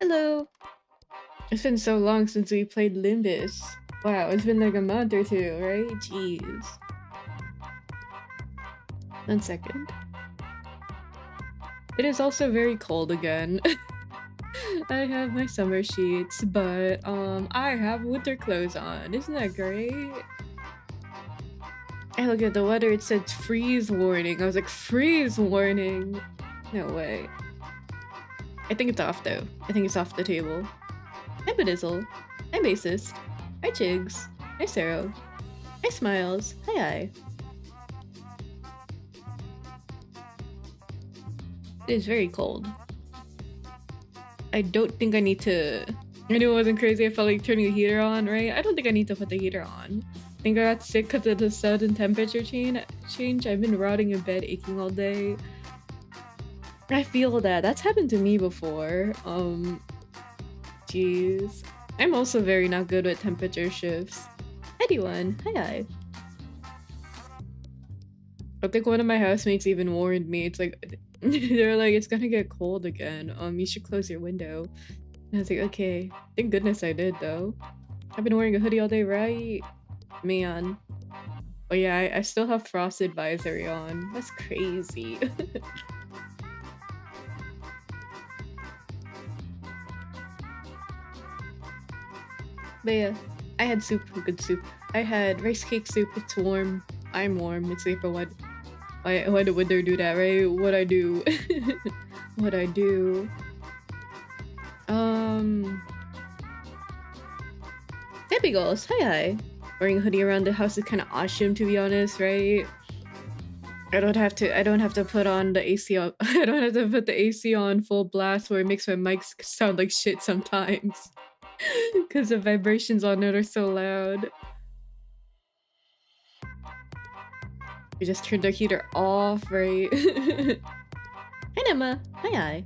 Hello! It's been so long since we played Limbus. Wow, it's been like a month or two, right? Jeez. 1 second. It is also very cold again. I have my summer sheets, but I have winter clothes on. Isn't that great? I look at the weather, it said freeze warning. I was like, freeze warning? No way. I think it's off though. I think it's off the table. Hi Bedizzle. Hi Bassist. Hi Chigs. Hi Saro. Hi Smiles. Hi. It is very cold. I don't think I need to... I knew it wasn't crazy. I felt like turning the heater on, right? I don't think I need to put the heater on. I think I got sick because of the sudden temperature change. I've been rotting in bed, aching all day. I feel that. That's happened to me before. Jeez. I'm also very not good with temperature shifts. Anyone, hi. I think one of my housemates even warned me. It's like, they're like, it's gonna get cold again. You should close your window. And I was like, okay. Thank goodness I did though. I've been wearing a hoodie all day, right? Man. Oh yeah, I still have frost advisory on. That's crazy. But yeah, I had soup, good soup. I had rice cake soup. It's warm. I'm warm. It's April. Why would the winter do that, right? What I do? What I do? Happy goals. Hi. Wearing a hoodie around the house is kind of awesome, to be honest, right? I don't have to put on the AC on. I don't have to put the AC on full blast where it makes my mics sound like shit sometimes. Because the vibrations on it are so loud. We just turned the heater off, right? Hi Emma. Hi.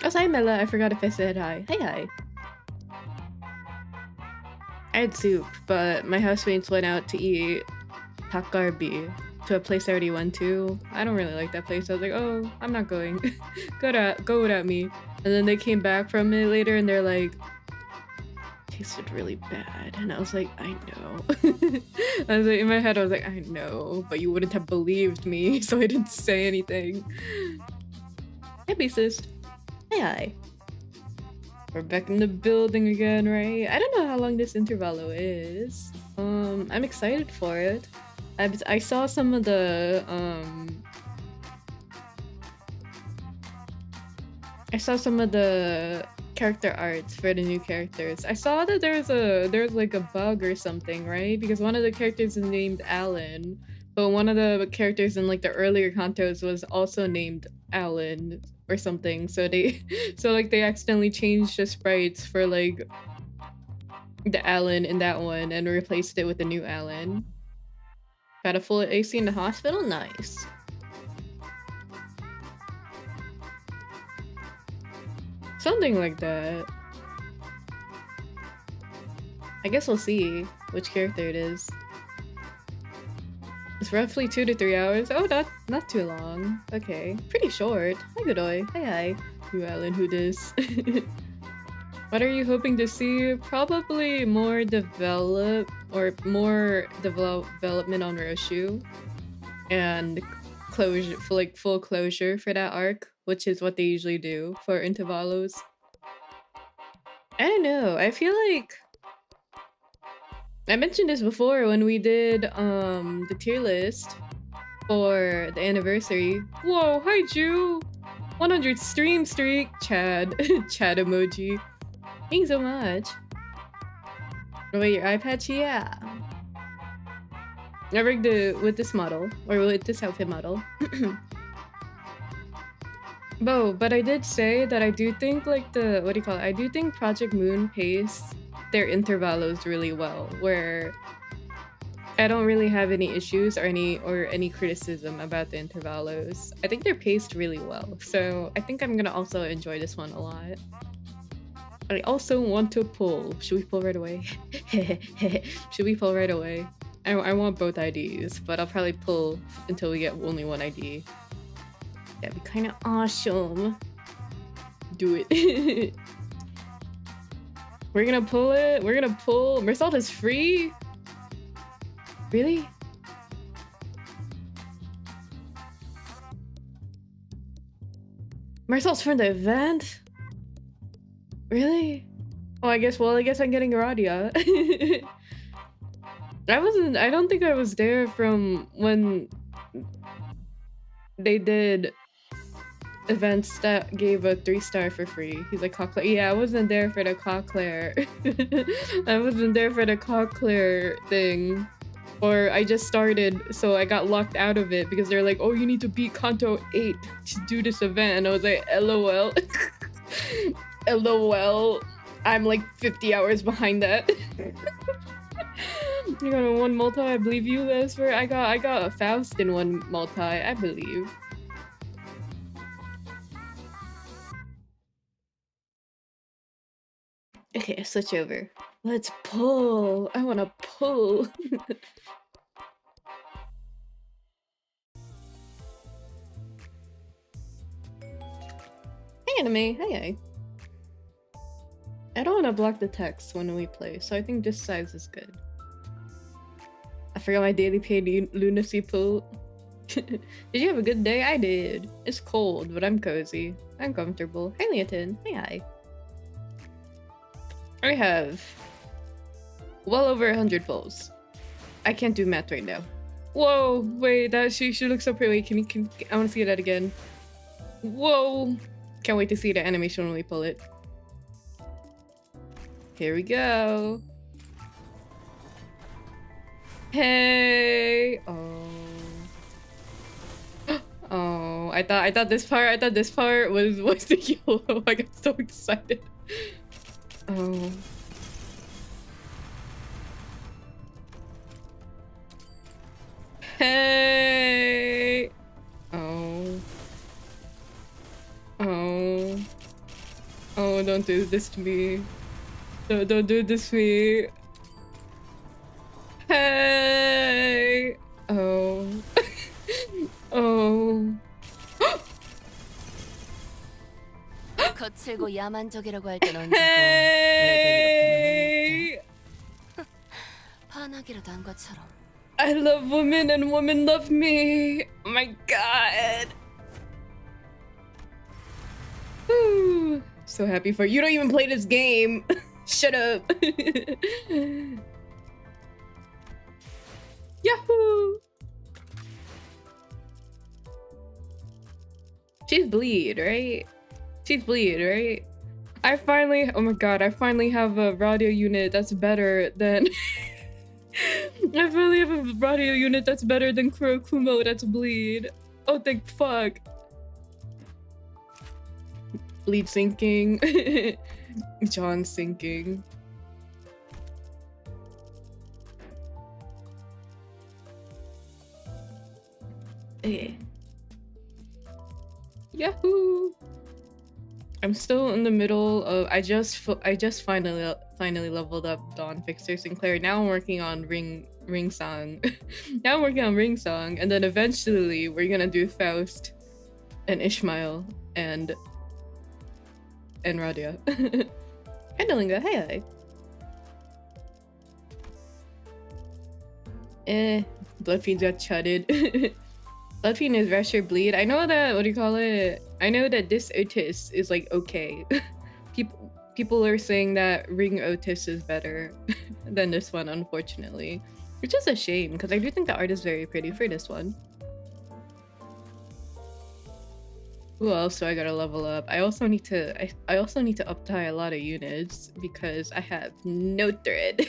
Oh, hi Mela. I forgot if I said hi. Hi. I had soup, but my housemates went out to eat takarbi to a place I already went to. I don't really like that place. I was like, oh, I'm not going. Go without me. And then they came back from it later and they're like, tasted really bad. And I was like, I know. I was like, in my head, I was like, I know, but you wouldn't have believed me, so I didn't say anything. Hi, Bassist. Hi. We're back in the building again, right? I don't know how long this intervalo is. I'm excited for it. I saw some of the character arts for the new characters. I saw that there's like a bug or something, right? Because one of the characters is named Alan, but one of the characters in like the earlier Cantos was also named Alan or something. So they accidentally changed the sprites for like the Alan in that one and replaced it with the new Alan. Got a full AC in the hospital? Nice. Something like that. I guess we'll see which character it is. It's roughly 2 to 3 hours. Oh, not too long. Okay. Pretty short. Hi, Godoy. Hi. Who Alan, who this? What are you hoping to see? Probably more development on Roshu. And closure, for like full closure for that arc, which is what they usually do for intervalos. I don't know. I feel like I mentioned this before when we did the tier list for the anniversary. Whoa, hi Ju! 100 stream streak, Chad. Chad emoji. Thanks so much. Oh wait, your eye patch? Yeah. I rigged it with this model, or with this outfit model. But I did say that I do think like I do think Project Moon paced their intervalos really well, where I don't really have any issues or any criticism about the intervalos. I think they're paced really well, so I think I'm gonna also enjoy this one a lot. I also want to pull. Should we pull right away? Should we pull right away? I want both IDs, but I'll probably pull until we get only one ID. That'd be kind of awesome. Do it. We're gonna pull it. We're gonna pull. Mersault is free? Really? Mersault's from the event? Really? Oh, I guess I'm getting Radia. I don't think I was there from when they did events that gave a 3-star for free. He's like, Cochlear. Yeah, I wasn't there for the Cochlear. I wasn't there for the Cochlear thing. Or I just started, so I got locked out of it because they're like, oh, you need to beat Canto 8 to do this event. And I was like, LOL. LOL. I'm like 50 hours behind that. You got a 1 multi, I believe you, Esper. I got a Faust in 1 multi, I believe. Okay, switch over. Let's pull. I wanna pull. Hey, anime. Hey. I don't want to block the text when we play, so I think this size is good. I forgot my daily paid lunacy pull. Did you have a good day? I did. It's cold, but I'm cozy. I'm comfortable. Hey, Leotin. Hi. I have well over 100 pulls. I can't do math right now. Whoa, wait, that she looks so pretty. Can I want to see that again. Whoa. Can't wait to see the animation when we pull it. Here we go. Hey. Oh. Oh, I thought this part was the yellow. I got so excited. Oh. Hey. Oh. Oh. Oh, don't do this to me. Don't do this to me. Hey. Oh. Oh. 거칠고 야만적이라고 할 땐 언제고 Hey. 화나기라도 한 것처럼. I love women and women love me. Oh my god. Whew. So happy for you. You don't even play this game. Shut up. Yahoo. She's bleed, right? She's bleed, right? I finally, oh my god, I finally have a radio unit that's better than I finally have a radio unit that's better than Kurokumo that's bleed. Oh, thank fuck. Bleed sinking. John sinking. Okay. Yahoo! I'm still in the middle of I just finally leveled up Dawn Fixer Sinclair. Now I'm working on Ring Song. Now I'm working on Ring Song, and then eventually we're gonna do Faust and Ishmael and Radia. Hi Delinga, hey. Bloodfiend got chudded. Bloodfiend is Rasher Bleed. I know that, what do you call it? I know that this Otis is like okay. People are saying that Ring Otis is better than this one, unfortunately. Which is a shame, because I do think the art is very pretty for this one. Who else do I gotta level up? I also need to uptie a lot of units because I have no thread.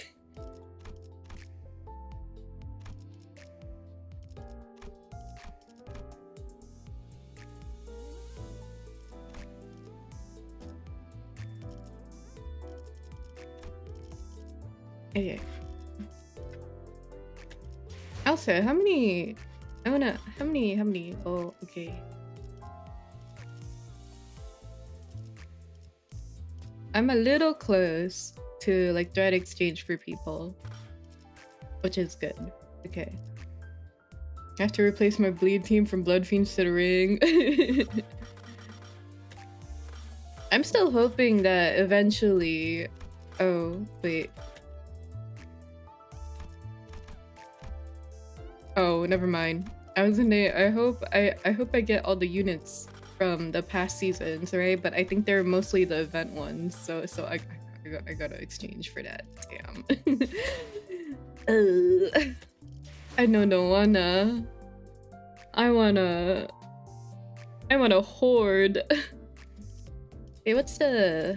Okay. Also, how many? Oh, okay. I'm a little close to like thread exchange for people, which is good. Okay. I have to replace my bleed team from Blood Fiends to the Ring. I'm still hoping that eventually... Oh, wait. Oh, never mind. I was gonna... I hope I get all the units from the past seasons, right? But I think they're mostly the event ones, so I gotta exchange for that. Damn. I don't wanna. I wanna hoard. Hey, what's the...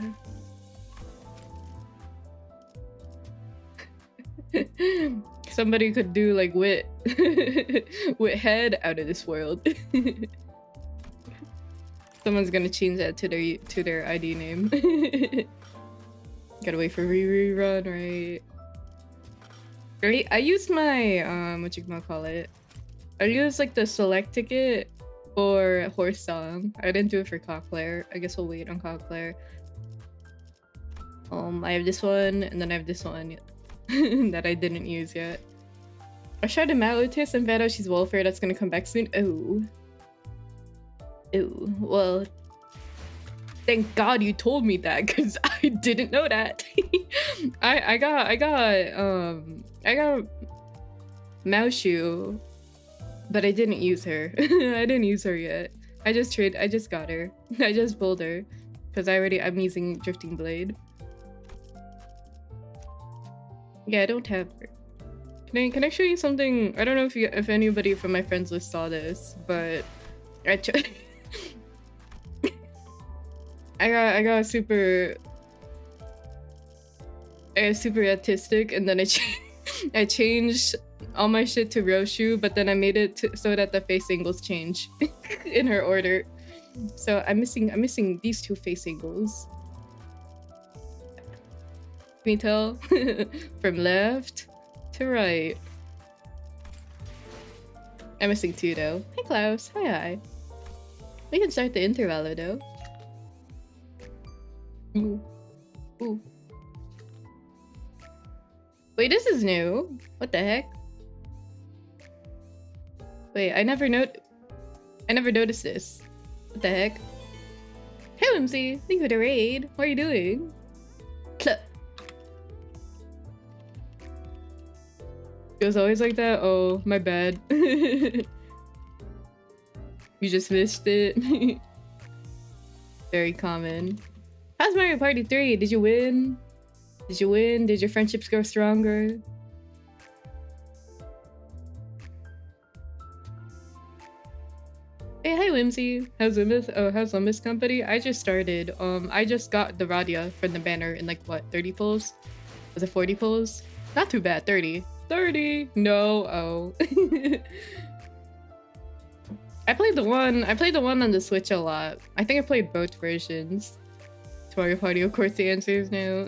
Somebody could do like wit wit head out of this world. Someone's gonna change that to their ID name. Gotta wait for rerun, right? Right, I used my what you gonna call it? I used like the select ticket for Horse Song. I didn't do it for Cockclair. I guess we'll wait on Cockclair. I have this one, and then I have this one that I didn't use yet. I tried to Malutis and found out she's welfare. That's gonna come back soon. Oh. Ew. Well, thank God you told me that, because I didn't know that. I got Maushu, but I didn't use her. I didn't use her yet. I just got her. I just pulled her because I'm using Drifting Blade. Yeah, I don't have her. Can I show you something? I don't know if anybody from my friends list saw this, but I got super autistic, and then I changed all my shit to Roshu, but then I made it so that the face angles change in her order. So I'm missing these two face angles. Can you tell? From left to right. I'm missing two though. Hi Klaus. Hi. We can start the intervalo though. Ooh. Wait, this is new. What the heck? Wait, I never noticed this. What the heck? Hey Whimsy, thank you for the raid. What are you doing? Clup. It was always like that? Oh, my bad. You just missed it. Very common. How's Mario Party 3? Did you win? Did you win? Did your friendships grow stronger? Hey, hi Whimsy. How's Limbus Company? I just started. I just got the Radia from the banner in like what, 30 pulls? Was it 40 pulls? Not too bad, 30. 30! No, oh. I played the one on the Switch a lot. I think I played both versions. To Mario Party, of course the answer is no.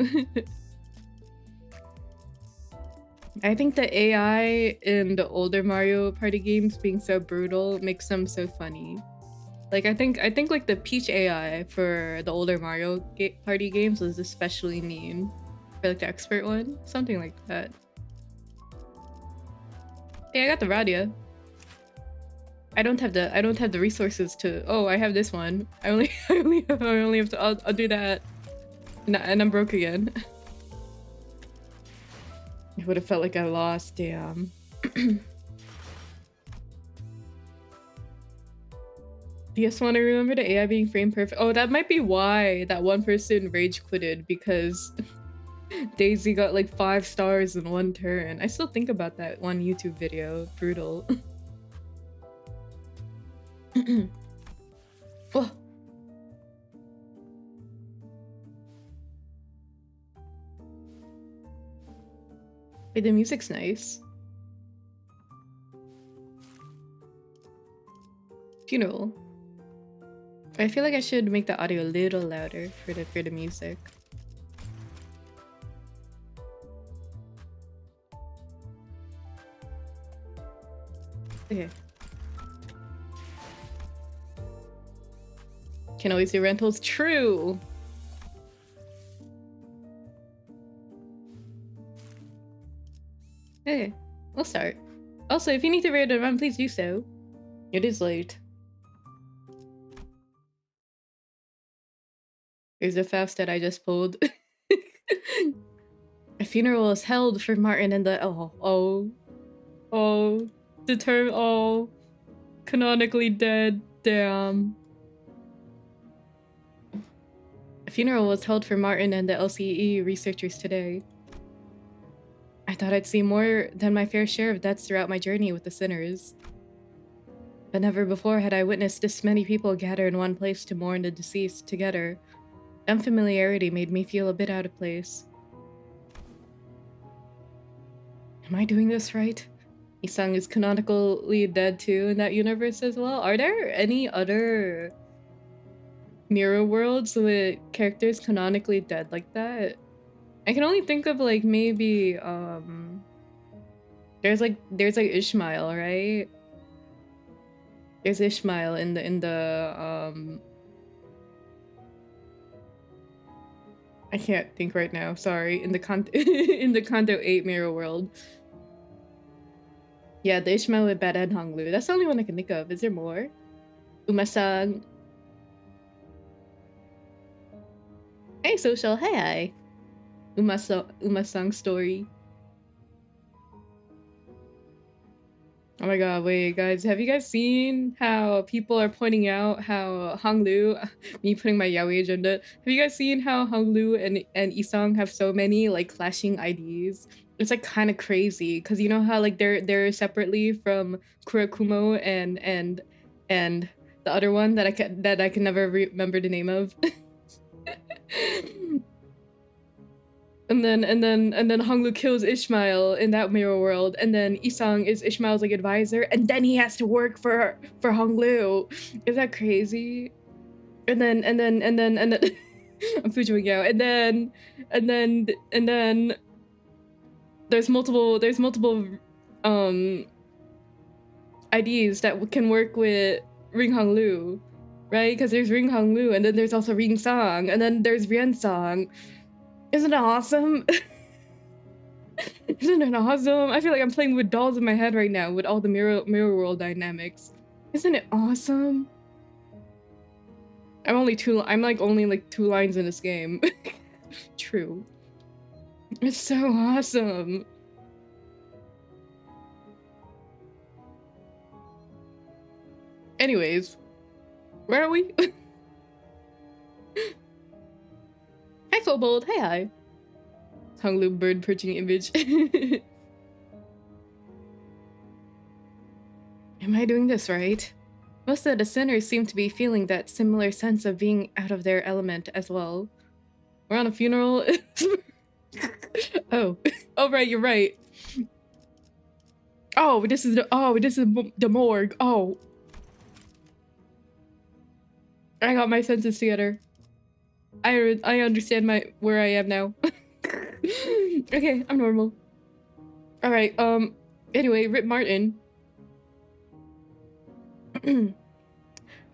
I think the AI in the older Mario Party games being so brutal makes them so funny. Like I think like the Peach AI for the older Mario Party games was especially mean. For like the expert one, something like that. Hey, I got the Radia. I don't have the resources to. Oh, I have this one. I only have to. I'll do that. And I'm broke again. It would have felt like I lost. Damn. Do you just want to remember the AI being frame perfect? Oh, that might be why that one person rage quitted, because Daisy got like 5 stars in one turn. I still think about that one YouTube video. Brutal. Oh. Wait, the music's nice. Funeral. I feel like I should make the audio a little louder for the music. Okay. Can always do rentals. True. Okay, we'll start. Also, if you need to read it run, please do so. It is late. Here's a fast that I just pulled. A funeral is held for Martin and the the term canonically dead. Damn. A funeral was held for Martin and the LCE researchers today. I thought I'd see more than my fair share of deaths throughout my journey with the sinners. But never before had I witnessed this many people gather in one place to mourn the deceased together. Unfamiliarity made me feel a bit out of place. Am I doing this right? Isang is canonically dead too in that universe as well. Are there any other mirror worlds with characters canonically dead like that? I can only think of like maybe there's like Ishmael, right? There's Ishmael in the I can't think right now, sorry. In the Canto 8 mirror world. Yeah, the Ishmael with Bad and Honglu. That's the only one I can think of. Is there more? Uma-san. Hey, social. Hey. Uma-san story. Oh my god, wait, guys. Have you guys seen how people are pointing out how Honglu, me putting my yaoi agenda, have you guys seen how Honglu and Isang have so many like clashing IDs? It's like kind of crazy because you know how like they're separately from Kurakumo and the other one that I can never remember the name of. And then Honglu kills Ishmael in that mirror world, and then Isang is Ishmael's like advisor, and then he has to work for Honglu. Is that crazy? And then I'm Fujiwagyo, and then there's multiple IDs that can work with Ring Honglu, right? Because there's Ring Honglu, and then there's also Ring Sang, and then there's Rian Sang. Isn't it awesome? Isn't it awesome? I feel like I'm playing with dolls in my head right now with all the mirror world dynamics. Isn't it awesome? I'm like only like 2 lines in this game. True. It's so awesome. Anyways, where are we? Hi Kobold, hey hi. Honglu bird perching image. Am I doing this right? Most of the sinners seem to be feeling that similar sense of being out of their element as well. We're on a funeral. Oh right, you're right. This is the morgue. Oh, I got my senses together. I understand where I am now. Okay, I'm normal. All right. Anyway, Rip Martin.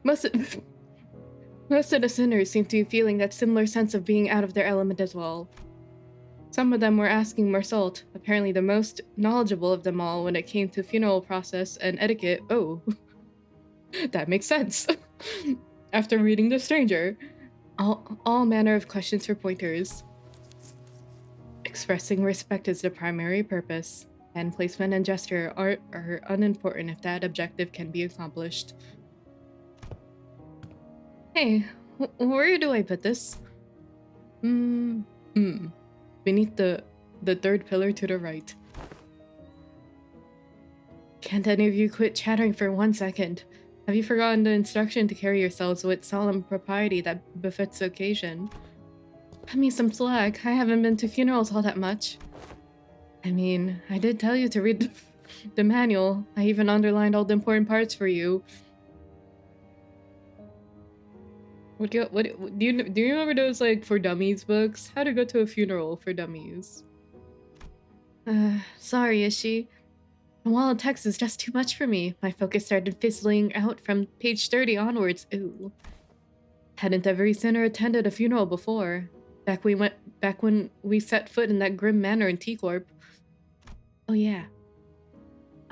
Most of the sinners seem to be feeling that similar sense of being out of their element as well. Some of them were asking Marsault, apparently the most knowledgeable of them all when it came to funeral process and etiquette. Oh, that makes sense. After reading The Stranger, all manner of questions for pointers. Expressing respect is the primary purpose, and placement and gesture are unimportant if that objective can be accomplished. Hey, where do I put this? Beneath the third pillar to the right. Can't any of you quit chattering for 1 second? Have you forgotten the instruction to carry yourselves with solemn propriety that befits the occasion? Cut me some slack. I haven't been to funerals all that much. I mean, I did tell you to read the manual. I even underlined all the important parts for you. Do you remember those like for dummies books? How to go to a funeral for dummies. Sorry, Ishii. The wall of text is just too much for me. My focus started fizzling out from page 30 onwards. Ooh. Hadn't every sinner attended a funeral before. Back when we set foot in that grim manor in T-Corp. Oh yeah.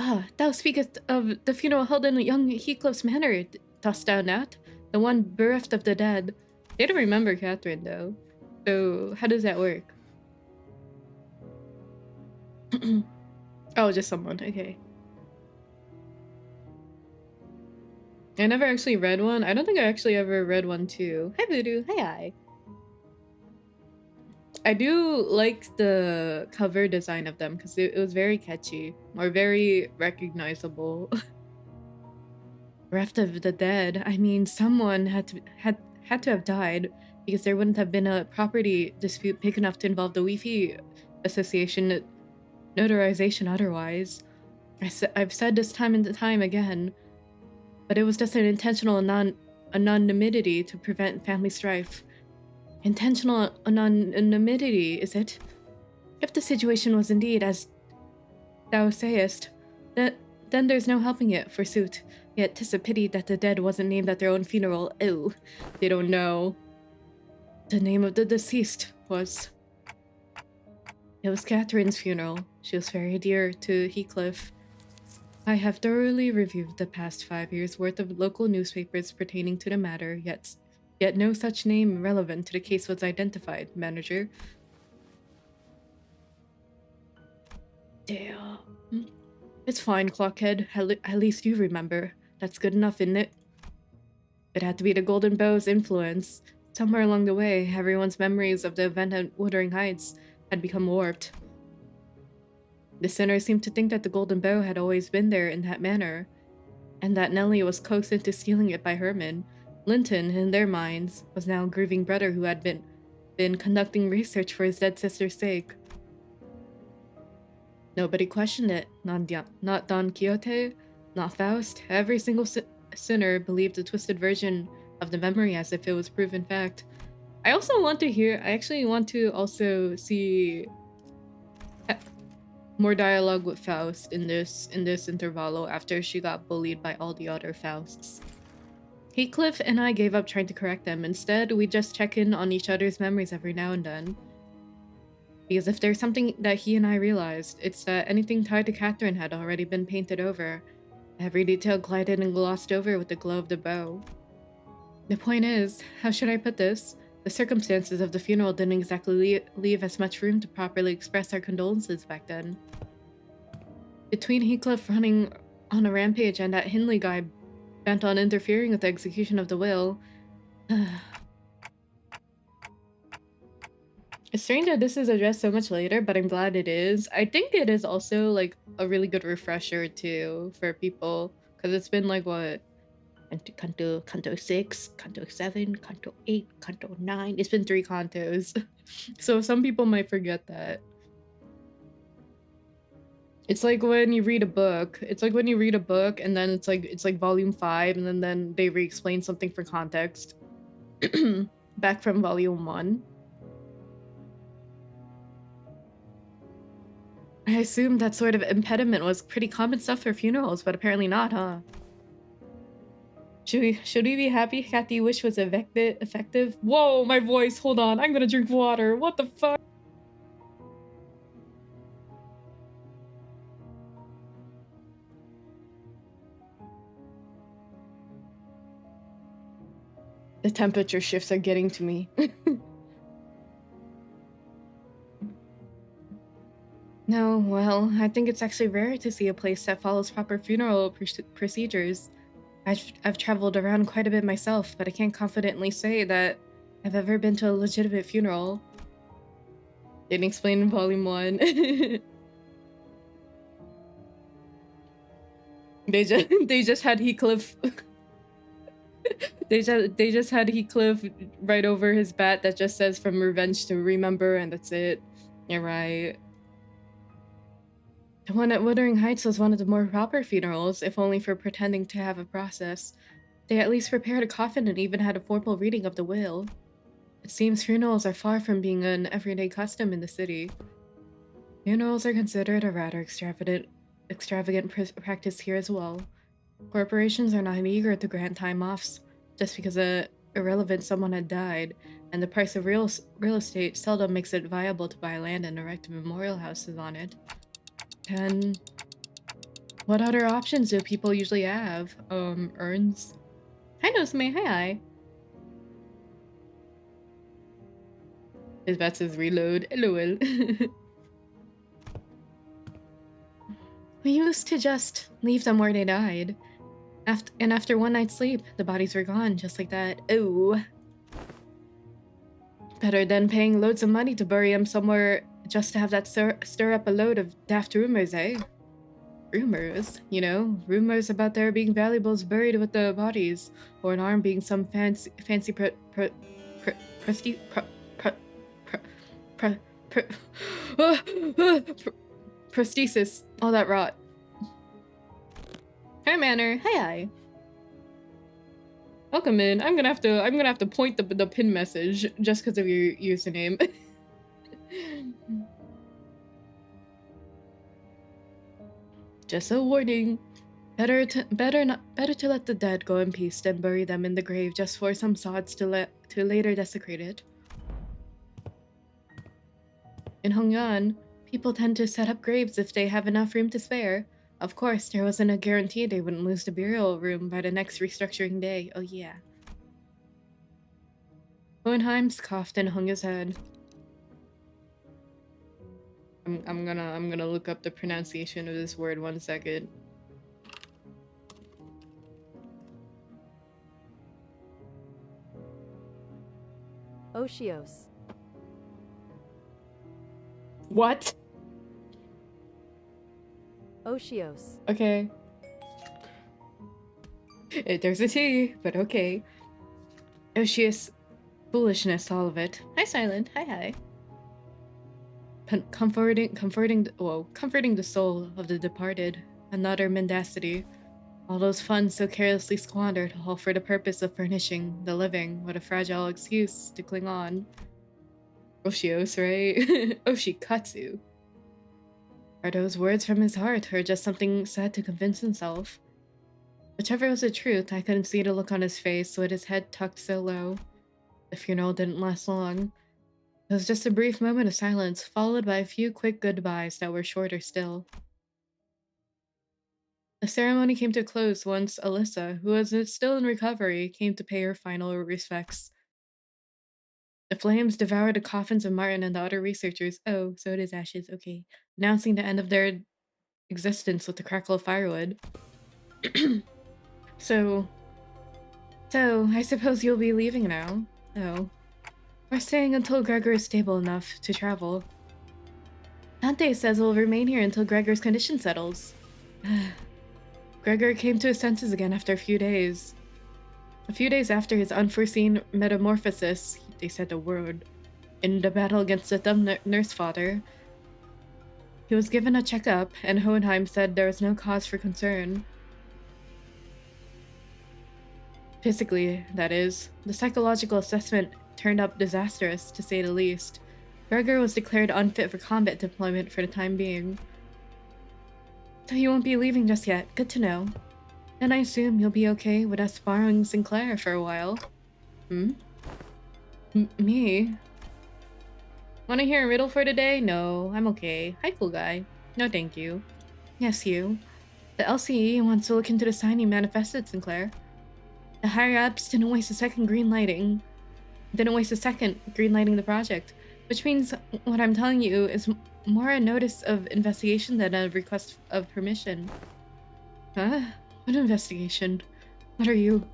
Ah, thou speakest of the funeral held in young Heathcliff's manor, dost thou not? The one bereft of the dead. They don't remember Catherine, though. So, how does that work? Oh, just someone. Okay. I never actually read one. I don't think I actually ever read one, too. Hi, Voodoo. Hi. I do like the cover design of them because it was very catchy or very recognizable. Bereft of the dead. I mean, someone had to have died because there wouldn't have been a property dispute big enough to involve the Wi-Fi Association notarization otherwise. I've said this time and time again, but it was just an intentional anonymity to prevent family strife. Intentional anonymity, is it? If the situation was indeed as thou sayest, then there's no helping it, forsooth. Yet 'tis a pity that the dead wasn't named at their own funeral. Oh, they don't know. The name of the deceased was... It was Catherine's funeral. She was very dear to Heathcliff. I have thoroughly reviewed the past 5 years' worth of local newspapers pertaining to the matter, yet no such name relevant to the case was identified, manager. Damn. It's fine, Clockhead. At least you remember. That's good enough, isn't it? It had to be the Golden Bow's influence. Somewhere along the way, everyone's memories of the event at Wuthering Heights had become warped. The sinners seemed to think that the Golden Bow had always been there in that manner, and that Nellie was coaxed into stealing it by Herman. Linton, in their minds, was now a grieving brother who had been conducting research for his dead sister's sake. Nobody questioned it. Not Don Quixote, not Faust. Every single sinner believed a twisted version of the memory as if it was proven fact. I actually want to also see more dialogue with Faust in this intervalo after she got bullied by all the other Fausts. Heathcliff and I gave up trying to correct them. Instead, we just check in on each other's memories every now and then. Because if there's something that he and I realized, it's that anything tied to Catherine had already been painted over. Every detail glided and glossed over with the glow of the bow. The point is, how should I put this? The circumstances of the funeral didn't exactly leave as much room to properly express our condolences back then. Between Heathcliff running on a rampage and that Hindley guy bent on interfering with the execution of the will, it's strange that this is addressed so much later, but I'm glad it is. I think it is also like a really good refresher too for people, because it's been like what, Canto 6, Canto 7, Canto 8, Canto 9. It's been 3 cantos. So some people might forget that. It's like when you read a book. It's like when you read a book and then it's like volume 5 and then they re-explain something for context. Back from volume 1. I assumed that sort of impediment was pretty common stuff for funerals, but apparently not, huh? Should we be happy Kathy's wish was effective? Whoa, my voice, hold on, I'm gonna drink water. What the fuck? The temperature shifts are getting to me. No, well, I think it's actually rare to see a place that follows proper funeral procedures. I've traveled around quite a bit myself, but I can't confidently say that I've ever been to a legitimate funeral. Didn't explain in volume 1. They just had Heathcliff. they just had Heathcliff right over his bat that just says from revenge to remember, and that's it. You're right. The one at Wuthering Heights was one of the more proper funerals, if only for pretending to have a process. They at least prepared a coffin and even had a formal reading of the will. It seems funerals are far from being an everyday custom in the city. Funerals are considered a rather extravagant practice here as well. Corporations are not eager to grant time-offs just because a irrelevant someone had died, and the price of real estate seldom makes it viable to buy land and erect memorial houses on it. What other options do people usually have? Urns. Hi, Nosme. Hi. His bat says reload. LOL. We used to just leave them where they died. After one night's sleep, the bodies were gone, just like that. Oh. Better than paying loads of money to bury them somewhere just to have that stir up a load of daft rumors, eh? Rumors, you know, rumors about there being valuables buried with the bodies, or an arm being some fancy prosthesis, all that rot. Hi, Manor. Hi. Welcome in. I'm gonna have to point the pin message just because of your username. Just a warning. Better to let the dead go in peace than bury them in the grave just for some sods to later desecrate it. In Hongyan, people tend to set up graves if they have enough room to spare. Of course, there wasn't a guarantee they wouldn't lose the burial room by the next restructuring day. Oh yeah. Hohenheim coughed and hung his head. I'm gonna look up the pronunciation of this word 1 second. Oshios. What? Oshios. Okay. There's a T, but okay. Oshios. Foolishness, all of it. Hi, Silent. Hi. Comforting the soul of the departed. Another mendacity. All those funds so carelessly squandered, all for the purpose of furnishing the living with a fragile excuse to cling on. Oshios, right? Oshikatsu. Are those words from his heart, or just something said to convince himself? Whichever was the truth, I couldn't see the look on his face with his head tucked so low. The funeral didn't last long. It was just a brief moment of silence, followed by a few quick goodbyes that were shorter still. The ceremony came to a close once Alyssa, who was still in recovery, came to pay her final respects. The flames devoured the coffins of Martin and the other researchers. Oh, so it is ashes, okay. Announcing the end of their existence with the crackle of firewood. So, I suppose you'll be leaving now. Oh. We're staying until Gregor is stable enough to travel. Dante says we'll remain here until Gregor's condition settles. Gregor came to his senses again after a few days. A few days after his unforeseen metamorphosis, they said the word, in the battle against the dumb nurse father. He was given a checkup, and Hohenheim said there was no cause for concern. Physically, that is. The psychological assessment turned up disastrous, to say the least. Gregor was declared unfit for combat deployment for the time being. So you won't be leaving just yet. Good to know. Then I assume you'll be okay with us borrowing Sinclair for a while. Me? Wanna hear a riddle for today? No, I'm okay. Hi, cool guy. No, thank you. Yes, you. The LCE wants to look into the sign you manifested, Sinclair. The higher-ups didn't waste a second greenlighting the project, which means what I'm telling you is more a notice of investigation than a request of permission. Huh? What investigation? What are you?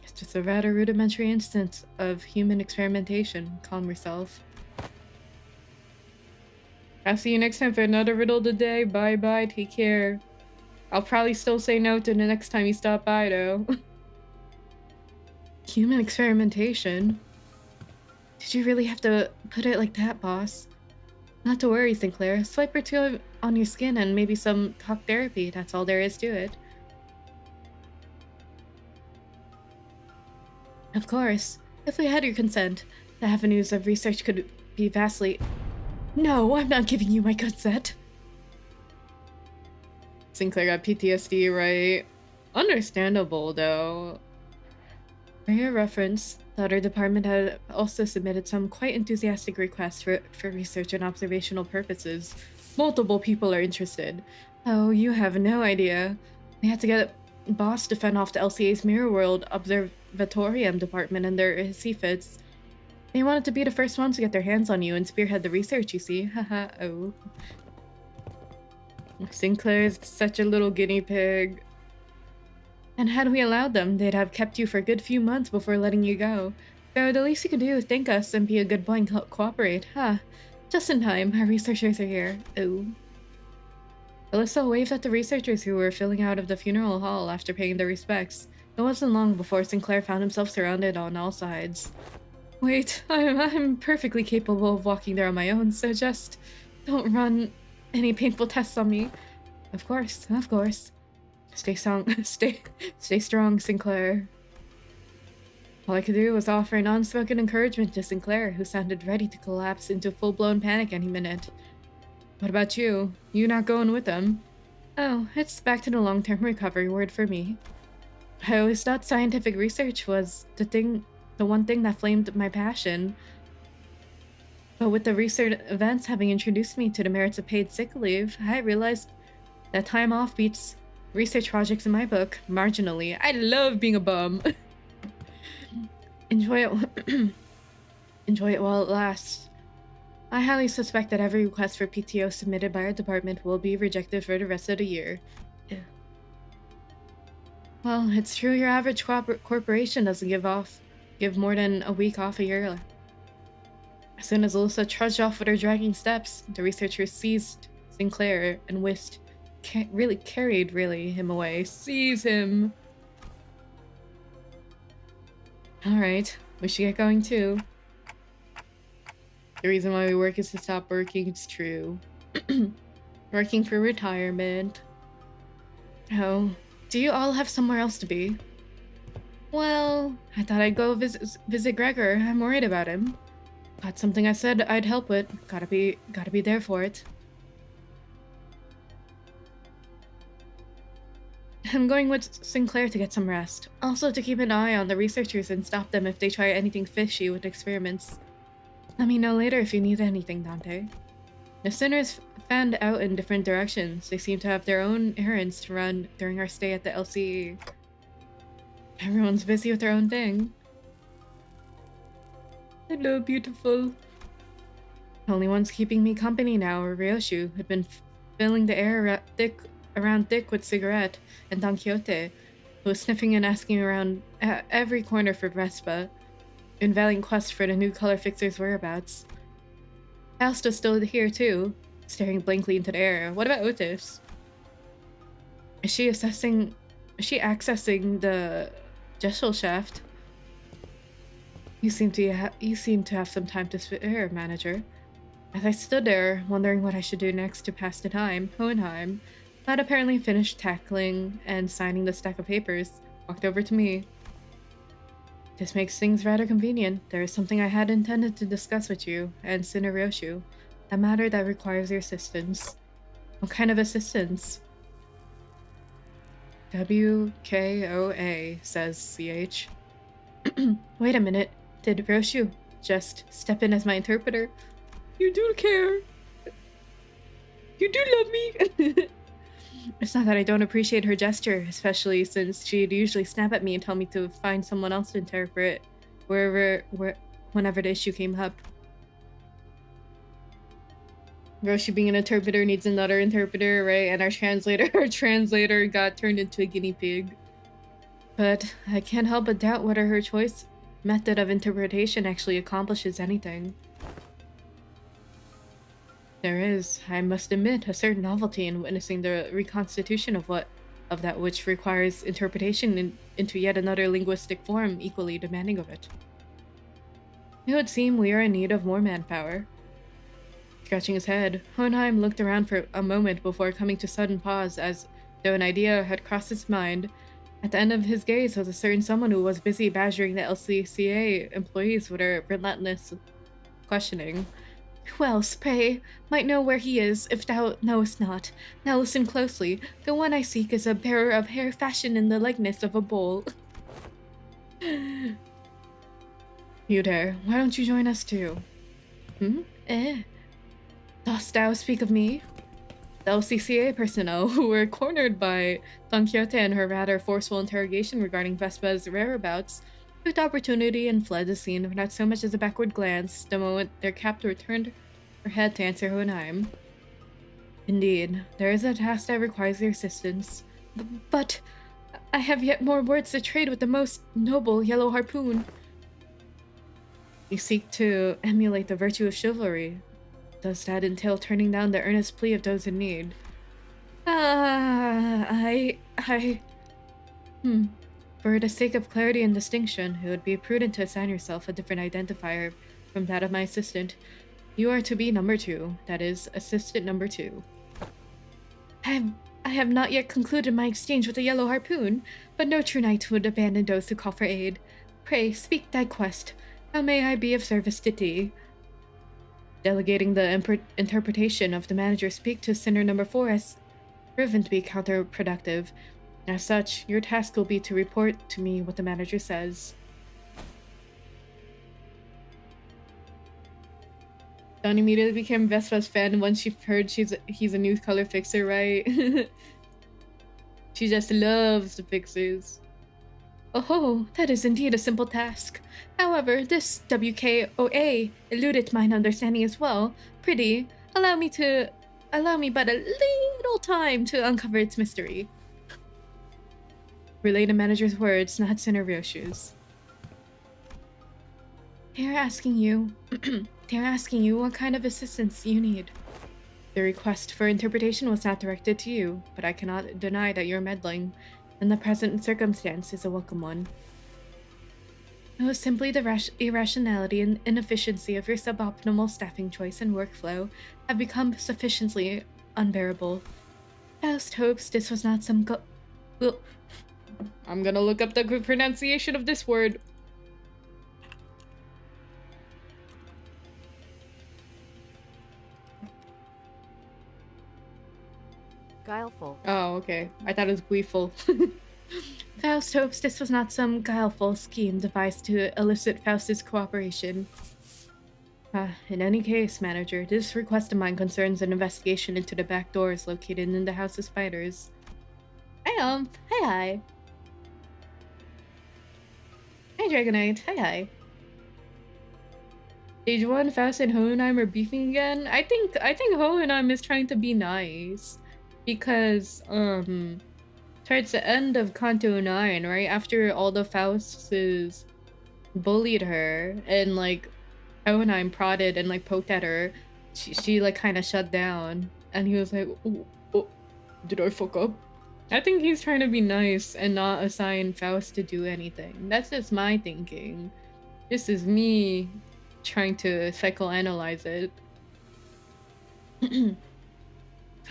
It's just a rather rudimentary instance of human experimentation. Calm yourself. I'll see you next time for another riddle today. Bye-bye, take care. I'll probably still say no to the next time you stop by, though. Human experimentation? Did you really have to put it like that, boss? Not to worry, Sinclair. Swipe or two on your skin and maybe some talk therapy. That's all there is to it. Of course. If we had your consent, the avenues of research could be vastly... No, I'm not giving you my consent. Sinclair got PTSD, right? Understandable, though. For your reference, the other department had also submitted some quite enthusiastic requests for research and observational purposes. Multiple people are interested. Oh, you have no idea. We had to get boss to fend off the LCA's Mirror World Observatorium department and their CFITs. They wanted to be the first ones to get their hands on you and spearhead the research, you see. Haha, oh. Sinclair's such a little guinea pig. And had we allowed them, they'd have kept you for a good few months before letting you go. So the least you could do is thank us and be a good boy and cooperate, huh? Just in time, our researchers are here. Oh. Alyssa waved at the researchers who were filling out of the funeral hall after paying their respects. It wasn't long before Sinclair found himself surrounded on all sides. Wait, I'm perfectly capable of walking there on my own, so just don't run any painful tests on me. Of course, of course. Stay strong, stay strong, Sinclair. All I could do was offer an unspoken encouragement to Sinclair, who sounded ready to collapse into full-blown panic any minute. What about you? You not going with them? Oh, it's back to the long-term recovery ward for me. I always thought scientific research was the one thing that flamed my passion. But with the research events having introduced me to the merits of paid sick leave, I realized that time off beats research projects in my book marginally. I love being a bum. Enjoy it. Enjoy it while it lasts. I highly suspect that every request for PTO submitted by our department will be rejected for the rest of the year. Well, it's true your average corporation doesn't give more than a week off a year. As soon as Alyssa trudged off with her dragging steps, the researchers seized Sinclair and carried him away. Seize him! Alright, we should get going too. The reason why we work is to stop working, it's true. Working for retirement. Oh, do you all have somewhere else to be? Well, I thought I'd go visit Gregor. I'm worried about him. Got something I said I'd help with. Gotta be there for it. I'm going with Sinclair to get some rest. Also to keep an eye on the researchers and stop them if they try anything fishy with experiments. Let me know later if you need anything, Dante. The sinners fanned out in different directions. They seem to have their own errands to run during our stay at the LCE. Everyone's busy with their own thing. Hello, beautiful. The only ones keeping me company now are Ryoshu, who'd been filling the air around thick with cigarette, and Don Quixote, who was sniffing and asking around at every corner for Vespa, in valiant quest for the new color fixer's whereabouts. Fausta's still here too, staring blankly into the air. What about Otis? Is she accessing the Jessel shaft? You seem to have some time to spare, manager. As I stood there, wondering what I should do next to pass the time, Hohenheim had apparently finished tackling and signing the stack of papers, walked over to me. This makes things rather convenient. There is something I had intended to discuss with you and Ryoshu, a matter that requires your assistance. What kind of assistance? WKOA, says CH. Wait a minute. Did Roshu just step in as my interpreter? You do care. You do love me. It's not that I don't appreciate her gesture, especially since she'd usually snap at me and tell me to find someone else to interpret whenever the issue came up. Roshu being an interpreter needs another interpreter, right? And our translator got turned into a guinea pig. But I can't help but doubt whether her choice method of interpretation actually accomplishes anything. There is, I must admit, a certain novelty in witnessing the reconstitution of that which requires interpretation into yet another linguistic form equally demanding of it. It would seem we are in need of more manpower. Scratching his head, Hohenheim looked around for a moment before coming to sudden pause as though an idea had crossed his mind. At the end of his gaze was a certain someone who was busy badgering the LCCA employees with her relentless questioning. Who else, pray, might know where he is, if thou knowest not? Now listen closely. The one I seek is a bearer of hair fashioned in the likeness of a bull. You there, why don't you join us too? Dost thou speak of me? The LCCA personnel, who were cornered by Don Quixote and her rather forceful interrogation regarding Vespa's whereabouts, took the opportunity and fled the scene without so much as a backward glance the moment their captor turned her head to answer Hohenheim. Indeed, there is a task that requires your assistance. But I have yet more words to trade with the most noble Yellow Harpoon. You seek to emulate the virtue of chivalry. Does that entail turning down the earnest plea of those in need? For the sake of clarity and distinction, it would be prudent to assign yourself a different identifier from that of my assistant. You are to be number 2, that is, assistant number 2. I have not yet concluded my exchange with the Yellow Harpoon, but no true knight would abandon those who call for aid. Pray, speak thy quest. How may I be of service to thee? Delegating the interpretation of the manager speak to sinner number 4 has proven to be counterproductive. As such, your task will be to report to me what the manager says. Dawn immediately became Vespa's fan once she heard he's a new color fixer, right? She just loves the fixers. Oh, that is indeed a simple task. However, this WKOA eluded mine understanding as well. Pretty, allow me but a little time to uncover its mystery. Relay the manager's words, not Sinner Ryoshu's. They're asking you what kind of assistance you need. The request for interpretation was not directed to you, but I cannot deny that your meddling in the present circumstance is a welcome one. It was simply the irrationality and inefficiency of your suboptimal staffing choice and workflow have become sufficiently unbearable. Faust hopes this was not some I'm gonna look up the pronunciation of this word. Guileful. Oh, okay. I thought it was gleeful. Faust hopes this was not some guileful scheme devised to elicit Faust's cooperation. In any case, manager, this request of mine concerns an investigation into the back doors located in the House of Spiders. Hi, Hi. Hi, Dragonite. Hi. Stage 1, Faust and Hohenheim are beefing again. I think Hohenheim is trying to be nice. Because, towards the end of Canto 9, right, after all the Fausts bullied her, and, like, Hohenheim prodded and, like, poked at her, she like, kind of shut down. And he was like, oh, did I fuck up? I think he's trying to be nice and not assign Faust to do anything. That's just my thinking. This is me trying to psychoanalyze it.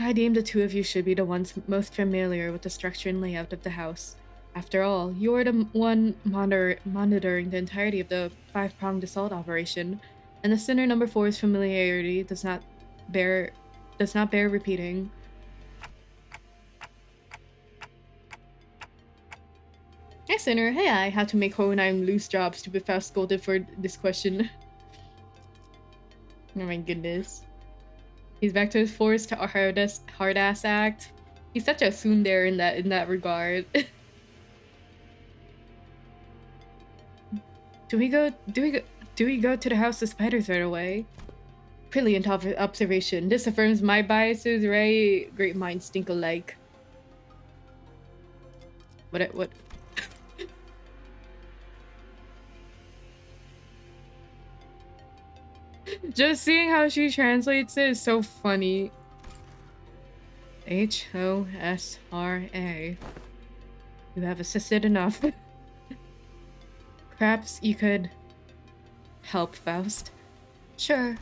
I deem the two of you should be the ones most familiar with the structure and layout of the house. After all, you are the one monitoring the entirety of the 5-pronged assault operation, and the sinner number 4's familiarity does not bear repeating. Hey Sinner, hey I had to make Hohenheim lose jobs to be Faust scolded for this question. Oh my goodness. He's back to his forced hard-ass act. He's such a tsundere in that regard. Do we go to the House of Spiders right away? Brilliant observation. This affirms my biases, right? Great minds think alike. What? Just seeing how she translates it is so funny. H-O-S-R-A. You have assisted enough. Perhaps you could help Faust. Sure.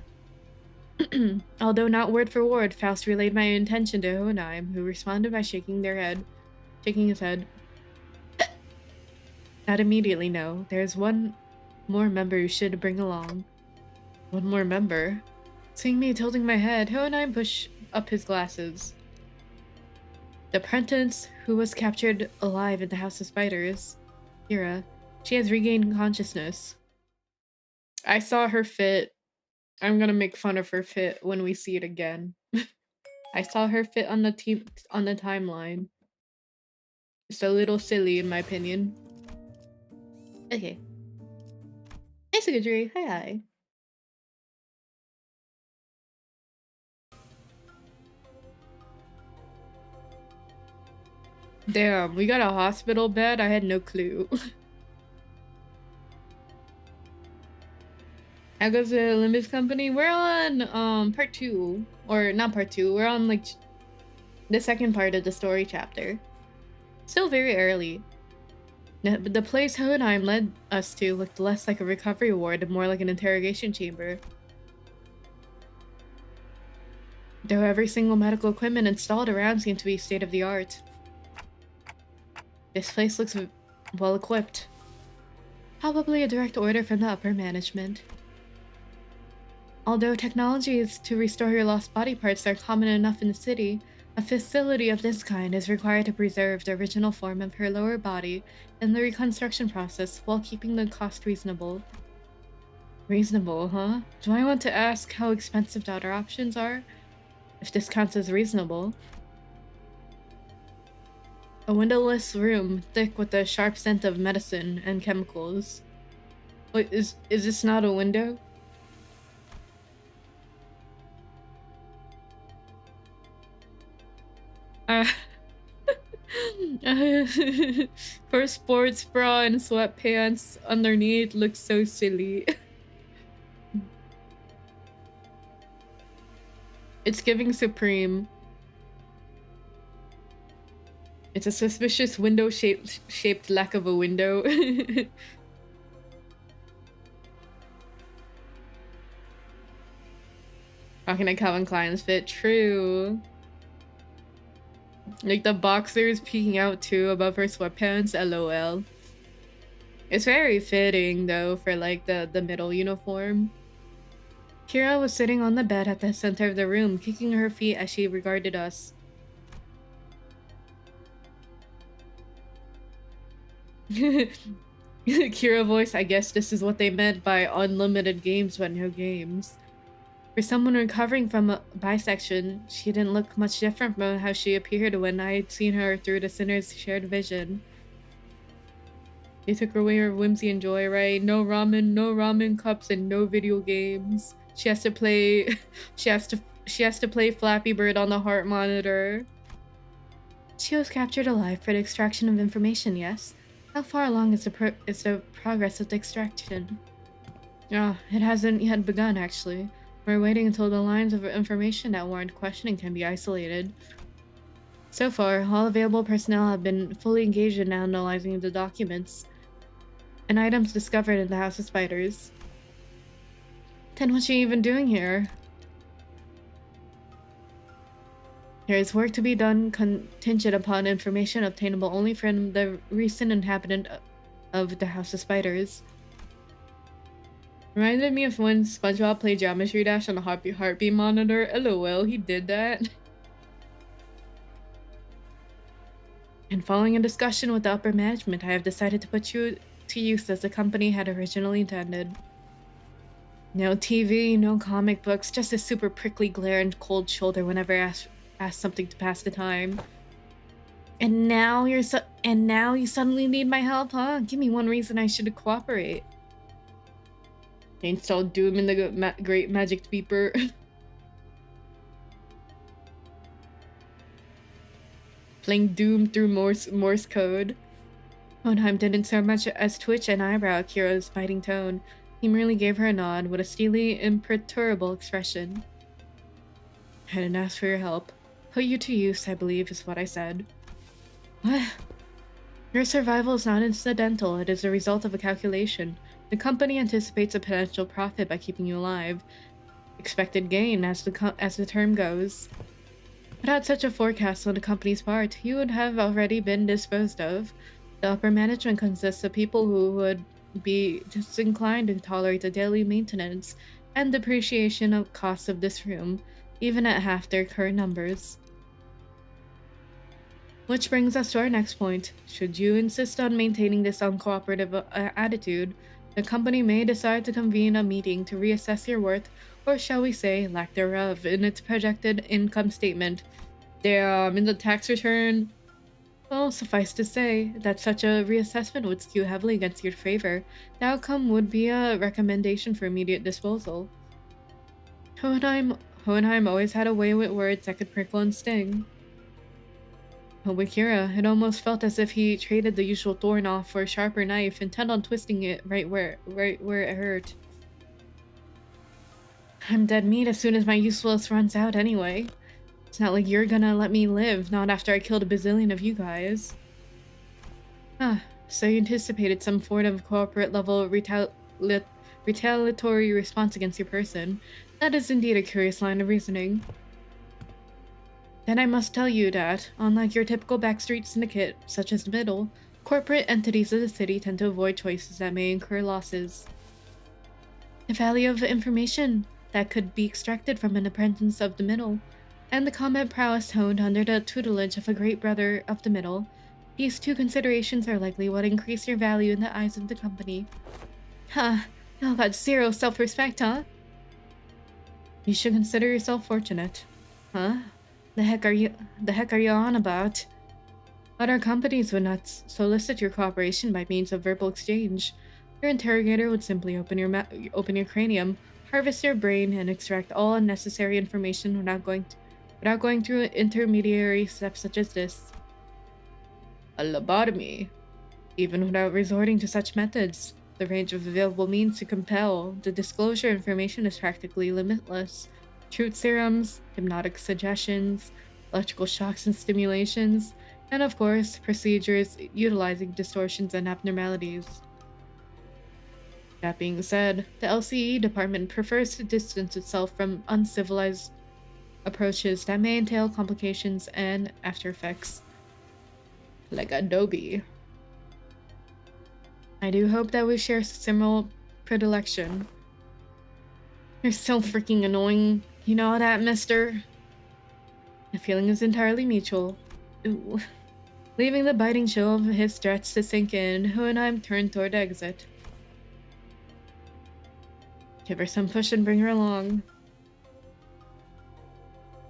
Although not word for word, Faust relayed my intention to Hohenheim, who responded by shaking his head. Not immediately, no. There's one more member you should bring along. One more member? Seeing me tilting my head, Hohenheim pushed up his glasses. The apprentice who was captured alive in the House of Spiders. Kira. She has regained consciousness. I saw her fit. I'm gonna make fun of her fit when we see it again. I saw her fit on the timeline. It's a little silly in my opinion. Okay. Hey Secretary, hi. Damn, we got a hospital bed? I had no clue. How goes the Limbus Company? We're on part 2. Or not part 2, we're on like the second part of the story chapter. Still very early. The place Hohenheim led us to looked less like a recovery ward and more like an interrogation chamber. Though every single medical equipment installed around seemed to be state-of-the-art. This place looks well equipped. Probably a direct order from the upper management. Although technologies to restore your lost body parts are common enough in the city, a facility of this kind is required to preserve the original form of her lower body in the reconstruction process while keeping the cost reasonable. Reasonable, huh? Do I want to ask how expensive the other options are? If this counts as reasonable. A windowless room, thick with a sharp scent of medicine and chemicals. Wait, is this not a window? Her sports bra and sweatpants underneath looks so silly. It's giving Supreme. It's a suspicious window shaped lack of a window. How can a Calvin Klein's fit? True. Like the boxers peeking out too above her sweatpants, lol. It's very fitting though for like the middle uniform. Kira was sitting on the bed at the center of the room, kicking her feet as she regarded us. Kira voice, I guess this is what they meant by unlimited games but no games. For someone recovering from a bisection, she didn't look much different from how she appeared when I had seen her through the Sinner's shared vision. They took away her whimsy and joy, right? No ramen cups, and no video games. She has to play she has to play Flappy Bird on the heart monitor. She was captured alive for the extraction of information, yes? How far along is the progress of the extraction? It hasn't yet begun, actually. We're waiting until the lines of information that warrant questioning can be isolated. So far, all available personnel have been fully engaged in analyzing the documents and items discovered in the House of Spiders. Then what's she even doing here? There is work to be done contingent upon information obtainable only from the recent inhabitant of the House of Spiders. Reminded me of when SpongeBob played Geometry Dash on the heartbeat monitor. LOL, he did that. And following a discussion with the upper management, I have decided to put you to use as the company had originally intended. No TV, no comic books, just a super prickly glare and cold shoulder whenever I ask something to pass the time. And now you suddenly need my help, huh? Give me one reason I should cooperate. They installed Doom in the Great Magic Beeper. Playing Doom through Morse code. Hohenheim didn't so much as twitch an eyebrow at Kira's biting tone. He merely gave her a nod with a steely, imperturbable expression. I didn't ask for your help. Put you to use, I believe, is what I said. What? Your survival is not incidental, it is a result of a calculation. The company anticipates a potential profit by keeping you alive. Expected gain, as the term goes. Without such a forecast on the company's part, you would have already been disposed of. The upper management consists of people who would be disinclined to tolerate the daily maintenance and depreciation of costs of this room, even at half their current numbers. Which brings us to our next point. Should you insist on maintaining this uncooperative attitude, the company may decide to convene a meeting to reassess your worth or shall we say, lack thereof, in its projected income statement. In the tax return. Well, suffice to say that such a reassessment would skew heavily against your favor. The outcome would be a recommendation for immediate disposal. Hohenheim always had a way with words that could prickle and sting. But with Kira, it almost felt as if he traded the usual thorn off for a sharper knife, intent on twisting it right where it hurt. I'm dead meat as soon as my usefulness runs out anyway. It's not like you're gonna let me live, not after I killed a bazillion of you guys. So you anticipated some sort of corporate level retaliatory response against your person. That is indeed a curious line of reasoning. Then I must tell you that, unlike your typical backstreet syndicate, such as the Middle, corporate entities of the city tend to avoid choices that may incur losses. The value of information that could be extracted from an apprentice of the Middle, and the combat prowess honed under the tutelage of a great brother of the Middle. These two considerations are likely what increase your value in the eyes of the company. Y'all got zero self-respect, huh? You should consider yourself fortunate. Huh? The heck are you on about? Other companies would not solicit your cooperation by means of verbal exchange. Your interrogator would simply open your cranium, harvest your brain, and extract all unnecessary information without going through intermediary steps such as this. A lobotomy. Even without resorting to such methods, the range of available means to compel the disclosure of information is practically limitless. Truth serums, hypnotic suggestions, electrical shocks and stimulations, and of course, procedures utilizing distortions and abnormalities. That being said, the LCE department prefers to distance itself from uncivilized approaches that may entail complications and after effects. Like Adobe. I do hope that we share similar predilection. You're so freaking annoying. You know that, mister? The feeling is entirely mutual. Ooh. Leaving the biting chill of his threats to sink in, Hohenheim turned toward the exit. Give her some push and bring her along.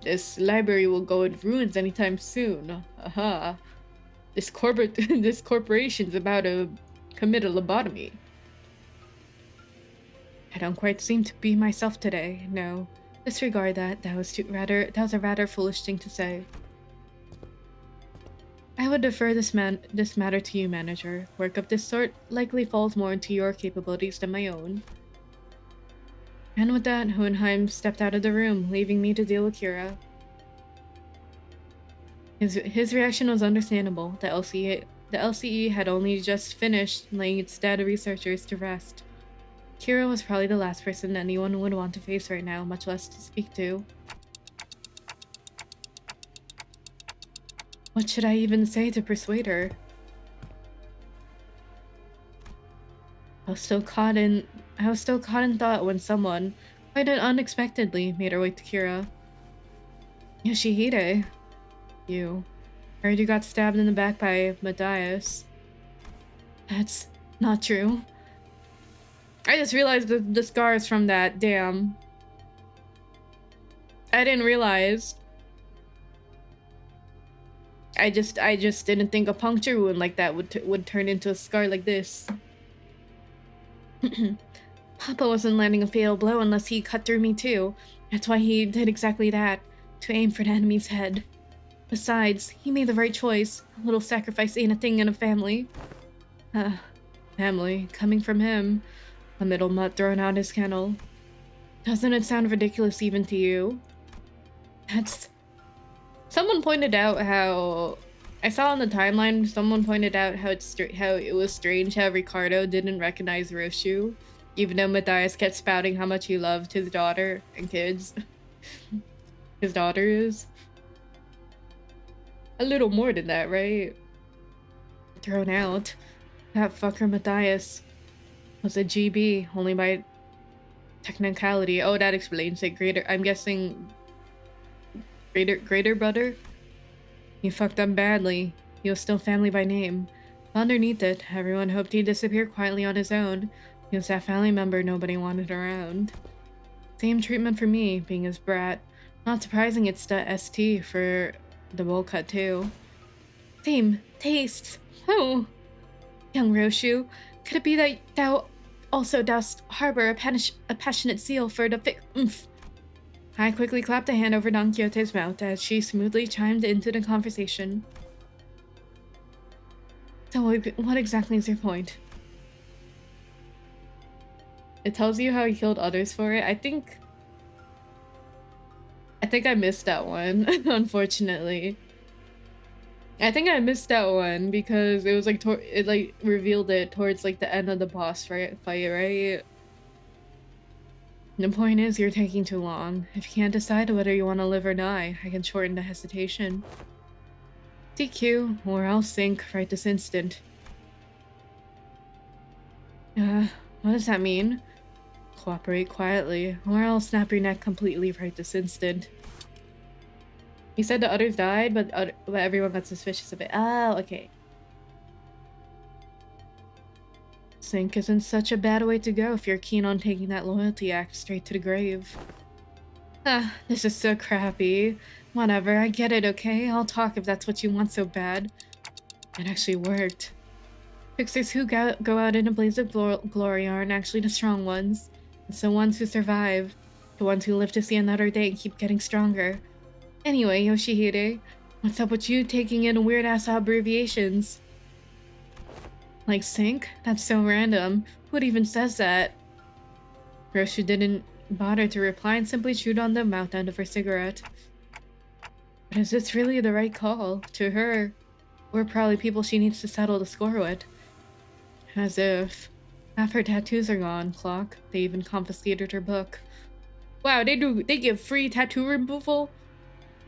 This library will go in ruins anytime soon. Aha. This corporation's about to commit a lobotomy. I don't quite seem to be myself today. No, disregard that. That was a rather foolish thing to say. I would defer this matter to you, manager. Work of this sort likely falls more into your capabilities than my own. And with that, Hohenheim stepped out of the room, leaving me to deal with Kira. His reaction was understandable. The LCE had only just finished laying its dead researchers to rest. Kira was probably the last person anyone would want to face right now, much less to speak to. What should I even say to persuade her? I was still caught in thought when someone, quite unexpectedly, made her way to Kira. Yoshihide. You. I heard you got stabbed in the back by Matthias. That's not true. I just realized the scars from that. Damn. I didn't realize. I just didn't think a puncture wound like that would turn into a scar like this. Papa wasn't landing a fatal blow unless he cut through me too. That's why he did exactly that, to aim for the enemy's head. Besides, he made the right choice. A little sacrifice ain't a thing in a family. Family, coming from him. A middle mutt throwing out his kennel. Doesn't it sound ridiculous even to you? Someone pointed out how... I saw on the timeline, someone pointed out how it was strange how Ricardo didn't recognize Roshu, even though Matthias kept spouting how much he loved his daughter and kids. His daughter is. A little more than that, right? Thrown out. That fucker Matthias was a GB, only by technicality. Oh, that explains it. I'm guessing... Greater brother? He fucked up badly. He was still family by name. Underneath it, everyone hoped he'd disappear quietly on his own. He was that family member nobody wanted around. Same treatment for me, being his brat. Not surprising it's the ST for the bowl cut too. Same tastes. Oh, young Roshu, could it be that thou also dost harbor a passionate zeal for the oomph? I quickly clapped a hand over Don Quixote's mouth as she smoothly chimed into the conversation. So what exactly is your point? It tells you how he killed others for it. I think I missed that one, unfortunately. I think I missed that one because it was like it like revealed it towards like the end of the boss fight, right? The point is, you're taking too long. If you can't decide whether you want to live or die, I can shorten the hesitation. DQ, or I'll sink right this instant. What does that mean? Cooperate quietly, or I'll snap your neck completely right this instant. He said the others died, but everyone got suspicious of it. Oh, okay. Sink isn't such a bad way to go if you're keen on taking that loyalty act straight to the grave. This is so crappy. Whatever, I get it, okay? I'll talk if that's what you want so bad. It actually worked. Fixers who go out in a blaze of glory aren't actually the strong ones. It's the ones who survive. The ones who live to see another day and keep getting stronger. Anyway, Yoshihide, what's up with you taking in weird-ass abbreviations? Like sink? That's so random. Who even says that? Roshu didn't bother to reply and simply chewed on the mouth end of her cigarette. But is this really the right call? To her? We're probably people she needs to settle the score with. As if. Half her tattoos are gone, clock. They even confiscated her book. Wow, they give free tattoo removal?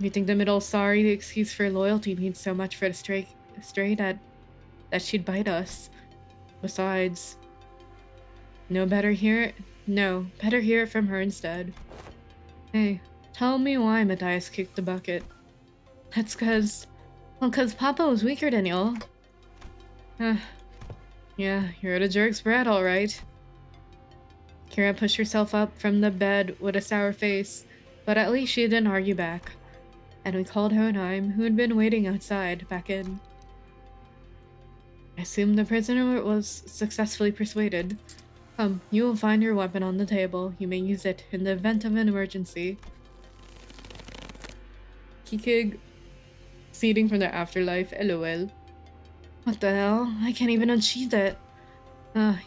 You think the middle sorry the excuse for loyalty means so much for the stray that she'd bite us. Besides, better hear it from her instead. Hey, tell me why Matthias kicked the bucket. That's cause Papa was weaker than y'all. Yeah, you're the jerk's brat, alright. Kira pushed herself up from the bed with a sour face, but at least she didn't argue back. And we called Hohenheim, who had been waiting outside, back in. I assume the prisoner was successfully persuaded. Come, you will find your weapon on the table. You may use it in the event of an emergency. Kikig, seeding from the afterlife, LOL. What the hell? I can't even unsheath it.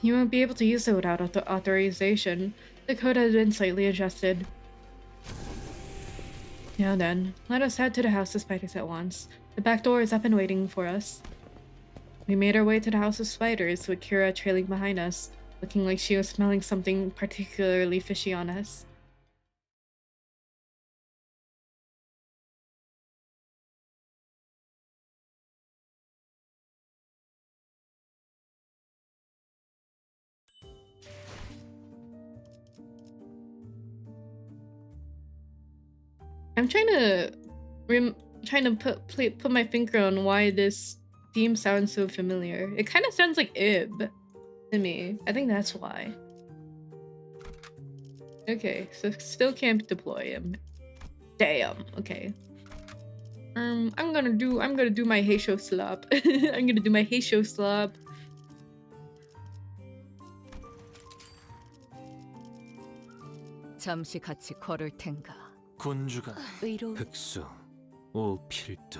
You won't be able to use it without authorization. The code has been slightly adjusted. Now then, let us head to the House of Spiders at once. The back door is up and waiting for us. We made our way to the House of Spiders, with Kira trailing behind us, looking like she was smelling something particularly fishy on us. I'm trying to put my finger on why this theme sounds so familiar. It kind of sounds like Ib to me. I think that's why. Okay, so still can't deploy him. Damn. Okay. I'm gonna do my Heisho slap. I'm gonna do my Heisho slap. 잠시 같이 걸을 텐가. 군주가 의로. 흑수 오필두.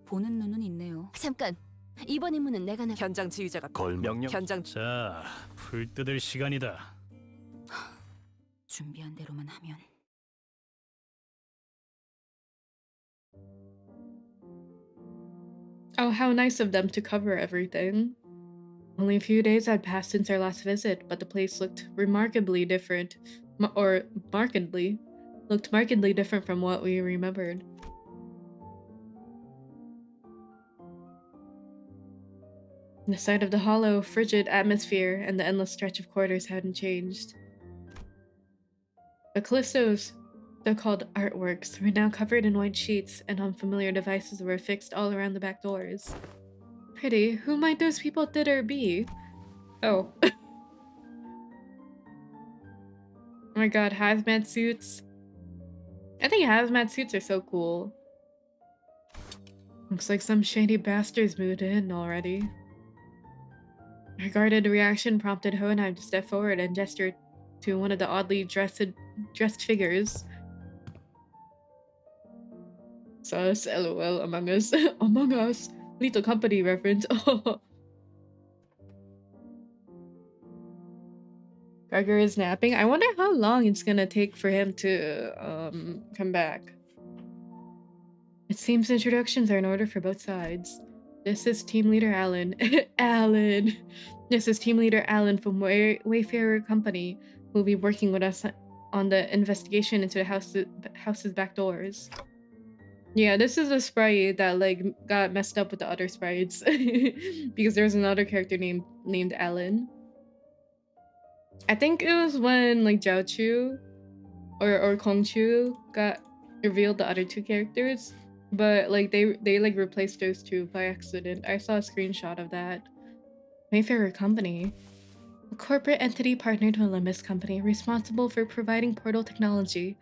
보는 눈은 있네요. 잠깐. 이번 임무는 내가 현장 지휘자가 명령. 현장 자, 풀 뜯을 시간이다. 준비한 대로만 하면. Oh, how nice of them to cover everything. Only a few days had passed since our last visit, but the place looked remarkably different. Markedly different from what we remembered. The sight of the hollow, frigid atmosphere and the endless stretch of corridors hadn't changed. But Callisto's so-called artworks were now covered in white sheets, and unfamiliar devices were fixed all around the back doors. Pretty, who might those people thither be? Oh. Oh my god, hazmat suits. I think hazmat suits are so cool. Looks like some shady bastards moved in already. Her guarded reaction prompted Hohenheim to step forward and gesture to one of the oddly dressed figures. Sus, lol, Among Us. Among Us! Lethal Company reference. Gregor is napping. I wonder how long it's gonna take for him to come back. It seems introductions are in order for both sides. This is team leader Alan. Alan! This is team leader Alan from Wayfarer Company, who will be working with us on the investigation into the house's back doors. Yeah, this is a sprite that like got messed up with the other sprites because there's another character named Alan. I think it was when like Zhao Chu or Kong Chu got revealed the other two characters, but like they like replaced those two by accident. I saw a screenshot of that. Wayfarer Company, a corporate entity partnered with Limbus Company, responsible for providing portal technology.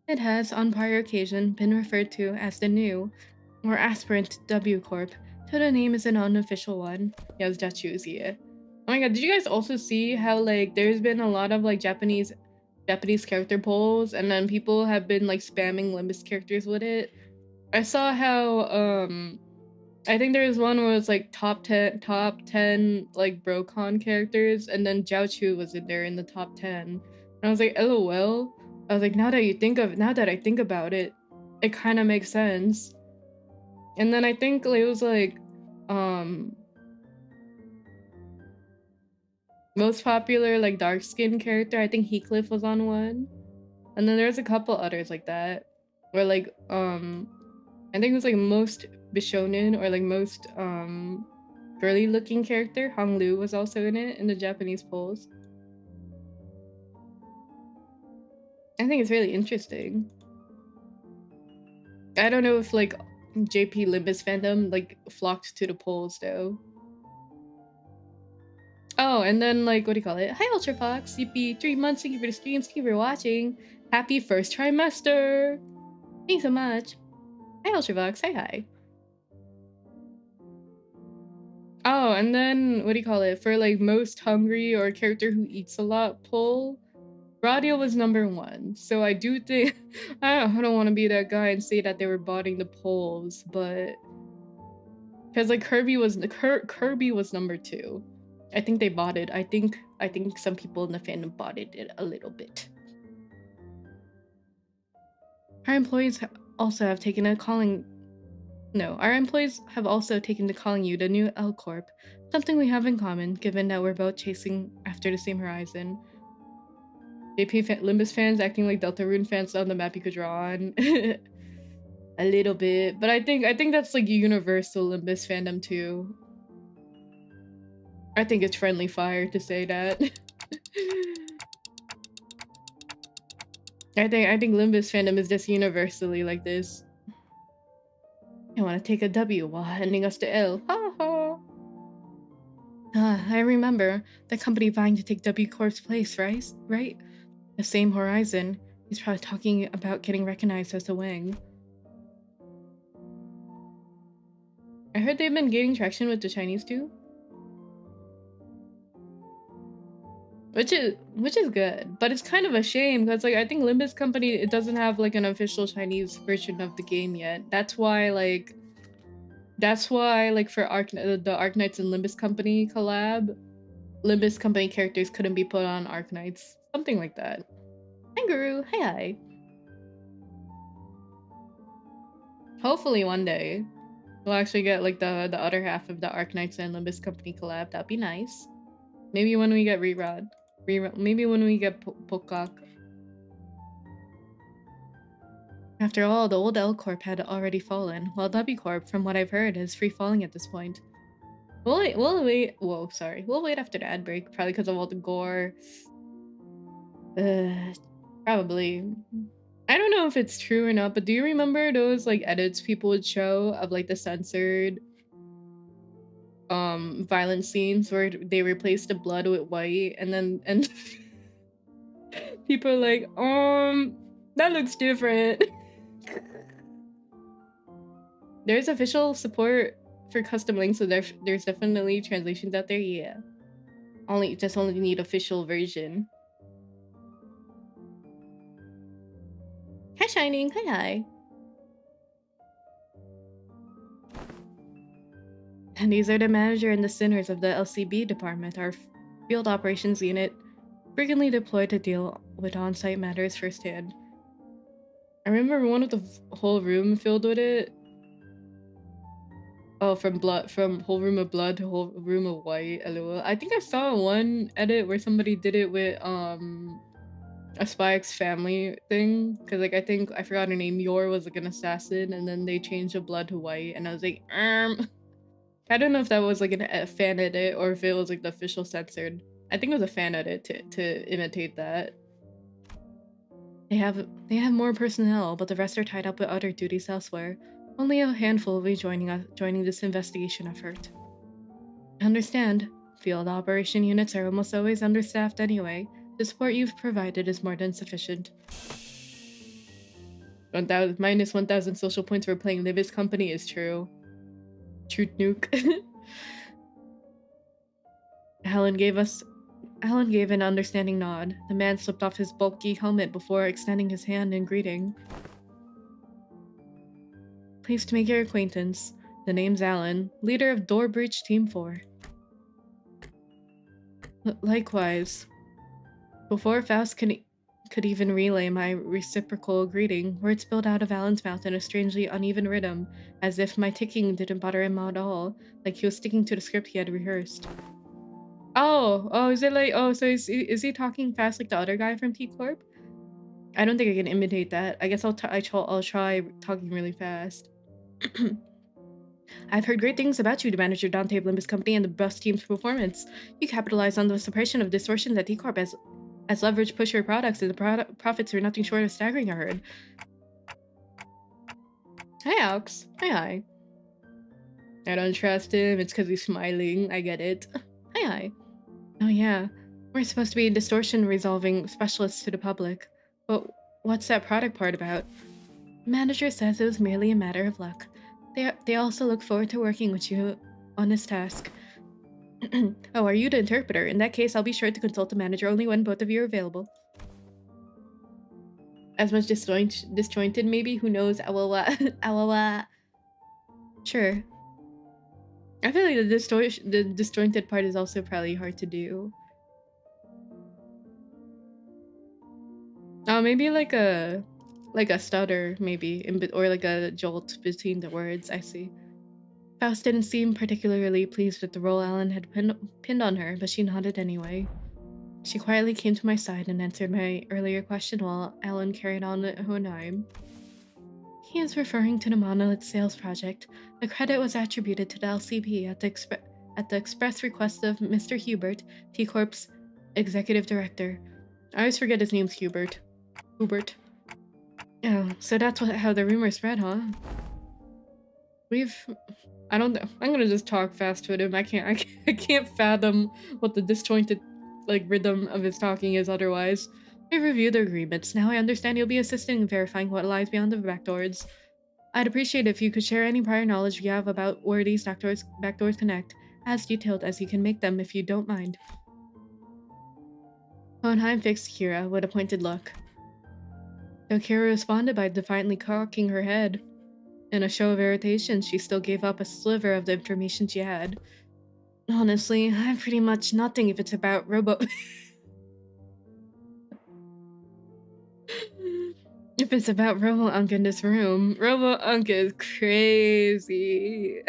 It has, on prior occasion, been referred to as the new, or aspirant W Corp, so the name is an unofficial one. Yeah, it's Jachu's, yeah. Oh my god, did you guys also see how like there's been a lot of like Japanese character polls, and then people have been like spamming Limbus characters with it? I saw how I think there was one where it was like top 10 like Brocon characters, and then Zhao Chu was in there in the top 10. And I was like, LOL. I was like, now that I think about it, it kind of makes sense. And then I think it was like most popular like dark skin character. I think Heathcliff was on one. And then there's a couple others like that. Where like I think it was like most Bishonen or like most girly looking character. Hong Lu was also in it in the Japanese polls. I think it's really interesting. I don't know if like JP Limbus fandom like flocked to the polls though. Oh, and then like what do you call it? Hi Ultra Fox, CP 3 months, thank you for the streams, thank you for watching. Happy first trimester! Thanks so much. Hi Ultravox, hi. Oh, and then what do you call it? For like most hungry or character who eats a lot poll, Radio was #1. So I do think I don't want to be that guy and say that they were botting the polls, but because like Kirby was #2. I think they botted. I think some people in the fandom botted it a little bit. Our employees also have taken to calling you the new L Corp, something we have in common given that we're both chasing after the same horizon. JP Limbus fans acting like Deltarune fans on the map you could draw on. A little bit, but I think that's like universal Limbus fandom too. I think it's friendly fire to say that. I think Limbus fandom is just universally like this. I want to take a W while handing us the L. Ha ha. I remember the company vying to take W Corp's place, right? The same horizon. He's probably talking about getting recognized as a wing. I heard they've been gaining traction with the Chinese too. Which is good, but it's kind of a shame because like I think Limbus Company, it doesn't have like an official Chinese version of the game yet. That's why like for the Arknights and Limbus Company collab, Limbus Company characters couldn't be put on Arknights, something like that. Hi Guru, hi. Hopefully one day we'll actually get like the other half of the Arknights and Limbus Company collab. That'd be nice. Maybe when we get Rerod. Maybe when we get Pokak. After all, the old L Corp had already fallen, while W Corp, from what I've heard, is free falling at this point. We'll wait. Whoa, sorry. We'll wait after the ad break, probably because of all the gore. Probably. I don't know if it's true or not, but do you remember those like edits people would show of like the censored violent scenes where they replaced the blood with white and People are like, that looks different. There's official support for custom links, so there's definitely translations out there. Yeah, only need official version. Hi, Shining. Hi. And these are the manager and the sinners of the LCB department, our field operations unit, frequently deployed to deal with on-site matters firsthand. I remember one of the whole room filled with it. Oh, from whole room of blood to whole room of white. LOL. I think I saw one edit where somebody did it with a Spy X Family thing, because like I forgot her name. Yor was like an assassin, and then they changed the blood to white, and I was like, I don't know if that was like a fan edit or if it was like the official censored. I think it was a fan edit to imitate that. They have more personnel, but the rest are tied up with other duties elsewhere. Only a handful will be joining this investigation effort. Understand, field operation units are almost always understaffed anyway. The support you've provided is more than sufficient. Minus 1,000 social points for playing Limbus Company is true. Truth nuke. Alan gave an understanding nod. The man slipped off his bulky helmet before extending his hand in greeting. Pleased to make your acquaintance. The name's Alan, leader of Door Breach Team 4. Likewise. Before Faust could even relay my reciprocal greeting, words spilled out of Alan's mouth in a strangely uneven rhythm, as if my ticking didn't bother him at all, like he was sticking to the script he had rehearsed. Oh, is it like, so is he talking fast like the other guy from T-Corp? I don't think I can imitate that. I guess I'll try talking really fast. I've heard great things about you, the manager Dante of Limbus Company, and the best team's performance. You capitalized on the suppression of distortions at T-Corp as leverage push your products, and the profits are nothing short of staggering, I heard. Hi, Alex. Hi. I don't trust him. It's because he's smiling. I get it. Hi. Oh yeah. We're supposed to be distortion resolving specialists to the public. But what's that product part about? Manager says it was merely a matter of luck. They also look forward to working with you on this task. Oh, are you the interpreter? In that case, I'll be sure to consult the manager only when both of you are available. As much disjointed, maybe? Who knows? Awawa. Sure. I feel like the disjointed part is also probably hard to do. Oh, maybe like a stutter, maybe, or like a jolt between the words. I see. Faust didn't seem particularly pleased with the role Alan had pinned on her, but she nodded anyway. She quietly came to my side and answered my earlier question while Alan carried on with Hohenheim. He is referring to the Monolith sales project. The credit was attributed to the LCP at the express request of Mr. Hubert, T-Corp's executive director. I always forget his name's Hubert. Oh, so that's how the rumor spread, huh? I'm gonna just talk fast with him. I can't fathom what the disjointed rhythm of his talking is otherwise. We've reviewed the agreements. Now I understand you'll be assisting in verifying what lies beyond the backdoors. I'd appreciate it if you could share any prior knowledge you have about where these backdoors connect, as detailed as you can make them if you don't mind. Hohenheim fixed Kira with a pointed look. Though Kira responded by defiantly cocking her head. In a show of irritation, she still gave up a sliver of the information she had. Honestly, I'm pretty much nothing if it's about If it's about Robo-Unk in this room. Robo-Unk is crazy.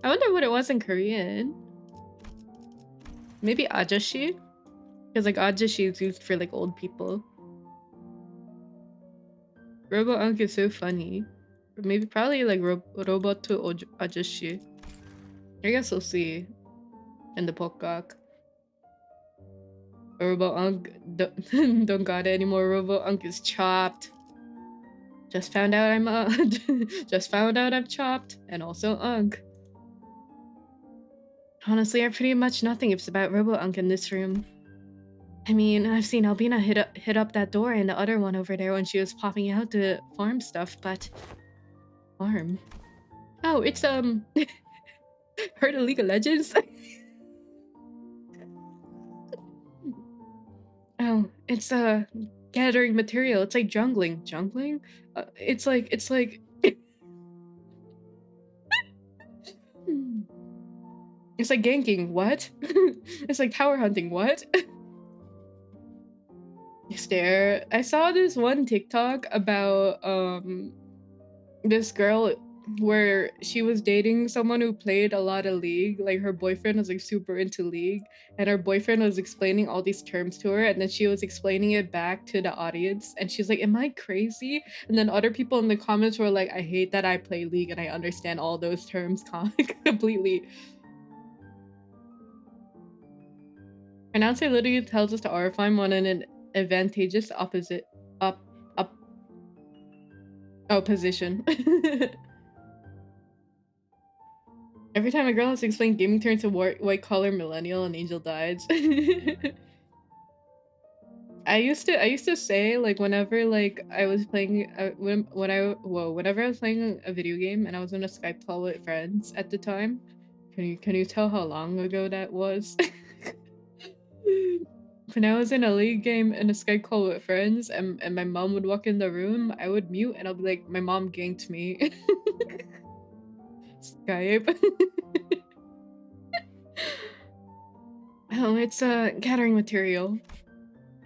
I wonder what it was in Korean. Maybe ajashi? Because ajashi is used for old people. Robo-Unk is so funny. Or maybe probably robot to ajashi. I guess we'll see in the podcast. Robo-Unk don't got it anymore. Robo-Unk is chopped. Just found out I'm chopped and also Unk. Honestly, I'm pretty much nothing if it's about Robo-Unk in this room. I mean, I've seen Albina hit up that door and the other one over there when she was popping out to farm stuff, but farm. Oh, it's heard of League of Legends? Oh, it's gathering material. It's like jungling. Jungling? It's like it's like ganking. What? It's like tower hunting. What? Stare. I saw this one TikTok about this girl where she was dating someone who played a lot of League. Like her boyfriend was like super into League, and her boyfriend was explaining all these terms to her, and then she was explaining it back to the audience, and she's like, am I crazy? And then other people in the comments were like, I hate that I play League and I understand all those terms completely. Announcer literally tells us to RFI on an advantageous opposite position. Every time a girl has to explain gaming turns to white collar millennial and angel dies. I used to say, like, whenever like I was playing whenever I was playing a video game and I was in a Skype call with friends at the time. Can you tell how long ago that was? When I was in a League game in a Skype call with friends and my mom would walk in the room, I would mute and I'll be like, my mom ganked me. Skype. Oh, it's gathering material.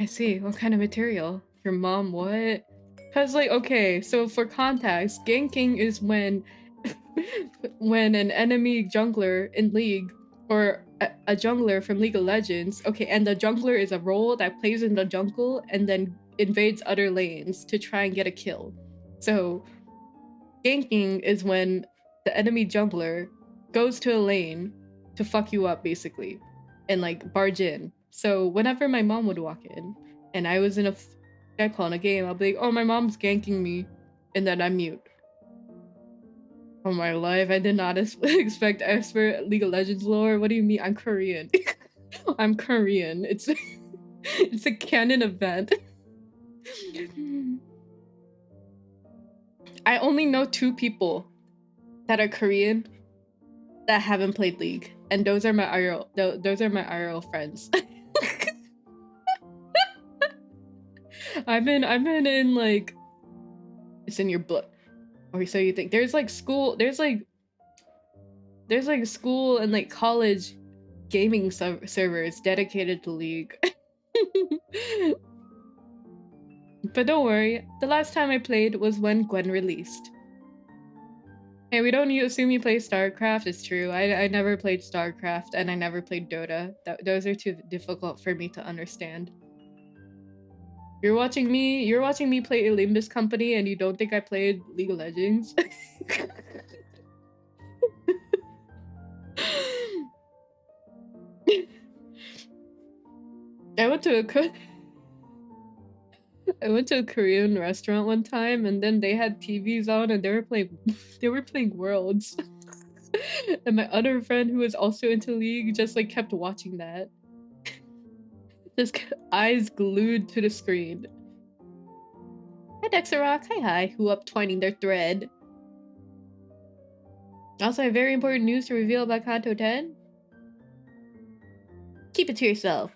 I see. What kind of material? Your mom what? Cause like, okay, so for context, ganking is when when an enemy jungler in League or a jungler from League of Legends, okay, and the jungler is a role that plays in the jungle and then invades other lanes to try and get a kill. So ganking is when the enemy jungler goes to a lane to fuck you up basically and like barge in. So whenever my mom would walk in and I was in a Skype call in a game, I'll be like, oh, my mom's ganking me, and then I mute. Oh my life, I did not expect Esper League of Legends lore. What do you mean? I'm Korean. I'm Korean. It's it's a canon event. I only know 2 people that are Korean that haven't played League, and those are my IRL friends. I've been in like, it's in your blood. Or so you think. There's like school, there's like school and like college gaming servers dedicated to League. But don't worry, the last time I played was when Gwen released. Hey, we don't assume you play StarCraft. It's true. I never played StarCraft and I never played Dota. Those are too difficult for me to understand. You're watching me play Limbus Company and you don't think I played League of Legends? I went to a Korean restaurant one time and then they had TVs on and they were playing Worlds. And my other friend who was also into League just like kept watching that. Just eyes glued to the screen. Hi Dexerock, hi, who up twining their thread. Also, I have very important news to reveal about Canto 10. Keep it to yourself.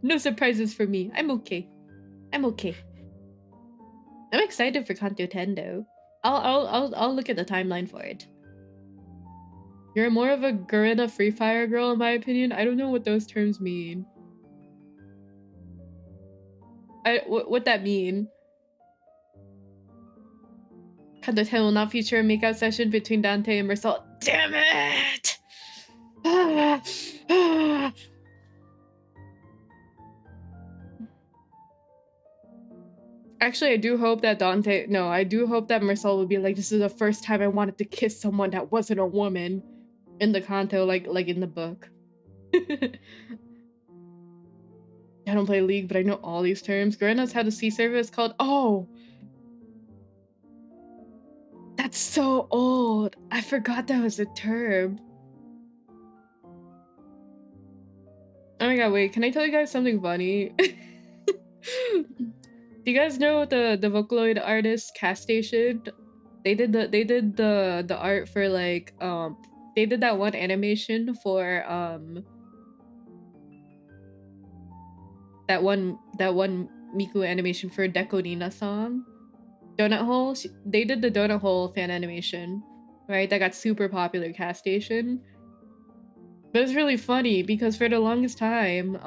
No surprises for me. I'm okay. I'm excited for Canto 10 though. I'll look at the timeline for it. You're more of a Garena Free Fire girl in my opinion. I don't know what those terms mean. What that mean? Canto 10 will not feature a makeout session between Dante and Marcel. Damn it! Actually, I do hope that I do hope that Marcel will be like, this is the first time I wanted to kiss someone that wasn't a woman in the Canto, like in the book. I don't play League, but I know all these terms. Garena's had a C service called, oh! That's so old. I forgot that was a term. Oh my god, wait, can I tell you guys something funny? Do you guys know the Vocaloid artist Cast Station? They did the art for like they did that one animation for that one Miku animation for Dekorina song. Donut Hole. They did the Donut Hole fan animation, right? That got super popular, Cast Station. But it's really funny because for the longest time,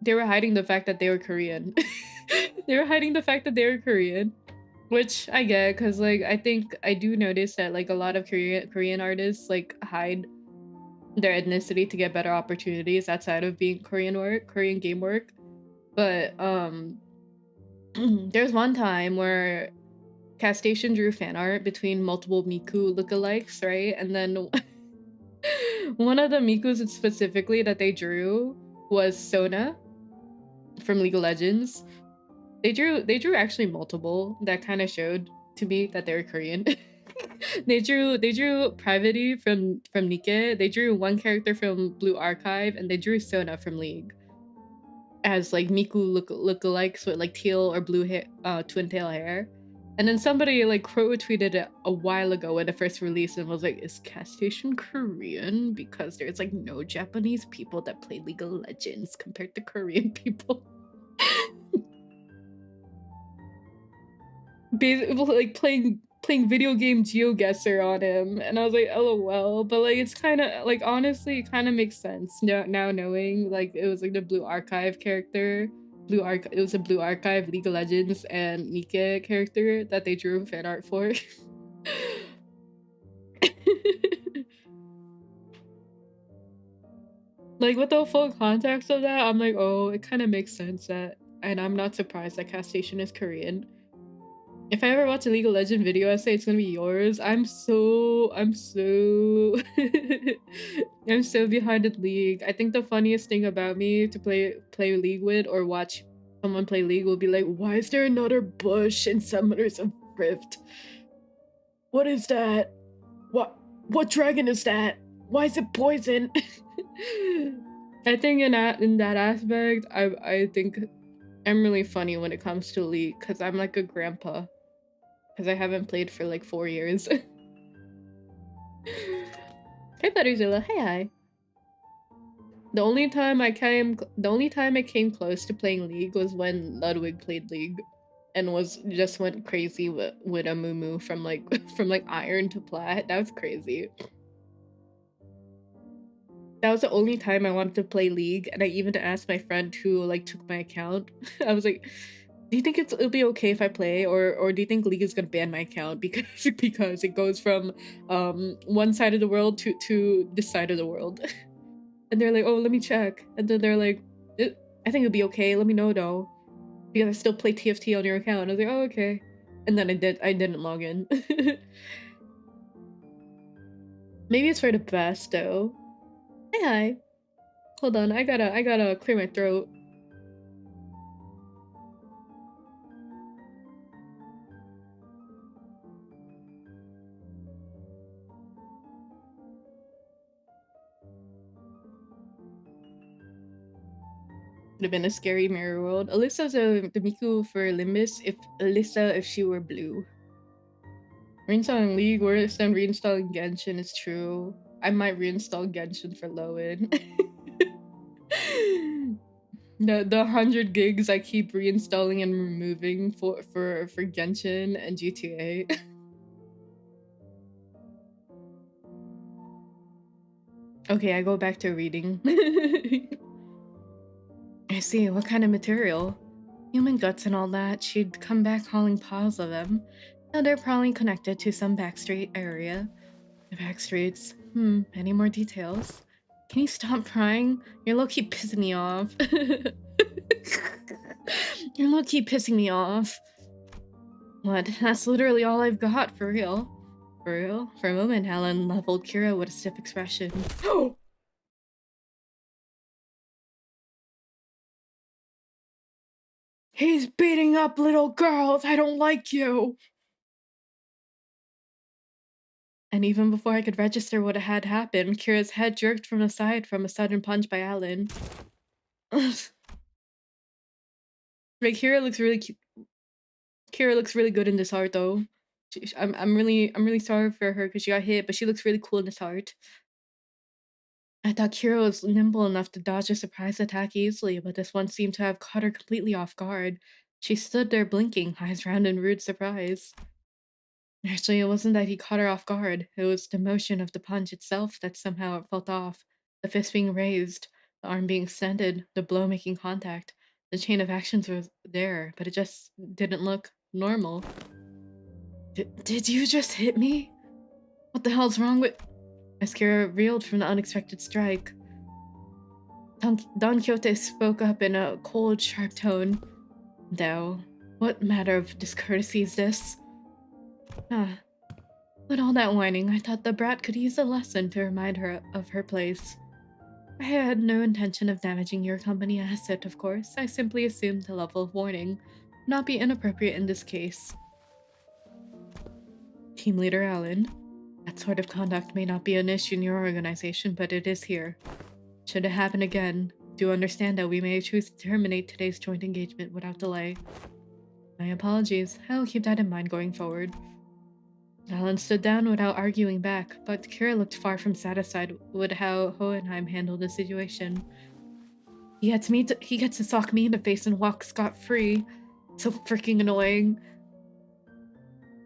they were hiding the fact that they were Korean. They were hiding the fact that they were Korean, which I get because like I think I do notice that like a lot of Korean artists like hide their ethnicity to get better opportunities outside of being Korean game work. But there's one time where Cat Station drew fan art between multiple Miku lookalikes, right? And then one of the Mikus specifically that they drew was Sona from League of Legends. They drew actually multiple that kind of showed to me that they were Korean. they drew Privity from Nikke. They drew one character from Blue Archive, and they drew Sona from League as like Miku lookalikes with like teal or blue hair, twin tail hair. And then somebody like quote tweeted it a while ago when it first released and was like, is Cat Station Korean? Because there's like no Japanese people that play League of Legends compared to Korean people. Basically like playing video game GeoGuessr on him, and I was like, LOL. But like it's kind of like honestly it kind of makes sense now knowing like it was like the Blue Archive character. It was a Blue Archive League of Legends and Nikke character that they drew fan art for. Like with the full context of that, I'm like, oh, it kind of makes sense that, and I'm not surprised that Cat Station is Korean. If I ever watch a League of Legends video essay, it's gonna be yours. I'm so I'm so behind in League. I think the funniest thing about me to play League with or watch someone play League will be like, why is there another bush in Summoners of Rift? What is that? What dragon is that? Why is it poison? I think in that aspect, I think I'm really funny when it comes to League because I'm like a grandpa. Because I haven't played for like 4 years. Hey Petterzilla, hey hi. The only time I came close to playing League was when Ludwig played League and just went crazy with a Moo from like from like iron to plat. That was crazy. That was the only time I wanted to play League, and I even asked my friend who like took my account. I was like, do you think it'll be okay if I play, or do you think League is gonna ban my account because it goes from one side of the world to this side of the world? And they're like, oh, let me check. And then they're like, I think it'll be okay. Let me know though, because I still play TFT on your account. I was like, oh, okay. And then I didn't log in. Maybe it's for the best though. Hey hi. Hold on, I gotta clear my throat. Would have been a scary mirror world. Alyssa's the Miku for Limbus if she were blue. Reinstalling League, worse than reinstalling Genshin is true. I might reinstall Genshin for Lowen. The 100 gigs I keep reinstalling and removing for Genshin and GTA. Okay, I go back to reading. I see, what kind of material? Human guts and all that. She'd come back hauling piles of them. Now they're probably connected to some backstreet area. The backstreets. Any more details? Can you stop prying? You're low-key pissing me off. You're low-key pissing me off. What? That's literally all I've got, for real. For real? For a moment, Alan leveled Kira with a stiff expression. He's beating up little girls! I don't like you! And even before I could register what had happened, Kira's head jerked from the side from a sudden punch by Alan. Like, Kira looks really cute. Kira looks really good in this art, though. I'm really sorry for her because she got hit, but she looks really cool in this art. I thought Kira was nimble enough to dodge a surprise attack easily, but this one seemed to have caught her completely off guard. She stood there blinking, eyes round in rude surprise. Actually, it wasn't that he caught her off guard. It was the motion of the punch itself that somehow felt off. The fist being raised, the arm being extended, the blow making contact. The chain of actions was there, but it just didn't look normal. Did you just hit me? What the hell's wrong with... Kira reeled from the unexpected strike. Don Quixote spoke up in a cold, sharp tone. Thou, what matter of discourtesy is this? With all that whining, I thought the brat could use a lesson to remind her of her place. I had no intention of damaging your company asset, of course. I simply assumed the level of warning would not be inappropriate in this case. Team Leader Allen, that sort of conduct may not be an issue in your organization, but it is here. Should it happen again, do understand that we may choose to terminate today's joint engagement without delay. My apologies. I will keep that in mind going forward. Alan stood down without arguing back, but Kira looked far from satisfied with how Hohenheim handled the situation. He gets to sock me in the face and walk scot-free. So freaking annoying.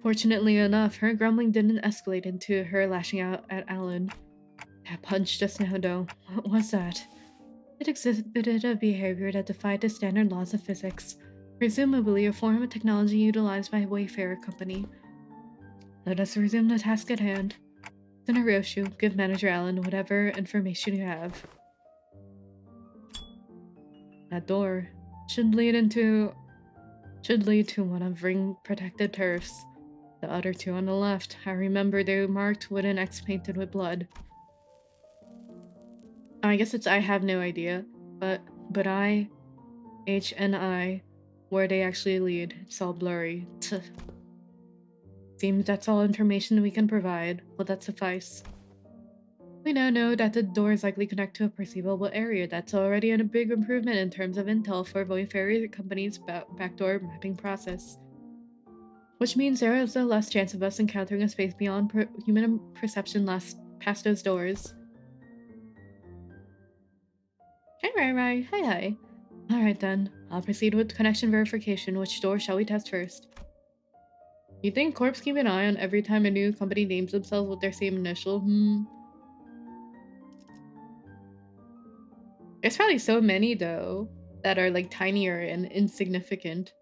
Fortunately enough, her grumbling didn't escalate into her lashing out at Alan. That punch just now, though. What was that? It exhibited a behavior that defied the standard laws of physics, presumably a form of technology utilized by Wayfarer Company. Let us resume the task at hand. Then Ryoshu, give Manager Allen whatever information you have. That door should lead to one of ring-protected turfs. The other two on the left, I remember they were marked with an X painted with blood. I guess it's I have no idea, but I, H and I, where they actually lead, it's all blurry. Seems that's all information we can provide. Will that suffice? We now know that the doors likely connect to a perceivable area. That's already a big improvement in terms of intel for Wayfarer Company's backdoor mapping process. Which means there is a less chance of us encountering a space beyond human perception past those doors. Hi. Hi. Alright then, I'll proceed with connection verification. Which door shall we test first? You think Corps keep an eye on every time a new company names themselves with their same initial? There's probably so many, though, that are, like, tinier and insignificant.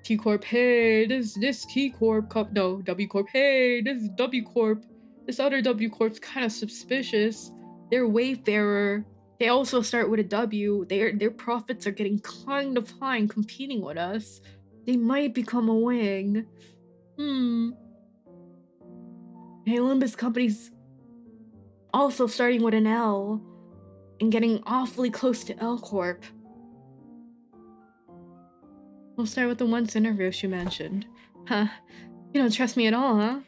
T Corp, hey, this T Corp no, W Corp, hey, this W Corp. This other W Corp's kind of suspicious. They're Wayfarer. They also start with a W. Their profits are getting kind of high and competing with us. They might become a wing. Hey, Limbus Company's also starting with an L and getting awfully close to L Corp. We'll start with the one center Roshu mentioned. Huh. You don't trust me at all, huh?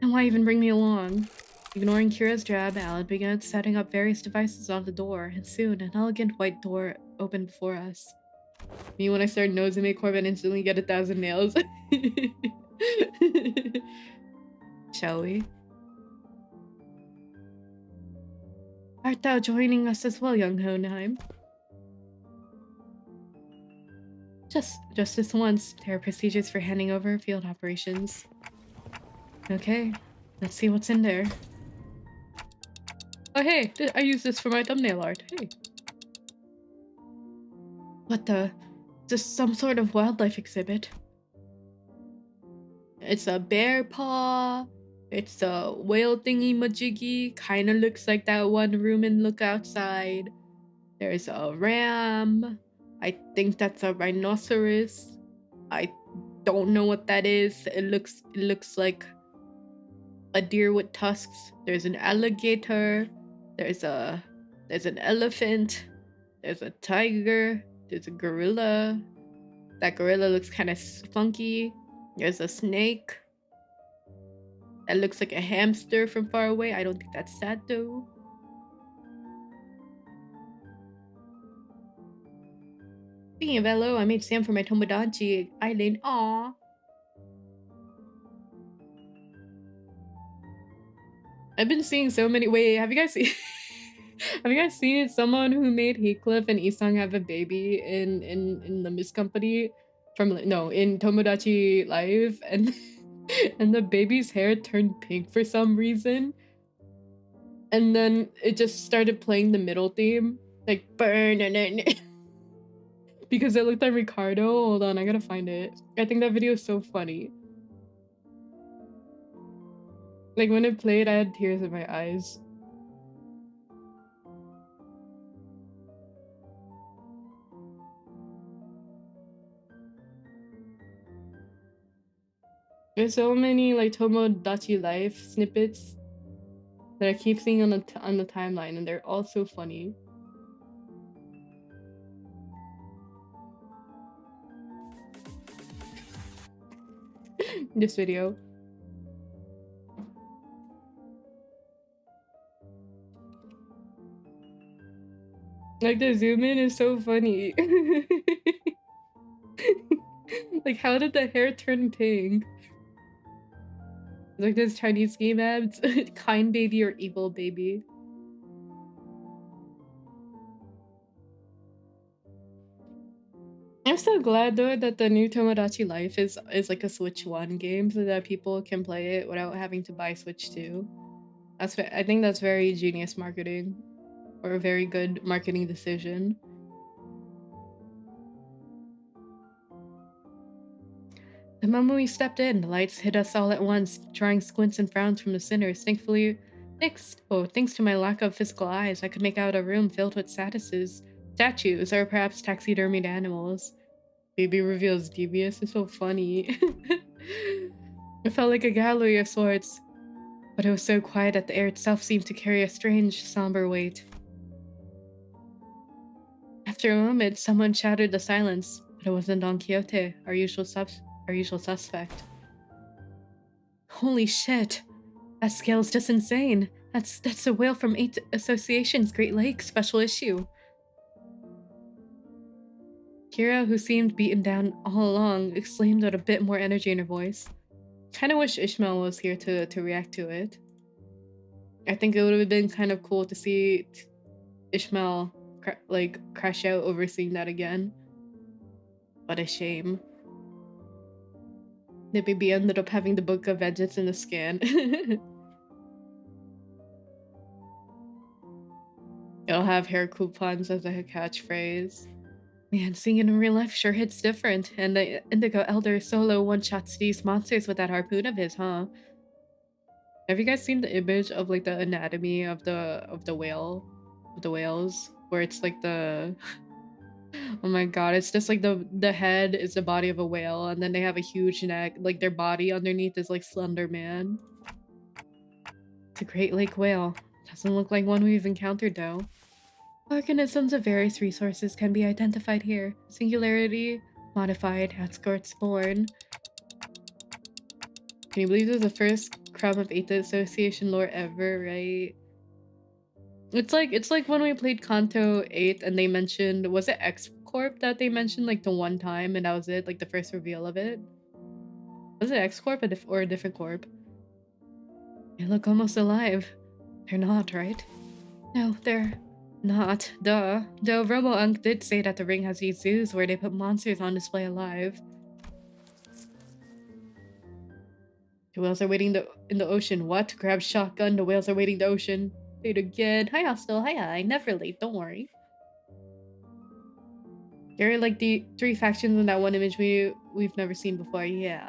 And why even bring me along? Ignoring Kira's jab, Alan began setting up various devices on the door, and soon an elegant white door opened before us. Me when I start nosing Corp and instantly get 1,000 nails. Shall we? Art thou joining us as well, young Hohenheim? Just this once. There are procedures for handing over field operations. Okay, let's see what's in there. Oh hey, I use this for my thumbnail art. Hey. What the? Just some sort of wildlife exhibit. It's a bear paw. It's a whale thingy majiggy. Kinda looks like that one room in Look Outside. There's a ram. I think that's a rhinoceros. I don't know what that is. It looks like a deer with tusks. There's an alligator. There's an elephant. There's a tiger. There's a gorilla. That gorilla looks kind of funky. There's a snake. That looks like a hamster from far away. I don't think that's sad though. Speaking of hello, I made Sam for my Tomodachi island. Aww. I've been seeing so many. Wait, have you guys seen? Have you guys seen someone who made Heathcliff and Isang have a baby in Limbus Company from in Tomodachi Life, and and the baby's hair turned pink for some reason, and then it just started playing the middle theme like burn because it looked like Ricardo. Hold on, I gotta find it. I think that video is so funny. Like when it played, I had tears in my eyes. There's so many like Tomodachi Life snippets that I keep seeing on the timeline, and they're all so funny. This video. Like the zoom in is so funny. Like how did the hair turn pink? Like this Chinese game ads. Kind baby or evil baby. I'm so glad though that the new Tomodachi Life is like a Switch 1 game so that people can play it without having to buy Switch 2. I think that's very genius marketing, or a very good marketing decision. The moment we stepped in, the lights hit us all at once, drawing squints and frowns from the sinners. Thankfully, thanks to my lack of physical eyes, I could make out a room filled with statues, or perhaps taxidermied animals. Baby reveals devious is so funny. It felt like a gallery of sorts, but it was so quiet that the air itself seemed to carry a strange, somber weight. After a moment, someone shattered the silence, but it wasn't Don Quixote, our usual suspect. Holy shit! That scale's just insane! That's a whale from 8 Association's Great Lakes special issue. Kira, who seemed beaten down all along, exclaimed with a bit more energy in her voice. Kinda wish Ishmael was here to react to it. I think it would have been kind of cool to see Ishmael crash out over seeing that again. What a shame. The baby ended up having the Book of Vengeance in the scan. It'll have hair coupons as a catchphrase. Man, seeing it in real life sure hits different. And the Indigo Elder solo one-shots these monsters with that harpoon of his, huh? Have you guys seen the image of like the anatomy of the whales? Where it's like the oh my god, it's just like the head is the body of a whale, and then they have a huge neck, like their body underneath is like Slender Man. It's a Great Lake whale. Doesn't look like one we've encountered though. Organisms of various resources can be identified here. Singularity, modified, outskirts, born. Can you believe this is the first crumb of 8th Association lore ever, right? It's like when we played Canto 8 and they mentioned, was it X Corp that they mentioned like the one time, and that was it, like the first reveal of it? Was it X Corp or a different corp? They look almost alive. They're not, right? No, they're not. Duh. Though Robo-Unk did say that the ring has these zoos where they put monsters on display alive. The whales are waiting in the ocean. What? Grab shotgun. The whales are waiting the ocean. Late again. Hi, Hostel. Hi, never late. Don't worry. There are like the 3 factions in that one image we've never seen before. Yeah.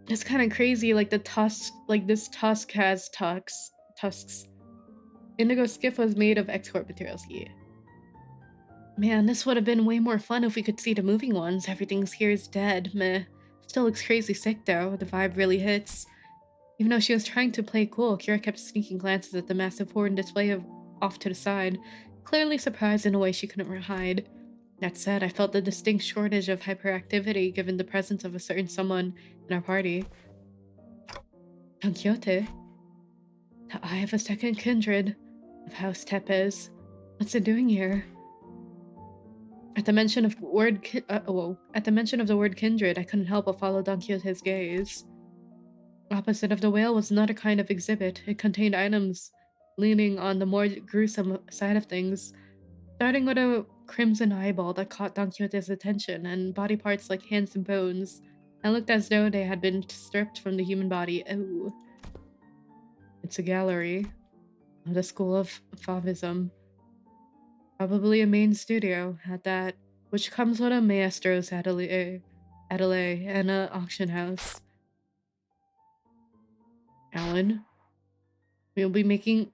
It's kind of crazy. Like the tusk, like this tusk has tusks. Indigo Skiff was made of X-Corp materials. Yeah. Man, this would have been way more fun if we could see the moving ones. Everything's here is dead. Meh. Still looks crazy sick though. The vibe really hits. Even though she was trying to play cool, Kira kept sneaking glances at the massive horn display of off to the side, clearly surprised in a way she couldn't hide. That said, I felt the distinct shortage of hyperactivity given the presence of a certain someone in our party. Don Quixote? The eye of a second kindred of House Tepes. What's it doing here? At the mention of the word kindred, I couldn't help but follow Don Quixote's gaze. Opposite of the whale was another kind of exhibit. It contained items leaning on the more gruesome side of things, starting with a crimson eyeball that caught Don Quixote's attention, and body parts like hands and bones that looked as though they had been stripped from the human body. Oh. It's a gallery of the School of Fauvism. Probably a main studio at that, which comes with a maestro's atelier and an auction house. Alan, we'll be making...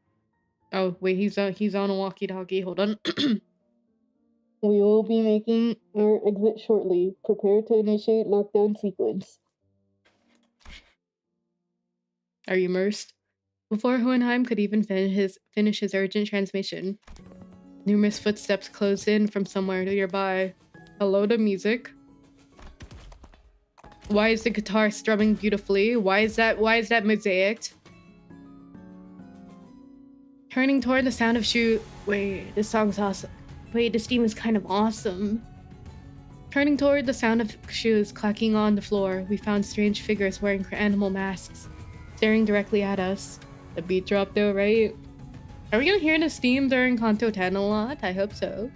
Oh, wait, he's on a walkie-talkie. Hold on. We will be making our exit shortly. Prepare to initiate lockdown sequence. Are you immersed? Before Hohenheim could even finish his urgent transmission, numerous footsteps closed in from somewhere nearby. Hello to music. Why is the guitar strumming beautifully? Why is that mosaicked? Turning toward the sound of shoe. Wait, this song's awesome. Wait, this theme is kind of awesome. Turning toward the sound of shoes clacking on the floor, we found strange figures wearing animal masks, staring directly at us. The beat dropped though, right? Are we gonna hear this theme during Canto 10 a lot? I hope so.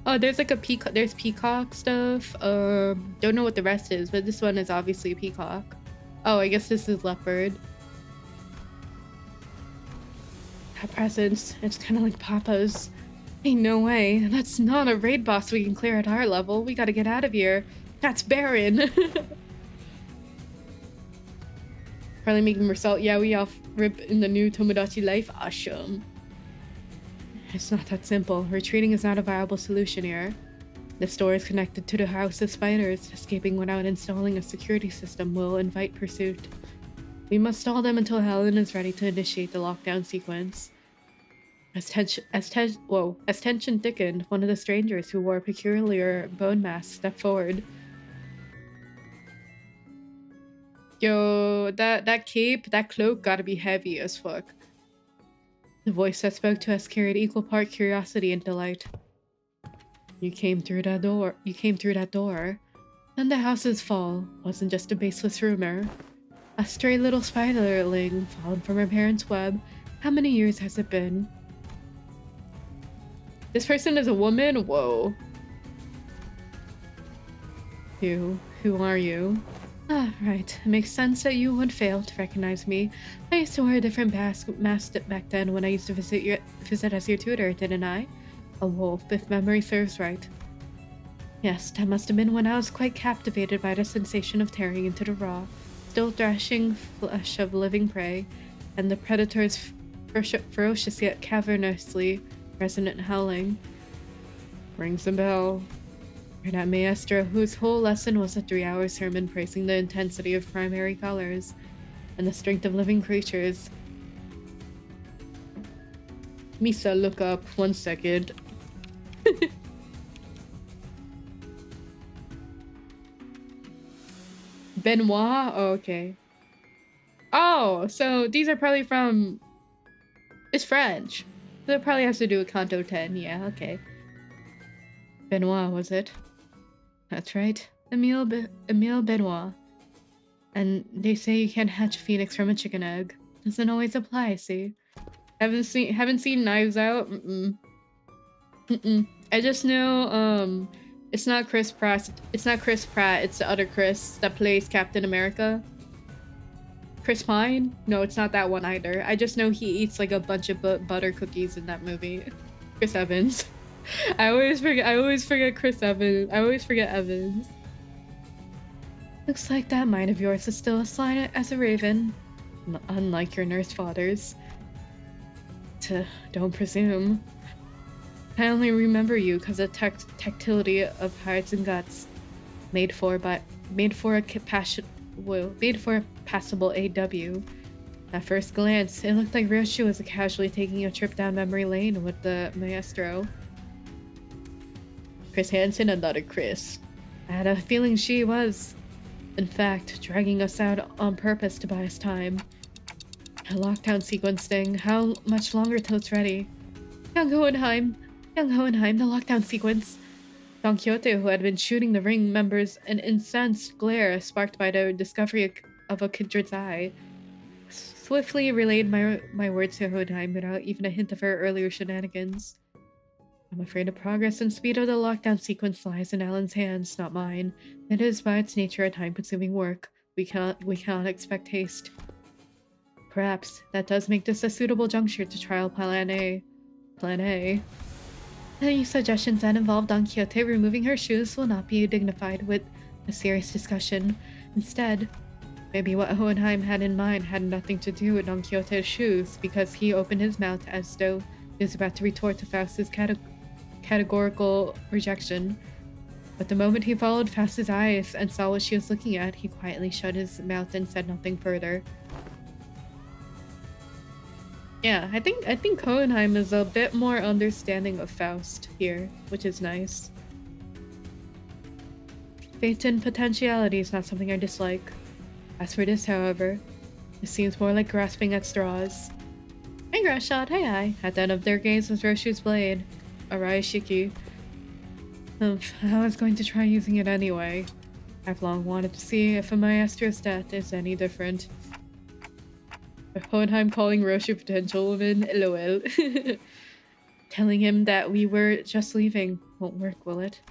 Oh, there's like a peacock. There's peacock stuff. Don't know what the rest is, but this one is obviously a peacock. Oh, I guess this is leopard. That presence, it's kind of like Papa's. Ain't no way. That's not a raid boss we can clear at our level. We gotta get out of here. That's Baron. Probably making Mersault. Yeah, we off rip in the new Tomodachi life. Awesome. It's not that simple. Retreating is not a viable solution here. This door is connected to the House of Spiders. Escaping without installing a security system will invite pursuit. We must stall them until Helen is ready to initiate the lockdown sequence. As tension thickened, one of the strangers who wore a peculiar bone mask stepped forward. Yo, that cape, that cloak gotta be heavy as fuck. The voice that spoke to us carried equal part curiosity and delight. You came through that door. Then the house's fall wasn't just a baseless rumor. A stray little spiderling fallen from her parents' web. How many years has it been? This person is a woman? Whoa. Who are you? Ah, right. It makes sense that you would fail to recognize me. I used to wear a different mask back then when I used to visit as your tutor, didn't I? A wolf, if memory serves right. Yes, that must have been when I was quite captivated by the sensation of tearing into the raw, still thrashing flesh of living prey, and the predator's ferocious yet cavernously resonant howling. Rings a bell. You're that maestro whose whole lesson was a 3-hour sermon praising the intensity of primary colors and the strength of living creatures. Misa, look up. 1 second. Benoit? Oh, okay. Oh, so these are probably from... It's French. So it probably has to do with Canto 10. Yeah, okay. Benoit, was it? That's right. Emile Benoit. And they say you can't hatch a phoenix from a chicken egg. Doesn't always apply, see? Haven't seen Knives Out? I just know, it's not Chris Pratt. It's not Chris Pratt. It's the other Chris that plays Captain America. Chris Pine? No, it's not that one either. I just know he eats like a bunch of butter cookies in that movie. Chris Evans. I always forget Chris Evans. I always forget Evans. Looks like that mind of yours is still as sly as a raven. Unlike your nurse fathers. Don't presume. I only remember you because of tactility of hearts and guts. Made for a passable AW. At first glance, it looked like Roshu was casually taking a trip down memory lane with the maestro. Chris Hansen and not a Chris. I had a feeling she was, in fact, dragging us out on purpose to buy us time. A lockdown sequence thing. How much longer till it's ready? Young Hohenheim, the lockdown sequence. Don Quixote, who had been shooting the ring members, an incensed glare sparked by the discovery of a kindred's eye, swiftly relayed my words to Hohenheim without even a hint of her earlier shenanigans. I'm afraid the progress and speed of the lockdown sequence lies in Alan's hands, not mine. It is by its nature a time-consuming work. We cannot expect haste. Perhaps that does make this a suitable juncture to trial Plan A. Plan A. Any suggestions that involve Don Quixote removing her shoes will not be dignified with a serious discussion. Instead, maybe what Hohenheim had in mind had nothing to do with Don Quixote's shoes, because he opened his mouth as though he was about to retort to Faust's categorical rejection. But the moment he followed Faust's eyes and saw what she was looking at, he quietly shut his mouth and said nothing further. Yeah, I think Hohenheim is a bit more understanding of Faust here, which is nice. Fate and potentiality is not something I dislike. As for this, however, it seems more like grasping at straws. Hey Grashot, hey. At the end of their gaze was Roshu's blade, a Ryoshu. I was going to try using it anyway. I've long wanted to see if a maestro's death is any different. Hohenheim calling Roshu potential woman, lol. Telling him that we were just leaving won't work, will it?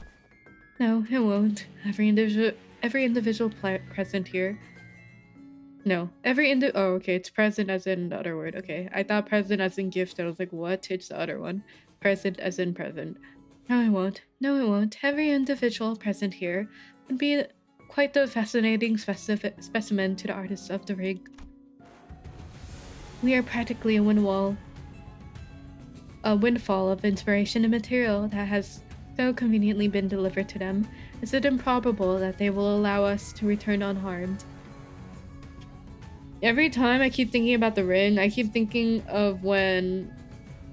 No, it won't. Every individual present here. No, oh, okay, it's present as in the other word. Okay, I thought present as in gift. I was like, what? It's the other one. Present as in present. No, it won't. No, it won't. Every individual present here would be quite the fascinating specimen to the artists of the rig. We are practically a windfall of inspiration and material that has so conveniently been delivered to them. Is it improbable that they will allow us to return unharmed? Every time I keep thinking about the ring, I keep thinking of when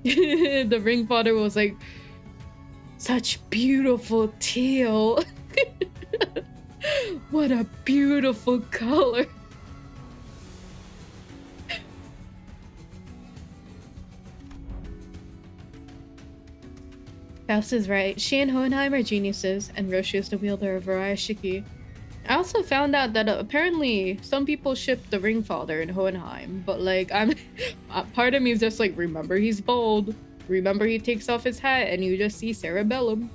the ring father was like, such beautiful teal. What a beautiful color. Faust is right. She and Hohenheim are geniuses, and Roshu is the wielder of Ryoshu. I also found out that apparently some people ship the ring father in Hohenheim, but like part of me is just like, remember he's bold. Remember he takes off his hat and you just see cerebellum.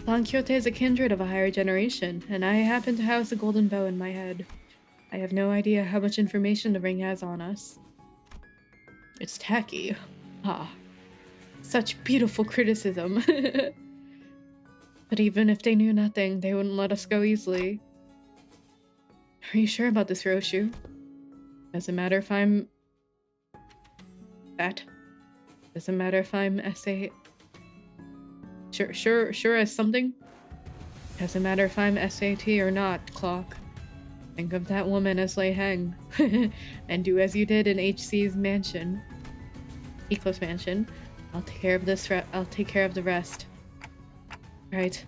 Don Quixote is a kindred of a higher generation, and I happen to house a golden bow in my head. I have no idea how much information the ring has on us. It's tacky. Ah. Such beautiful criticism. But even if they knew nothing, they wouldn't let us go easily. Are you sure about this, Roshu? Doesn't matter if I'm... that. Doesn't matter if I'm SA... Sure as something? Doesn't matter if I'm SAT or not, Clock. Think of that woman as Lei Heng. And do as you did in HC's mansion. Eco's mansion. I'll take care of this. I'll take care of the rest. Right.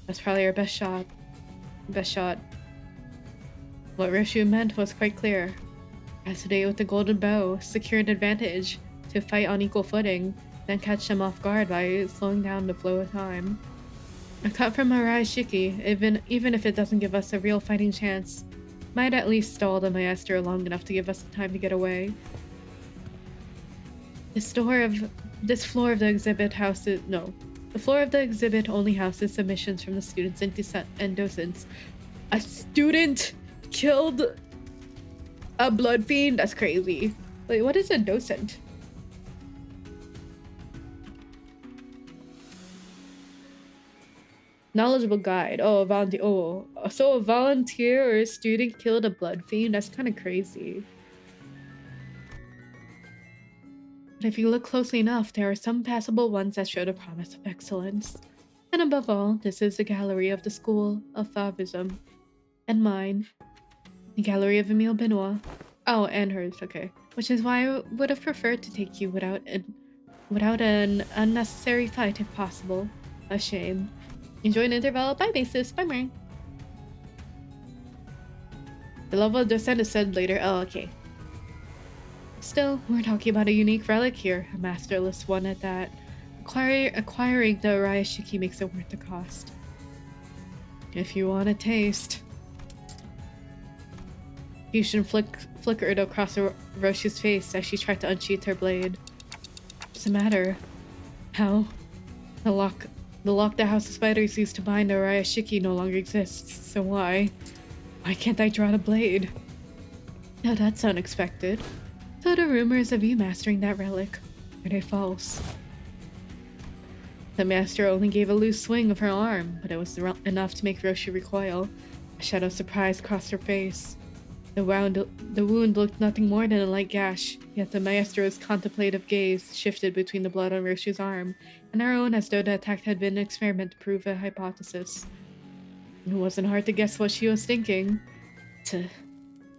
That's probably our best shot. What Roshu meant was quite clear. Today with the golden bow, secure an advantage to fight on equal footing, then catch them off guard by slowing down the flow of time. A cut from Ryoshu, even if it doesn't give us a real fighting chance, might at least stall the maestro long enough to give us the time to get away. The floor of the exhibit only houses submissions from the students and docents. A student killed a blood fiend? That's crazy. Wait, what is a docent? Knowledgeable guide. Oh, a volunteer. Oh, so a volunteer or a student killed a blood fiend? That's kind of crazy. But if you look closely enough, there are some passable ones that show the promise of excellence. And above all, this is the gallery of the school of Fauvism. And mine. The gallery of Emile Benoit. Oh, and hers, okay. Which is why I would have preferred to take you without an unnecessary fight if possible. A shame. Enjoy an interval. Bye, basis. Bye, Mary. The level of descent is said later. Oh, okay. Still, we're talking about a unique relic here. A masterless one at that. Acquiring the Ryoshu makes it worth the cost. If you want a taste. Fusion flickered across Roshu's face as she tried to unsheath her blade. What's the matter? How? The lock the House of Spiders used to bind the Ryoshu no longer exists, so why? Why can't I draw the blade? Now that's unexpected. So the rumors of you mastering that relic, are they false? The master only gave a loose swing of her arm, but it was enough to make Roshu recoil. A shadow of surprise crossed her face. The wound looked nothing more than a light gash, yet the maestro's contemplative gaze shifted between the blood on Roshu's arm and her own as though the attack had been an experiment to prove a hypothesis. It wasn't hard to guess what she was thinking.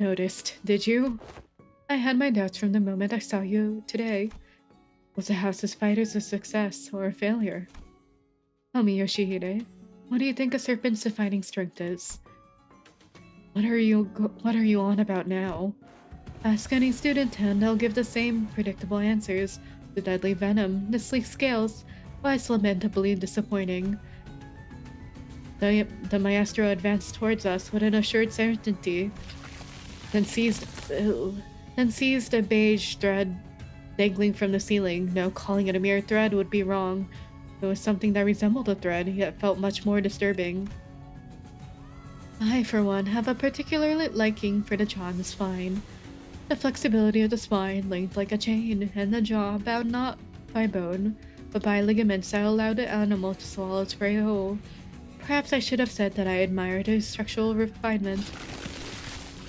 Noticed, did you? I had my doubts from the moment I saw you today. Was the House of Spiders a success or a failure? Tell me, Yoshihide, what do you think a serpent's defining strength is? What are you on about now? Ask any student and they'll give the same predictable answers. The deadly venom, the sleek scales, wise lamentably disappointing. The maestro advanced towards us with an assured certainty, then seized a beige thread dangling from the ceiling. No, calling it a mere thread would be wrong. It was something that resembled a thread, yet felt much more disturbing. I, for one, have a particular liking for the charm of spine. The flexibility of the spine, linked like a chain, and the jaw bound not by bone, but by ligaments that allow the animal to swallow its prey whole. Perhaps I should have said that I admired his structural refinement.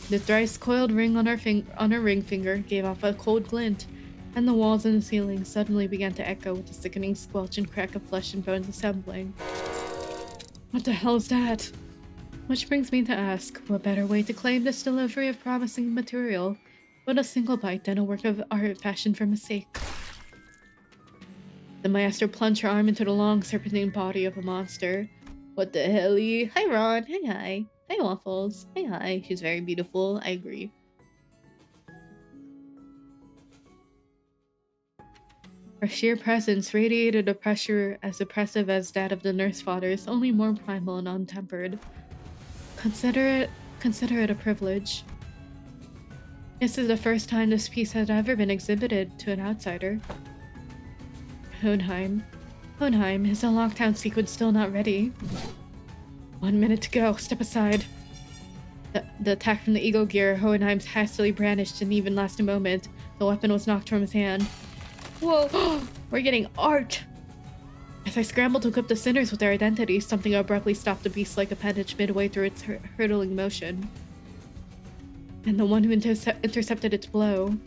The thrice coiled ring on her ring finger gave off a cold glint, and the walls and the ceiling suddenly began to echo with the sickening squelch and crack of flesh and bones assembling. What the hell is that? Which brings me to ask, what better way to claim this delivery of promising material but a single bite than a work of art fashioned for mistake? The maestro plunged her arm into the long serpentine body of a monster. What the helly? Hi Ron, hi. Hi Waffles, hi. She's very beautiful, I agree. Her sheer presence radiated a pressure as oppressive as that of the nurse fathers, only more primal and untempered. Consider it a privilege. This is the first time this piece has ever been exhibited to an outsider. Hohenheim, is the lockdown sequence still not ready? 1 minute to go, step aside. The attack from the Eagle Gear Hohenheim hastily brandished didn't even last a moment. The weapon was knocked from his hand. Whoa, we're getting art! As I scrambled to equip the sinners with their identities, something abruptly stopped the beast-like appendage midway through its hurtling motion. And the one who intercepted its blow.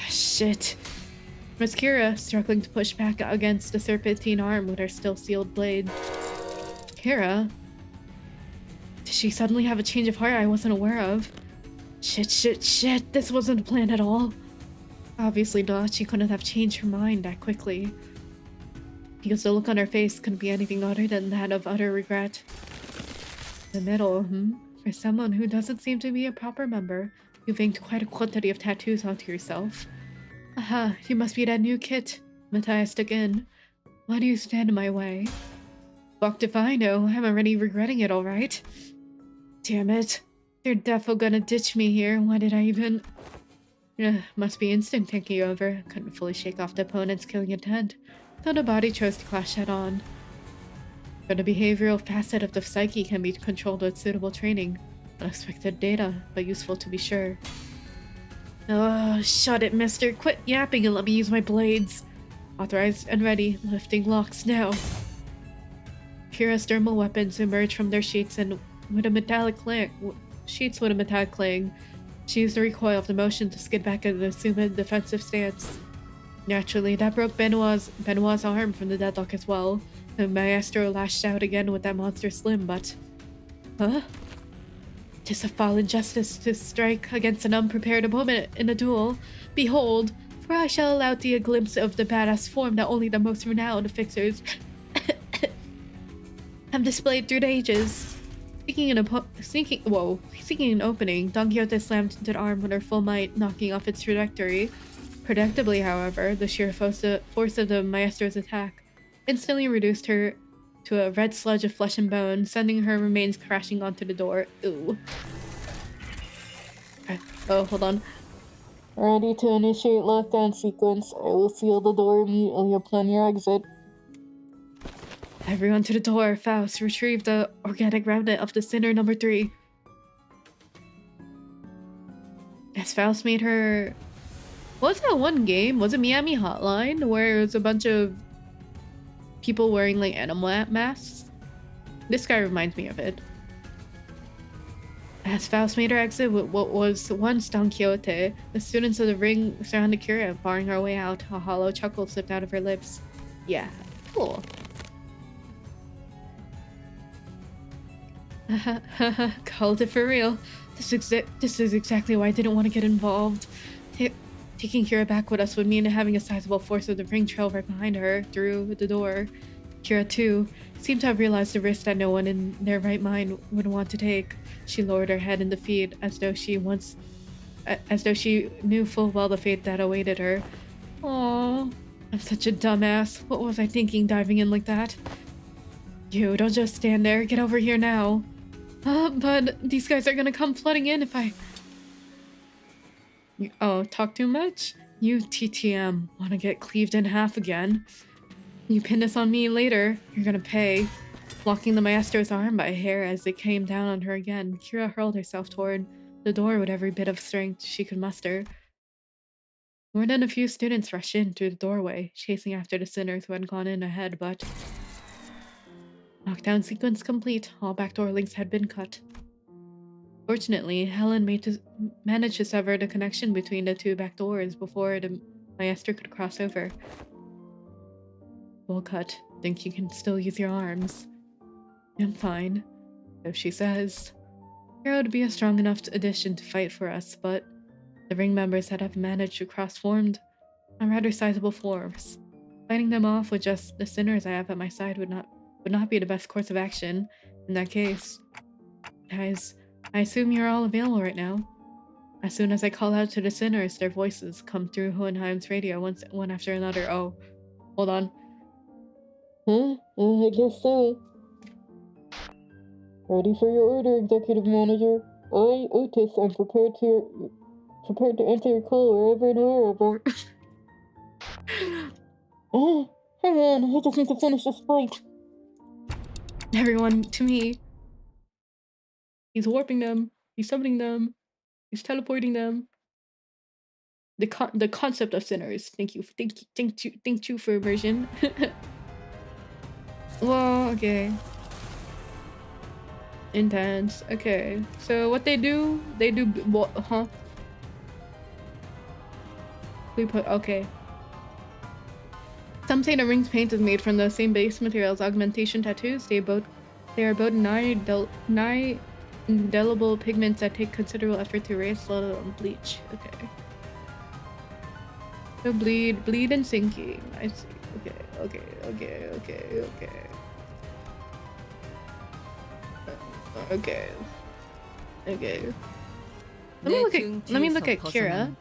Shit. Miss Kira, struggling to push back against the serpentine arm with her still-sealed blade. Kira? Did she suddenly have a change of heart I wasn't aware of? Shit, this wasn't a plan at all. Obviously not, she couldn't have changed her mind that quickly. Because the look on her face couldn't be anything other than that of utter regret. The middle, For someone who doesn't seem to be a proper member, you've inked quite a quantity of tattoos onto yourself. Aha, you must be that new kit Matthias took in. Why do you stand in my way? Fucked if I know, I'm already regretting it, alright? Damn it. They're defo gonna ditch me here, why did I even... Must be instinct taking over. Couldn't fully shake off the opponent's killing intent, so the body chose to clash head on. But the behavioral facet of the psyche can be controlled with suitable training. Unexpected data, but useful to be sure. Oh, shut it, mister. Quit yapping and let me use my blades. Authorized and ready. Lifting locks now. Kira's thermal weapons emerged from their sheets and with a metallic clang. She used the recoil of the motion to skid back into the assumed defensive stance. Naturally, that broke Benoit's arm from the deadlock as well. The maestro lashed out again with that monstrous limb, but... Huh? 'Tis a fallen justice to strike against an unprepared opponent in a duel. Behold, for I shall allow thee a glimpse of the badass form that only the most renowned fixers have displayed through the ages. Seeking an opening, Don Quixote slammed into the arm with her full might, knocking off its trajectory. Predictably, however, the sheer force of the maestro's attack instantly reduced her to a red sludge of flesh and bone, sending her remains crashing onto the door. Ooh. Okay. Oh, hold on. Ready to initiate lockdown sequence. I will seal the door immediately upon your exit. Everyone to the door. Faust, retrieve the organic remnant of the sinner number 3. As Faust made her... What was that one game? Was it Miami Hotline? Where it was a bunch of people wearing like animal masks? This guy reminds me of it. As Faust made her exit with what was once Don Quixote, the students of the ring surrounded Kira, barring her way out. A hollow chuckle slipped out of her lips. Yeah, cool. Called it for real. This is exactly why I didn't want to get involved. Taking Kira back with us would mean having a sizable force of the ring trail right behind her through the door. Kira, too, seemed to have realized the risk that no one in their right mind would want to take. She lowered her head in defeat, as though she knew full well the fate that awaited her. Aww, I'm such a dumbass. What was I thinking diving in like that? You, don't just stand there. Get over here now. But these guys are gonna come flooding in if I... Oh, talk too much? You TTM wanna get cleaved in half again? You pin this on me later. You're gonna pay. Blocking the maestro's arm by a hair as it came down on her again, Kira hurled herself toward the door with every bit of strength she could muster. More than a few students rushed in through the doorway, chasing after the sinners who had gone in ahead, but... Knockdown sequence complete. All backdoor links had been cut. Fortunately, Helen managed to sever the connection between the two backdoors before the maestro could cross over. Full cut. Think you can still use your arms? I'm fine, so she says. Hero would be a strong enough addition to fight for us, but the ring members that have managed to cross-formed are rather sizable force. Fighting them off with just the sinners I have at my side would not be the best course of action. In that case, guys, I assume you're all available right now. As soon as I call out to the sinners, their voices come through Hohenheim's radio one after another. Oh, hold on. Huh? I guess so. Ready for your order, Executive Manager. I, Otis, am prepared to answer your call wherever and wherever. Oh, hang on, I just need to finish this fight. Everyone, to me. He's warping them. He's summoning them. He's teleporting them. The concept of sinners. Thank you for immersion. Whoa, okay. Intense. Okay. So what they do what, huh? We put okay. Some say the ring's paint is made from the same base materials, augmentation tattoos. They are both nigh indelible pigments that take considerable effort to erase, let alone bleach. Okay. So bleed and sinking. I see. Okay. Okay. Let me look at Kira.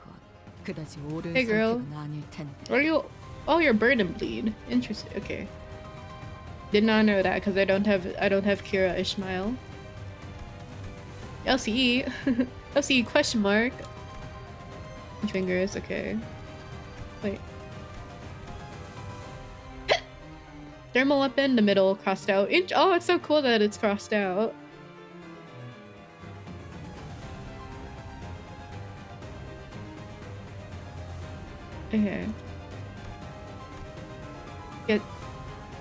Hey girl. Are you... Oh, you're burn and bleed. Interesting. Okay. Did not know that because I don't have Kira Ishmael. LCE. LCE question mark. Fingers, okay. Wait. Thermal weapon, the middle crossed out. Oh, it's so cool that it's crossed out. Okay.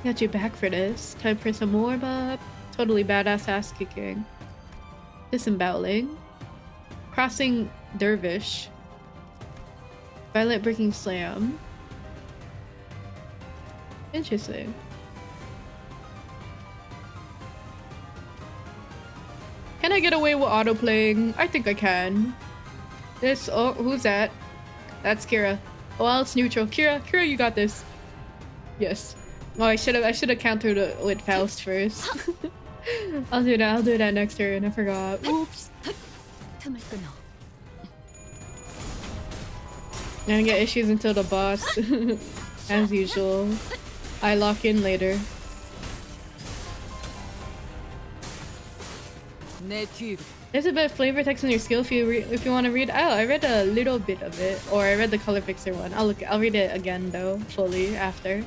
Got you back for this. Time for some warm up. Totally badass ass kicking. Disemboweling. Crossing dervish. Violent breaking slam. Interesting. Can I get away with auto playing? I think I can. This, oh, who's that? That's Kira. Well, it's neutral. Kira, you got this. Yes. Oh, I should have countered with Faust first. I'll do that next turn. I forgot. Oops. 틈을 끊어. I'm gonna get issues until the boss. As usual. I lock in later. There's a bit of flavor text in your skill if you want to read. Oh, I read a little bit of it, or I read the color fixer one. I'll read it again though, fully after.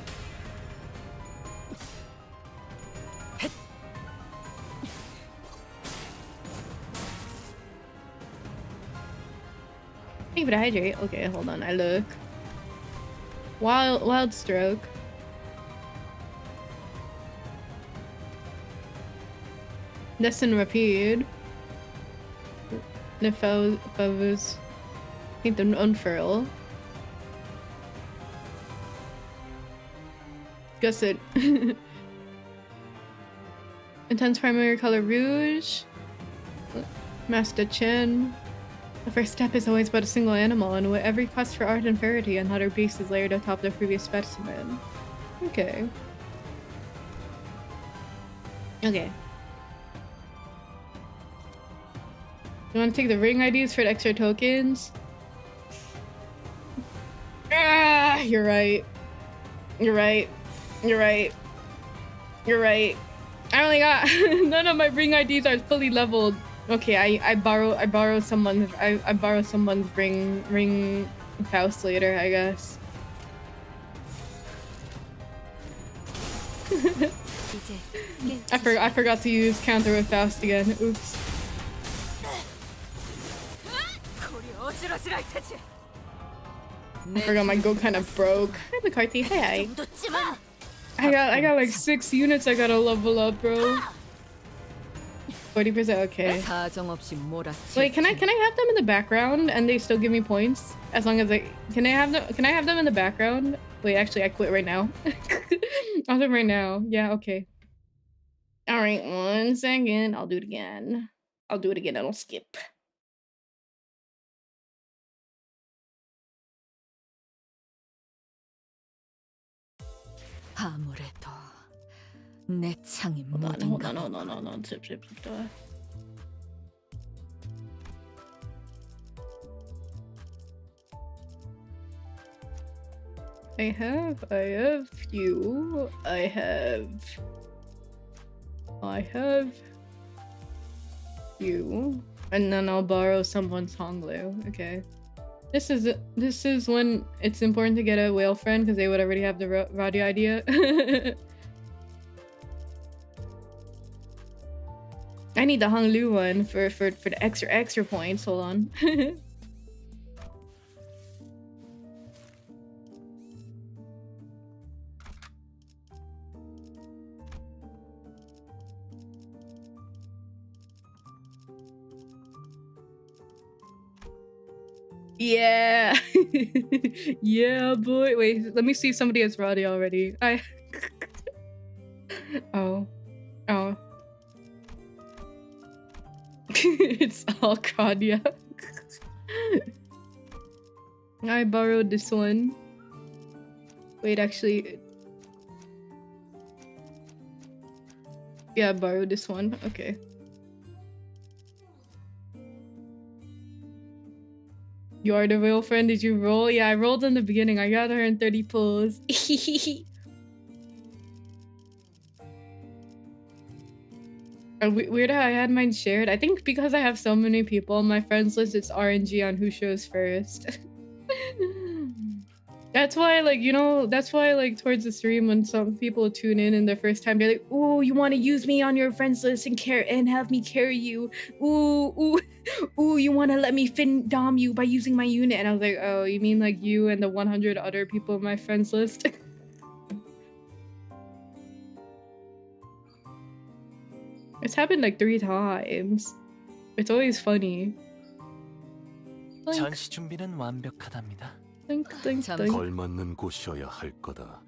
Keep it hydrate. Okay, hold on. I look. Wild stroke. Listen, repeat. The foes. I think the unfurl. Gusset. Intense primary color rouge. Master Chin. The first step is always but a single animal, and with every quest for art and verity, another beast is layered atop the previous specimen. Okay. Okay. You want to take the ring IDs for the extra tokens? Ah, you're right. You're right. You're right. You're right. I only got none of my ring IDs are fully leveled. Okay, I borrow someone's ring Faust later, I guess. I forgot to use counter with Faust again. Oops. I forgot my go kind of broke. Hi McCarthy, hey. I got like 6 units I gotta level up, bro. 40%, okay. Wait, can I have them in the background and they still give me points? As long as can I have them in the background? Wait, actually I quit right now. I'll do it right now. Yeah, okay. Alright, 1 second. I'll do it again. I'll do it again, I'll skip. 아무래도 내 창이 Hold 무딘가 on. Zip. I have you. I have you. And then I'll borrow someone's Honglu. Okay. This is when it's important to get a whale friend because they would already have the radio idea. I need the Honglu one for the extra points. Hold on. Yeah. Yeah, boy. Wait, let me see if somebody has radio already. Oh. It's all Claudia. I borrowed this one. Wait, actually. Yeah, I borrowed this one. Okay. You are the real friend. Did you roll? Yeah, I rolled in the beginning. I got 130 pulls. Weird how I had mine shared. I think because I have so many people on my friends list, it's RNG on who shows first. That's why, like, you know, that's why, like, towards the stream when some people tune in their first time, they're like, "Ooh, you want to use me on your friends list and have me carry you? Ooh, you want to let me fin dom you by using my unit?" And I was like, "Oh, you mean like you and the 100 other people on my friends list?" It's happened like 3 times. It's always funny. 전시 준비는 완벽하답니다. Think. 걸맞는 곳이어야 할 거다.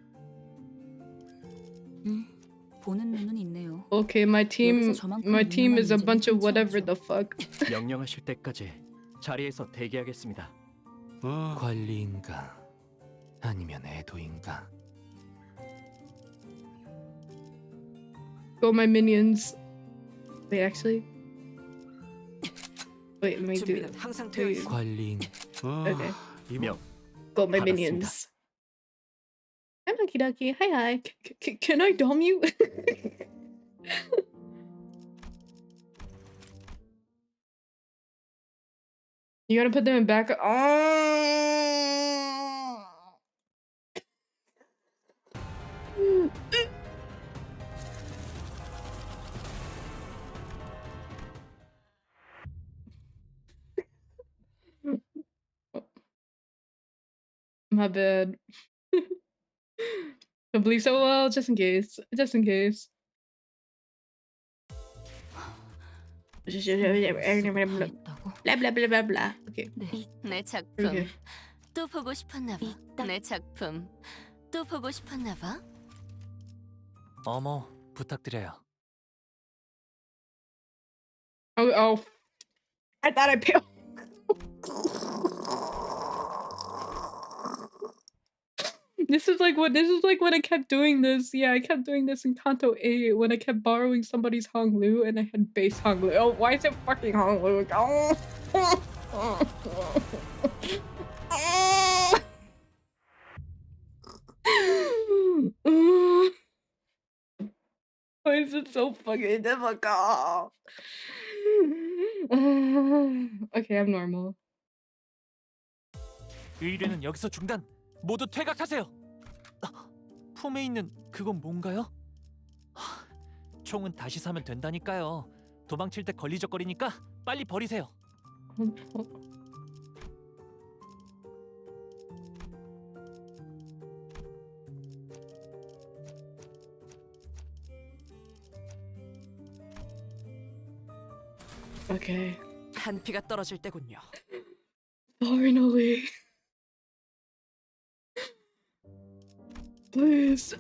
보는 눈은 있네요. Okay, my team is a bunch of whatever the fuck. 명령하실 때까지 자리에서 대기하겠습니다. 관리인가 아니면 애도인가? Go my minions. Wait, actually. Wait, let me do 준비는 it. 항상 되어 있습니다. 관리인. Okay. 명 Go my 받았습니다. minions. I'm Lucky Ducky. Hi. Can I dom you? You gotta put them in back. Oh. My bad. Don't believe so well, just in case. Just in case. 당했다고? Blah blah blah blah blah. Okay. 내 작품 Okay. 또 보고 싶었나 봐. 내 작품 또 보고 싶었나 봐. 어머, 부탁드려요. Oh. I thought I paid. This is like when I kept doing this. Yeah, I kept doing this in Canto 8 when I kept borrowing somebody's Honglu and I had base Honglu. Oh, why is it fucking Honglu? Oh. Why is it so fucking difficult? Okay, I'm normal. 의뢰는 여기서 중단. 모두 퇴각하세요. 품에 있는 그건 뭔가요? 총은 다시 사면 된다니까요. 도망칠 때 걸리적거리니까 빨리 버리세요. Okay. 한 피가 떨어질 때군요. Finally. Please.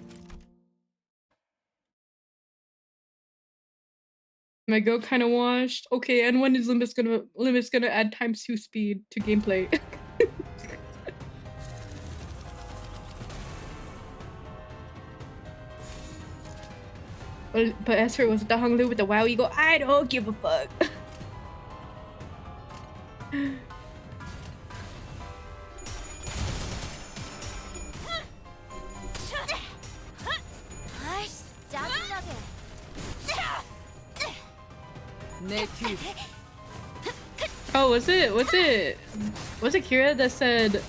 My go kind of washed. Okay, and when is Limbus gonna add ×2 speed to gameplay? But Esper was the Honglu with the WoW Eagle. I don't give a fuck. 아이씨, 짜증나게. 내 뒤. Oh, was it Kira that said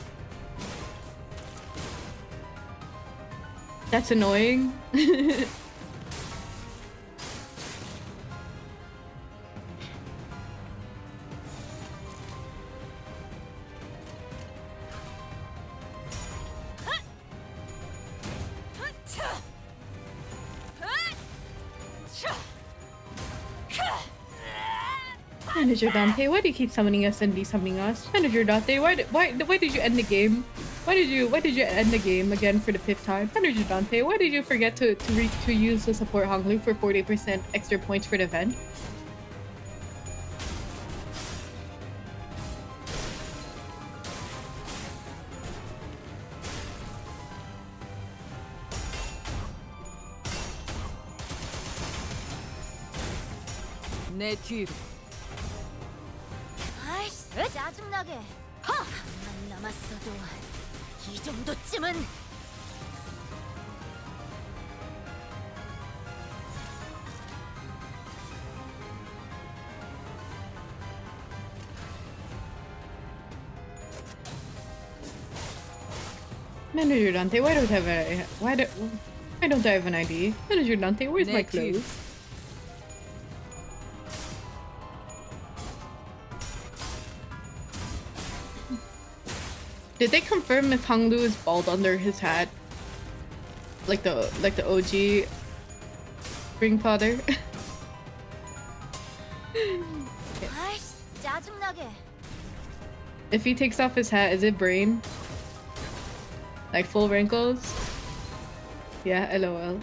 that's annoying? Manager Dante, why do you keep summoning us and de-summoning us? Manager Dante, why did you end the game? Why did you end the game again for the 5th time? Manager Dante, why did you forget to use the support Honglu for 40% extra points for the event? 내 뒤로. 아이씨, 짜증나게. 한만 남았어도 이 정도쯤은. Manager Dante, why don't I have an ID? Manager Dante, where's my clothes? Did they confirm if Honglu is bald under his hat? Like the OG Ring Father? 아이씨, 짜증나게. If he takes off his hat, is it brain? Like full wrinkles? Yeah, LOL.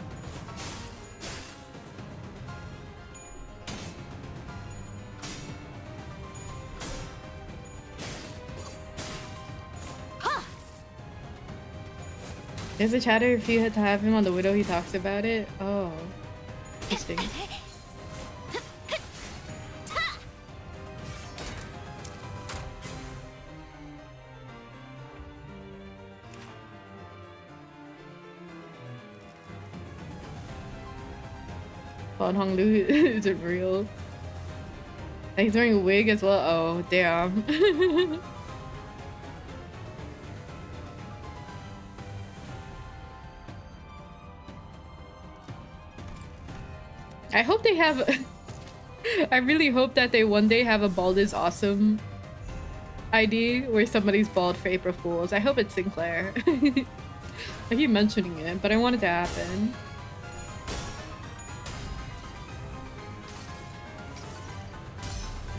There's a chatter if you had to have him on the Widow, he talks about it. Oh, interesting. Bon Hong Lu isn't real. And he's wearing a wig as well. Oh, damn. I hope they have. I really hope that they one day have a bald is awesome ID where somebody's bald for April Fools. I hope it's Sinclair. I keep mentioning it, but I want it to happen.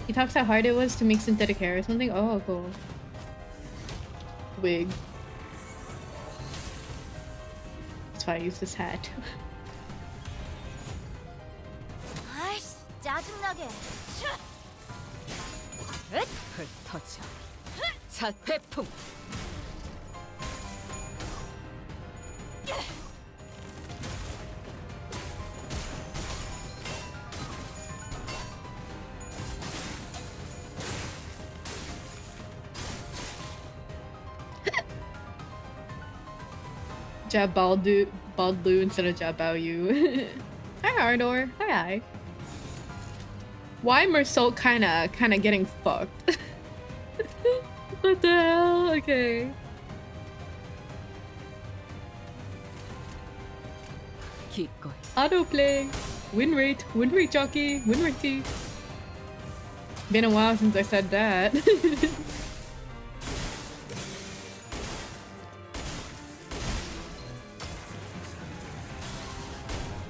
He talks how hard it was to make synthetic hair or something. Oh, cool. Wig. That's why I use this hat. 아이씨, 짜증나게. 흩어져. 자태풍. Jab Baldu instead of Jab Bao Yu. Hi Ardor. Hi. Why Mersault kinda getting fucked? What the hell? Okay. 기꺼이. Autoplay. Win rate jockey. Win rate T. Been a while since I said that.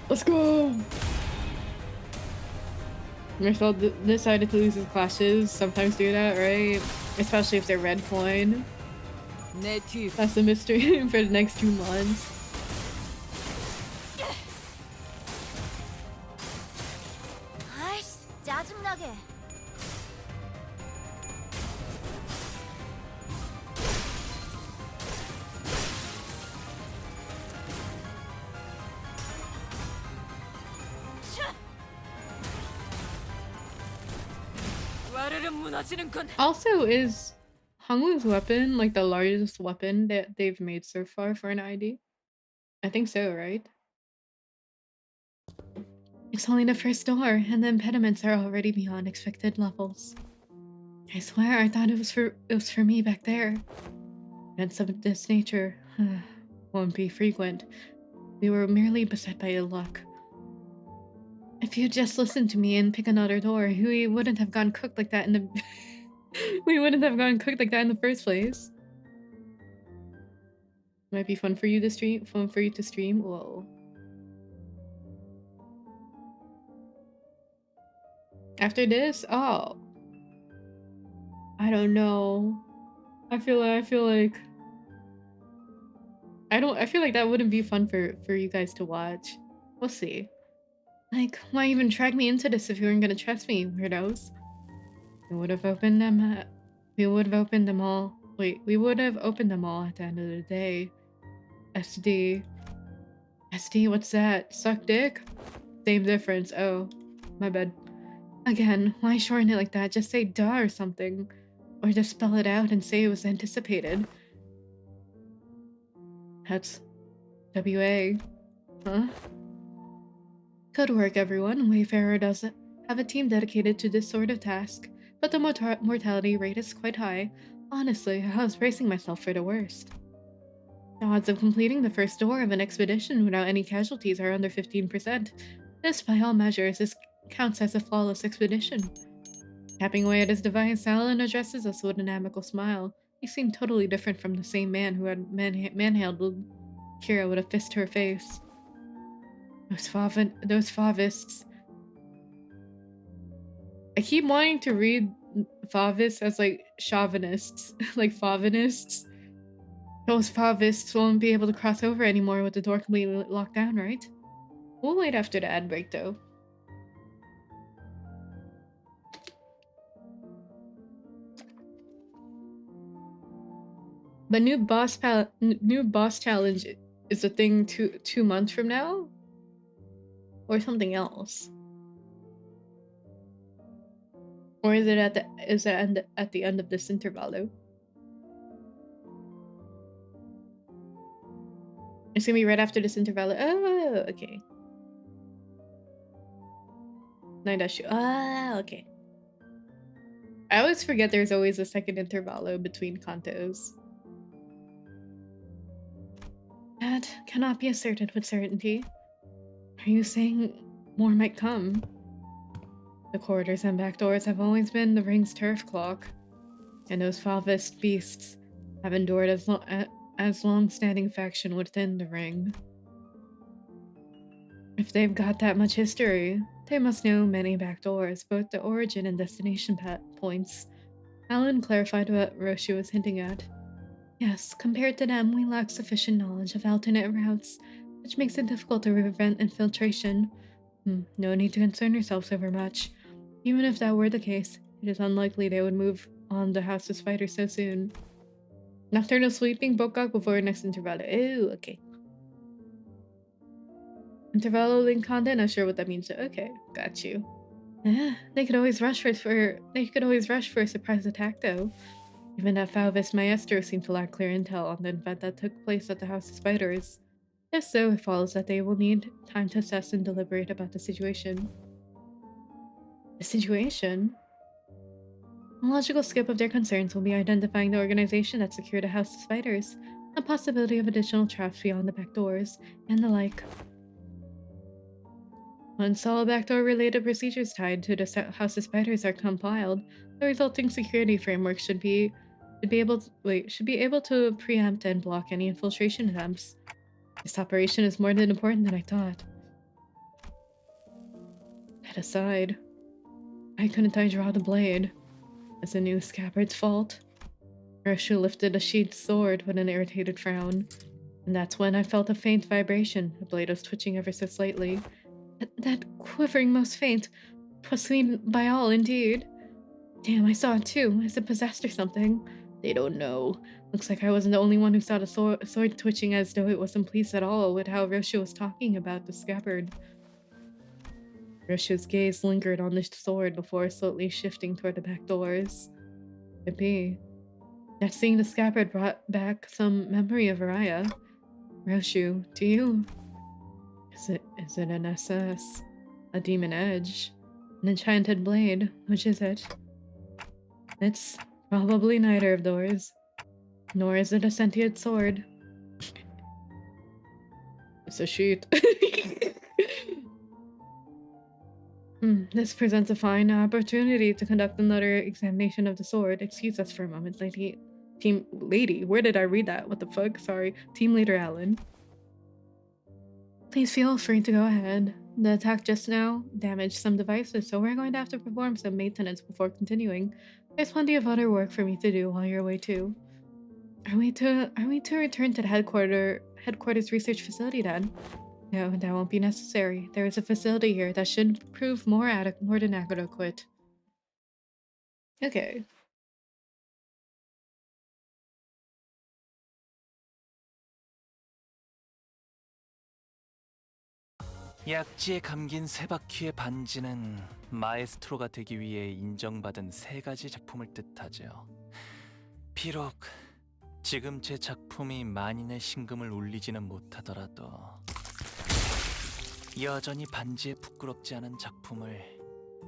Let's go! Marcel decided to lose his clashes. Sometimes do that, right? Especially if they're red coin. 내 뒤. That's the mystery for the next 2 months. 아이씨, 짜증나게. 와르르 무너지는군. Also, is Hangwoo's weapon like the largest weapon that they've made so far for an ID? I think so, right? It's only the first door, and the impediments are already beyond expected levels. I swear, I thought it was for me back there. Events of this nature won't be frequent. We were merely beset by ill luck. If you'd just listened to me and pick another door, we wouldn't have gone cooked like that in the we wouldn't have gone cooked like that in the first place. Might be fun for you to stream. Whoa. After this, oh, I don't know. I feel like that wouldn't be fun for you guys to watch. We'll see. Like, why even drag me into this if you weren't gonna trust me, weirdos? We would have opened them all. We would have opened them all at the end of the day. SD, what's that? Suck dick? Same difference. Oh, my bad. Again, why shorten it like that? Just say duh or something. Or just spell it out and say it was anticipated. That's WA. Huh? Good work, everyone. Wayfarer does have a team dedicated to this sort of task, but the mortality rate is quite high. Honestly, I was bracing myself for the worst. The odds of completing the first door of an expedition without any casualties are under 15%. This, by all measures, counts as a flawless expedition. Tapping away at his device, Alan addresses us with an amicable smile. He seemed totally different from the same man who had manhandled Kira with a fist to her face. Those Favists. I keep wanting to read Favists as like chauvinists, like Favinists. Those Favists won't be able to cross over anymore with the door completely locked down, right? We'll wait after the ad break though. But new boss challenge is the thing 2 months from now? Or something else? Or is it at the end of this intervalo? It's gonna be right after this intervalo. Oh, okay. 9-2. Ah, okay. I always forget there's always a second intervalo between cantos. That cannot be asserted with certainty. Are you saying more might come? The corridors and back doors have always been the ring's turf clock, and those Favist beasts have endured as long-standing faction within the ring. If they've got that much history, they must know many back doors, both the origin and destination points. Alan clarified what Roshu was hinting at. Yes, compared to them, we lack sufficient knowledge of alternate routes, which makes it difficult to prevent infiltration. No need to concern yourselves over much. Even if that were the case, it is unlikely they would move on the House of Spiders so soon. Nocturnal sleeping Bokak before next intervalo. Ooh, okay. Intervalo link content, not sure what that means. Okay, got you. They could always rush for a surprise attack though. Even that Falvis Maestro seemed to lack clear intel on the event that took place at the House of Spiders. If so, it follows that they will need time to assess and deliberate about the situation. The situation? A logical skip of their concerns will be identifying the organization that secured the House of Spiders, the possibility of additional traps beyond the back doors, and the like. Once all backdoor-related procedures tied to the House of Spiders are compiled, the resulting security framework should be able to preempt and block any infiltration attempts. This operation is more than important than I thought. That aside, why couldn't I draw the blade? Is the new scabbard's fault? Roshu lifted a sheathed sword with an irritated frown, and that's when I felt a faint vibration. The blade was twitching ever so slightly. That quivering most faint. 'Twas seen by all, indeed. Damn, I saw it too. Is it possessed or something? They don't know. Looks like I wasn't the only one who saw the sword twitching as though it wasn't pleased at all with how Roshu was talking about the scabbard. Roshu's gaze lingered on the sword before slowly shifting toward the back doors. Could be that seeing the scabbard brought back some memory of Araya. Roshu, do you... Is it an SS? A demon edge? An enchanted blade? Which is it? It's probably neither of those. Nor is it a sentient sword. It's a sheet. This presents a fine opportunity to conduct another examination of the sword. Excuse us for a moment, lady. Where did I read that? What the fuck? Sorry. Team Leader Alan. Please feel free to go ahead. The attack just now damaged some devices, so we're going to have to perform some maintenance before continuing. There's plenty of other work for me to do while you're away too. Are we to return to the headquarters research facility then? No, that won't be necessary. There is a facility here that should prove more than adequate. Okay. 약지에 감긴 세 바퀴의 반지는 마에스트로가 되기 위해 인정받은 세 가지 작품을 뜻하죠. 비록 지금 제 작품이 만인의 신금을 울리지는 못하더라도 여전히 반지에 부끄럽지 않은 작품을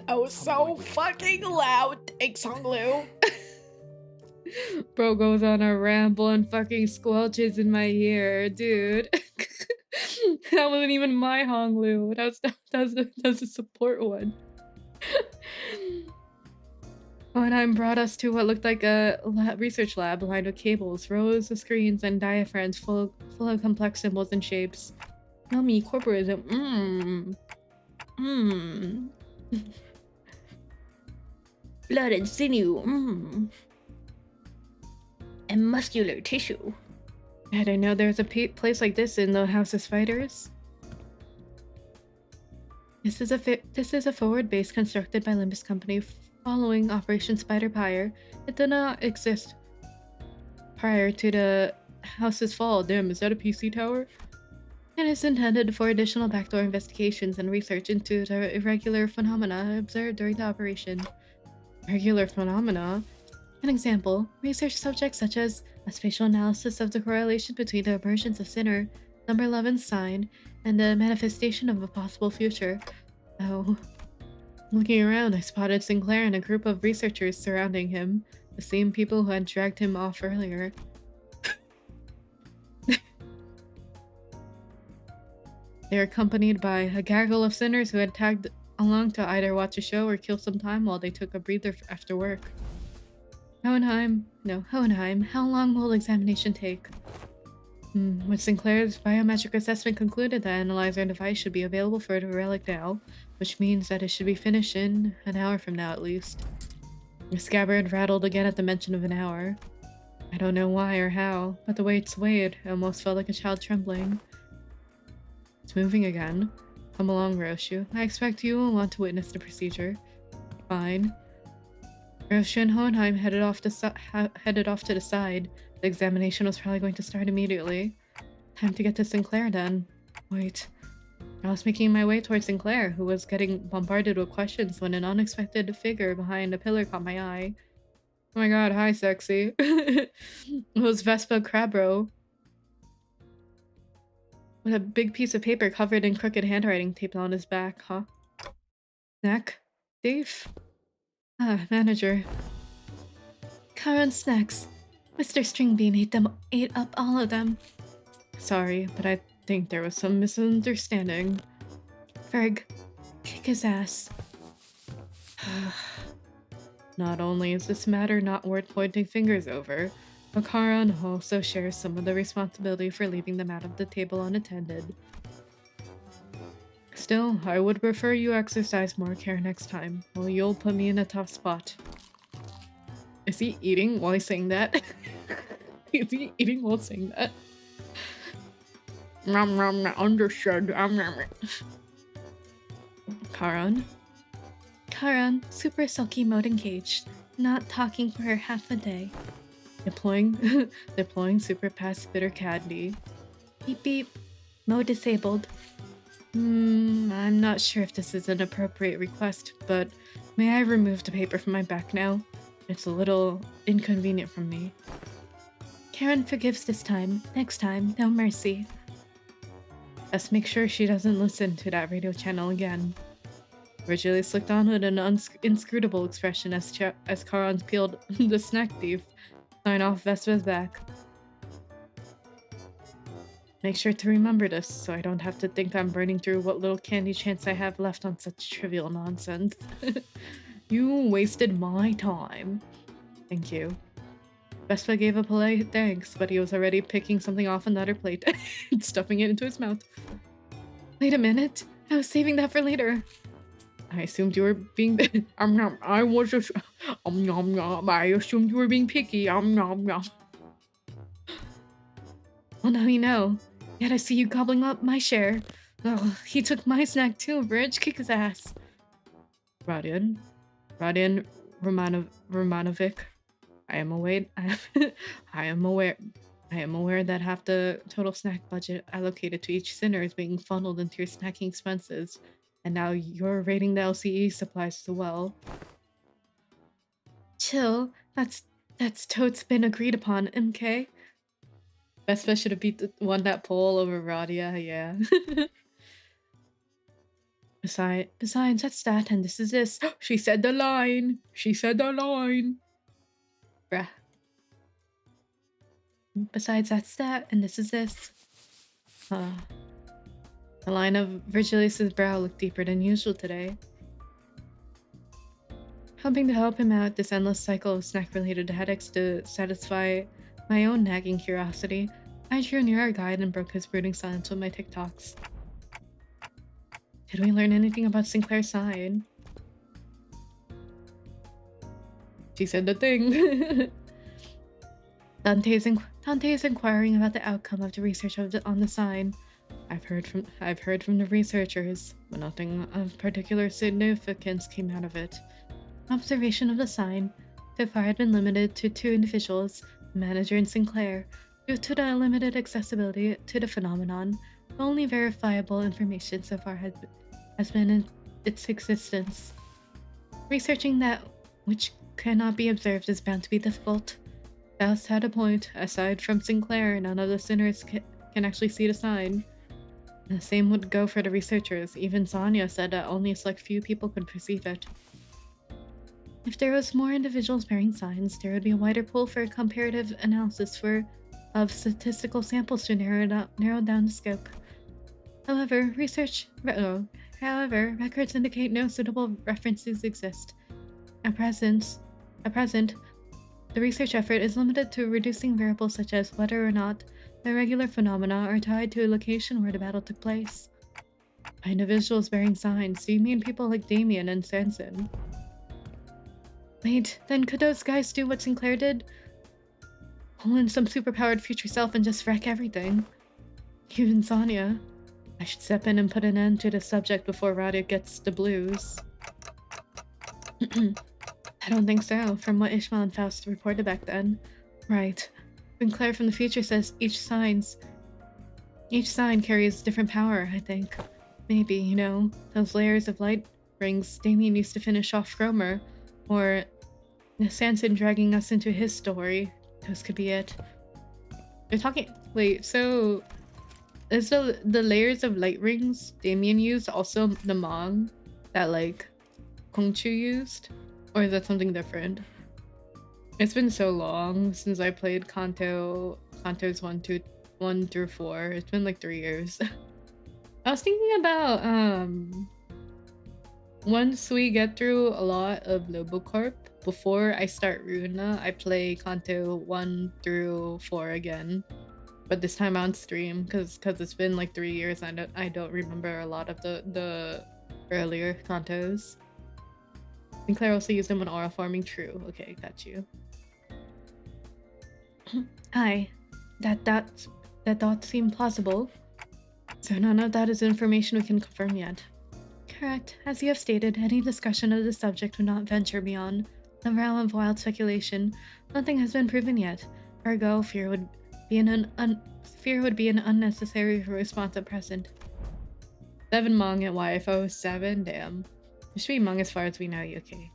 Oh, so fucking loud. Thanks, Honglu. Bro goes on a ramble and fucking squelches in my ear, dude. That wasn't even my Honglu. That's a support one. Owenheim brought us to what looked like a research lab lined with cables, rows of screens, and diaphragms full of complex symbols and shapes. Yummy corporism. Blood and sinew. And muscular tissue. I didn't know there's a place like this in the House of Spiders. This is a forward base constructed by Limbus Company following Operation Spider Pyre. It did not exist prior to the house's fall. Damn, is that a PC tower? and is intended for additional backdoor investigations and research into the irregular phenomena observed during the operation. Irregular phenomena? An example, research subjects such as a spatial analysis of the correlation between the emergence of Sinner, number 11 sign, and the manifestation of a possible future. Oh. Looking around, I spotted Sinclair and a group of researchers surrounding him, the same people who had dragged him off earlier. They were accompanied by a gaggle of sinners who had tagged along to either watch a show or kill some time while they took a breather after work. Hohenheim, how long will the examination take? When Sinclair's biometric assessment concluded, the analyzer device should be available for the relic now, which means that it should be finished in an hour from now at least. The scabbard rattled again at the mention of an hour. I don't know why or how, but the way it swayed, it almost felt like a child trembling. It's moving again. Come along, Roshu. I expect you will want to witness the procedure. Fine. Roshu and Hohenheim headed off to the side. The examination was probably going to start immediately. Time to get to Sinclair then. Wait. I was making my way towards Sinclair, who was getting bombarded with questions when an unexpected figure behind a pillar caught my eye. Oh my god, hi sexy. It was Vespa Crabro. With a big piece of paper covered in crooked handwriting taped on his back, huh? Snack? Thief? Ah, manager. Current snacks. Mr. Stringbean ate up all of them. Sorry, but I think there was some misunderstanding. Ferg, kick his ass. Not only is this matter not worth pointing fingers over, but Karan also shares some of the responsibility for leaving them out of the table unattended. Still, I would prefer you exercise more care next time, or you'll put me in a tough spot. Is he eating while he's saying that? Is he eating while saying that? Understood. Karan? Karan, super sulky mode engaged. Not talking for half a day. Deploying super pass bitter candy. Beep beep. Mode disabled. I'm not sure if this is an appropriate request, but may I remove the paper from my back now? It's a little inconvenient for me. Karen forgives this time. Next time, no mercy. Let's make sure she doesn't listen to that radio channel again. Virgilius looked on with an inscrutable expression as Karan peeled the snack thief sign off Vespa's back. Make sure to remember this, so I don't have to think I'm burning through what little candy chance I have left on such trivial nonsense. You wasted my time. Thank you. Vespa gave a polite thanks, but he was already picking something off another plate and stuffing it into his mouth. Wait a minute. I was saving that for later. I assumed you were being I assumed you were being picky. Well, now you know. Yet I see you gobbling up my share. Oh, he took my snack too, Bridge. Kick his ass. Radian Romanovic. I am aware that half the total snack budget allocated to each sinner is being funneled into your snacking expenses, and now you're raiding the LCE supplies as well. Chill. That's totes been agreed upon, MK. Vespa should have won that poll over Radia, yeah. Besides, that's that, and this is this. She said the line. She said the line. Bruh. Besides, that's that, and this is this. The line of Virgilius's brow looked deeper than usual today. Hoping to help him out this endless cycle of snack-related headaches to satisfy my own nagging curiosity, I drew near our guide and broke his brooding silence with my TikToks. Did we learn anything about Sinclair's side? She said the thing. Dante is inquiring about the outcome of the research on the sign. I've heard from the researchers, but nothing of particular significance came out of it. Observation of the sign so far had been limited to 2 individuals, the manager and Sinclair, due to the limited accessibility to the phenomenon. only verifiable information so far has been in its existence. Researching that which cannot be observed is bound to be difficult. Faust had a point. Aside from Sinclair, none of the sinners can actually see the sign. The same would go for the researchers. Even Sonia said that only a select few people could perceive it. If there was more individuals bearing signs, there would be a wider pool for comparative analysis of statistical samples to narrow down the scope. However, records indicate no suitable references exist. At present, the research effort is limited to reducing variables such as whether or not irregular phenomena are tied to a location where the battle took place. By individuals bearing signs, do you mean people like Damien and Sanson? Wait, then could those guys do what Sinclair did? Pull in some superpowered future self and just wreck everything? Even Sonia. I should step in and put an end to the subject before Radha gets the blues. I don't think so, from what Ishmael and Faust reported back then. Right. Sinclair from the future says each sign carries different power, I think. Maybe, you know, those layers of light rings Damien used to finish off Cromer, or Sanson dragging us into his story. Those could be it. They're talking— wait, so is the layers of light rings Damien used also the Mong that like Kongchu used? Or is that something different? It's been so long since I played Canto's 1 through 4. It's been like 3 years. I was thinking about once we get through a lot of Lobocorp, before I start Runa, I play Canto 1 through 4 again. But this time on stream, because it's been like 3 years and I don't remember a lot of the earlier Cantos. Sinclair also used them when oral farming. True. Okay, got you. Hi. That thought seemed plausible. So none of that is information we can confirm yet. Correct. As you have stated, any discussion of the subject would not venture beyond the realm of wild speculation. Nothing has been proven yet. Ergo, fear would be an unnecessary response at present. 7 Hmong at YFO 7? Damn. It should be Hmong as far as we know, UK.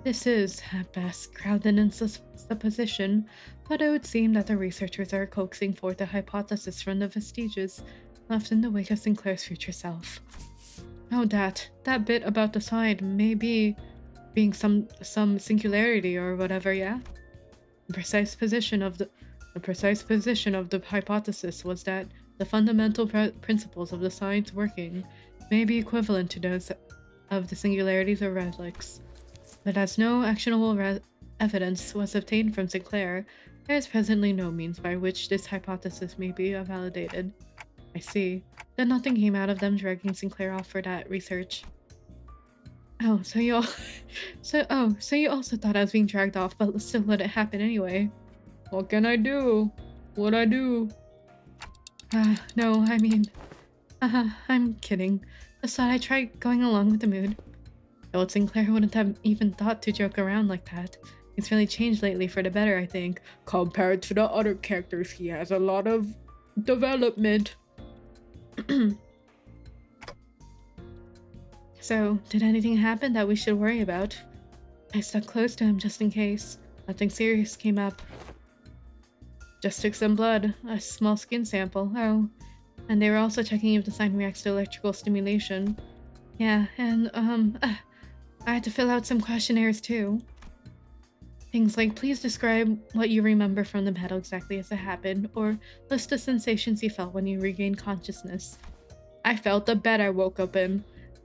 This is, at best, crowded in supposition, but it would seem that the researchers are coaxing forth a hypothesis from the vestiges left in the wake of Sinclair's future self. Oh, that bit about the sign may be being some singularity or whatever, yeah? The precise position of the hypothesis was that the fundamental principles of the sign's working may be equivalent to those of the singularities or relics. But as no actionable evidence was obtained from Sinclair, there is presently no means by which this hypothesis may be validated. I see. Then nothing came out of them dragging Sinclair off for that research. Oh, so you also thought I was being dragged off, but still let it happen anyway. What can I do? What'd I do? No, I mean... I'm kidding. Just thought I'd try going along with the mood. Old Sinclair wouldn't have even thought to joke around like that. He's really changed lately for the better, I think. Compared to the other characters, he has a lot of development. So, did anything happen that we should worry about? I stuck close to him just in case. Nothing serious came up. Just took some blood, a small skin sample. Oh, and they were also checking if the sign reacts to electrical stimulation. Yeah, and I had to fill out some questionnaires too. Things like, please describe what you remember from the battle exactly as it happened, or list the sensations you felt when you regained consciousness. I felt the bed I woke up in,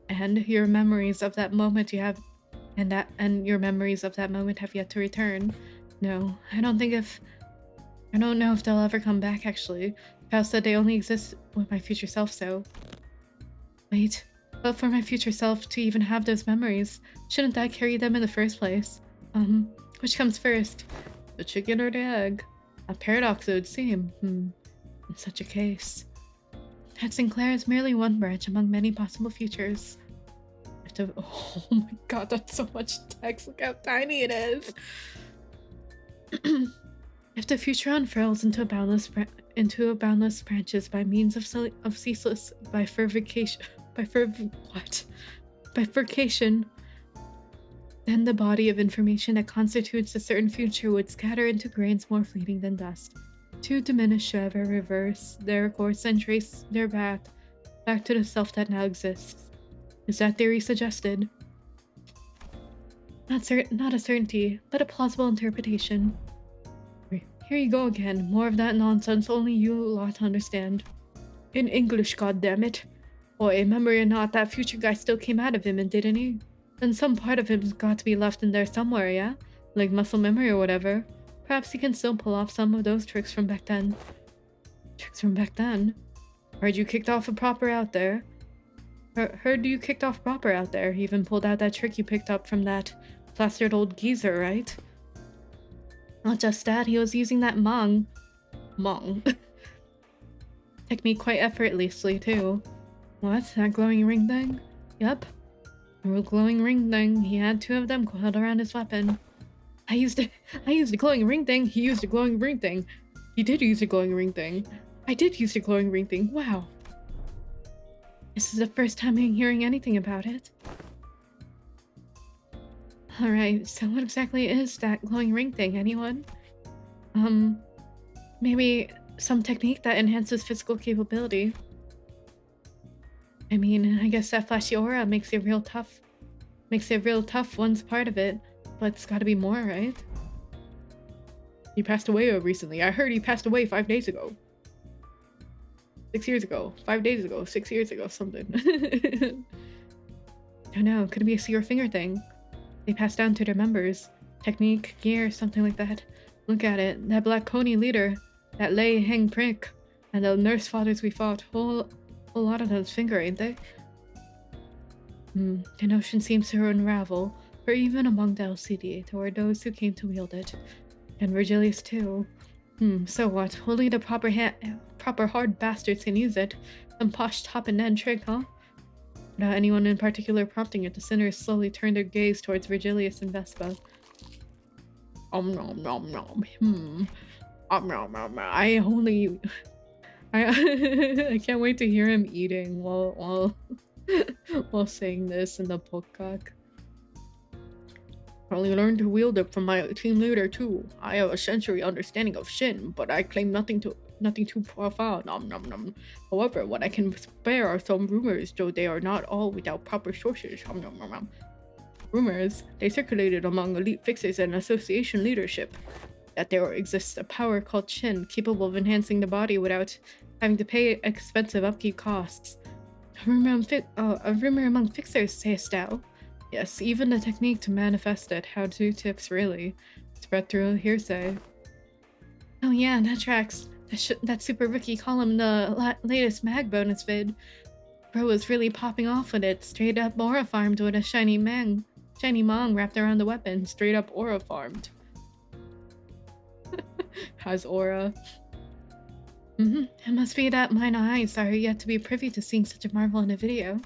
and your memories of that moment have yet to return. No, I don't know if they'll ever come back, actually. Faust said they only exist with my future self, so... Wait, but for my future self to even have those memories, shouldn't that carry them in the first place? Which comes first? The chicken or the egg? A paradox, it would seem. In such a case. That Sinclair is merely one branch among many possible futures. Oh my god, that's so much text. Look how tiny it is. If the future unfurls into a boundless into boundless branches by means of ceaseless bifurcation. Bifurcation. Then the body of information that constitutes a certain future would scatter into grains more fleeting than dust, to diminish, however, reverse their course and trace their path back to the self that now exists. Is that theory suggested? Not a certainty, but a plausible interpretation. Here you go again, more of that nonsense only you lot understand. In English, goddammit. Boy, remember or not, that future guy still came out of him, and didn't he? Then some part of him's got to be left in there somewhere, yeah? Like muscle memory or whatever. Perhaps he can still pull off some of those tricks from back then. Tricks from back then? Heard you kicked off a proper out there. Heard you kicked off proper out there. He even pulled out that trick you picked up from that plastered old geezer, right? Not just that, he was using that Mong technique quite effortlessly too. What? That glowing ring thing? Yep. The glowing ring thing. He had 2 of them coiled around his weapon. I used a glowing ring thing. He used a glowing ring thing. He did use a glowing ring thing. I did use a glowing ring thing. Wow. This is the first time I'm hearing anything about it. Alright, so what exactly is that glowing ring thing, anyone? Maybe some technique that enhances physical capability. I mean, I guess that flashy aura makes it real tough. Makes it real tough, one's part of it. But it's gotta be more, right? He passed away recently. I heard he passed away 5 days ago. 6 years ago. 5 days ago. 6 years ago. Something. Don't know. Could be a see your finger thing. They passed down to their members. Technique, gear, something like that. Look at it. That black pony leader. That lay hang prick. And the nurse fathers we fought. Whole lot of those finger, ain't they? The notion seems to unravel. For even among the LCD, there were those who came to wield it. And Virgilius too. So what? Only the proper hard bastards can use it. Some posh top and end trick, huh? Without anyone in particular prompting it, the sinners slowly turned their gaze towards Virgilius and Vespa. Nom nom nom. I can't wait to hear him eating while saying this in the podcast. I only learned to wield it from my team leader too. I have a sensory understanding of Shin, but I claim nothing too profound. Nom nom nom. However, what I can spare are some rumors, though they are not all without proper sources. Nom nom nom nom. Rumors, they circulated among elite fixers and association leadership, that there exists a power called Shin, capable of enhancing the body without having to pay expensive upkeep costs. A rumor among fixers, sayest thou? Yes, even the technique to manifest it, how-to tips really, spread through hearsay. Oh yeah, that tracks. That super rookie column in the latest mag bonus vid. Bro was really popping off with it, straight up aura farmed with a shiny mong wrapped around the weapon, straight up aura farmed. Has aura. It must be that mine eyes are yet to be privy to seeing such a marvel in a video.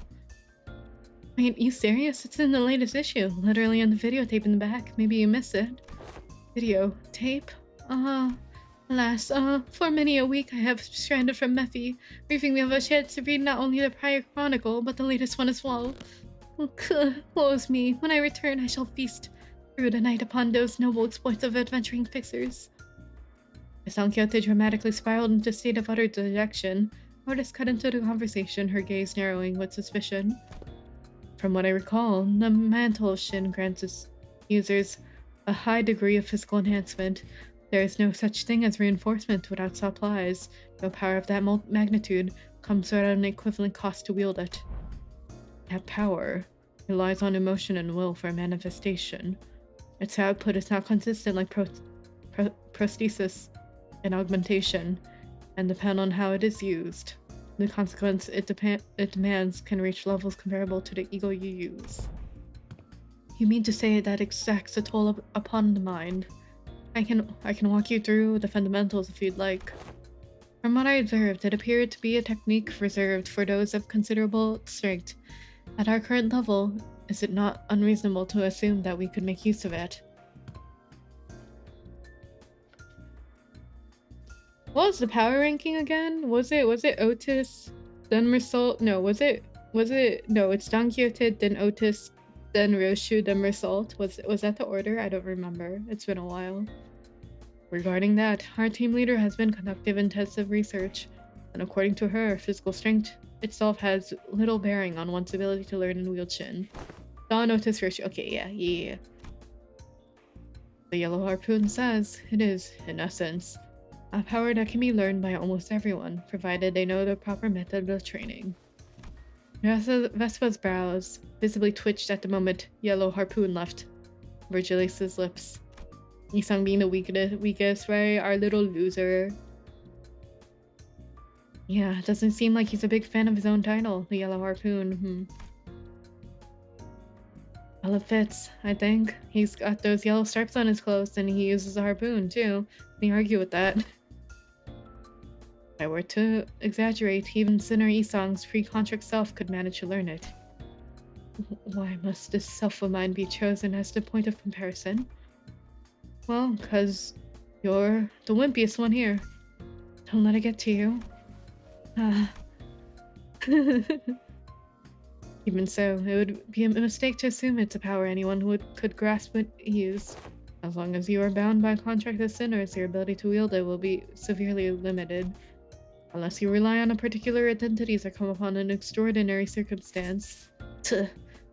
Wait, you serious? It's in the latest issue. Literally on the videotape in the back. Maybe you missed it. Videotape? Alas, for many a week I have stranded from Mephi, briefing me of a chance to read not only the prior chronicle, but the latest one as well. Woe is me. When I return, I shall feast through the night upon those noble exploits of adventuring fixers. As Don Quixote dramatically spiraled into a state of utter dejection, Mortis cut into the conversation, her gaze narrowing with suspicion. From what I recall, the mantle of Shin grants its users a high degree of physical enhancement. There is no such thing as reinforcement without supplies. No power of that magnitude comes without an equivalent cost to wield it. That power relies on emotion and will for manifestation. Its output is not consistent like prosthesis and augmentation, and depend on how it is used. The consequence it demands can reach levels comparable to the ego you use. You mean to say that exacts a toll upon the mind? I can walk you through the fundamentals if you'd like. From what I observed, it appeared to be a technique reserved for those of considerable strength. At our current level, is it not unreasonable to assume that we could make use of it? What was the power ranking again? Was it Otis, then Mersault? No, was it no, it's Don Quixote, then Otis, then Roshu, then Mersault. Was that the order? I don't remember. It's been a while. Regarding that, our team leader has been conducting intensive research, and according to her, physical strength itself has little bearing on one's ability to learn and wield Shin. Don Otis Roshu. Okay, yeah. The yellow harpoon says it is, in essence, a power that can be learned by almost everyone, provided they know the proper method of training. Vespa's brows visibly twitched at the moment yellow harpoon left Virgilius's lips. Isang being the weakest, right? Our little loser. Yeah, doesn't seem like he's a big fan of his own title, the yellow harpoon. Well, it fits, I think. He's got those yellow stripes on his clothes and he uses a harpoon too. Can you argue with that? If I were to exaggerate, even Sinner Isang's pre-contract self could manage to learn it. Why must this self of mine be chosen as the point of comparison? Well, because you're the wimpiest one here. Don't let it get to you. Even so, it would be a mistake to assume it's a power anyone could grasp and use. As long as you are bound by contract with sinners, your ability to wield it will be severely limited. Unless you rely on a particular identities or come upon an extraordinary circumstance.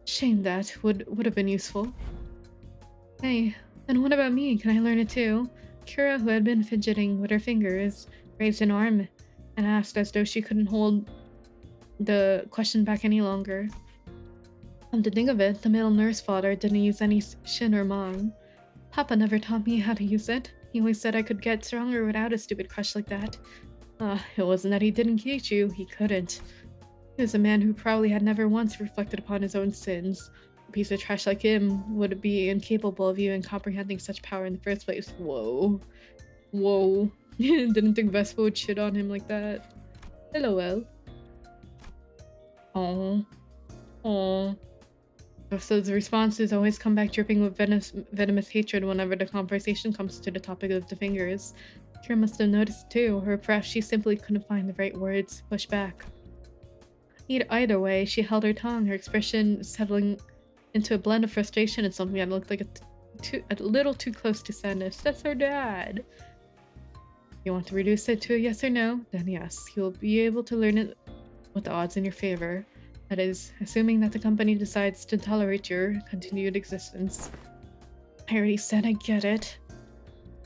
Shame that would have been useful. Hey, then what about me? Can I learn it too? Kira, who had been fidgeting with her fingers, raised an arm and asked as though she couldn't hold the question back any longer. Come to think of it, the middle nurse father didn't use any Shin or Mang. Papa never taught me how to use it. He always said I could get stronger without a stupid crush like that. It wasn't that he didn't teach you, he couldn't. He was a man who probably had never once reflected upon his own sins. A piece of trash like him would be incapable of even comprehending such power in the first place. Whoa. Didn't think Vespa would shit on him like that. LOL. Aww. So the responses always come back dripping with venomous hatred whenever the conversation comes to the topic of the fingers. Kira must have noticed too, or perhaps she simply couldn't find the right words to push back. Either way, she held her tongue, her expression settling into a blend of frustration and something that looked like a little too close to sadness. That's her dad. You want to reduce it to a yes or no? Then yes, you'll be able to learn it with the odds in your favor. That is, assuming that the company decides to tolerate your continued existence. I already said I get it.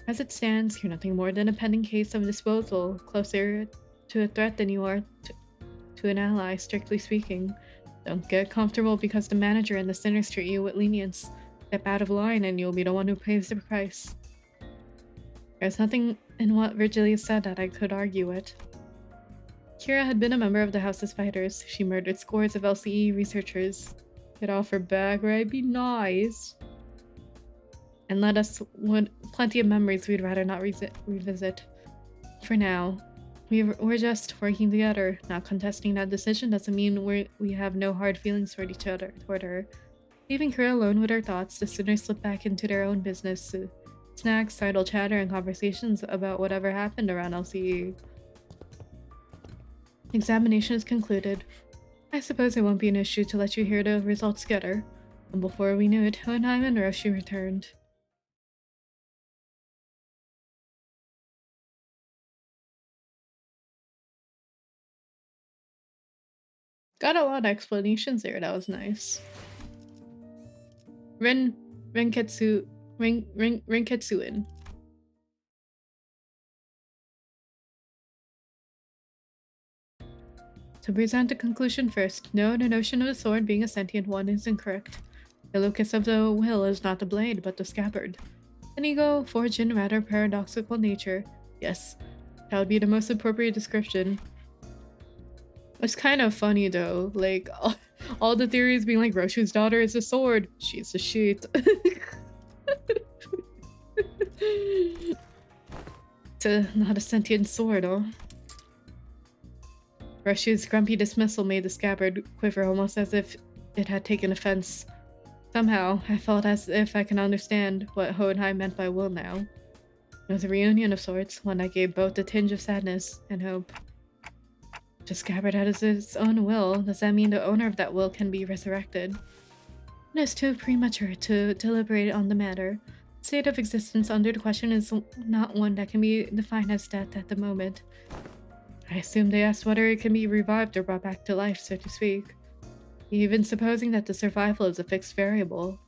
As it stands, you're nothing more than a pending case of disposal, closer to a threat than you are to an ally, strictly speaking. Don't get comfortable because the manager and the sinners treat you with lenience. Step out of line and you'll be the one who pays the price. There's nothing in what Virgilius said that I could argue with. Kira had been a member of the House of Spiders. She murdered scores of LCE researchers. Get off her back, right? Be nice. And let us with plenty of memories we'd rather not revisit. For now, we're just working together. Not contesting that decision doesn't mean we have no hard feelings toward each other. Leaving Kira alone with her thoughts, the sinners slipped back into their own business. Snacks, idle chatter, and conversations about whatever happened around LCE. Examination is concluded. I suppose it won't be an issue to let you hear the results together. And before we knew it, Hohenheim and Roshu returned. Got a lot of explanations there, that was nice. Renketsuin. To present a conclusion first, no, the notion of the sword being a sentient one is incorrect. The locus of the will is not the blade, but the scabbard. An ego, forged in rather paradoxical nature. Yes, that would be the most appropriate description. It's kind of funny though, like, all the theories being like, Roshu's daughter is a sword, she's a sheet. Not a sentient sword, huh? Roshu's grumpy dismissal made the scabbard quiver almost as if it had taken offense. Somehow, I felt as if I can understand what Hohenheim meant by will now. It was a reunion of sorts, one that gave both a tinge of sadness and hope. Just Gabbard has its own will. Does that mean the owner of that will can be resurrected? It is too premature to deliberate on the matter. The state of existence under the question is not one that can be defined as death at the moment. I assume they asked whether it can be revived or brought back to life, so to speak. Even supposing that the survival is a fixed variable,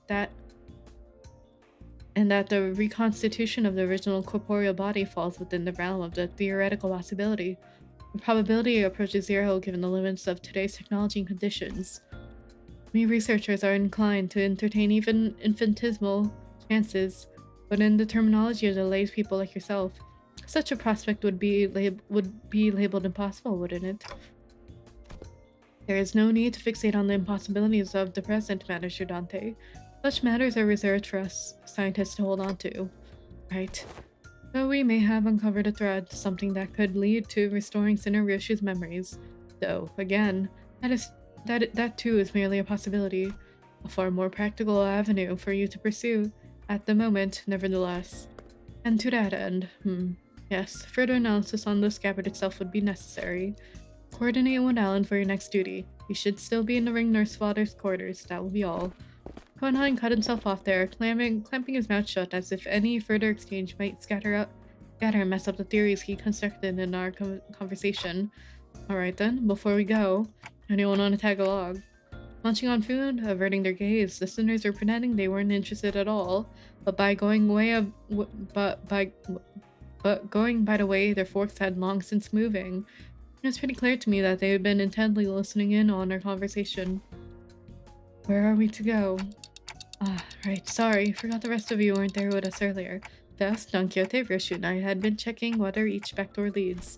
and that the reconstitution of the original corporeal body falls within the realm of the theoretical possibility. The probability approaches zero given the limits of today's technology and conditions. We researchers are inclined to entertain even infinitesimal chances, but in the terminology of the lay people like yourself, such a prospect would be labeled impossible, wouldn't it? There is no need to fixate on the impossibilities of the present, Manager Dante. Such matters are reserved for us scientists to hold on to. Right. Though we may have uncovered a thread, something that could lead to restoring Sinner Ryoshu's memories. Though, again, that too is merely a possibility. A far more practical avenue for you to pursue at the moment, nevertheless. And to that end, yes, further analysis on the scabbard itself would be necessary. Coordinate with Alan for your next duty. You should still be in the ring nurse father's quarters, that will be all. Cohenheim cut himself off there, clamping his mouth shut as if any further exchange might scatter and mess up the theories he constructed in our conversation. Alright then, before we go, anyone want to tag along? Munching on food, averting their gaze, the sinners were pretending they weren't interested at all, but going by the way their forks had long since moving, it was pretty clear to me that they had been intently listening in on our conversation. Where are we to go? Ah, right, sorry, forgot the rest of you weren't there with us earlier. Thus, Don Quixote, Roshu, and I had been checking whether each backdoor leads.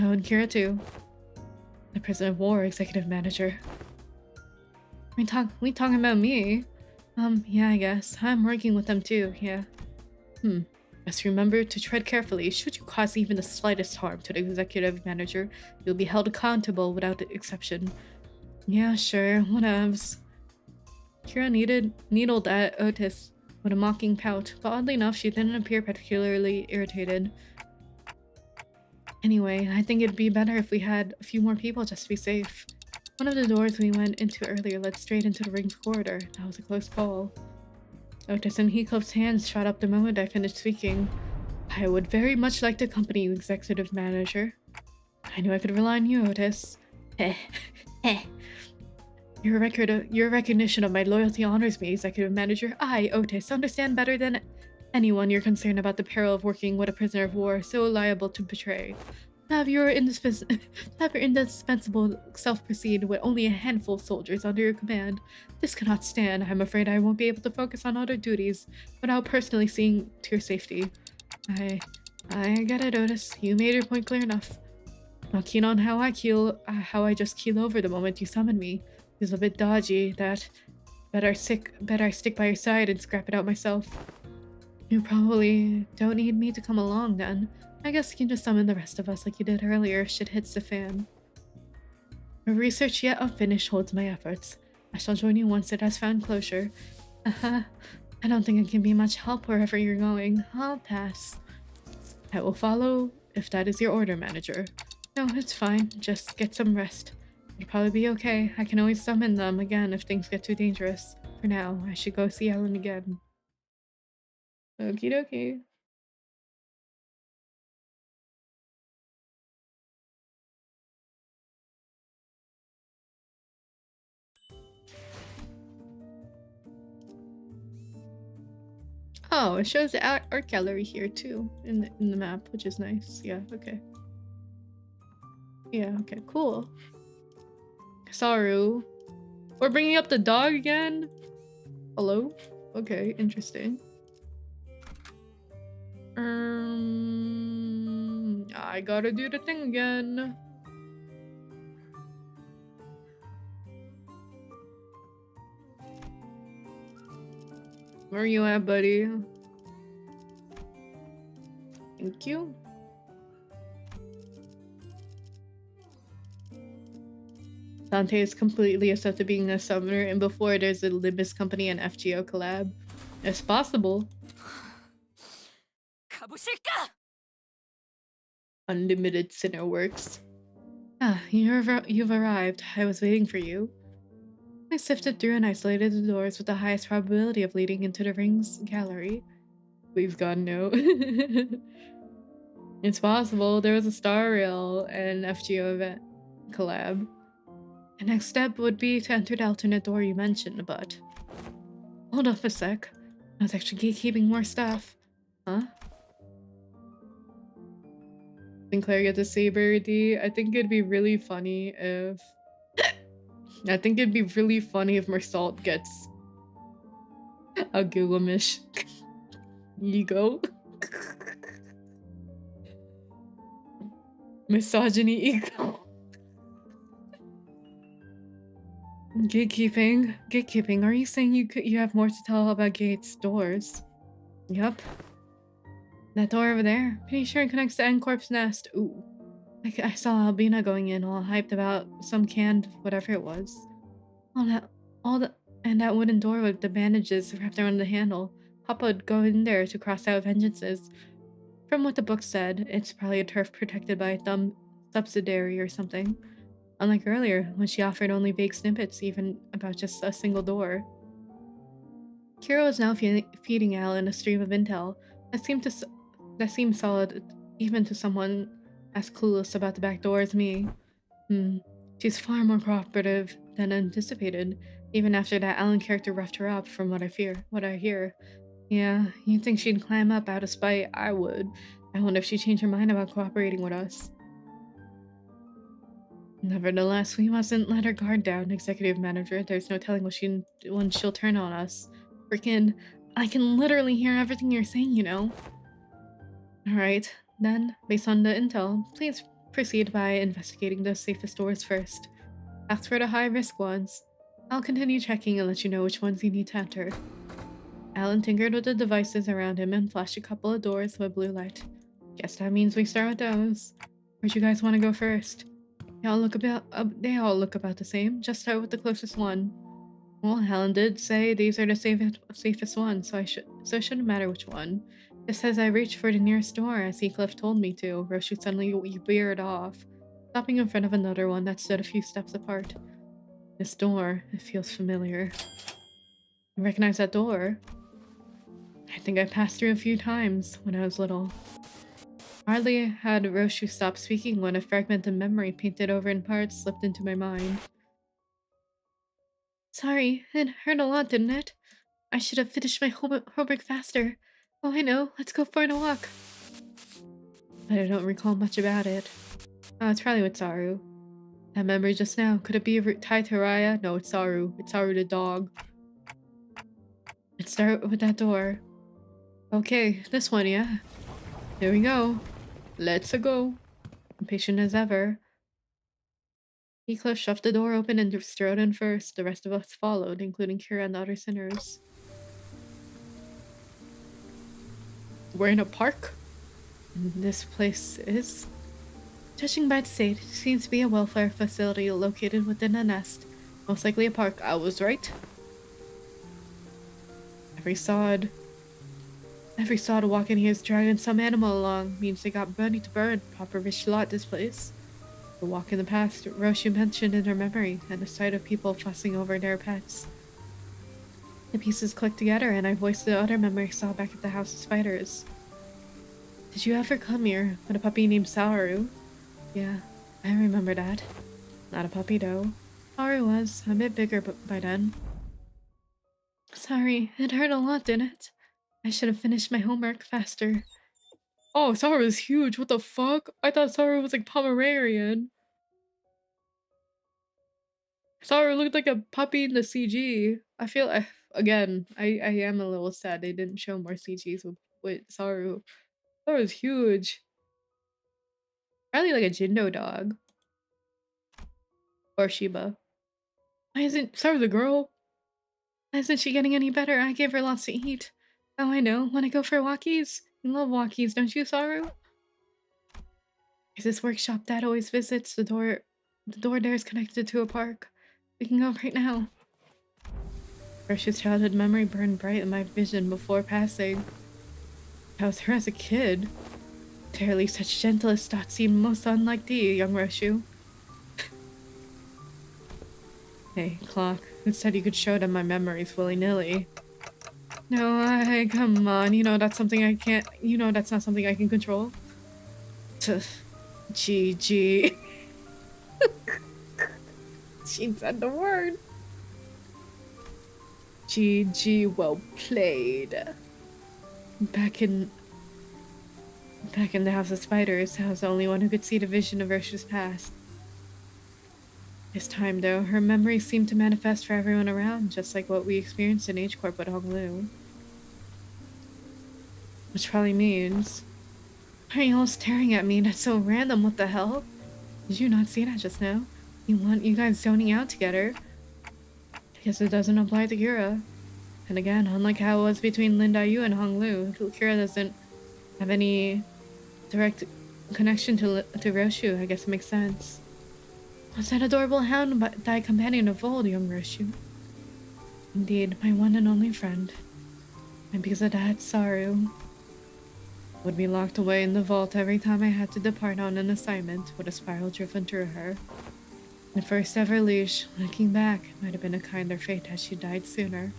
Oh, and Kira too. The Prison of War Executive Manager. We talking about me? Yeah, I guess. I'm working with them too, yeah. Just remember to tread carefully. Should you cause even the slightest harm to the Executive Manager, you'll be held accountable without exception. Yeah, sure, whatevs. Kira needled at Otis with a mocking pout, but oddly enough, she didn't appear particularly irritated. Anyway, I think it'd be better if we had a few more people just to be safe. One of the doors we went into earlier led straight into the ring's corridor. That was a close call. Otis and Heathcliff's hands shot up the moment I finished speaking. I would very much like to accompany you, Executive Manager. I knew I could rely on you, Otis. Your recognition of my loyalty honors me, Executive Manager. I, Otis, understand better than anyone your concern about the peril of working with a prisoner of war so liable to betray. To have your indispensable self proceed with only a handful of soldiers under your command. This cannot stand. I'm afraid I won't be able to focus on other duties without personally seeing to your safety. I get it, Otis. You made your point clear enough. Not keen on how I just keel over the moment you summon me. It's a bit dodgy, that. Better I stick by your side and scrap it out myself. You probably don't need me to come along then. I guess you can just summon the rest of us like you did earlier if shit hits the fan. The research yet unfinished holds my efforts. I shall join you once it has found closure. I don't think it can be much help wherever you're going. I'll pass. I will follow if that is your order, Manager. No, it's fine. Just get some rest. It'll probably be okay. I can always summon them again if things get too dangerous. For now, I should go see Ellen again. Okie dokie. Oh, it shows the art gallery here too in the map, which is nice. Yeah, okay. Yeah, okay, cool. Saru. We're bringing up the dog again? Hello? Okay, interesting. I gotta do the thing again. Where are you at, buddy? Thank you. Dante is completely obsessed with being a summoner, and before there's a Limbus Company and FGO collab. It's possible. 가보실까? Unlimited Sinner works. Ah, you've arrived. I was waiting for you. I sifted through and isolated the doors with the highest probability of leading into the ring's gallery. Please God, no. It's possible. There was a Star Rail and FGO event collab. The next step would be to enter the alternate door you mentioned, but... Hold up a sec. I was actually gatekeeping more stuff. Huh? Sinclair get the saber D. I think it'd be really funny if... I think it'd be really funny if Mersault gets a Gilgamesh ego. Misogyny ego. Gatekeeping. Are you saying you have more to tell about gates, doors? Yup. That door over there. Pretty sure it connects to N-Corp's nest. Ooh. I saw Albina going in, all hyped about some canned whatever it was. And that wooden door with the bandages wrapped around the handle. Papa would go in there to cross out vengeances. From what the book said, it's probably a turf protected by a thumb subsidiary or something. Unlike earlier, when she offered only vague snippets, even about just a single door. Kira was now feeding Alan a stream of intel that seemed solid, even to someone as clueless about the back door as me. She's far more cooperative than anticipated, even after that Alan character roughed her up, from what I hear. Yeah, you'd think she'd climb up out of spite. I would. I wonder if she'd change her mind about cooperating with us. Nevertheless, we mustn't let her guard down, executive manager. There's no telling when she'll turn on us. Freaking, I can literally hear everything you're saying, you know. Alright, then, based on the intel, please proceed by investigating the safest doors first. Ask for the high-risk ones. I'll continue checking and let you know which ones you need to enter. Alan tinkered with the devices around him and flashed a couple of doors with blue light. Guess that means we start with those. Where'd you guys want to go first? They all look about the same. Just start with the closest one. Well, Helen did say these are the safest ones, so it shouldn't matter which one. Just as I reached for the nearest door, as Heathcliff told me to, Roshu suddenly veered off, stopping in front of another one that stood a few steps apart. This door, it feels familiar. I recognize that door. I think I passed through a few times when I was little. Hardly had Roshu stopped speaking when a fragmented memory painted over in parts slipped into my mind. Sorry, it hurt a lot, didn't it? I should have finished my homework faster. Oh, I know, let's go for a walk. But I don't recall much about it. Oh, it's probably with Saru. That memory just now, could it be tied to Raya? No, it's Saru. It's Saru the dog. Let's start with that door. Okay, this one, yeah. Here we go. Let's go. Impatient as ever. Heathcliff shoved the door open and strode in first. The rest of us followed, including Kira and the other sinners. We're in a park? This place is? Judging by its state, it seems to be a welfare facility located within a nest. Most likely a park. I was right. Every sod walking here is dragging some animal along. Means they got money to burn. Proper rich lot, this place. The walk in the past, Roshu mentioned in her memory, and the sight of people fussing over their pets. The pieces clicked together, and I voiced the other memory I saw back at the House of Spiders. Did you ever come here with a puppy named Saru? Yeah, I remember that. Not a puppy though. Saru was a bit bigger by then. Sorry, it hurt a lot, didn't it? I should have finished my homework faster. Oh, Saru is huge. What the fuck? I thought Saru was like Pomeranian. Saru looked like a puppy in the CG. I feel, again, I am a little sad they didn't show more CGs with Saru. Saru is huge. Probably like a Jindo dog. Or Shiba. Why isn't Saru's a girl? Why isn't she getting any better? I gave her lots to eat. Oh, I know. Wanna go for walkies? You love walkies, don't you, Saru? There's this workshop Dad always visits. The door there is connected to a park. We can go right now. Precious childhood memory burned bright in my vision before passing. I was her as a kid. Clearly, such gentlest thoughts seem most unlike thee, young Roshu. Hey, clock. Who said you could show them my memories willy-nilly? No, come on. You know that's something I can't. You know that's not something I can control. GG. She said the word. GG, well played. Back in the House of Spiders, I was the only one who could see the vision of Roshu's past. This time, though, her memories seemed to manifest for everyone around, just like what we experienced in H-Corp with Honglu. Which probably means... Why are you all staring at me? That's so random, what the hell? Did you not see that just now? You want you guys zoning out together? I guess it doesn't apply to Kira. And again, unlike how it was between Lin Yu and Honglu, Kira doesn't have any direct connection to Roshu. I guess it makes sense. Was that adorable hound thy companion of old, young Roshu? Indeed, my one and only friend. And because of that, Saru would be locked away in the vault every time I had to depart on an assignment with a spiral driven through her. The first ever leash, looking back, might have been a kinder fate had she died sooner.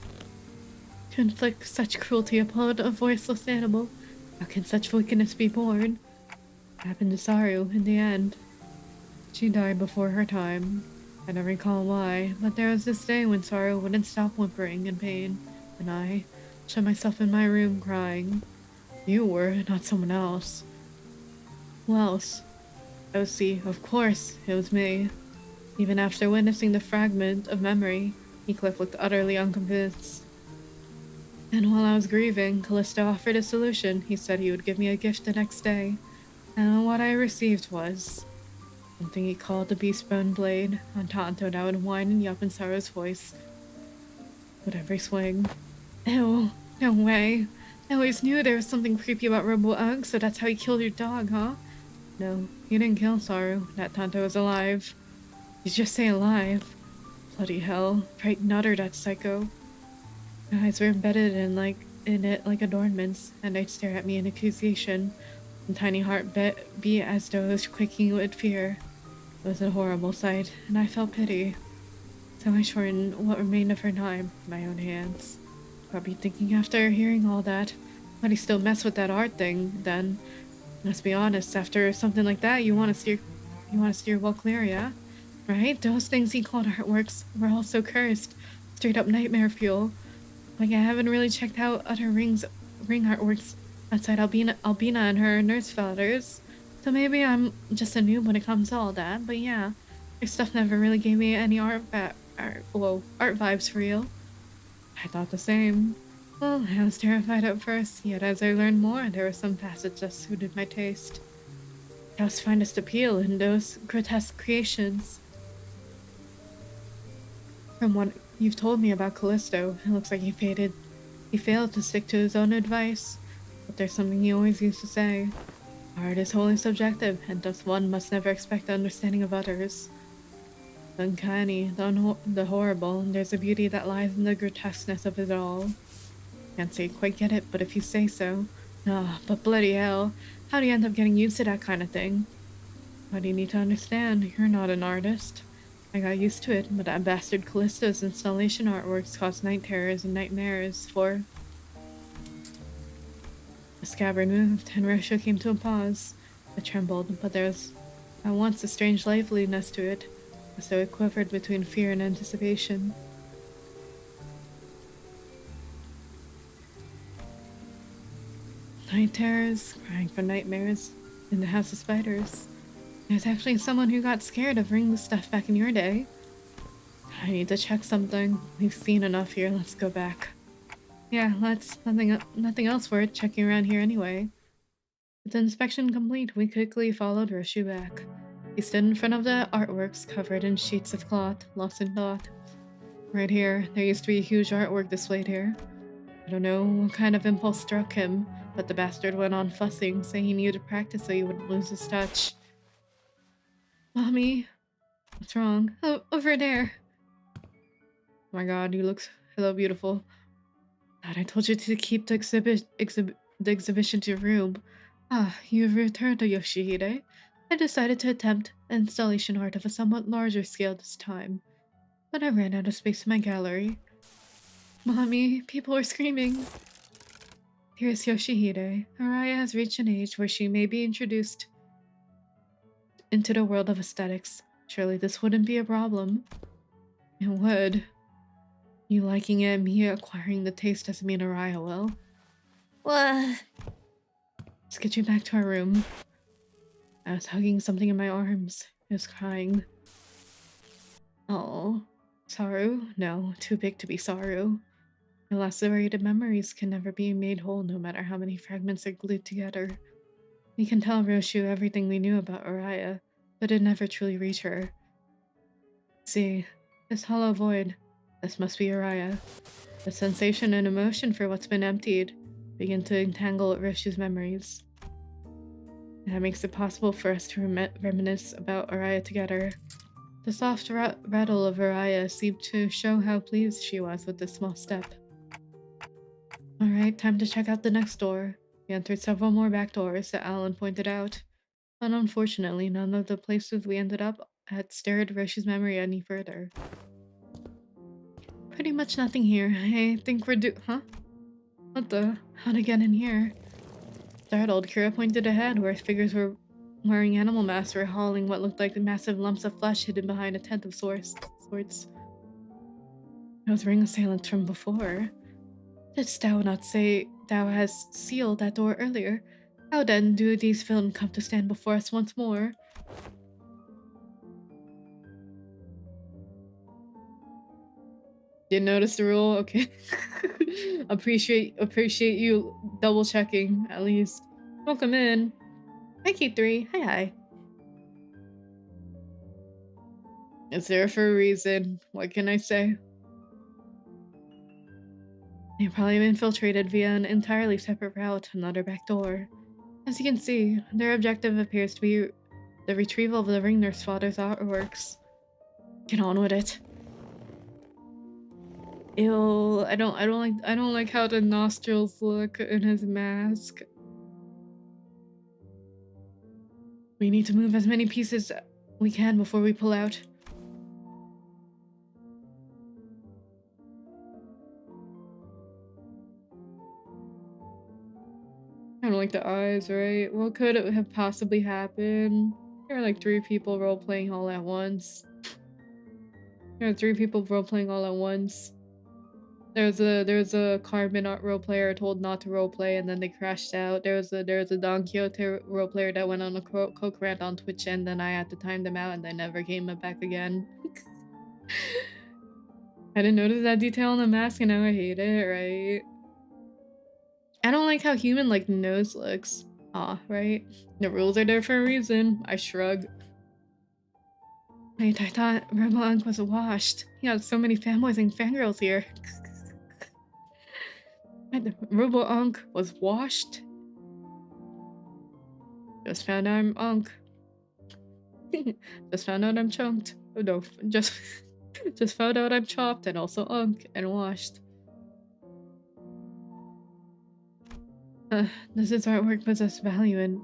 To inflict such cruelty upon a voiceless animal, how can such wickedness be born? It happened to Saru in the end. She died before her time. I don't recall why, but there was this day when Saru wouldn't stop whimpering in pain, and I shut myself in my room crying. You were, not someone else. Who else? Oh, see, of course, it was me. Even after witnessing the fragment of memory, Heathcliff looked utterly unconvinced. And while I was grieving, Callisto offered a solution. He said he would give me a gift the next day. And what I received was... something he called the Beastbone Blade, on Canto that would whine and yup in Saru's voice with every swing. Ew, no way. I always knew there was something creepy about Robo Ugg, so that's how he killed your dog, huh? No, he didn't kill Saru. That Canto was alive. You just say alive. Bloody hell. Right nutter, that psycho. My eyes were embedded in it like adornments, and they'd stare at me in accusation. And tiny heart beat as though it was quaking with fear. It was a horrible sight, and I felt pity. So I shortened what remained of her time in my own hands. Probably thinking after hearing all that, why'd he still mess with that art thing, then? Let's be honest, after something like that, you want to steer well clear, yeah? Right? Those things he called artworks were also cursed. Straight up nightmare fuel. Like, I haven't really checked out other ring artworks outside Albina and her nurse fathers. So maybe I'm just a noob when it comes to all that, but yeah. Their stuff never really gave me any art vibes for real. I thought the same. Well, I was terrified at first, yet as I learned more, there were some facets that suited my taste. I was finest appeal in those grotesque creations. From what you've told me about Callisto, it looks like he failed to stick to his own advice. But there's something he always used to say. Art is wholly subjective, and thus one must never expect the understanding of others. The uncanny, the horrible, and there's a beauty that lies in the grotesqueness of it all. Can't say quite get it, but if you say so. Ah, but bloody hell, how do you end up getting used to that kind of thing? What do you need to understand? You're not an artist. I got used to it, but that bastard Callisto's installation artworks caused night terrors and nightmares for... The scabbard moved, and Roshu came to a pause. It trembled, but there was at once a strange liveliness to it, as though it quivered between fear and anticipation. Night terrors, crying for nightmares, in the House of Spiders. There's actually someone who got scared of ring stuff back in your day. I need to check something. We've seen enough here, let's go back. Yeah, let's. Nothing else worth checking around here anyway. With the inspection complete, we quickly followed Roshu back. He stood in front of the artworks covered in sheets of cloth, lost in thought. Right here, there used to be a huge artwork displayed here. I don't know what kind of impulse struck him, but the bastard went on fussing, saying he needed to practice so he wouldn't lose his touch. Mommy? What's wrong? Oh, over there. Oh my god, you look... Hello, beautiful. God, I told you to keep the the exhibition to your room. Ah, you've returned to Yoshihide. I decided to attempt installation art of a somewhat larger scale this time, but I ran out of space in my gallery. Mommy, people are screaming. Here's Yoshihide. Araya has reached an age where she may be introduced into the world of aesthetics. Surely this wouldn't be a problem. It would. You liking it, me acquiring the taste doesn't mean Araya will. What? Let's get you back to our room. I was hugging something in my arms. I was crying. Oh. Saru? No, too big to be Saru. The lacerated memories can never be made whole no matter how many fragments are glued together. We can tell Roshu everything we knew about Araya, but it never truly reached her. See, this hollow void, this must be Araya. The sensation and emotion for what's been emptied begin to entangle at Roshu's memories. That makes it possible for us to reminisce about Araya together. The soft rattle of Araya seemed to show how pleased she was with this small step. Alright, time to check out the next door. We entered several more back doors that Alan pointed out, but unfortunately none of the places we ended up at stirred Roshu's memory any further. Pretty much nothing here. I think we're huh? What the? How to get in here? Startled, Kira pointed ahead where figures were wearing animal masks were hauling what looked like massive lumps of flesh hidden behind a tent of sorts. Those ring assailants from before. Did Tao not say Tao has sealed that door earlier? How then do these villains come to stand before us once more? Didn't notice the rule? Okay. appreciate you double checking at least. Welcome in. Hi K3. Hi. It's there for a reason. What can I say? They've probably been infiltrated via an entirely separate route, another back door. As you can see, their objective appears to be the retrieval of the ring nurse father's artworks. Get on with it. Ew, I don't like how the nostrils look in his mask. We need to move as many pieces we can before we pull out. I don't like the eyes, right? What could it have possibly happened? There are like 3 people role-playing all at once. There are 3 people role-playing all at once. There's a Carmen art roleplayer told not to roleplay and then they crashed out. There's a Don Quixote roleplayer that went on a coke rant on Twitch and then I had to time them out and they never came back again. I didn't notice that detail on the mask and now I hate it, right? I don't like how human like the nose looks. Aw, right? The rules are there for a reason. I shrug. Wait, I thought Robo-Unk was washed. He had so many fanboys and fangirls here. Robo-Unk was washed? Just found out I'm Unk. Just found out I'm chunked. Oh no, just found out I'm chopped and also Unk and washed. Does his artwork possess value in?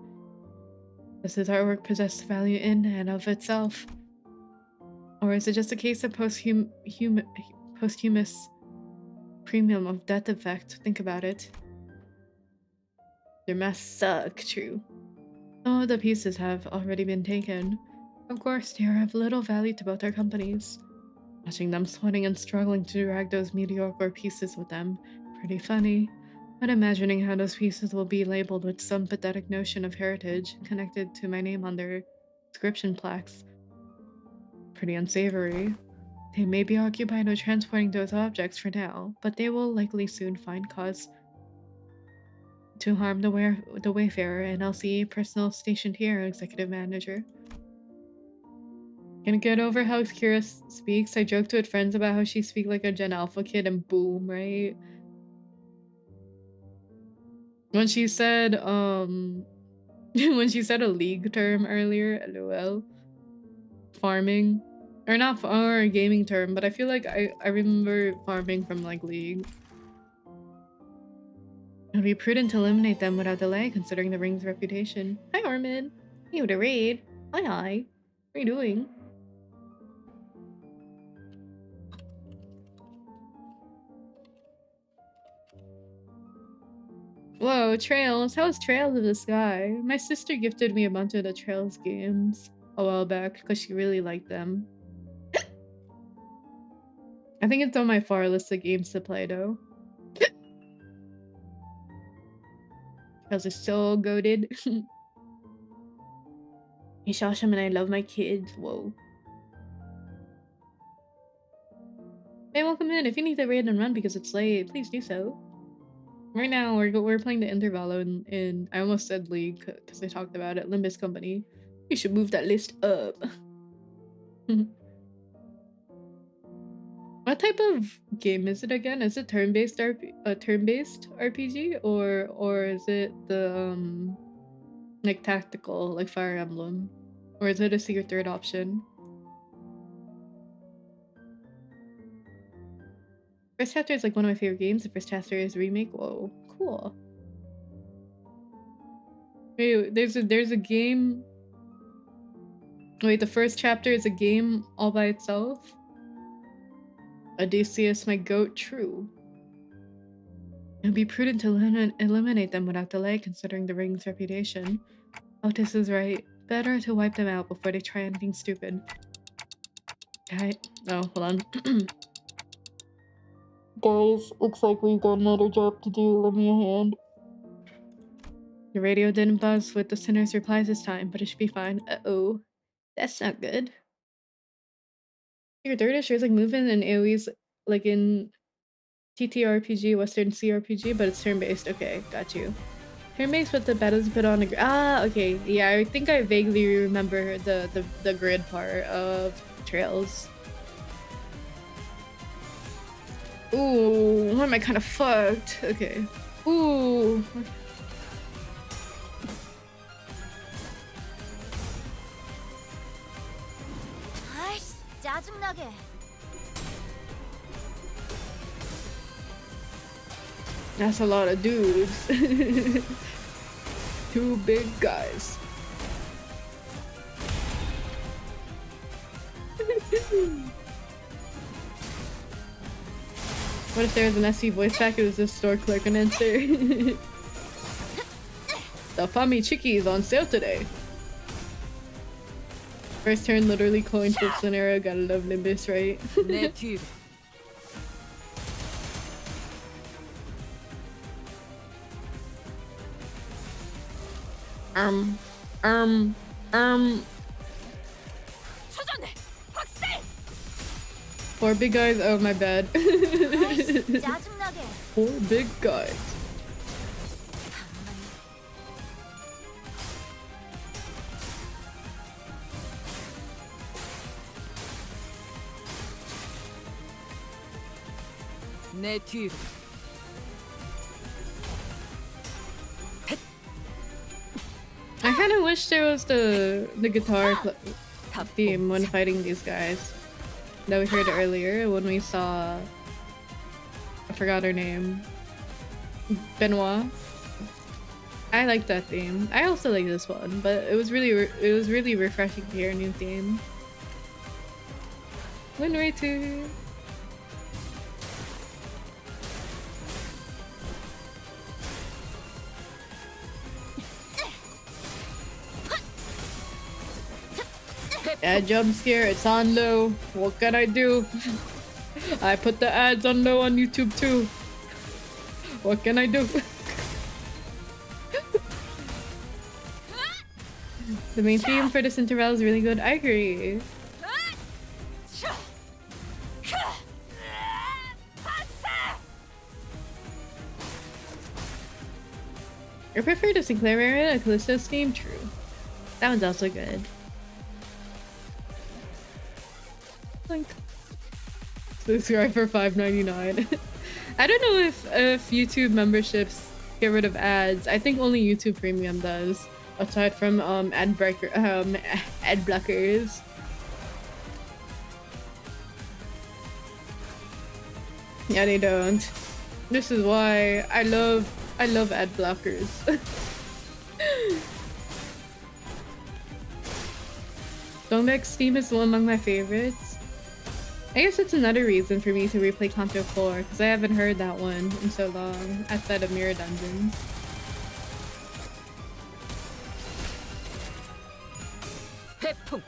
Does his artwork possess value in and of itself? Or is it just a case of posthumous premium of death effect? Think about it. Their masks suck, true. Some of the pieces have already been taken. Of course, they are of little value to both our companies. Watching them sweating and struggling to drag those mediocre pieces with them, pretty funny. But imagining how those pieces will be labeled with some pathetic notion of heritage connected to my name on their inscription plaques. Pretty unsavory. They may be occupied with transporting those objects for now, but they will likely soon find cause to harm the wayfarer and LCE personnel stationed here, executive manager. Gonna get over how Kira speaks. I joked with friends about how she speaks like a Gen Alpha kid and boom, right? When she said when she said a league term earlier, lol. Farming. Or not or a gaming term, but I feel like I remember farming from like League. It would be prudent to eliminate them without delay, considering the ring's reputation. Hi, Armin. You to raid. Hi, hi. What are you doing? Whoa, Trails. How was Trails of the Sky? My sister gifted me a bunch of the Trails games a while back because she really liked them. I think it's on my far list of games to play though. Trails is so goated. Hey, Shasham, and I love my kids. Whoa. Hey, welcome in. If you need to raid and run because it's late, please do so. Right now, we're playing the Intervalo in I almost said League because I talked about it. Limbus Company. You should move that list up. What type of game is it again? Is it turn-based RPG or is it the like tactical like Fire Emblem, or is it a secret third option? First chapter is like one of my favorite games. The first chapter is a remake. Whoa, cool. Wait, there's a game. Wait, the first chapter is a game all by itself. Odysseus, my goat, true. It would be prudent to eliminate them without delay, considering the ring's reputation. Otis is right. Better to wipe them out before they try anything stupid. Okay. Oh, hold on. Guys, looks like we've got another job to do. Lend me a hand. The radio didn't buzz with the sinner's replies this time, but it should be fine. Uh-oh. That's not good. Your third is like movement and AoE's like in TTRPG, Western CRPG, but it's turn-based. Okay, got you. Turn-based with the battles put on a okay. Yeah, I think I vaguely remember the grid part of Trails. Ooh, why am I kind of fucked? Okay. Ooh. 짜증나게. That's a lot of dudes. Two big guys. What if there was an Espie voice pack? It was a store clerk and answer. The Fami Chiki is on sale today. First turn, literally coin flip scenario. Gotta love Limbus, right? 내 뒤로. 초전해. 확살. Four big guys. Oh, my bad. 짜증나게. Four big guys. 내 뒤로. I kind of wish there was the guitar theme when fighting these guys that we heard earlier when we saw, I forgot her name, Benoit. I like that theme. I also like this one, but it was really refreshing to hear a new theme. Wind Racer. Ad jump scare, it's on low. What can I do? I put the ads on low on YouTube too. What can I do? The main theme for this interval is really good. I agree. I prefer the Sinclair area, a Callisto's theme. True. That one's also good. Like, subscribe for $5.99. I don't know if YouTube memberships get rid of ads. I think only YouTube Premium does, aside from ad blockers. Yeah, they don't. This is why I love I love ad blockers. Domex Steam is one among my favorites. I guess it's another reason for me to replay Canto 4, because I haven't heard that one in so long, outside of Mirror Dungeons. 회풍.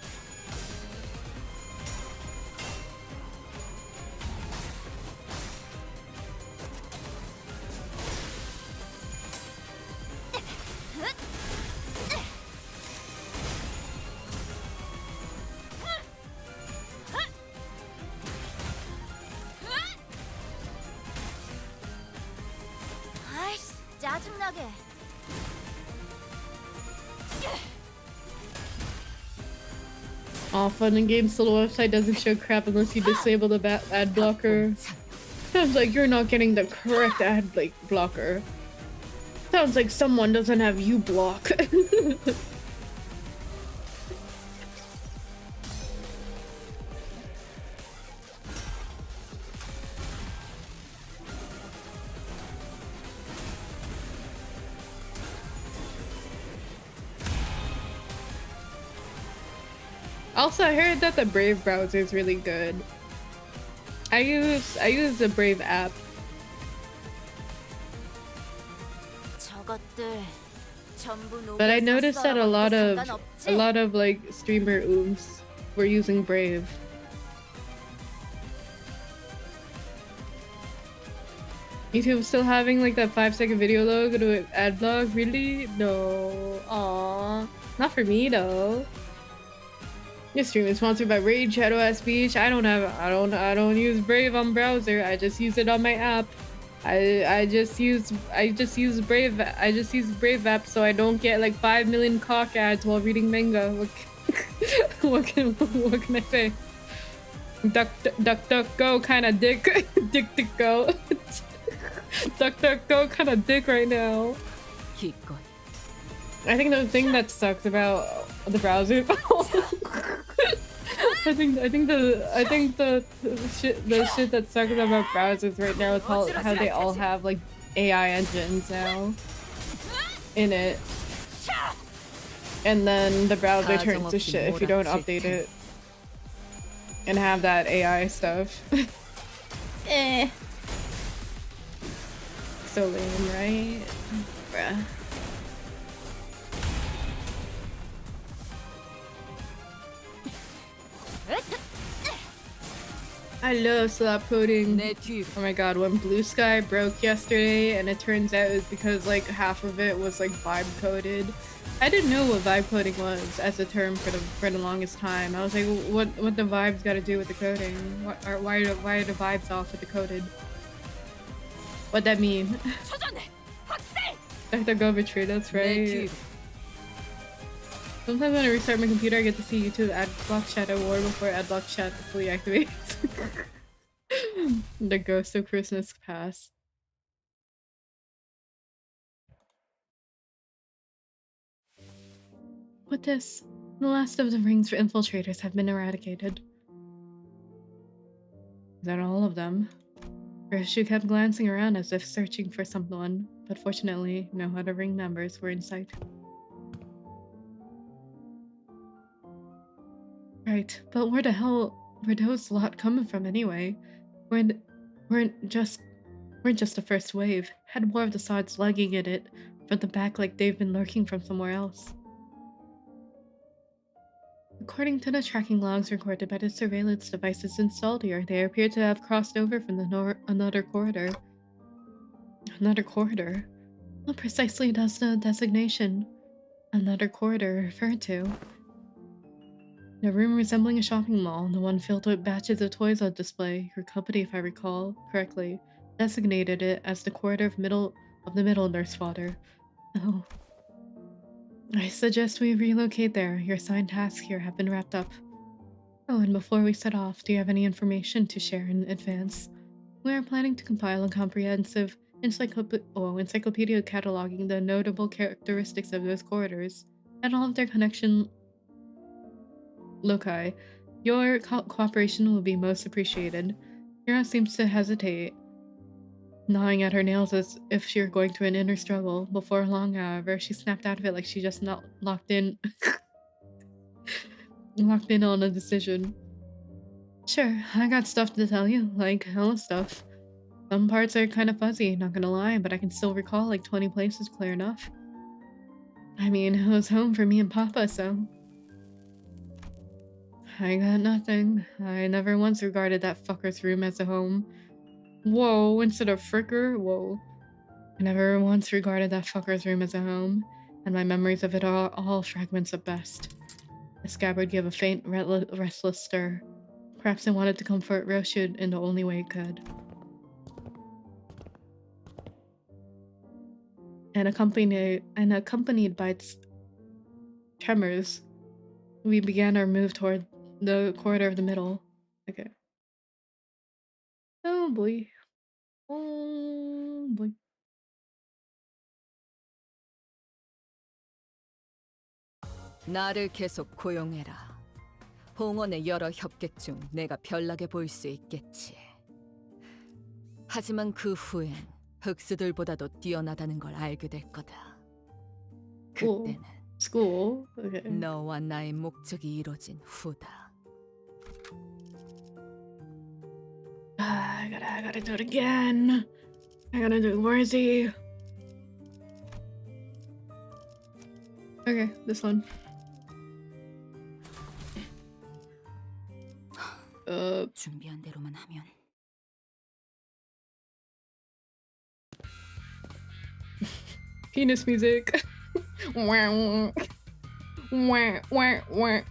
아이씨, 짜증나게. All fun and games, so the website doesn't show crap unless you disable the ad blocker. Sounds like you're not getting the correct ad blocker. Sounds like someone doesn't have you block. Also, I heard that the Brave browser is really good. I use the Brave app. But I noticed that a lot of like streamer ooms were using Brave. YouTube's still having like that 5-second video logo to ad block? Really? No. Aww. Not for me though. This stream is sponsored by Rage Shadow Ass Beach. I don't use Brave on browser. I just use it on my app. I just use Brave app so I don't get like 5 million cock ads while reading manga. What can I say? Duck go kind of dick. Dick go. Duck go kind of dick right now. I think the thing that sucks about the browser I think the shit that sucks about browsers right now is how they all have like AI engines now in it, and then the browser turns to shit if you don't update it and have that AI stuff. So lame, right? Bruh. I love slap coding. Oh my god, when Blue Sky broke yesterday and it turns out it's because like half of it was like vibe coded. I didn't know what vibe coding was as a term for the longest time. I was like, what the vibes got to do with the coding? Why are the vibes off with the coded? What'd that mean? Dr. Go betray, that's right. Sometimes when I restart my computer, I get to see YouTube adblock chat war before adblock chat fully activates. The ghost of Christmas past. With this, the last of the rings for infiltrators have been eradicated. Is that all of them? Roshu kept glancing around as if searching for someone, but fortunately, no other ring members were in sight. Right, but where the hell were those lot coming from anyway? Weren't just the first wave. Had more of the swords lugging at it from the back like they've been lurking from somewhere else. According to the tracking logs recorded by the surveillance devices installed here, they appear to have crossed over from another corridor. Another corridor? What precisely does the designation another corridor refer to? A room resembling a shopping mall, the one filled with batches of toys on display. Your company, if I recall correctly, designated it as the corridor of the middle nurse fodder. Oh. I suggest we relocate there. Your assigned tasks here have been wrapped up. Oh, and before we set off, do you have any information to share in advance? We are planning to compile a comprehensive encyclopedia cataloging the notable characteristics of those corridors and all of their connection loci. Your cooperation will be most appreciated. Hiro seems to hesitate. gnawing at her nails as if she were going through an inner struggle. Before long, however, she snapped out of it like she just not locked in locked in on a decision. Sure, I got stuff to tell you, like hella stuff. Some parts are kind of fuzzy, not gonna lie, but I can still recall like 20 places clear enough. I mean, it was home for me and Papa, so... I got nothing. I never once regarded that fucker's room as a home. Whoa, instead of fricker? Whoa. I never once regarded that fucker's room as a home, and my memories of it are all fragments at best. The scabbard gave a faint, restless stir. Perhaps it wanted to comfort Roshu in the only way it could. And accompanied by its tremors, we began our move toward the corridor of the middle. Okay. Oh boy. Oh boy. 나를 계속 고용해라. 봉헌의 여러 협객 중 내가 별나게 보일 수 있겠지. 하지만 그 후엔 흑수들보다도 뛰어나다는 걸 알게 될 거다. 그때는 School. Okay. 너와 나의 목적이 이루어진 후다. I gotta do it again. I gotta do it. Where is he? Okay, this one. 준비한 대로만 하면. Penis music. Wah, wah, wah, wah.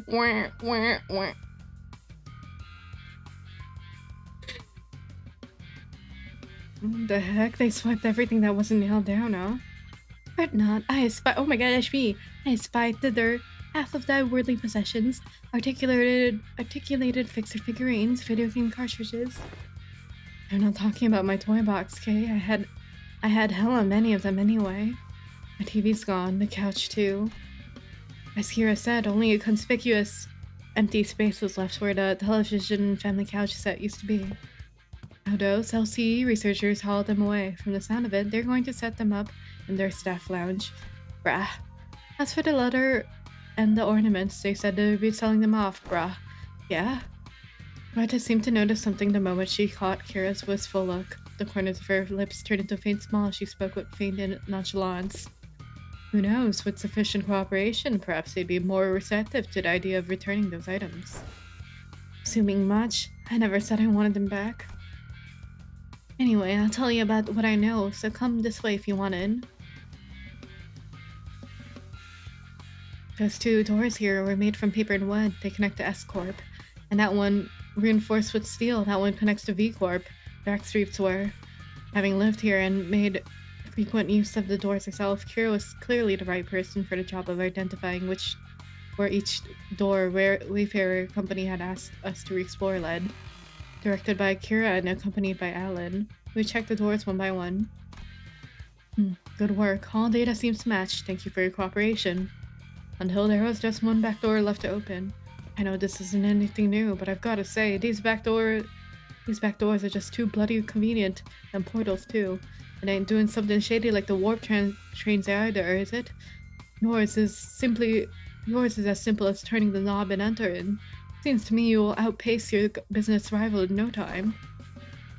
Wah, wah, wah. The heck? They swiped everything that wasn't nailed down, huh? But not. Oh my god, Espie. I spied thither half of thy worldly possessions, articulated fixer figurines, video game cartridges. I'm not talking about my toy box, Kay. I had hella many of them anyway. My TV's gone, the couch too. As Kira said, only a conspicuous empty space was left where the television family couch set used to be. Those LCE researchers hauled them away. From the sound of it, they're going to set them up in their staff lounge. Brah. As for the letter and the ornaments, they said they would be selling them off. Brah. Yeah? Rita seemed to notice something the moment she caught Kira's wistful look. The corners of her lips turned into a faint smile as she spoke with faint nonchalance. Who knows, with sufficient cooperation, perhaps they'd be more receptive to the idea of returning those items. Assuming much, I never said I wanted them back. Anyway, I'll tell you about what I know, so come this way if you want in. Those two doors here were made from paper and wood. They connect to S Corp. And that one, reinforced with steel, that one connects to V Corp. Backstreets were. Having lived here and made frequent use of the doors herself, Kira was clearly the right person for the job of identifying where each door Wayfarer Company had asked us to explore led. Directed by Kira and accompanied by Alan, we checked the doors one by one. Good work. All data seems to match. Thank you for your cooperation. Until there was just one back door left to open. I know this isn't anything new, but I've gotta say, these back doors are just too bloody convenient. And portals too. It ain't doing something shady like the warp trains either, is it? Yours is as simple as turning the knob and entering. Seems to me you will outpace your business rival in no time.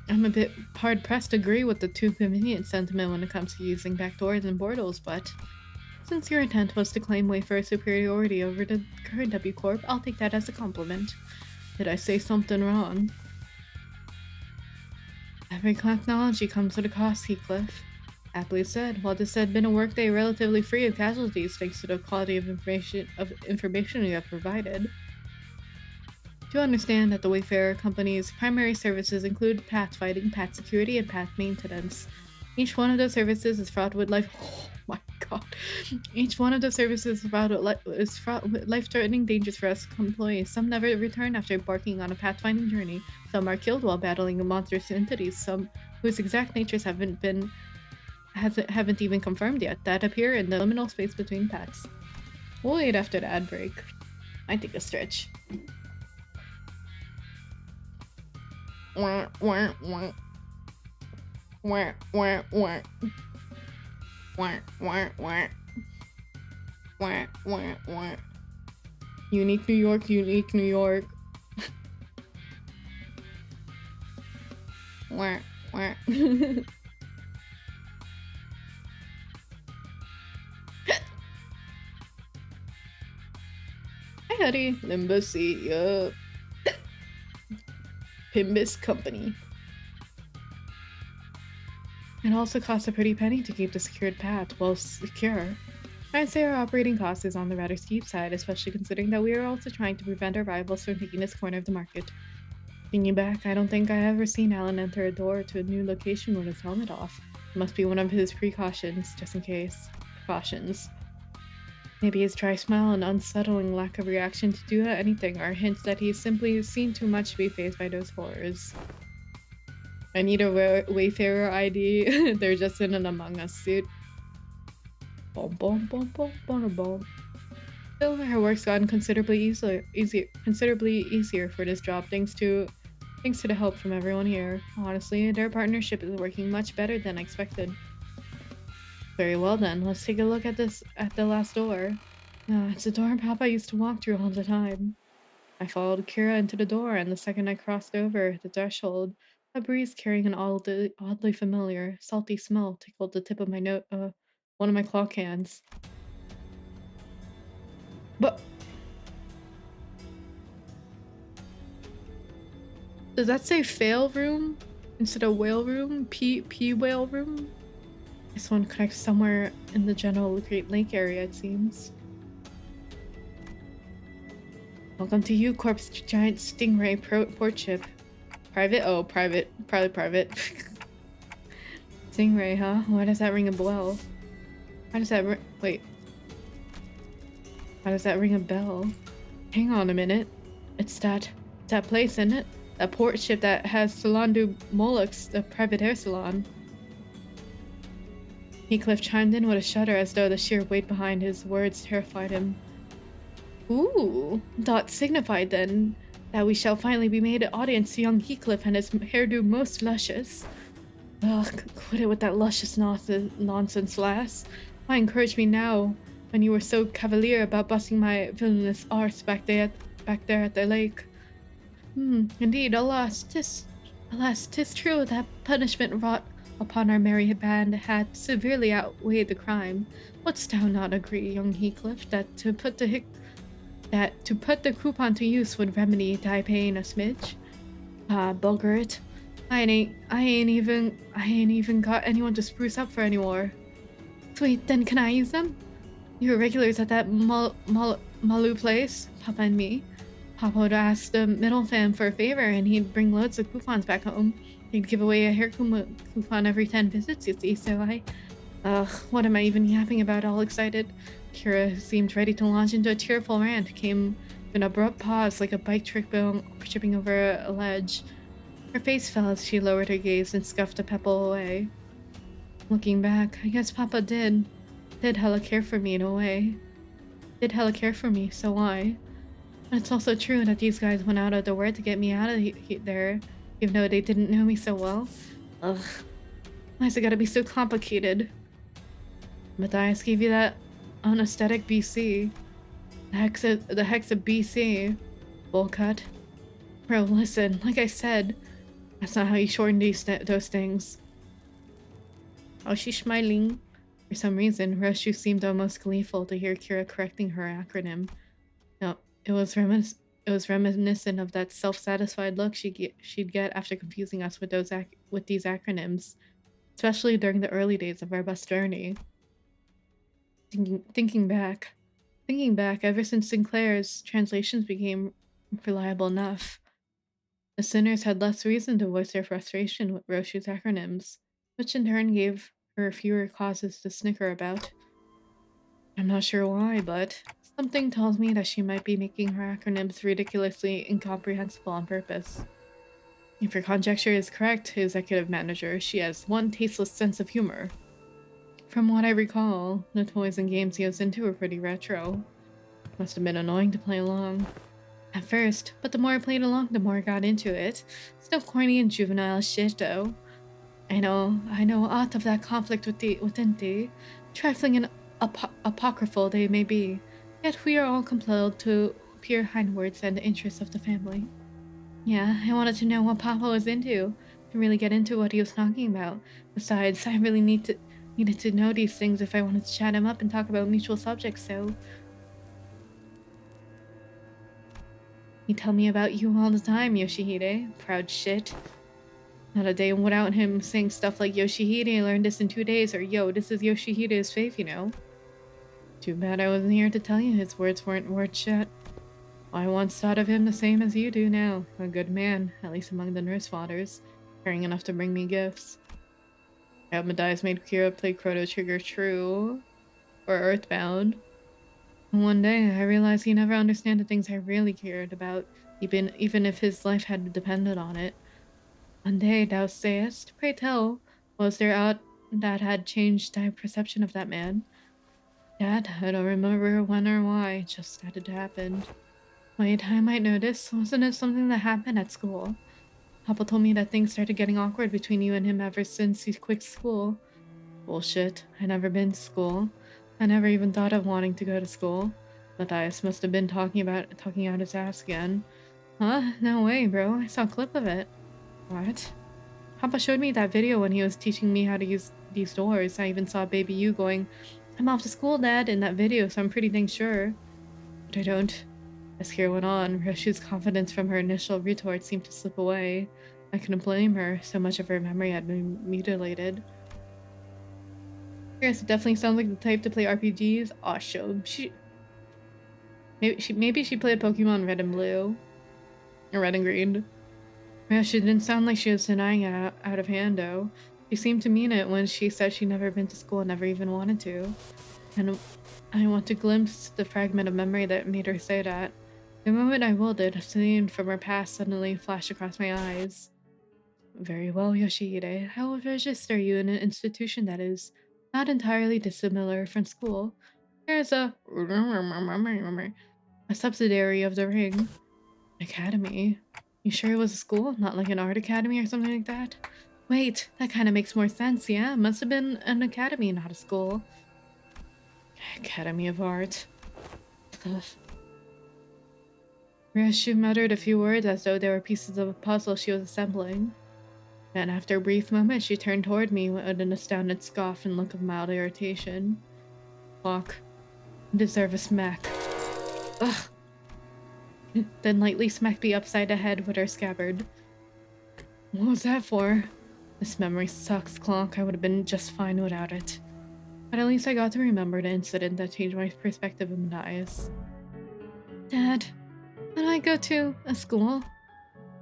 I'm a bit hard-pressed to agree with the too convenient sentiment when it comes to using backdoors and portals, but since your intent was to claim Wayfarer superiority over the current W Corp, I'll take that as a compliment. Did I say something wrong? Every technology comes with a cost, Heathcliff. Aptly said. While this had been a workday relatively free of casualties thanks to the quality of information you have provided. Do understand that the Wayfarer Company's primary services include path fighting, path security, and path maintenance. Each one of those services is fraught with Each one of those services is fraught with life-threatening dangers for us employees. Some never return after embarking on a pathfinding journey. Some are killed while battling monstrous entities. Some whose exact natures haven't even confirmed yet, that appear in the liminal space between paths. We'll wait after the ad break. I take a stretch. Wah, wah, wah. Wah, wah, wah. Wah, wah, wah. Wah, wah, wah. Unique New York, unique New York. Wah, wah. Hi, Huddy. Limbus, yup. Limbus Company. It also costs a pretty penny to keep the secured path well secure. I'd say our operating cost is on the rather steep side, especially considering that we are also trying to prevent our rivals from taking this corner of the market. Thinking back, I don't think I've ever seen Alan enter a door to a new location with his helmet off. It must be one of his precautions, just in case. Precautions. Maybe his dry smile and unsettling lack of reaction to do anything are hints that he's simply seen too much to be fazed by those horrors. I need a Wayfarer ID. They're just in an Among Us suit. Boom, boom, boom, boom, boom, boom. Still, her work's gotten considerably easier for this job thanks to the help from everyone here. Honestly, their partnership is working much better than expected. Very well then, let's take a look at the last door. It's the door Papa used to walk through all the time. I followed Kira into the door, and the second I crossed over the threshold, a breeze carrying an oddly familiar, salty smell tickled the tip of my one of my claw cans. But does that say fail room instead of whale room? P whale room? This one connects somewhere in the general Great Lake area, it seems. Welcome to you, Corp's giant stingray port ship. Private? Oh, private. Probably private. Stingray, huh? Why does that ring a bell? Why does that wait. Why does that ring a bell? Hang on a minute. It's that place, isn't it? That port ship that has Salon du Molux, the private hair salon. Heathcliff chimed in with a shudder as though the sheer weight behind his words terrified him. Ooh, that signified then that we shall finally be made an audience to young Heathcliff and his hairdo most luscious. Ugh, quit it with that luscious nonsense, lass. Why encourage me now when you were so cavalier about busting my villainous arse back there at the lake? Indeed, alas, 'tis true that punishment wrought upon our merry band had severely outweighed the crime. Wouldst thou not agree, young Heathcliff, that to put the coupon to use would remedy thy pain a smidge? Ah, bugger it. I ain't even got anyone to spruce up for anymore. Sweet, then can I use them? You were regulars at that Malu place, Papa and me. Papa would ask the middle fam for a favor and he'd bring loads of coupons back home. He'd give away a hair coupon every 10 visits, you see, so what am I even yapping about all excited? Kira, who seemed ready to launch into a tearful rant, came to an abrupt pause like a bike tripping over a ledge. Her face fell as she lowered her gaze and scuffed a pebble away. Looking back, I guess Papa did hella care for me in a way. Did hella care for me, so why? It's also true that these guys went out of their way to get me out of there, even though they didn't know me so well. Ugh. Why's it gotta be so complicated? Matthias gave you that anesthetic BC. The hexa BC. Bowl cut. Bro, listen, like I said, that's not how you shorten those things. Oh, she's smiling. For some reason, Roshu seemed almost gleeful to hear Kira correcting her acronym. No, it was reminiscent of that self-satisfied look she'd get after confusing us with these acronyms, especially during the early days of our bus journey. Thinking back, ever since Sinclair's translations became reliable enough, the sinners had less reason to voice their frustration with Roshu's acronyms, which in turn gave her fewer causes to snicker about. I'm not sure why, but something tells me that she might be making her acronyms ridiculously incomprehensible on purpose. If your conjecture is correct, executive manager, she has one tasteless sense of humor. From what I recall, the toys and games he was into were pretty retro. Must have been annoying to play along. At first, but the more I played along, the more I got into it. Still corny and juvenile shit though. I know aught of that conflict within thee, trifling and apocryphal they may be, yet we are all compelled to peer hindwards and the interests of the family. Yeah, I wanted to know what Papa was into, to really get into what he was talking about. Besides, I really needed to know these things if I wanted to chat him up and talk about mutual subjects, so... He tell me about you all the time, Yoshihide. Proud shit. Not a day without him saying stuff like, Yoshihide learned this in 2 days, or yo, this is Yoshihide's faith, you know? Too bad I wasn't here to tell you his words weren't worth shit. I once thought of him the same as you do now. A good man, at least among the nurse fathers, caring enough to bring me gifts. I hope Matthias made Kira play Chrono Trigger True, or Earthbound. And one day, I realized he never understood the things I really cared about, even if his life had depended on it. One day, thou sayest, pray tell, was there aught that had changed thy perception of that man? Dad, I don't remember when or why, just that it happened. Wait, I might know this. Wasn't it something that happened at school? Papa told me that things started getting awkward between you and him ever since he quit school. Bullshit. I never been to school. I never even thought of wanting to go to school. Matthias must have been talking out his ass again. Huh? No way, bro. I saw a clip of it. What? Papa showed me that video when he was teaching me how to use these doors. I even saw baby you going, I'm off to school, Dad, in that video, so I'm pretty dang sure. But I don't. As Kira went on, Roshu's confidence from her initial retort seemed to slip away. I couldn't blame her. So much of her memory had been mutilated. Kira definitely sounds like the type to play RPGs. Awesome. Maybe she played Pokemon Red and Blue. Or Red and Green. Yeah, she didn't sound like she was denying it out of hand, though. She seemed to mean it when she said she'd never been to school and never even wanted to. And I want to glimpse the fragment of memory that made her say that. The moment I willed it, a scene from her past suddenly flashed across my eyes. Very well, Yoshihide. I will register you in an institution that is not entirely dissimilar from school. There is a subsidiary of the ring. Academy. You sure it was a school? Not like an art academy or something like that? Wait, that kind of makes more sense, yeah? Must have been an academy, not a school. Academy of Art. Ugh. Roshu muttered a few words as though they were pieces of a puzzle she was assembling. Then, after a brief moment, she turned toward me with an astounded scoff and look of mild irritation. Fuck. You deserve a smack. Ugh. Then lightly smacked me upside the head with her scabbard. What was that for? This memory sucks, Clonk. I would have been just fine without it. But at least I got to remember the incident that changed my perspective of Matthias. Dad, when I go to a school?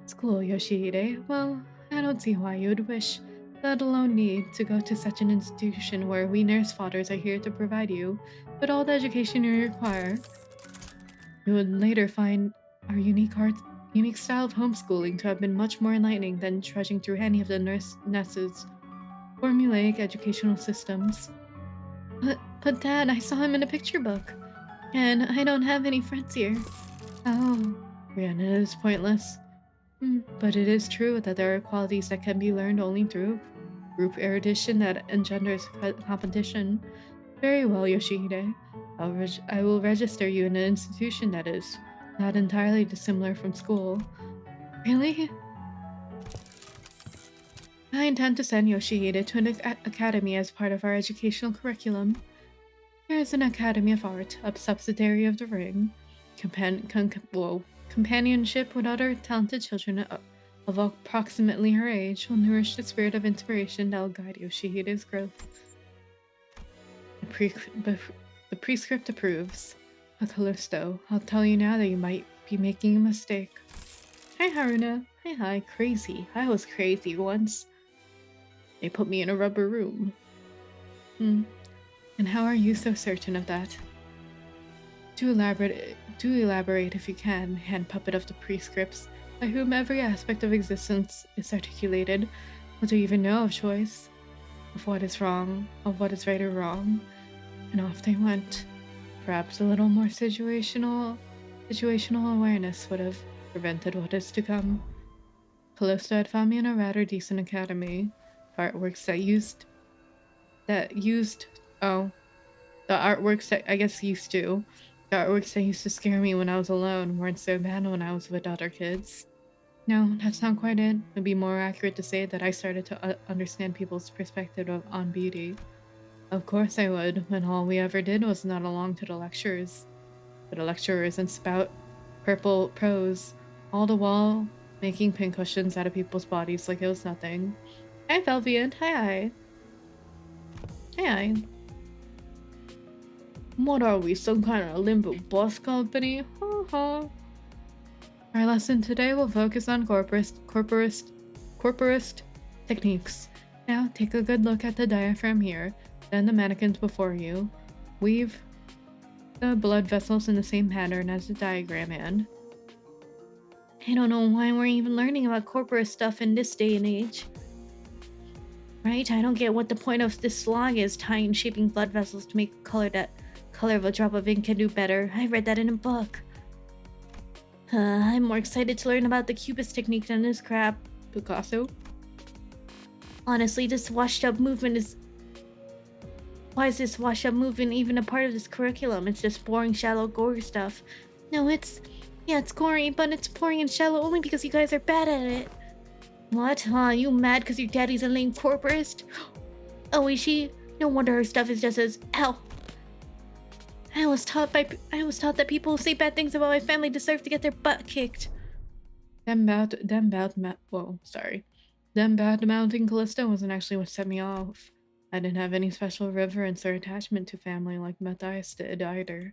School, Yoshihide? Well, I don't see why you would wish, let alone need, to go to such an institution where we nurse fathers are here to provide you with all the education you require. You would later find our unique style of homeschooling to have been much more enlightening than trudging through any of the nurses' formulaic educational systems. But Dad, I saw him in a picture book, and I don't have any friends here. Oh, Rihanna is pointless. But it is true that there are qualities that can be learned only through group erudition that engenders competition. Very well, Yoshihide. I will register you in an institution that is not entirely dissimilar from school. Really? I intend to send Yoshihide to an academy as part of our educational curriculum. There is an Academy of Art, a subsidiary of the Ring. Companionship with other talented children of approximately her age will nourish the spirit of inspiration that will guide Yoshihide's growth. The prescript approves. Callisto, I'll tell you now that you might be making a mistake. Hi, Haruna. Hi, crazy. I was crazy once. They put me in a rubber room. And how are you so certain of that? Do elaborate if you can, hand puppet of the prescripts, by whom every aspect of existence is articulated. What do you even know of choice? Of what is wrong, of what is right or wrong? And off they went. Perhaps a little more situational awareness would have prevented what is to come. Callista had found me in a rather decent academy. Artworks that used the artworks that I guess used to. The artworks that used to scare me when I was alone weren't so bad when I was with other kids. No, that's not quite it. It'd be more accurate to say that I started to understand people's perspective on beauty. Of course I would, when all we ever did was nod along to the lecturers. But the lecturers and spout purple prose, all the while making pincushions out of people's bodies like it was nothing. Hi, Velvian. Hi. Hi. What are we, some kind of Limbus Company? Ha ha. Our lesson today will focus on corporist techniques. Now, take a good look at the diaphragm here, then the mannequins before you. Weave the blood vessels in the same pattern as the diagram and... I don't know why we're even learning about corporate stuff in this day and age. Right? I don't get what the point of this slog is, tying and shaping blood vessels to make a color that color of a drop of ink can do better. I read that in a book. I'm more excited to learn about the cubist technique than this crap. Picasso? Honestly, this washed up movement is... Why is this washed up movement even a part of this curriculum? It's just boring, shallow gore stuff. No, it's... Yeah, it's gory, but it's boring and shallow only because you guys are bad at it. What? Huh? You mad because your daddy's a lame corporist? Oh, is she? No wonder her stuff is just as... Ow! I was taught that people who say bad things about my family deserve to get their butt kicked. Them bad mounting Callista wasn't actually what set me off. I didn't have any special reverence or attachment to family like Matthias did either.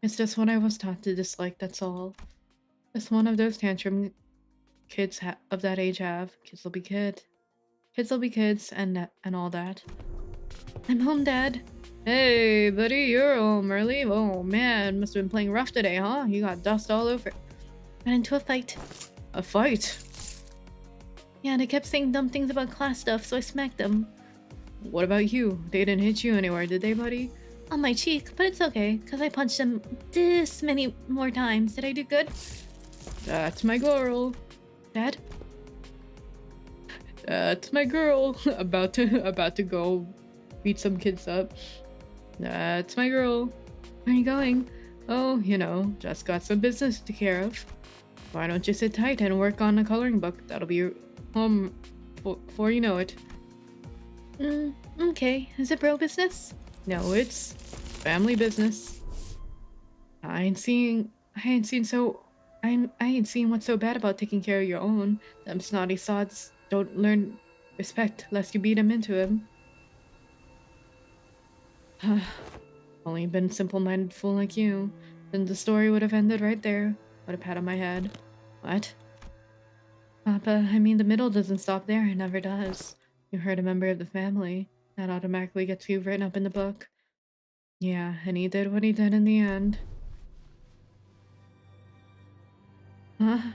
It's just what I was taught to dislike, that's all. Just one of those tantrum kids of that age have. Kids will be kids. Kids will be kids and all that. I'm home, Dad. Hey, buddy, you're home early? Oh, man, must have been playing rough today, huh? You got dust all over. Got into a fight. A fight? Yeah, they kept saying dumb things about class stuff, so I smacked them. What about you? They didn't hit you anywhere, did they, buddy? On my cheek, but it's okay, because I punched them this many more times. Did I do good? That's my girl. Dad? That's my girl. about to go beat some kids up. That's my girl. Where are you going? Oh, you know, just got some business to take care of. Why don't you sit tight and work on a coloring book? That'll be home before you know it. Okay. Is it bro business? No, it's family business. I ain't seen what's so bad about taking care of your own. Them snotty sods don't learn respect lest you beat them into him. Only been a simple-minded fool like you, then the story would have ended right there. With a pat on my head. What? Papa, I mean the middle doesn't stop there, it never does. You hurt a member of the family. That automatically gets you written up in the book. Yeah, and he did what he did in the end. Huh?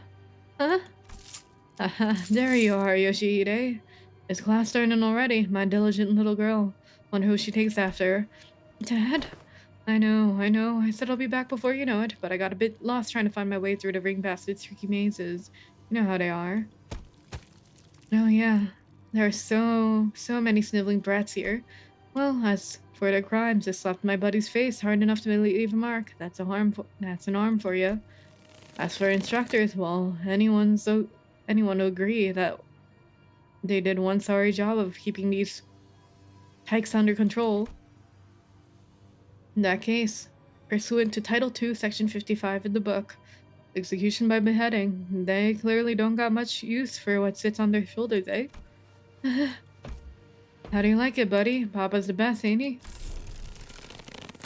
There you are, Yoshihide. Is class starting already? My diligent little girl. Wonder who she takes after. Dad? I know. I said I'll be back before you know it, but I got a bit lost trying to find my way through the ring past its tricky mazes. You know how they are. Oh yeah. There are so many sniveling brats here. Well, as for their crimes, I slapped my buddy's face hard enough to leave a mark. That's an arm for you. As for instructors, well, anyone will agree that they did one sorry job of keeping these tykes under control. In that case, pursuant to Title 2, Section 55 in the book, execution by beheading, they clearly don't got much use for what sits on their shoulders, eh? How do you like it, buddy? Papa's the best, ain't he?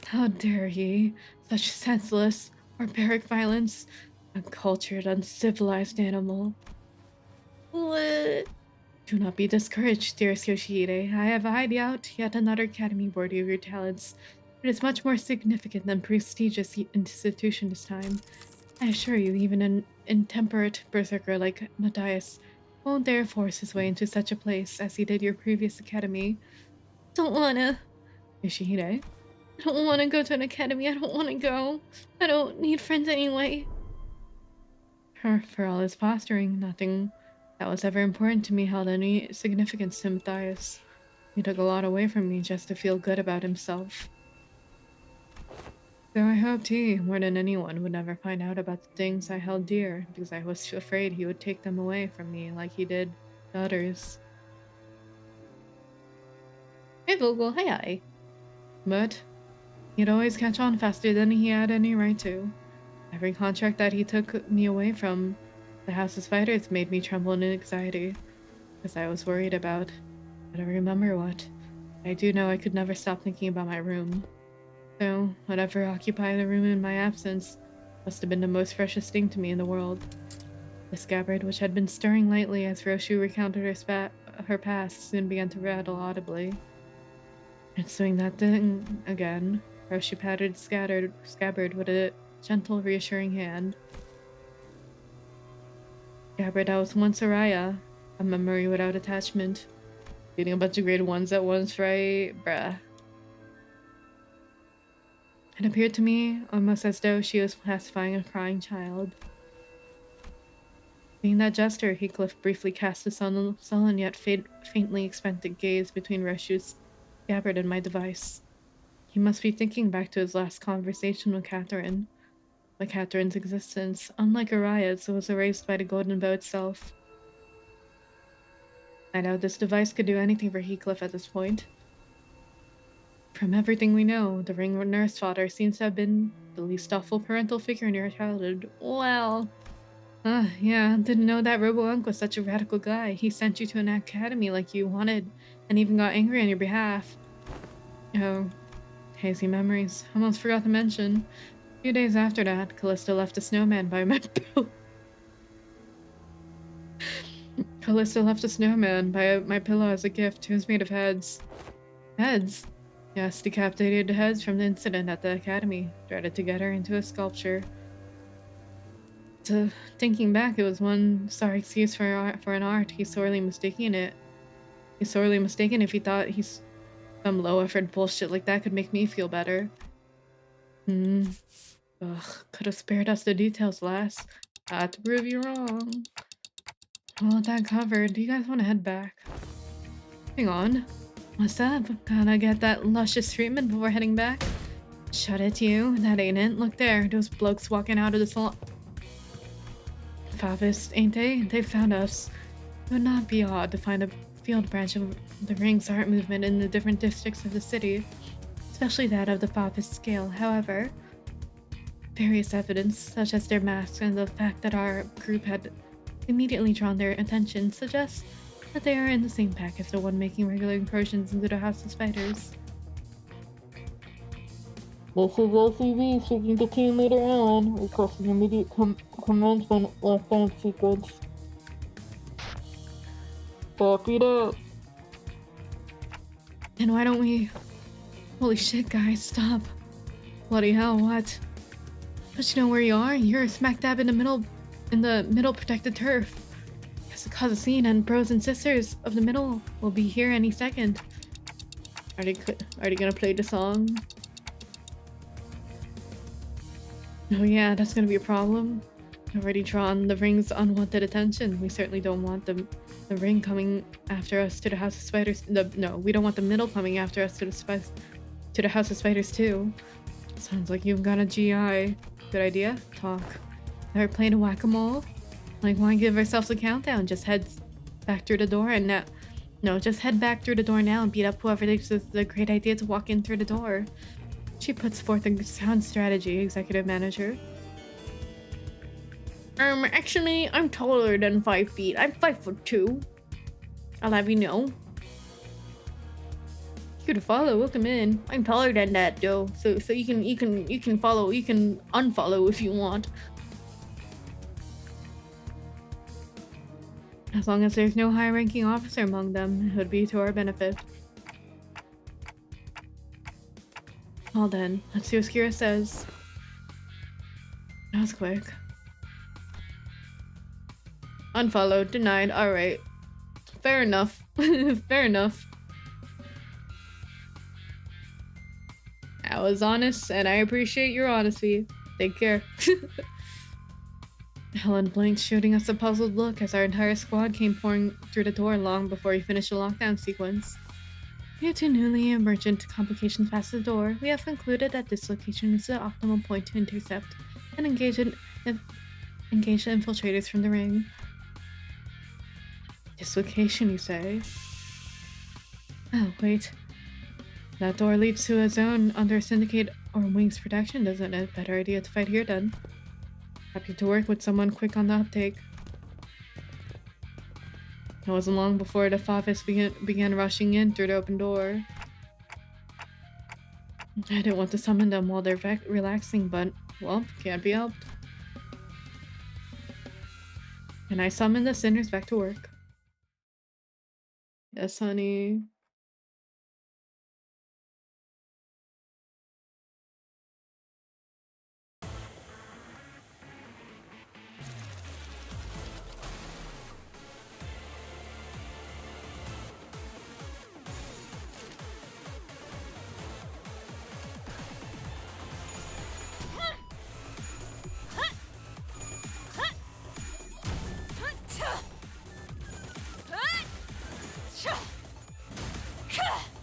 How dare ye? Such senseless, barbaric violence. Uncultured, uncivilized animal. What? Do not be discouraged, dearest Yoshihide. I have eyed out yet another academy worthy of your talents. It is much more significant than prestigious institution this time. I assure you, even an intemperate berserker like Matthias won't dare force his way into such a place as he did your previous academy. Don't wanna... Yoshihide? I don't want to go to an academy. I don't want to go. I don't need friends anyway. For all his posturing, nothing that was ever important to me held any significance to Matthias. He took a lot away from me just to feel good about himself. So I hoped he, more than anyone, would never find out about the things I held dear, because I was afraid he would take them away from me like he did the others. Hey Vogel, hi. But he'd always catch on faster than he had any right to. Every contract that he took me away from the House of Spiders made me tremble in anxiety, because I was worried about. I don't remember what. I do know I could never stop thinking about my room. So, whatever occupied the room in my absence must have been the most precious thing to me in the world. The scabbard, which had been stirring lightly as Roshu recounted her past, soon began to rattle audibly. It's doing that thing again. Roshu patted the scabbard with a gentle, reassuring hand. Scabbard, that was once Araya, a memory without attachment. Getting a bunch of grade 1s at once, right? Bruh. It appeared to me almost as though she was pacifying a crying child. Seeing that gesture, Heathcliff briefly cast a sullen yet faintly expectant gaze between Roshu's scabbard and my device. He must be thinking back to his last conversation with Catherine. But Catherine's existence, unlike Araya's, was erased by the golden bow itself. I doubt this device could do anything for Heathcliff at this point. From everything we know, the ring nurse father seems to have been the least awful parental figure in your childhood. Well, yeah, didn't know that Robo-Unk was such a radical guy. He sent you to an academy like you wanted, and even got angry on your behalf. Oh, hazy memories. Almost forgot to mention. A few days after that, Callista left a snowman by my pillow. Callista left a snowman by my pillow as a gift. It was made of heads. Heads? Yes, decapitated heads from the incident at the academy, threaded together into a sculpture. So, thinking back, it was one sorry excuse for an art. He's sorely mistaken if he thought some low-effort bullshit like that could make me feel better. Ugh, could have spared us the details, lass. I had to prove you wrong. Well, with that covered, do you guys want to head back? Hang on. What's up? Gotta get that luscious treatment before heading back? Shut it, you. That ain't it. Look there. Those blokes walking out of the salon. Favis, ain't they? They found us. It would not be odd to find a field branch of the Ring's art movement in the different districts of the city, especially that of the Favis scale. However, various evidence, such as their masks and the fact that our group had immediately drawn their attention, suggests that they are in the same pack as the one making regular incursions into the House of Spiders. This is LCB speaking to Team Leader Allen, requesting immediate commencement left dance sequence. Copy it up. And why don't we... Holy shit, guys, stop. Bloody hell, what? Don't you know where you are? You're smack dab in the middle protected turf. Yes, to cause a scene, and bros and sisters of the middle will be here any second. Are they gonna play the song? Oh yeah, that's gonna be a problem. Already drawn the Ring's unwanted attention. We certainly don't want the Ring coming after us to the House of Spiders. No, we don't want the middle coming after us to the House of Spiders too. Sounds like you've got a GI. Good idea? Talk. Ever played a whack-a-mole? Like, why give ourselves a countdown? Just head back through the door and now... No, just head back through the door now and beat up whoever thinks it's a great idea to walk in through the door. She puts forth a sound strategy, executive manager. Actually, I'm taller than 5 feet. I'm 5'2". I'll have you know. Here to follow, welcome in. I'm taller than that though, so you can follow, you can unfollow if you want. As long as there's no high-ranking officer among them, it would be to our benefit. Well then, let's see what Skira says. That was quick. Unfollowed, denied, alright. Fair enough. Fair enough. Ow. That was honest, and I appreciate your honesty. Take care. Helen blinked, shooting us a puzzled look as our entire squad came pouring through the door long before we finished the lockdown sequence. Due to newly emergent complications past the door, we have concluded that this location is the optimal point to intercept and engage the infiltrators from the ring. This location, you say? Oh, wait. That door leads to a zone under Syndicate or Wing's protection. Doesn't it? Better idea to fight here then. Happy to work with someone quick on the uptake. It wasn't long before the Favis began rushing in through the open door. I didn't want to summon them while they're relaxing, but, well, can't be helped. And I summoned the sinners back to work. Yes, honey.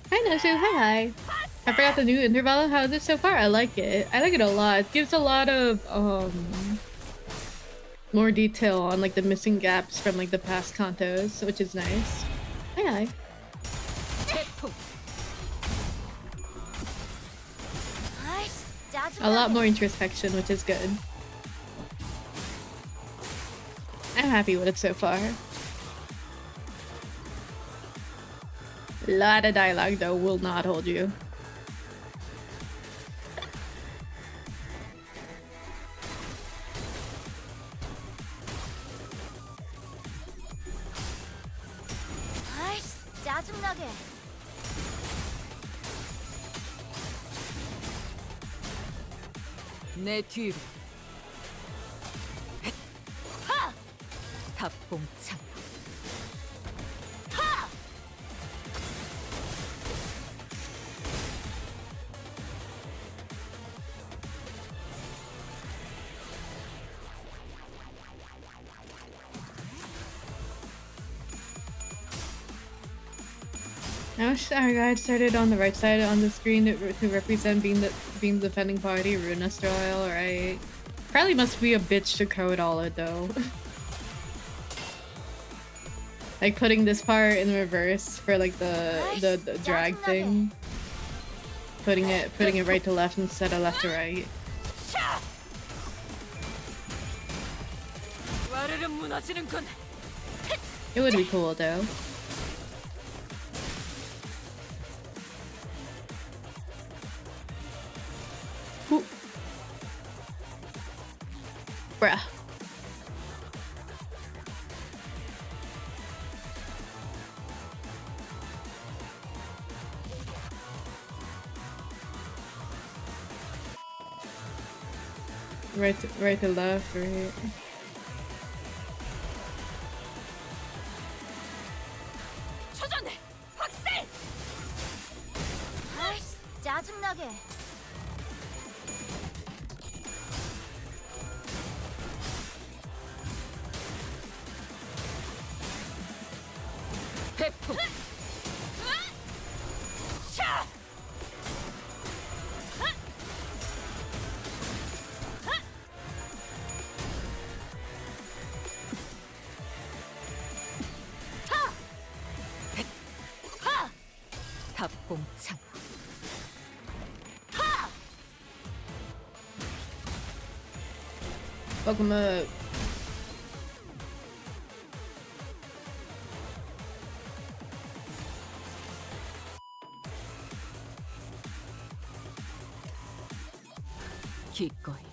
Hi Roshu, hi. I forgot the new Intervalo. How is it so far? I like it. I like it a lot. It gives a lot of more detail on like the missing gaps from like the past Cantos, which is nice. Hi. A lot more introspection, which is good. I'm happy with it so far. A lot of dialogue though will not hold you. 내 뒤로. 탑봉창. I wish our guide started on the right side on the screen to represent being the defending party. Runa style, right? Probably must be a bitch to code all it though. Like putting this part in reverse for like the drag thing. Putting it right to left instead of left to right. It would be cool though. Ooh. Bruh. Right to left, right. 탑봉창. Welcome up. 기꺼이.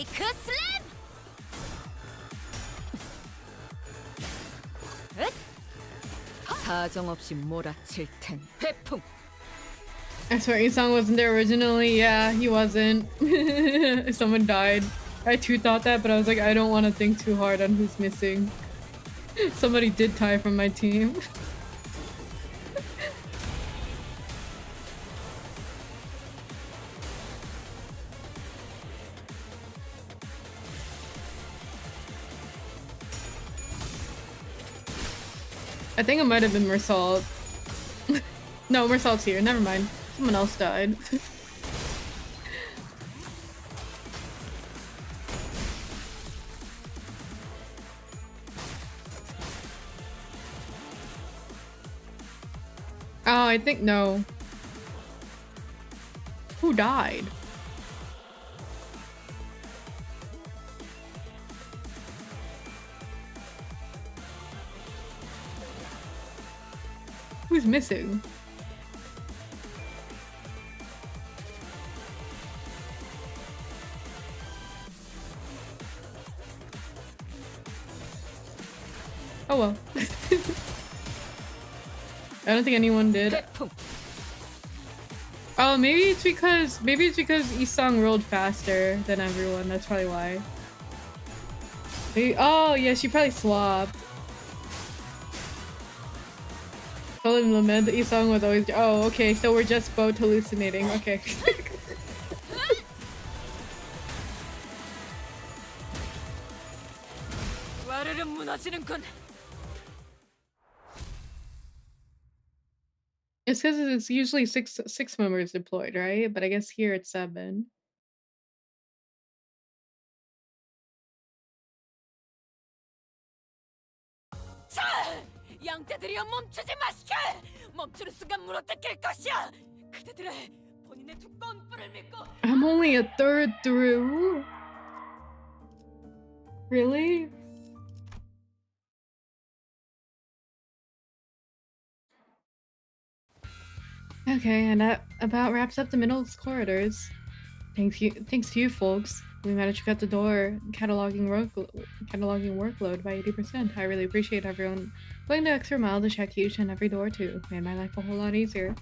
페이크 슬램! 사정없이 몰아칠 텐. 회풍. I swear Isang wasn't there originally. Yeah, he wasn't. Someone died. I too thought that, but I was like, I don't want to think too hard on who's missing. Somebody did die from my team. I think it might have been Mersalt. No, Mersalt's here. Never mind. Someone else died. Oh, I think no. Who died? Who's missing? Oh well. I don't think anyone did. Oh, maybe it's because Isang rolled faster than everyone. That's probably why. Maybe, oh yeah, she probably swapped. Told him lament that Isang was always. Oh, okay, so we're just both hallucinating. Okay. It's because it's usually six members deployed, right? But I guess here it's 7. 양떼들이여 멈추지 마시게! 멈추는 순간 물어뜯길 것이야! 그대들의 본인의 두꺼운 뿔을 믿고 I'm only a third through. Really? Okay, and that about wraps up the middle corridors. Thanks to you folks. We managed to cut the door cataloging workload by 80%. I really appreciate everyone going the extra mile to check each and every door too. Made my life a whole lot easier.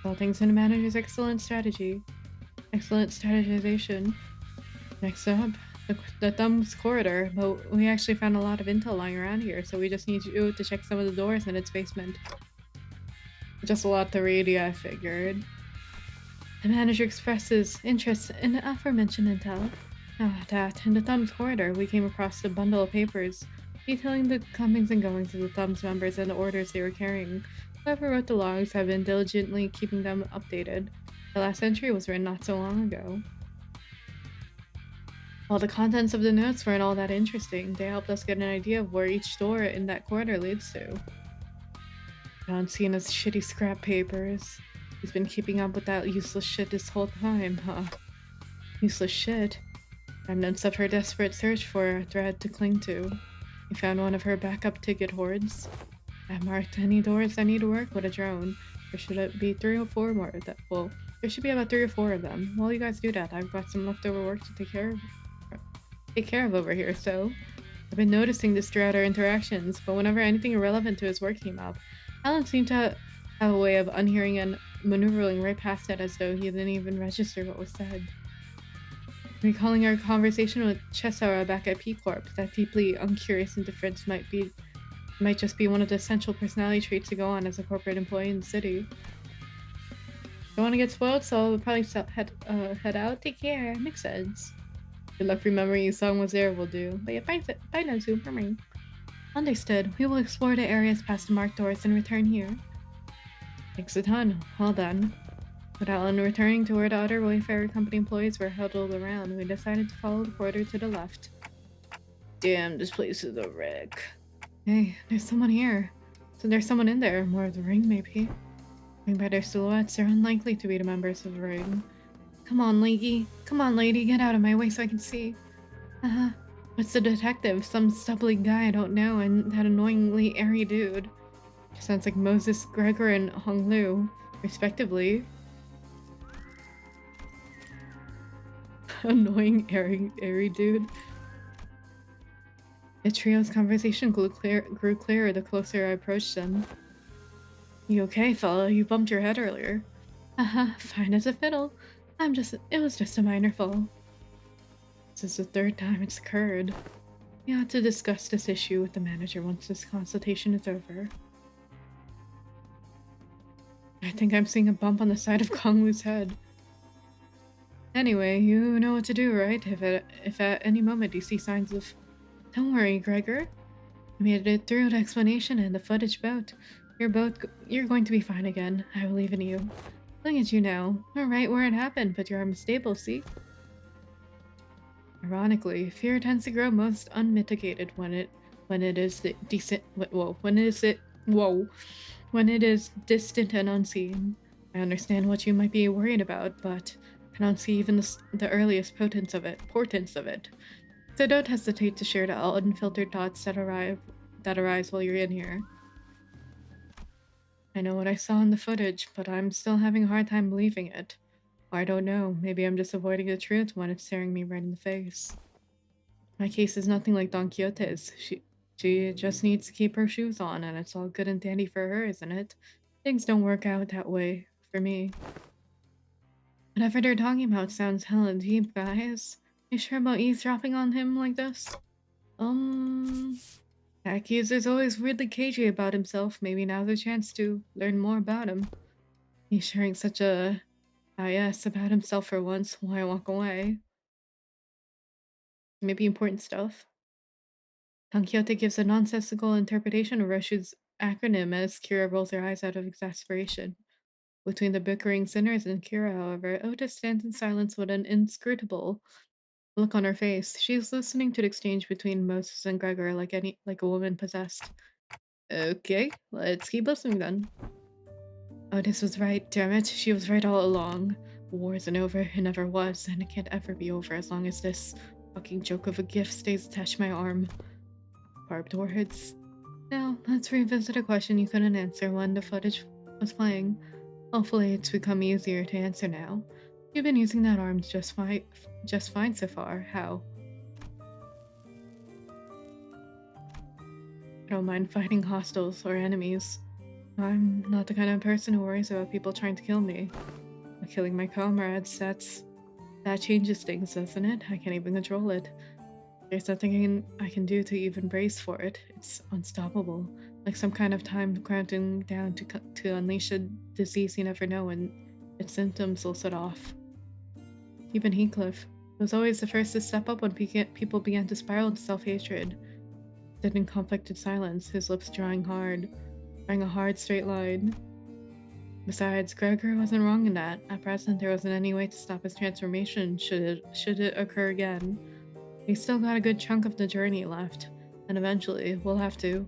All thanks to the manager's excellent strategization. Next up, the thumbs corridor. But we actually found a lot of intel lying around here, so we just need you to check some of the doors in its basement. Just a lot to read, yeah, I figured. The manager expresses interest in the aforementioned intel. In the Thumbs corridor, we came across a bundle of papers detailing the comings and goings of the Thumbs members and the orders they were carrying. Whoever wrote the logs have been diligently keeping them updated. The last entry was written not so long ago. While the contents of the notes weren't all that interesting, they helped us get an idea of where each door in that corridor leads to. John Cena's shitty scrap papers. He's been keeping up with that useless shit this whole time, huh? Useless shit. Remnants of her desperate search for a thread to cling to. We found one of her backup ticket hoards. I marked any doors that need to work with a drone. There should be 3 or 4 more. Well, there should be about 3 or 4 of them. While you guys do that, I've got some leftover work to take care of over here, so... I've been noticing this throughout our interactions, but whenever anything irrelevant to his work came up, Alan seemed to have a way of unhearing and maneuvering right past it as though he didn't even register what was said. Recalling our conversation with Chesara back at P-Corp, that deeply uncurious indifference might just be one of the essential personality traits to go on as a corporate employee in the city. Don't want to get spoiled, so I'll probably head out. Take care. Makes sense. Good luck remembering Isang was there will do. But yeah, bye now, Superman. Understood. We will explore the areas past the marked doors and return here. Thanks a ton. Well done. With Alan returning to where the other Wayfarer Company employees were huddled around, we decided to follow the corridor to the left. Damn, this place is a wreck. Hey, there's someone here. So there's someone in there. More of the ring, maybe. Going by their silhouettes, they're unlikely to be the members of the ring. Come on, lady. Come on, lady. Get out of my way so I can see. What's the detective? Some stubbly guy I don't know, and that annoyingly airy dude. Sounds like Moses, Gregor, and Hong Lu, respectively. Annoying airy dude. The trio's conversation grew clearer the closer I approached them. You okay, fella? You bumped your head earlier. Haha, fine as a fiddle. It was just a minor fall. This is the third time it's occurred. We ought to discuss this issue with the manager once this consultation is over. I think I'm seeing a bump on the side of Kongwoo's head. Anyway, you know what to do, right? If at any moment you see signs of... Don't worry, Gregor. I made it through the explanation and the footage bout. You're going to be fine again. I believe in you. Look at you now. We're right where it happened, but your arm is stable, see? Ironically, fear tends to grow most unmitigated when it is distant and unseen. I understand what you might be worried about, but I don't see even the earliest portents of it. So don't hesitate to share the all unfiltered thoughts that arise while you're in here. I know what I saw in the footage, but I'm still having a hard time believing it. Or I don't know, maybe I'm just avoiding the truth when it's staring me right in the face. My case is nothing like Don Quixote's. She just needs to keep her shoes on, and it's all good and dandy for her, isn't it? Things don't work out that way for me. Whatever they're talking about sounds hella deep, guys. You sure about eavesdropping on him like this? The accuser's always weirdly cagey about himself. Maybe now's a chance to learn more about him. He's sharing such a yes about himself for once. Why walk away? Maybe important stuff. Don Quixote gives a nonsensical interpretation of Roshu's acronym as Kira rolls her eyes out of exasperation. Between the bickering sinners and Kira, however, Otis stands in silence with an inscrutable look on her face. She's listening to the exchange between Moses and Gregor like a woman possessed. Okay, let's keep listening then. Otis was right, damn it. She was right all along. The war isn't over, it never was, and it can't ever be over as long as this fucking joke of a gift stays attached to my arm. Barbed words. Now, let's revisit a question you couldn't answer when the footage was playing. Hopefully it's become easier to answer now. You've been using that arm just fine so far. How? I don't mind fighting hostiles or enemies. I'm not the kind of person who worries about people trying to kill me. But killing my comrades, that changes things, doesn't it? I can't even control it. There's nothing I can do to even brace for it. It's unstoppable. Like some kind of time counting down to unleash a disease you never know when its symptoms will set off. Even Heathcliff was always the first to step up when people began to spiral into self-hatred. Stood in conflicted silence, his lips drawing a hard straight line. Besides, Gregor wasn't wrong in that. At present, there wasn't any way to stop his transformation should it occur again. He's still got a good chunk of the journey left, and eventually we'll have to.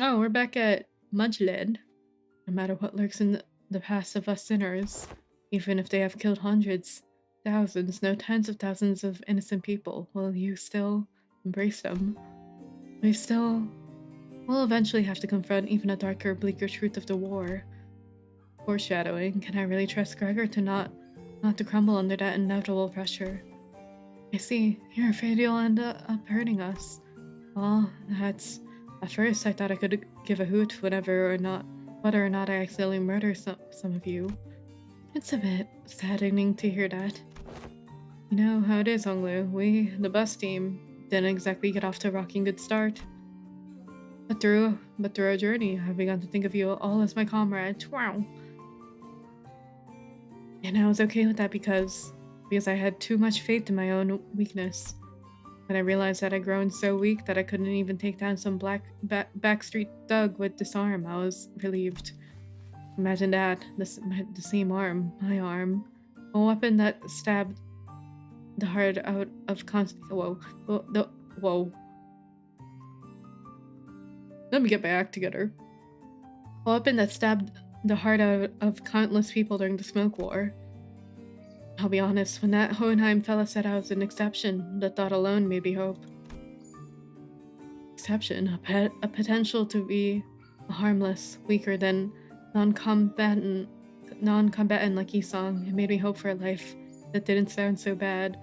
Oh, we're back at Mudgled. No matter what lurks in the past of us sinners, even if they have killed hundreds, thousands, no tens of thousands of innocent people, will you still embrace them? We'll eventually have to confront even a darker, bleaker truth of the war. Foreshadowing, can I really trust Gregor to not to crumble under that inevitable pressure? I see, you're afraid you'll end up hurting us. Well, at first I thought I could give a hoot whether or not I accidentally murder some of you. It's a bit saddening to hear that. You know how it is, Honglu. We, the bus team, didn't exactly get off to a rocking good start. But through our journey, I've begun to think of you all as my comrade. Wow. And I was okay with that because I had too much faith in my own weakness. When I realized that I'd grown so weak that I couldn't even take down some backstreet thug with this arm, I was relieved. Imagine that, the same arm, my arm. A weapon that stabbed the heart out of whoa. Let me get my act together. A weapon that stabbed the heart out of countless people during the Smoke War. I'll be honest, when that Hohenheim fella said I was an exception, the thought alone made me hope. Exception? A potential to be harmless, weaker than non-combatant like Isong. It made me hope for a life That didn't sound so bad.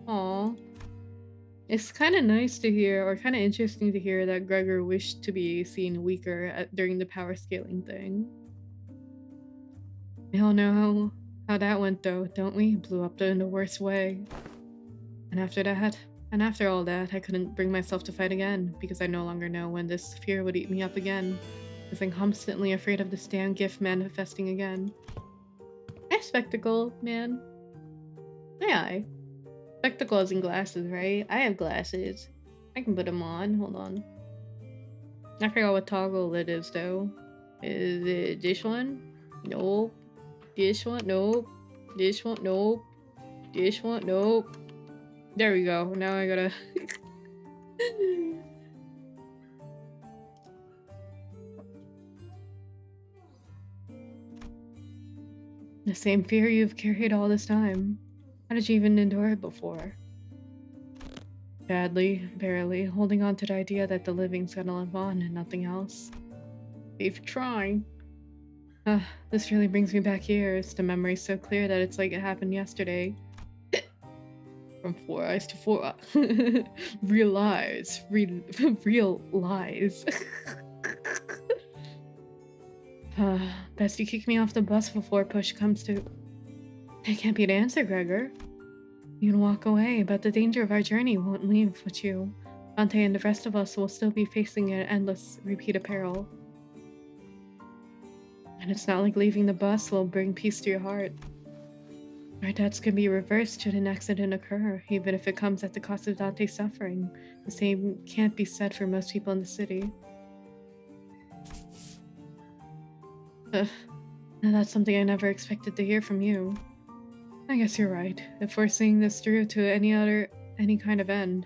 Aw. It's kind of nice to hear, or kind of interesting to hear, that Gregor wished to be seen weaker during the power scaling thing. We all know how that went though, don't we? Blew up in the worst way. And after all that, I couldn't bring myself to fight again, because I no longer know when this fear would eat me up again, because I'm constantly afraid of this damn gift manifesting again. Hey, spectacle, man. Aye. Spectacles and glasses, right? I have glasses. I can put them on. Hold on. I forgot what toggle it is, though. Is it this one? Nope. This one? Nope. This one? Nope. This one? Nope. There we go. Now I gotta... The same fear you've carried all this time. How did you even endure it before? Badly, barely, holding on to the idea that the living's gonna live on and nothing else. Keep trying. This really brings me back years. The memory's so clear that it's like it happened yesterday. From 4 eyes to 4 eyes. Real lies. Real lies. Best you kick me off the bus before push comes to... That can't be the answer, Gregor. You can walk away, but the danger of our journey won't leave with you. Dante and the rest of us will still be facing an endless repeat of peril. And it's not like leaving the bus will bring peace to your heart. Our deaths can be reversed should an accident occur, even if it comes at the cost of Dante's suffering. The same can't be said for most people in the city. Now that's something I never expected to hear from you. I guess you're right. If we're seeing this through to any kind of end,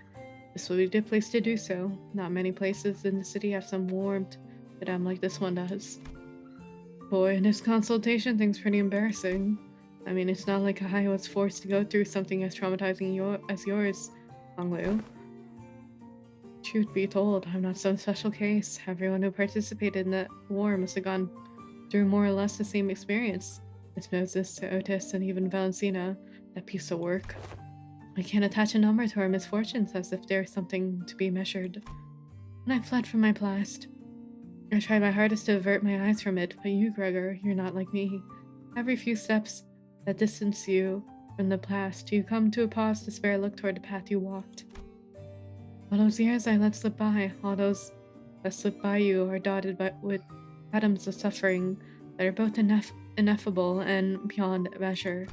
this will be the place to do so. Not many places in the city have some warmth to them like this one does. Boy, this consultation thing's pretty embarrassing. I mean, it's not like I was forced to go through something as traumatizing as yours, Honglu. Truth be told, I'm not some special case. Everyone who participated in that war must have gone through more or less the same experience. Miss Moses, Otis, and even Valentina, that piece of work. I can't attach a number to our misfortunes as if there's something to be measured. When I fled from my past, I tried my hardest to avert my eyes from it, but you, Gregor, you're not like me. Every few steps that distance you from the past, you come to a pause to spare a look toward the path you walked. All those years I let slip by, all those that slipped by you are dotted with atoms of suffering that are both ineffable and beyond measure.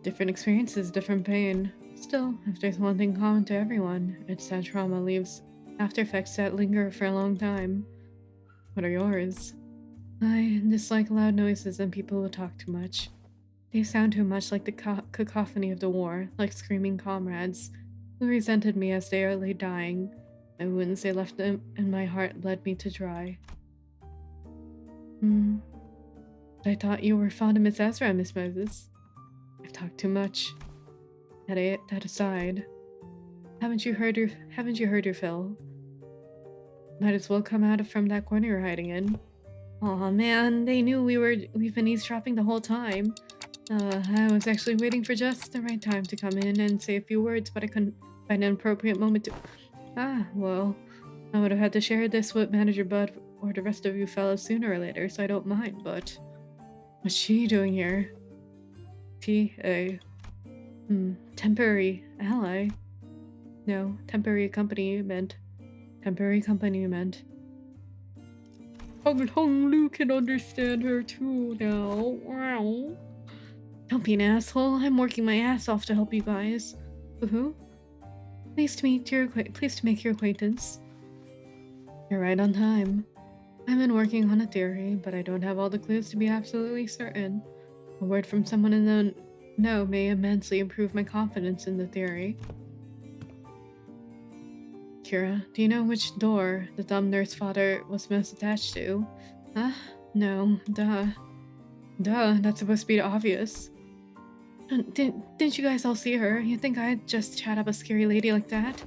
Different experiences, different pain. Still, if there's one thing common to everyone, it's that trauma leaves after effects that linger for a long time. What are yours? I dislike loud noises and people who talk too much. They sound too much like the cacophony of the war, like screaming comrades who resented me as they lay dying. My wounds they left in my heart led me to dry. I thought you were fond of Miss Ezra, Miss Moses. I've talked too much. That aside, haven't you heard her, Phil? Might as well come out from that corner you're hiding in. Aw man, they knew we've been eavesdropping the whole time. I was actually waiting for just the right time to come in and say a few words, but I couldn't find an appropriate moment to... well, I would have had to share this with Manager Bud or the rest of you fellas sooner or later, so I don't mind, but... What's she doing here? Temporary ally? No, temporary accompaniment. Temporary accompaniment. Honglu can understand her too now. Wow. Don't be an asshole. I'm working my ass off to help you guys. Woohoo. Pleased to make your acquaintance. You're right on time. I've been working on a theory, but I don't have all the clues to be absolutely certain. A word from someone in the know may immensely improve my confidence in the theory. Kira, do you know which door the dumb nurse father was most attached to? Huh? No, duh. Duh, that's supposed to be obvious. Didn't you guys all see her? You think I'd just chat up a scary lady like that?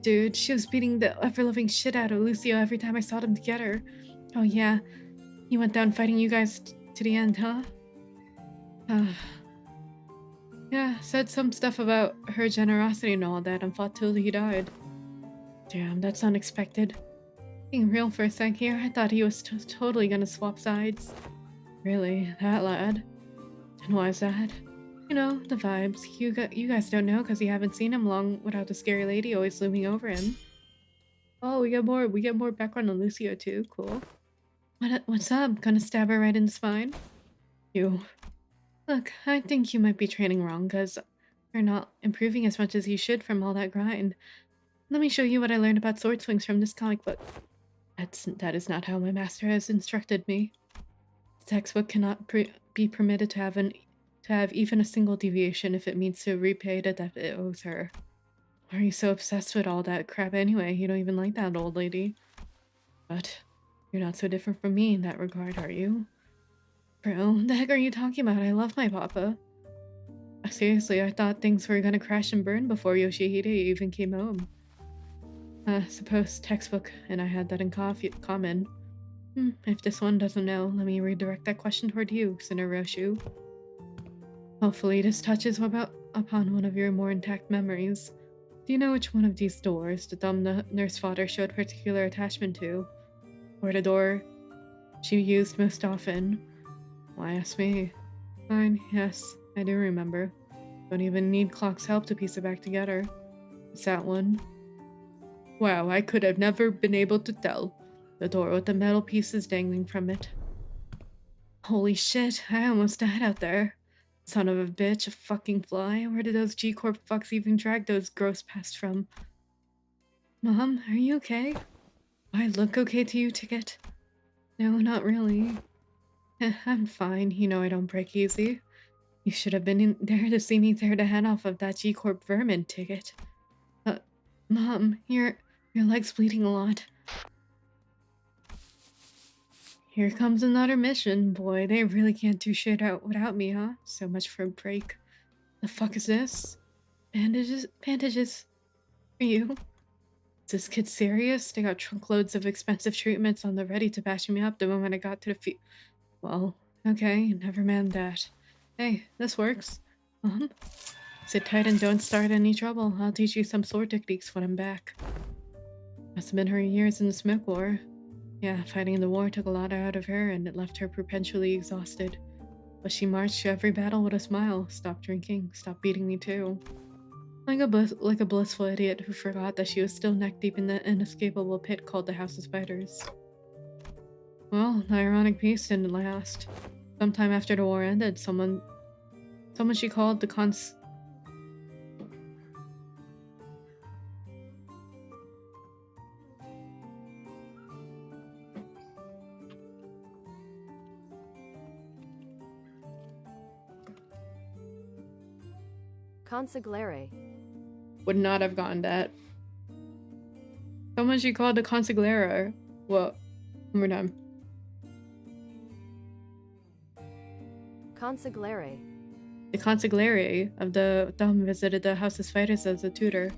Dude, she was beating the ever-loving shit out of Lucio every time I saw them together. Oh yeah, he went down fighting you guys to the end, huh? Yeah, said some stuff about her generosity and all that and fought till he died. Damn, that's unexpected. Being real for a sec here, I thought he was totally gonna swap sides. Really? That lad? And why is that? You know, the vibes. You guys don't know because you haven't seen him long without the scary lady always looming over him. Oh, we get more background on Lucio too. Cool. What's up? Gonna stab her right in the spine? You. Look, I think you might be training wrong because you're not improving as much as you should from all that grind. Let me show you what I learned about sword swings from this comic book. That is not how my master has instructed me. The textbook cannot be permitted to have even a single deviation if it means to repay the debt it owes her. Why are you so obsessed with all that crap anyway? You don't even like that old lady. But you're not so different from me in that regard, are you? Bro, the heck are you talking about? I love my papa. Seriously, I thought things were gonna crash and burn before Yoshihide even came home. Suppose textbook and I had that in common. If this one doesn't know, let me redirect that question toward you, Sinner Roshu. Hopefully this touches upon one of your more intact memories. Do you know which one of these doors the dumb nurse father showed particular attachment to? Or the door she used most often? Why ask me? Fine, yes, I do remember. Don't even need Clock's help to piece it back together. It's that one. Wow, I could have never been able to tell. The door with the metal pieces dangling from it. Holy shit, I almost died out there. Son of a bitch, a fucking fly. Where did those G-Corp fucks even drag those gross pests from? Mom, are you okay? I look okay to you, Ticket? No, not really. I'm fine. You know I don't break easy. You should have been in there to see me tear the head off of that G-Corp vermin, Ticket. Mom, your leg's bleeding a lot. Here comes another mission. Boy, they really can't do shit out without me, huh? So much for a break. The fuck is this? Bandages for you? Is this kid serious? They got trunkloads of expensive treatments on the ready to bash me up the moment I got to the Well, okay, never mind that. Hey, this works. Sit tight and don't start any trouble. I'll teach you some sword techniques when I'm back. Must have been her years in the smoke war. Yeah, fighting in the war took a lot out of her and it left her perpetually exhausted. But she marched to every battle with a smile. Stop drinking, stop beating me too. Like a blissful idiot who forgot that she was still neck deep in the inescapable pit called the House of Spiders. Well, the ironic piece didn't last. Sometime after the war ended, someone she called the Consigliere. Would not have gotten that. Someone she called the consigliere. Well, one more time. Consigliere. The consigliere of the Dom visited the House of Spiders as a tutor.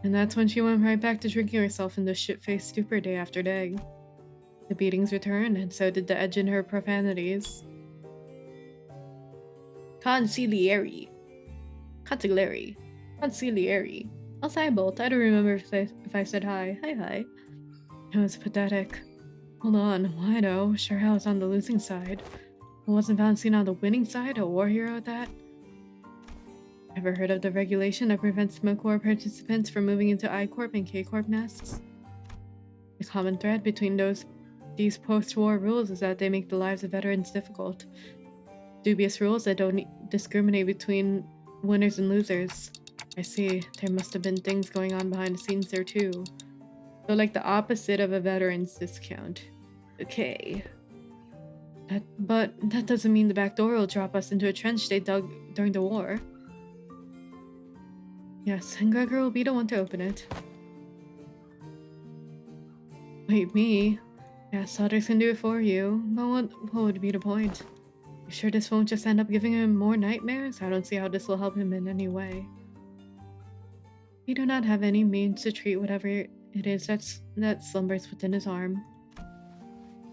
And that's when she went right back to drinking herself in the shit-faced stupor day after day. The beatings returned, and so did the edge in her profanities. Consigliere. Consigliere. Consigliere. I'll say both. I don't remember if I said hi. Hi. It was pathetic. Hold on, why though? Sure I was on the losing side. I wasn't found seen on the winning side, a war hero at that. Ever heard of the regulation that prevents Smoke War participants from moving into I-Corp and K-Corp nests? The common thread between these post-war rules is that they make the lives of veterans difficult. Dubious rules that don't discriminate between winners and losers. I see. There must have been things going on behind the scenes there too. So like the opposite of a veteran's discount. Okay. But that doesn't mean the backdoor will drop us into a trench they dug during the war. Yes, and Gregor will be the one to open it. Wait, me? Yes, others can do it for you. But what would be the point? You sure this won't just end up giving him more nightmares? I don't see how this will help him in any way. We do not have any means to treat whatever it is that slumbers within his arm.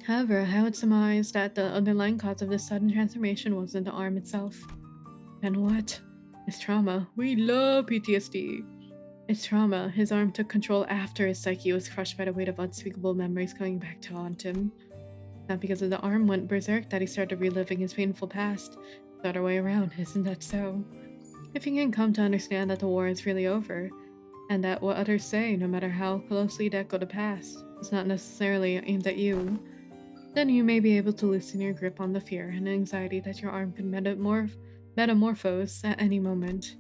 However, I would surmise that the underlying cause of this sudden transformation wasn't the arm itself. And what? It's trauma. We love PTSD. It's trauma. His arm took control after his psyche was crushed by the weight of unspeakable memories coming back to haunt him. Not because of the arm went berserk that he started reliving his painful past. The other way around, isn't that so? If you can come to understand that the war is really over, and that what others say, no matter how closely they echo the past, is not necessarily aimed at you, then you may be able to loosen your grip on the fear and anxiety that your arm could metamorphose at any moment.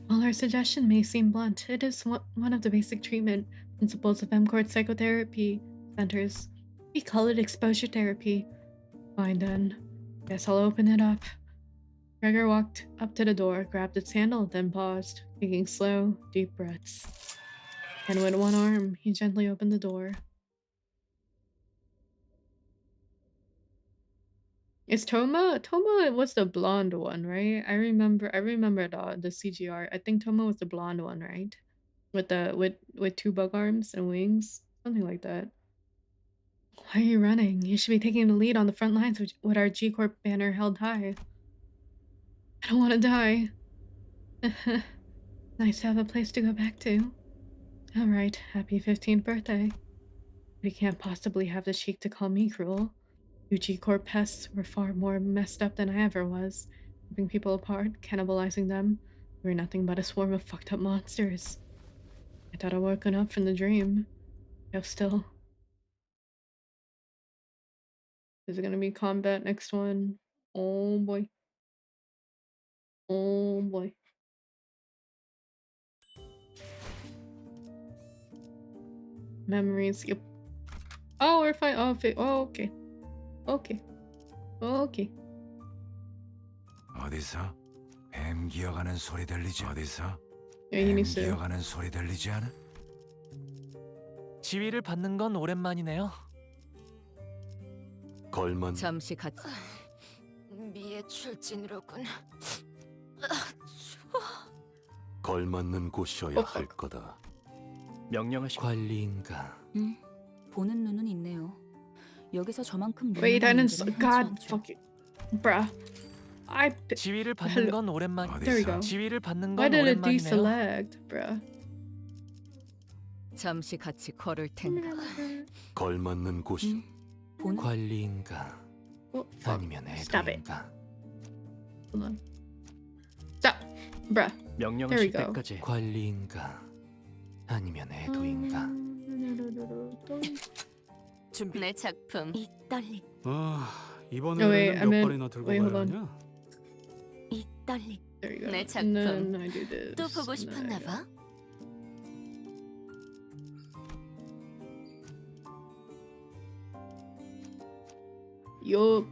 While our suggestion may seem blunt, it is one of the basic treatment principles of MCORD psychotherapy centers. We call it exposure therapy. Fine then. Guess I'll open it up. Gregor walked up to the door, grabbed its handle, then paused, taking slow, deep breaths. And with one arm, he gently opened the door. Is Toma? Toma was the blonde one, right? I remember the CGR. I think Toma was the blonde one, right? With two bug arms and wings, something like that. Why are you running? You should be taking the lead on the front lines with our G Corp banner held high. I don't want to die. Nice to have a place to go back to. All right, happy 15th birthday. But you can't possibly have the cheek to call me cruel. You G-Corp pests were far more messed up than I ever was. Ripping people apart, cannibalizing them. We were nothing but a swarm of fucked up monsters. I thought I'd woken up from the dream. No, still. Is it gonna be combat next one? Oh boy. Oh boy. Memories, yep. Oh, we're fine. Oh, okay. Okay. Okay. 어디서? 뱀 기어가는 소리 들리지? 어디서? Yeah, he 뱀 needs to. 기어가는 소리 들리지 않아? 지위를 받는 건 오랜만이네요. 걸만 잠시 같이 미의 출진으로군. 걸맞는 곳이어야 할 거다. 명령하시. 관리인가? 보는 눈은 있네요. 여기서 저만큼 Wait, I 눈이 didn't. 많은 God, 흔치 않죠. fuck it, bruh. 지위를 받는 건 오랜만. There we go. 지위를 받는 Why 건 did it 오랜만이네요. deselect, bruh? 잠시 같이 걸을 텐가. 걸맞는 곳이. 보는 관리인가? Oh, fuck. 아니면 Stop it. 애도인가? Hold on. Stop, bruh. 명령하실 There we go. 때까지. 관리인가? 아니면 애도인가? 준비. 내 작품. 이 떨림, 이번 No, wait, 회에는 I 몇 meant- 번이나 들고 wait, hold 가야 on. 하냐? 이 떨림. There you go. 내 And 작품. then I do this. 또 보고 and then I 싶었나 do- 봐. Yup.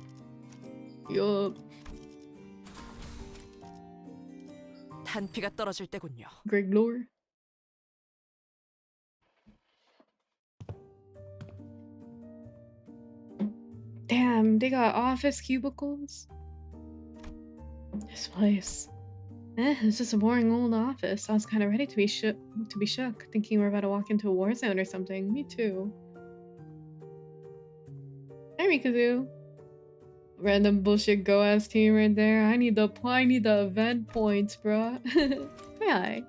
Yup. 단피가 떨어질 때군요. Backdoor. Damn, they got office cubicles. This place. It's just a boring old office. I was kind of ready to be shook, thinking we're about to walk into a war zone or something. Me too. Hey, Rikazu. Random bullshit go ass team right there. I need the event points, bro. Hi.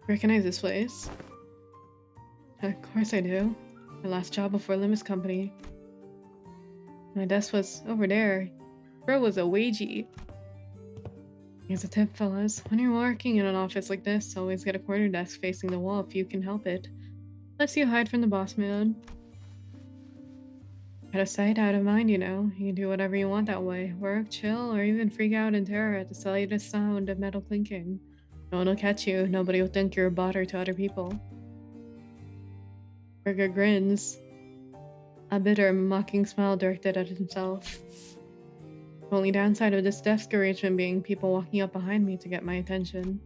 Recognize this place? Of course I do. My last job before Limbus Company. My desk was over there. Bro was a wagey. Here's a tip, fellas. When you're working in an office like this, always get a corner desk facing the wall if you can help it. Lets you hide from the boss man. Out of sight, out of mind, you know. You can do whatever you want that way. Work, chill, or even freak out in terror at the slightest sound of metal clinking. No one will catch you. Nobody will think you're a bother to other people. Burger grins. A bitter, mocking smile directed at himself. The only downside of this desk arrangement being people walking up behind me to get my attention.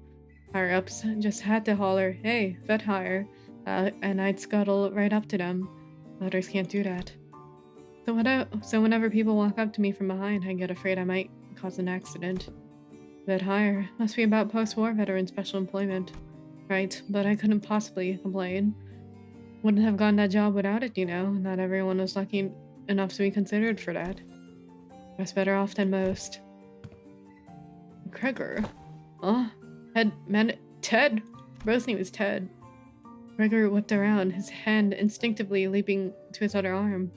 Higher-ups just had to holler, "Hey, vet hire," and I'd scuttle right up to them. Others can't do that. So whenever people walk up to me from behind, I get afraid I might cause an accident. Vet hire must be about post-war veteran special employment. Right, but I couldn't possibly complain. Wouldn't have gotten that job without it, you know. Not everyone was lucky enough to be considered for that. was better off than most. Gregor? Oh, Ted? Bro's name is Ted. Gregor whipped around, his hand instinctively leaping to his other arm.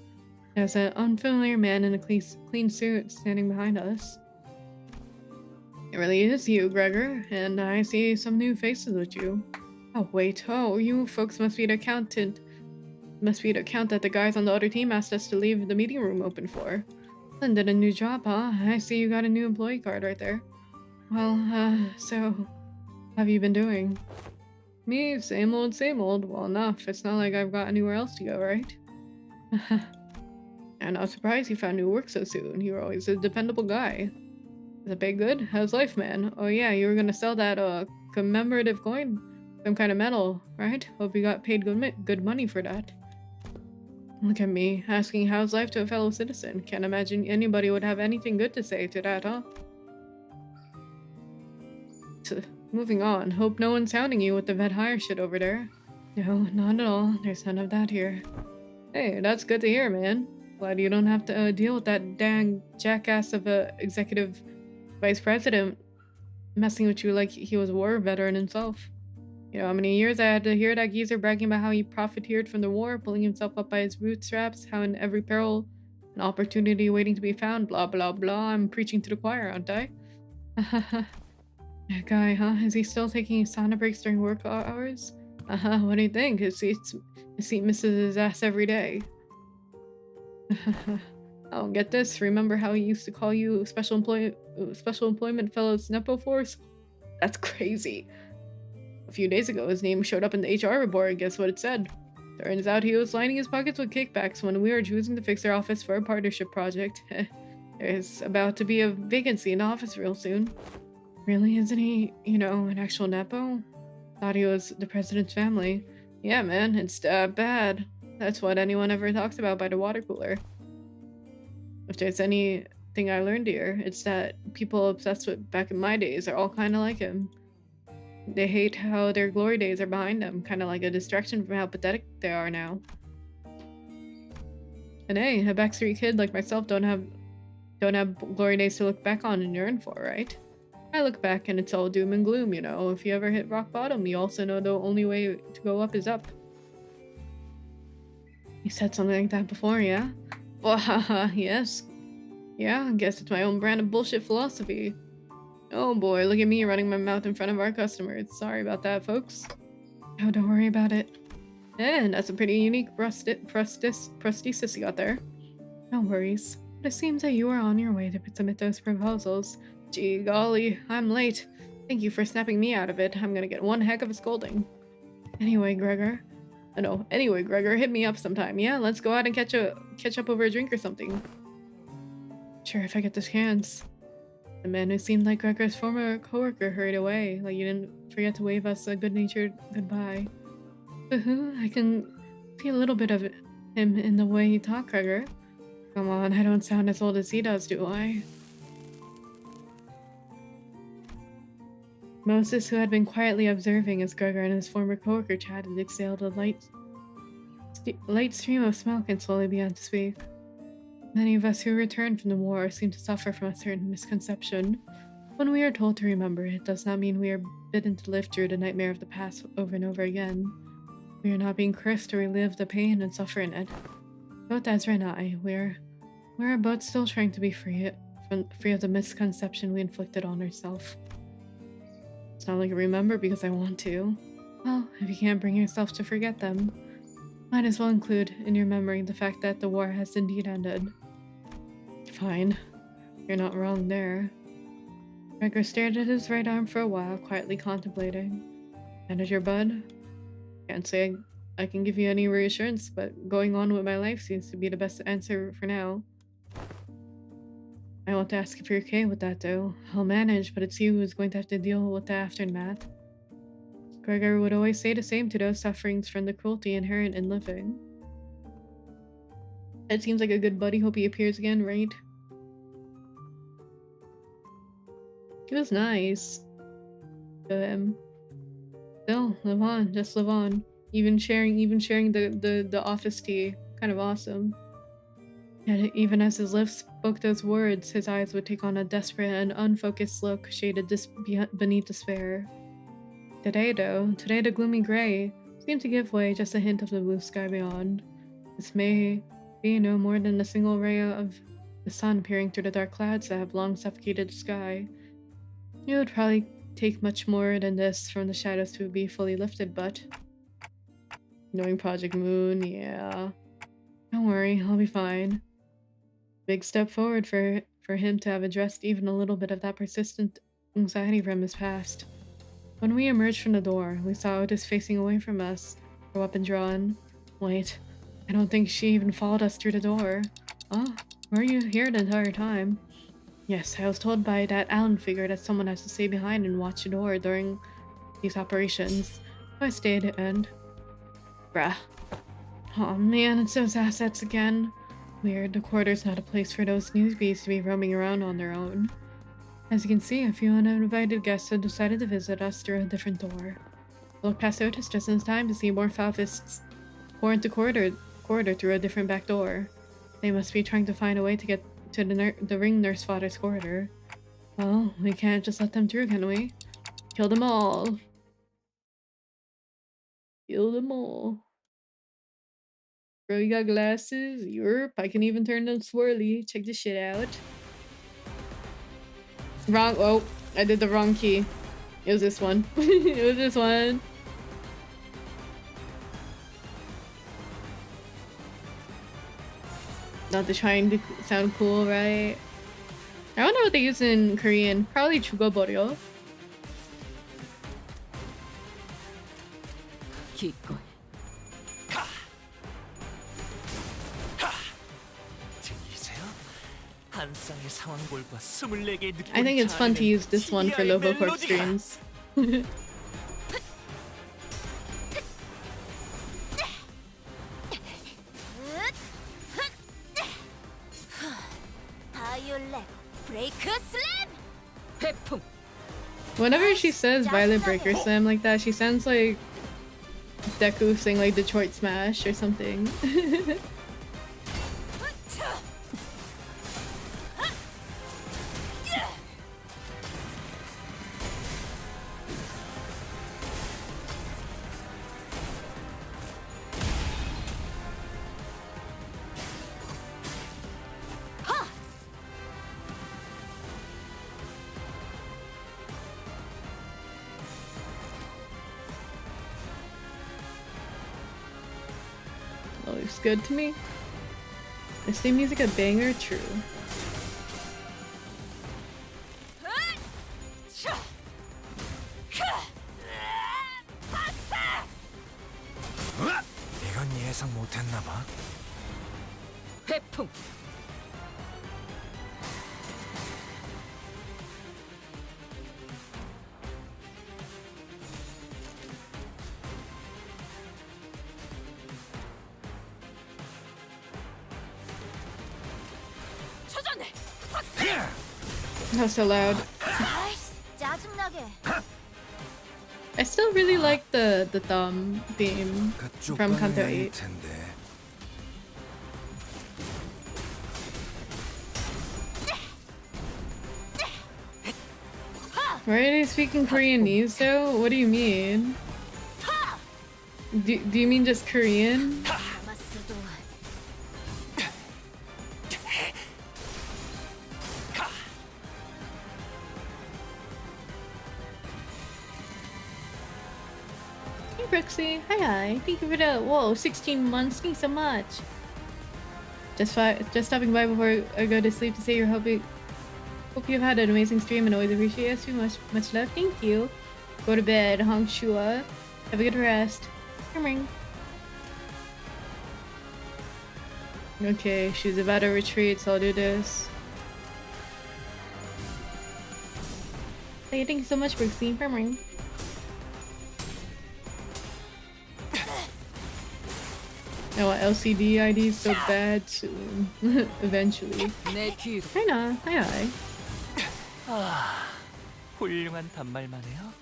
There's an unfamiliar man in a clean suit standing behind us. It really is you, Gregor, and I see some new faces with you. Oh, wait. Oh, you folks must be the accountant. Must be the account that the guys on the other team asked us to leave the meeting room open for. Then did a new job, huh? I see you got a new employee card right there. Well, so, how have you been doing? Me, same old, same old. Well enough. It's not like I've got anywhere else to go, right? I'm not surprised you found new work so soon. You were always a dependable guy. Is it pay good? How's life, man? Oh yeah, you were gonna sell that, commemorative coin? Some kind of medal, right? Hope you got paid good money for that. Look at me, asking how's life to a fellow citizen. Can't imagine anybody would have anything good to say to that, huh? Moving on. Hope no one's hounding you with the vet hire shit over there. No, not at all. There's none of that here. Hey, that's good to hear, man. Glad you don't have to deal with that dang jackass of a executive vice president messing with you like he was a war veteran himself. You know how many years I had to hear that geezer bragging about how he profiteered from the war, pulling himself up by his bootstraps, how in every peril an opportunity waiting to be found, blah blah blah. I'm preaching to the choir, aren't I? That guy, huh? Is he still taking sauna breaks during work hours? What do you think? His seat misses his ass every day. Oh, get this. Remember how he used to call you special employment fellows Nepo Force? That's crazy. A few days ago, his name showed up in the HR report. Guess what it said? Turns out he was lining his pockets with kickbacks when we were choosing to fix our office for a partnership project. There's about to be a vacancy in the office real soon. Really? Isn't he, you know, an actual Nepo? Thought he was the president's family. Yeah, man, it's bad. That's what anyone ever talks about by the water cooler. If there's anything I learned here, it's that people obsessed with back in my days are all kind of like him. They hate how their glory days are behind them, kind of like a distraction from how pathetic they are now. And hey, a backstreet kid like myself don't have glory days to look back on and yearn for, right? I look back and it's all doom and gloom, you know. If you ever hit rock bottom, you also know the only way to go up is up. You said something like that before, yeah? Well, haha, yes. Yeah, I guess it's my own brand of bullshit philosophy. Oh boy, look at me running my mouth in front of our customers. Sorry about that, folks. Oh, don't worry about it. And that's a pretty unique prosthesis you got there. No worries. But it seems that you are on your way to submit those proposals. Gee golly, I'm late. Thank you for snapping me out of it. I'm gonna get one heck of a scolding. Anyway, Gregor, hit me up sometime. Yeah, let's go out and catch up over a drink or something. Sure, if I get the chance. The man who seemed like Gregor's former coworker hurried away, like you didn't forget to wave us a good-natured goodbye. I can see a little bit of him in the way you talk, Gregor. Come on, I don't sound as old as he does, do I? Moses, who had been quietly observing as Gregor and his former coworker chatted, exhaled a light stream of smoke and slowly began to speak. Many of us who returned from the war seem to suffer from a certain misconception. When we are told to remember, it does not mean we are bidden to live through the nightmare of the past over and over again. We are not being cursed to relive the pain and suffering it. Both Ezra and I, we're both still trying to be free of the misconception we inflicted on ourselves. It's not like I remember because I want to. Well, if you can't bring yourself to forget them, might as well include in your memory the fact that the war has indeed ended. Fine. You're not wrong there. Gregor stared at his right arm for a while, quietly contemplating. Manager Bud? Can't say I can give you any reassurance, but going on with my life seems to be the best answer for now. I want to ask if you're okay with that, though. I'll manage, but it's you who's going to have to deal with the aftermath. Gregor would always say the same to those sufferings from the cruelty inherent in living. It seems like a good buddy. Hope he appears again, right? He was nice to him. Still, live on. Just live on. Even sharing the office tea. Kind of awesome. Yet even as his lips spoke those words, his eyes would take on a desperate and unfocused look shaded beneath despair. Today, though, the gloomy gray seemed to give way just a hint of the blue sky beyond. This may be no more than a single ray of the sun peering through the dark clouds that have long suffocated the sky. It would probably take much more than this from the shadows to be fully lifted, but... Knowing Project Moon, yeah. Don't worry, I'll be fine. Big step forward for him to have addressed even a little bit of that persistent anxiety from his past. When we emerged from the door, we saw Otis facing away from us, her weapon drawn. Wait, I don't think she even followed us through the door. Oh, were you here the entire time? Yes, I was told by that Allen figure that someone has to stay behind and watch the door during these operations. So I stayed and... Bruh. Oh man, it's those assets again. Weird, the corridor's not a place for those newbies to be roaming around on their own. As you can see, a few uninvited guests have decided to visit us through a different door. I looked past Otis just in time to see more Falfists pour into corridor through a different back door. They must be trying to find a way to get to the ring nurse father's corridor. Well, we can't just let them through, can we? Kill them all. Kill them all. Bro, you got glasses? Yerp, I can even turn them swirly. Check this shit out. Wrong. Oh, I did the wrong key. It was this one. It was this one. Not to trying to sound cool, right? I don't know what they use in Korean. Probably 죽어버려. 기꺼이. I think it's fun to use this one for low corp streams. Whenever she says Violet Breaker Slam like that, she sounds like Deku saying like Detroit Smash or something. Looks good to me. Is the music a banger? True. 이건 예상 못했나 봐. 회풍. That's so loud. I still really like the thumb theme from Canto 8. Why are they speaking Koreanese though? What do you mean? Do you mean just Korean? Brooksy, hi. Thank you for the 16 months. Thanks so much. Just stopping by before I go to sleep to say hope you've had an amazing stream and always appreciate you. Much love. Thank you. Go to bed, Hong Shua. Have a good rest. Ring. Okay, she's about to retreat, so I'll do this. Hey, thank you so much, Brooksy. Ring. Oh, LCD ID is so bad soon. Eventually. Hi, Na. Hi. 훌륭한 단말만 해요.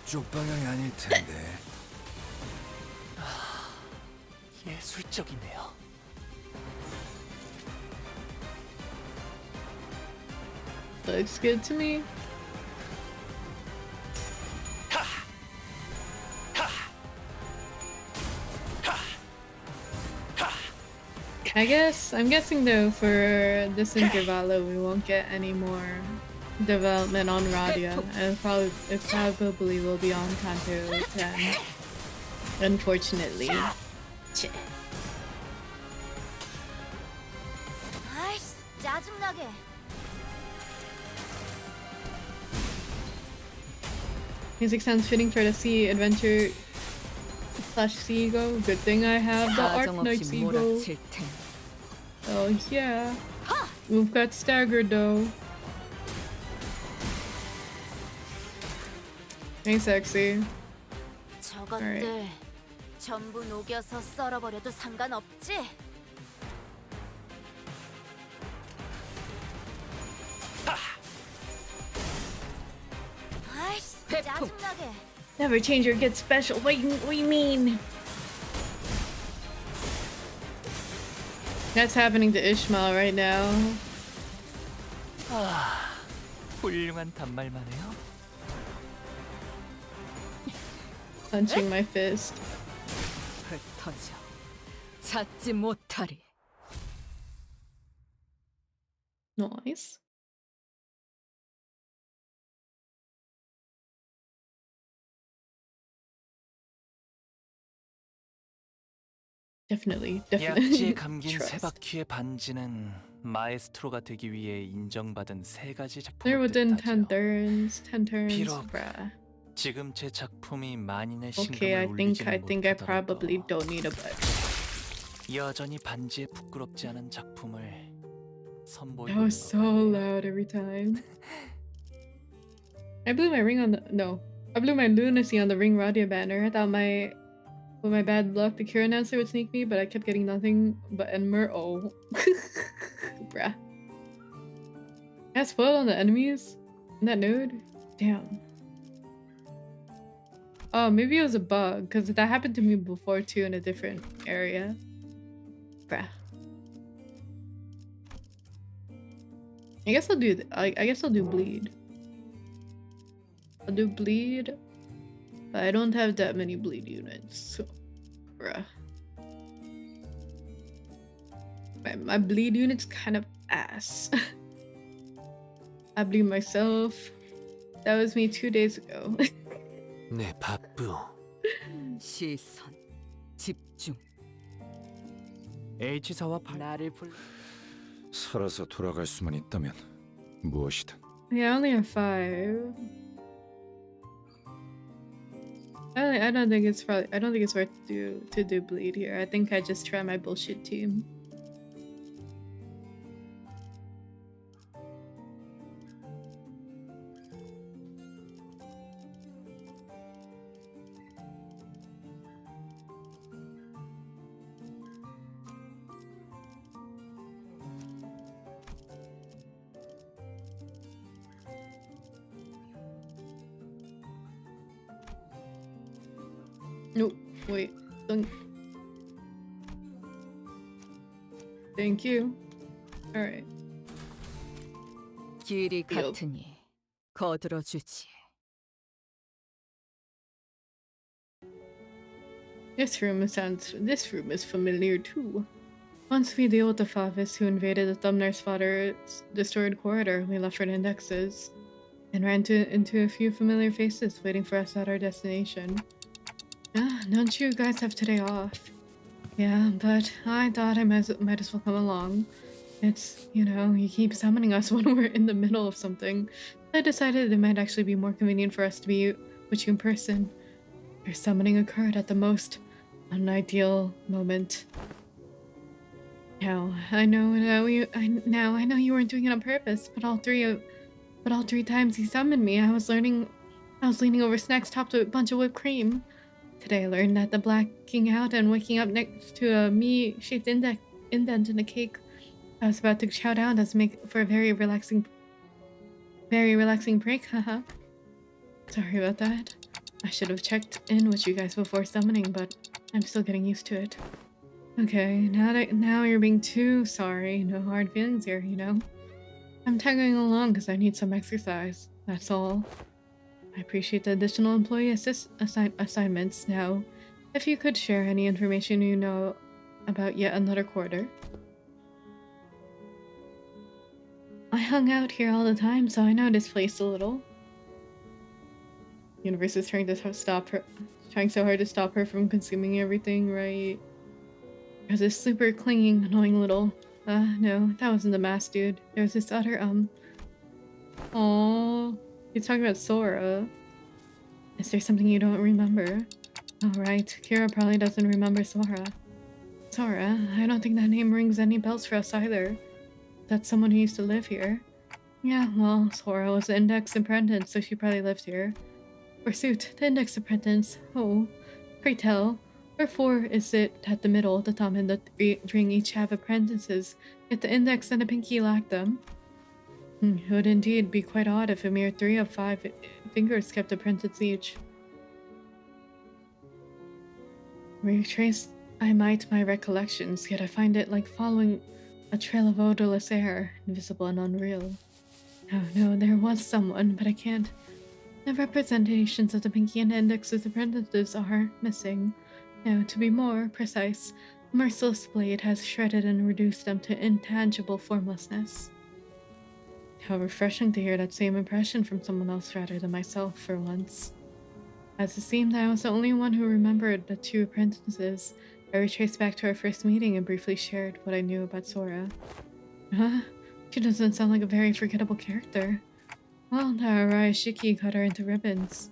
이쪽 방향이 아닐 텐데. 예술적이네요. Looks good to me. I'm guessing though for this Intervalo we won't get any more development on Radia, and it probably will be on Canto 10. Unfortunately. 아이씨, 짜증나게. Music sounds fitting for the sea adventure / seagull. Good thing I have the Arc Knight seagull. Oh yeah. We've got staggered though. Hey sexy. 저것들 전부 녹여서 썰어버려도 상관없지? 아이씨, 짜증나게. Never change or get special. What do you mean? That's happening to Ishmael right now. 훌륭한 단말만해요. Punching my fist. 흩어져 찾지 못하리. Nice. Definitely. 약지에 감긴 세 Trust. 바퀴의 반지는 마에스트로가 되기 위해 인정받은 세 가지 They're within 작품을 10 turns. 비록 Bruh. 지금 제 작품이 만인의 Okay, 신금을 I 울리지는 think I probably 못하더라도 don't need a butt. 여전히 반지에 부끄럽지 않은 작품을 선보이고 That was so loud every time. I blew my ring on the I blew my lunacy on the Ring Radia banner. I thought with my bad luck the cure announcer would sneak me, but I kept getting nothing but Enmer. Oh. Bruh. I got spoiled on the enemies in that node? Damn. Oh, maybe it was a bug, because that happened to me before too in a different area. Bruh. I guess I'll do I guess I'll do bleed. I'll do bleed, but I don't have that many bleed units. So, bruh. My bleed unit's kind of ass. I bleed myself. That was me 2 days ago. 내 바쁘. 시선 집중. H사와 나를 불러. 살아서 돌아갈 수만 있다면 무엇이든. Yeah, I only have 5. I don't think it's worth to do bleed here. I think I just try my bullshit team. No, wait. Thank you. Alright. 길이 같으니 거들어 주지. This room is familiar too. Once we deal with the Favis who invaded the Thumnar's father's destroyed corridor, we left red indexes and ran into a few familiar faces waiting for us at our destination. Don't you guys have today off? Yeah, but I thought I might as well come along. It's, you keep summoning us when we're in the middle of something. I decided it might actually be more convenient for us to be with you in person. Your summoning occurred at the most unideal moment. Now, I know you weren't doing it on purpose, but all three times he summoned me, I was leaning over snacks topped with a bunch of whipped cream. Today I learned that the blacking out and waking up next to a me-shaped indent in a cake I was about to chow down does make for a very relaxing break, haha. Sorry about that. I should have checked in with you guys before summoning, but I'm still getting used to it. Okay, now you're being too sorry. No hard feelings here, you know? I'm tagging along because I need some exercise. That's all. I appreciate the additional employee assignments. Now, if you could share any information you know about yet another quarter. I hung out here all the time, so I know this place a little. Universe is trying to stop her, trying so hard to stop her from consuming everything, right? There's this super clinging, annoying little... no, that wasn't the mask dude. There's this other, Aww. He's talking about Sora. Is there something you don't remember? Oh, right. Kira probably doesn't remember Sora. Sora? I don't think that name rings any bells for us either. That's someone who used to live here. Yeah, well, Sora was the index apprentice, so she probably lived here. Pursuit, the index apprentice. Oh, pray tell. Wherefore is it that the middle, the thumb, and the ring each have apprentices, yet the index and the pinky lack them? It would indeed be quite odd if a mere 3 of 5 fingers kept apprentices each. Retrace I might my recollections, yet I find it like following a trail of odorless air, invisible and unreal. Oh no, there was someone, but I can't. The representations of the pinky and index's apprentices are missing. No, to be more precise, the merciless blade has shredded and reduced them to intangible formlessness. How refreshing to hear that same impression from someone else rather than myself for once. As it seemed I was the only one who remembered the 2 apprentices, I retraced back to our first meeting and briefly shared what I knew about Sora. Huh? She doesn't sound like a very forgettable character. Well, the Ryoshu cut her into ribbons.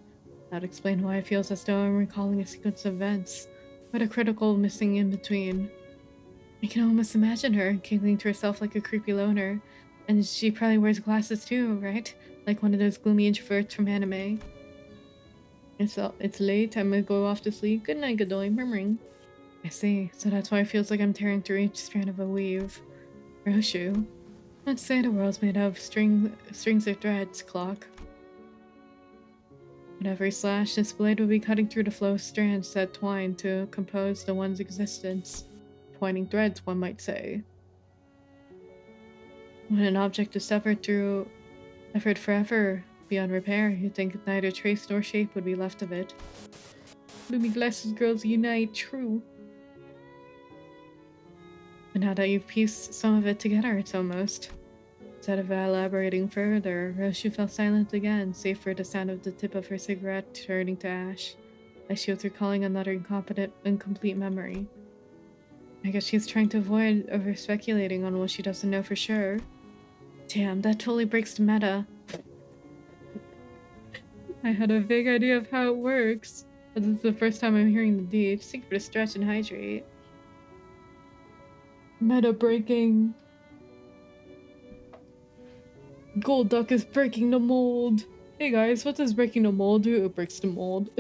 That would explain why it feels as though I'm recalling a sequence of events, with a critical missing in between. I can almost imagine her giggling to herself like a creepy loner, and she probably wears glasses too, right? Like one of those gloomy introverts from anime. It's late, I'm gonna go off to sleep. Good night, Godoy, murmuring. I see, so that's why it feels like I'm tearing through each strand of a weave. Roshu. Let's say the world's made of strings of threads, clock. With every slash, this blade will be cutting through the flow of strands that twine to compose the one's existence. Twining threads, one might say. When an object is severed forever beyond repair, you'd think neither trace nor shape would be left of it. Gloomy glasses girls unite, true. But now that you've pieced some of it together, it's almost... Instead of elaborating further, Roshu fell silent again, save for the sound of the tip of her cigarette turning to ash, as she was recalling another incomplete memory. I guess she's trying to avoid over-speculating on what she doesn't know for sure. Damn, that totally breaks the meta. I had a vague idea of how it works, but this is the first time I'm hearing the deed. Think for the stretch and hydrate. Meta breaking. Golduck is breaking the mold. Hey guys, what does breaking the mold do? It breaks the mold.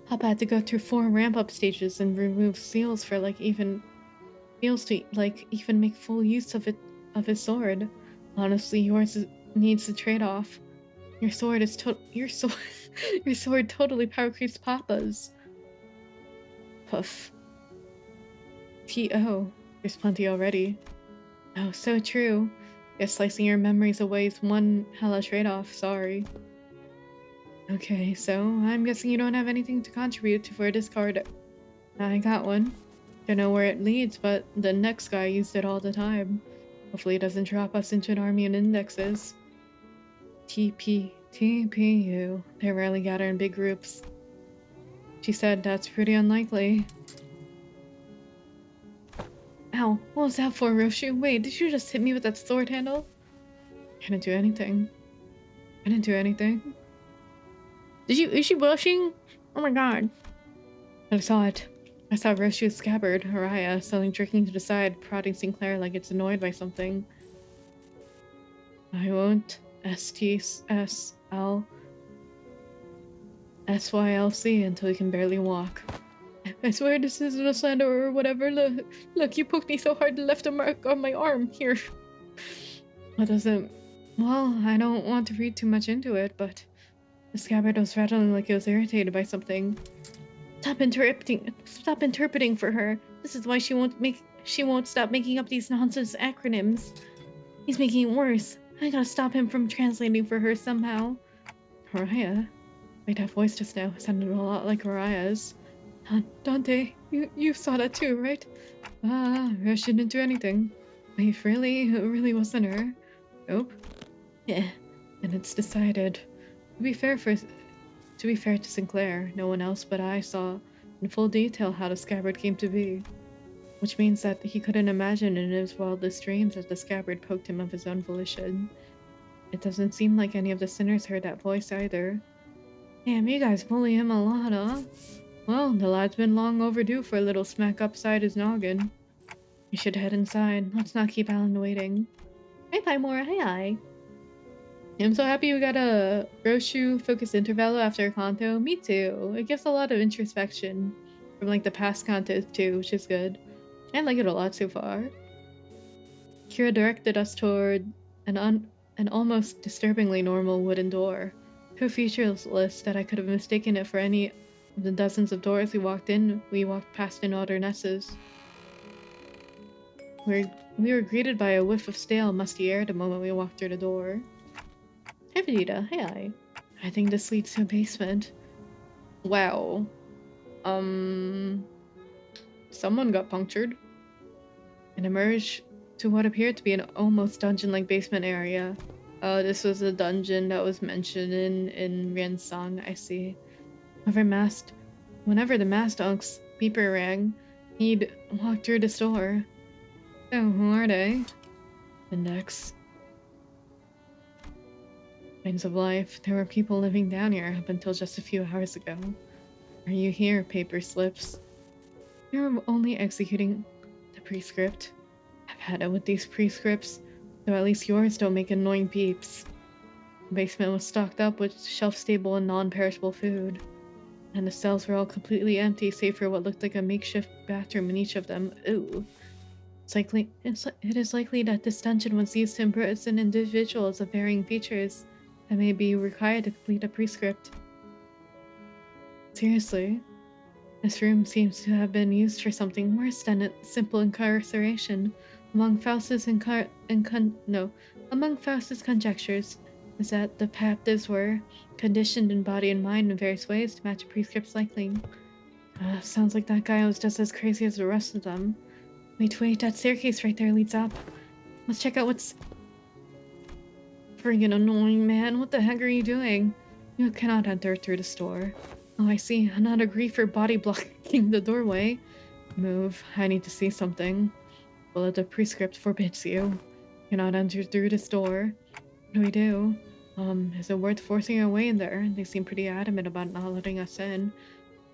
Papa had to go through 4 ramp-up stages and remove seals for even make full use of his sword. Honestly, yours needs a trade-off. Your sword totally power creeps Papa's. Puff. T.O. There's plenty already. Oh, so true. Guess slicing your memories away is one hella trade-off, sorry. Okay, so I'm guessing you don't have anything to contribute to for a discard. I got one. Don't know where it leads, but the next guy used it all the time. Hopefully it doesn't drop us into an army of indexes. TPU. They rarely gather in big groups. She said that's pretty unlikely. Ow, what was that for, Roshu? Wait, did you just hit me with that sword handle? I didn't do anything. I didn't do anything. Is she blushing? Oh my god. I saw it. I saw Roshu's scabbard, Araya, selling drinking to the side, prodding Sinclair like it's annoyed by something. I won't SYLC until we can barely walk. I swear this isn't a slander or whatever. Look, you poked me so hard and left a mark on my arm. Here. What Well, I don't want to read too much into it, but the scabbard was rattling like it was irritated by something. Stop interpreting for her. This is why she won't stop making up these nonsense acronyms. He's making it worse. I gotta stop him from translating for her somehow. Raya? Wait, that voice just now sounded a lot like Raya's. Dante, you saw that too, right? Roshu didn't do anything. Wait, really? It really wasn't her? Nope. Yeah, and it's decided. To be fair to Sinclair, no one else but I saw in full detail how the scabbard came to be. Which means that he couldn't imagine in his wildest dreams that the scabbard poked him of his own volition. It doesn't seem like any of the sinners heard that voice either. Damn, you guys bully him a lot, huh? Well, the lad's been long overdue for a little smack upside his noggin. We should head inside. Let's not keep Alan waiting. Hi, Mora. Hi. I'm so happy we got a Roshu focused intervalo after Canto. Me too. It gives a lot of introspection from like the past Canto too, which is good. I like it a lot so far. Kira directed us toward an almost disturbingly normal wooden door. To a features list that I could have mistaken it for any of the dozens of doors we walked past in Aldernesses. We were greeted by a whiff of stale, musty air the moment we walked through the door. Hi, Vegeta. Hi. I think this leads to a basement. Wow. Someone got punctured and emerged to what appeared to be an almost dungeon-like basement area. This was a dungeon that was mentioned in Rien's song, I see. Whenever the masked unc's beeper rang, he'd walk through the store. So, who are they? Index. Signs of life. There were people living down here up until just a few hours ago. Are you here, paper slips? You're only executing the prescript. I've had it with these prescripts, so at least yours don't make annoying beeps. The basement was stocked up with shelf-stable and non-perishable food, and the cells were all completely empty save for what looked like a makeshift bathroom in each of them. Ooh. It is likely that this dungeon was used to imprison individuals of varying features that may be required to complete a prescript. Seriously, this room seems to have been used for something worse than a simple incarceration. Among Faust's conjectures is that the captives were conditioned in body and mind in various ways to match a prescript's liking. Sounds like that guy was just as crazy as the rest of them. Wait, that staircase right there leads up. Let's check out what's... Friggin' annoying, man. What the heck are you doing? You cannot enter through the store. Oh, I see. Another griefer body blocking the doorway. Move. I need to see something. Well, the prescript forbids you. You cannot enter through this door. What do we do? Is it worth forcing our way in there? They seem pretty adamant about not letting us in.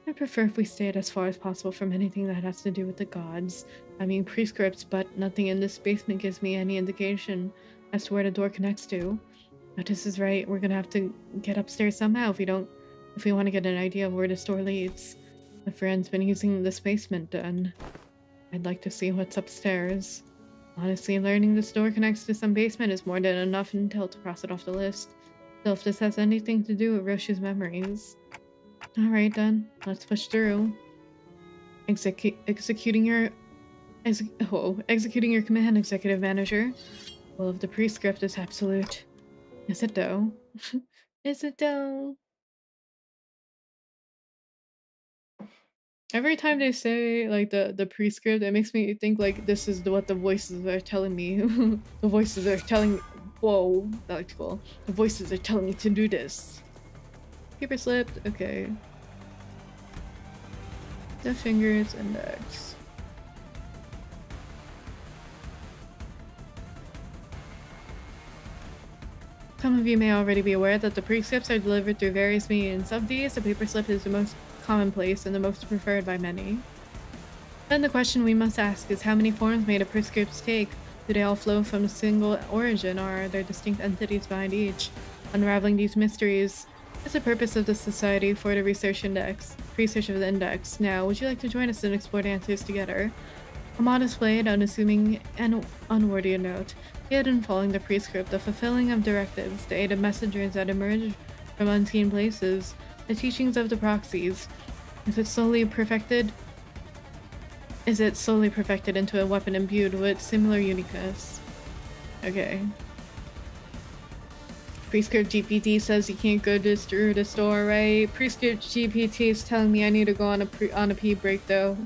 I prefer if we stayed as far as possible from anything that has to do with the gods. I mean prescripts, but nothing in this basement gives me any indication as to where the door connects to. But this is right, we're gonna have to get upstairs somehow if we want to get an idea of where this door leads. My friend's been using this basement, and I'd like to see what's upstairs. Honestly, learning this door connects to some basement is more than enough intel to cross it off the list. Still, if this has anything to do with Roshu's memories. Alright then, let's push through. Executing your command, Executive Manager. Well, if the prescript is absolute. Is it though? Is it though? Every time they say like the prescript, it makes me think like this is what the voices are telling me. The voices are telling me, whoa, that looks cool. The voices are telling me to do this. Paper slipped, okay. The fingers index. Some of you may already be aware that the prescripts are delivered through various means. Of these, the paper slip is the most commonplace and the most preferred by many. Then the question we must ask is how many forms may the prescripts take? Do they all flow from a single origin, or are there distinct entities behind each? Unraveling these mysteries is the purpose of the Society for the Research of the Index. Now, would you like to join us and explore the answers together? A modest blade, unassuming and unworthy a note, yet in following the prescript, the fulfilling of directives, the aid of messengers that emerge from unseen places, the teachings of the proxies. Is it slowly perfected into a weapon imbued with similar uniqueness? Okay. Prescript GPT says you can't go through the store, right? Prescript GPT is telling me I need to go on a pee break though.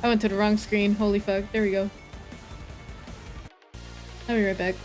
I went to the wrong screen. Holy fuck. There we go. I'll be right back.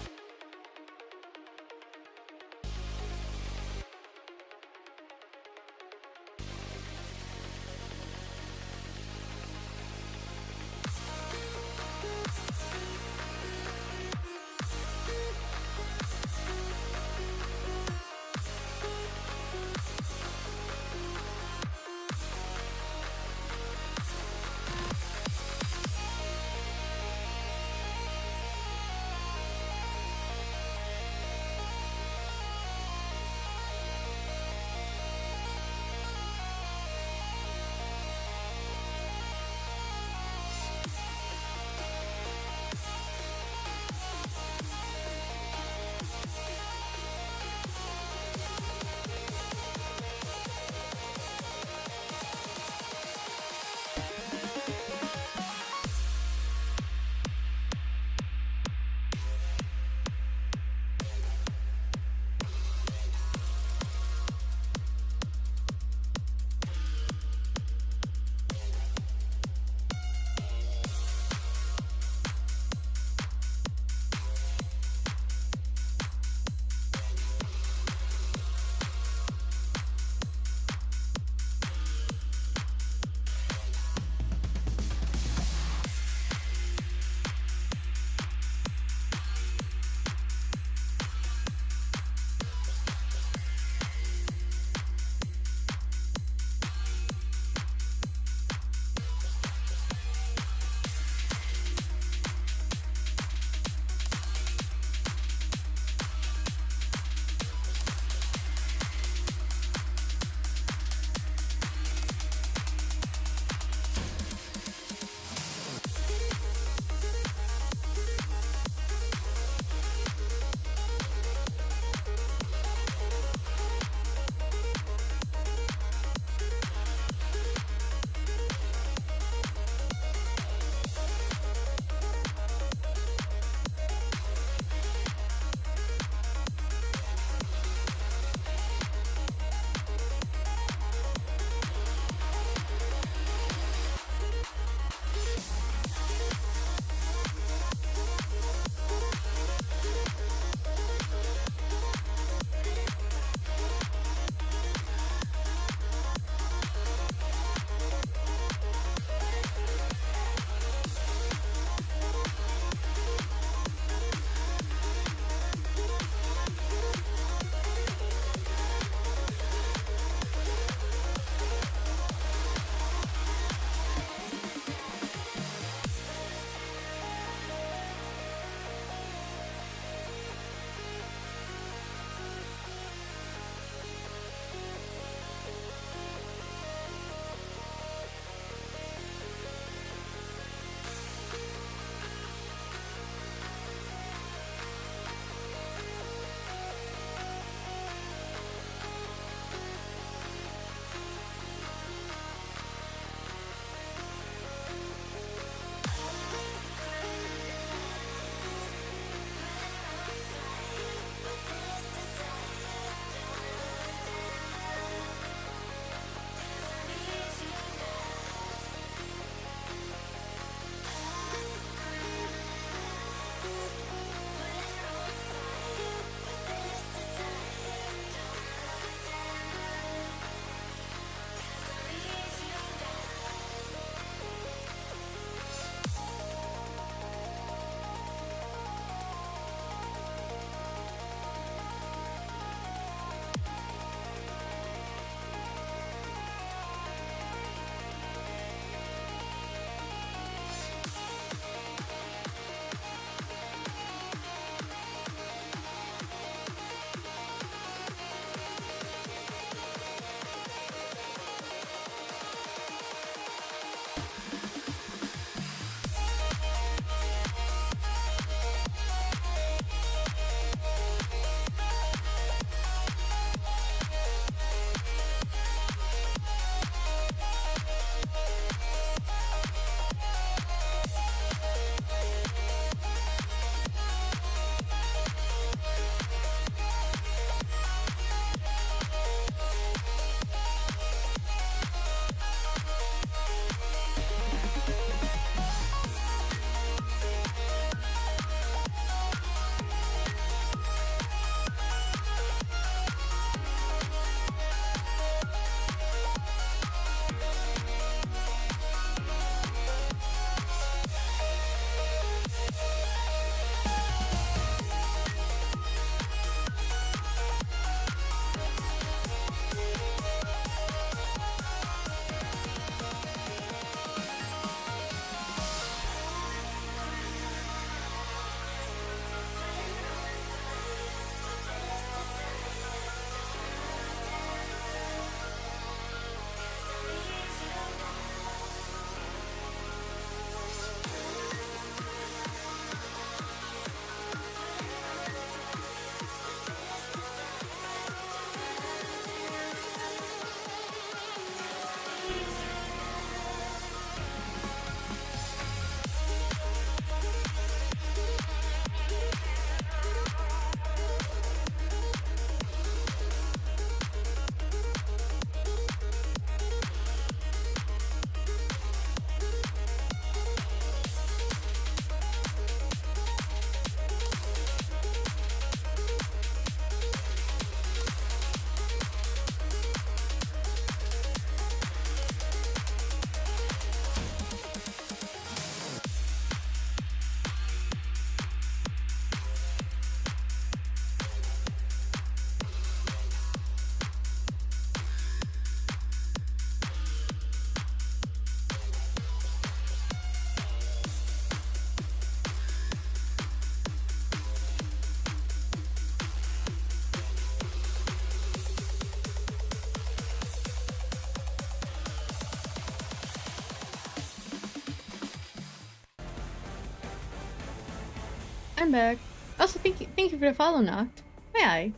I'm back. Also, thank you for the follow, Noct. Hi.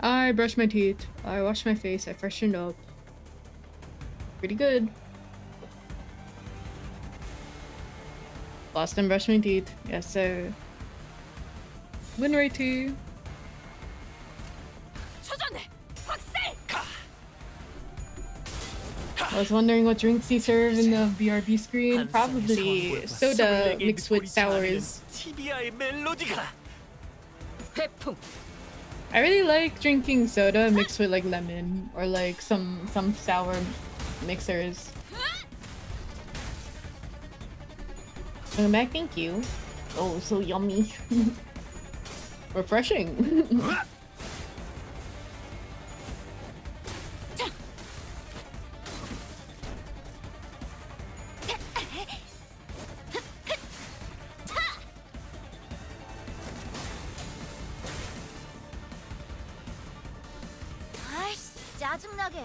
I brushed my teeth. I washed my face. I freshened up. Pretty good. Lost and brushed my teeth. Yes, sir. Win rate 2. I was wondering what drinks he serve in the BRB screen. Probably soda mixed with sours. TBI의 멜로디가. 회풍. I really like drinking soda mixed with like lemon or like some sour mixers. Welcome back, thank you. Oh, so yummy. Refreshing. 짜증나게.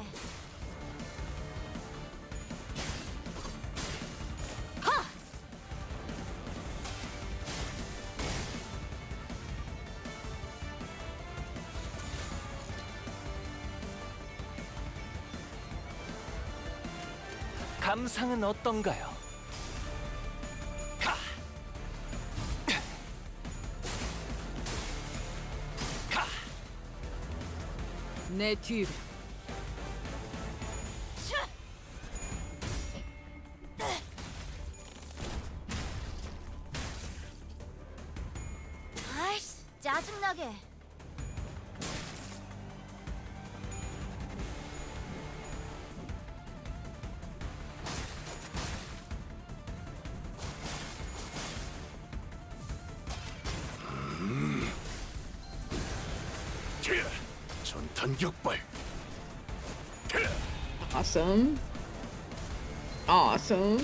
감상은 어떤가요? 내 뒤로. 아이씨, 짜증나게. 전탄격발. Awesome. Awesome.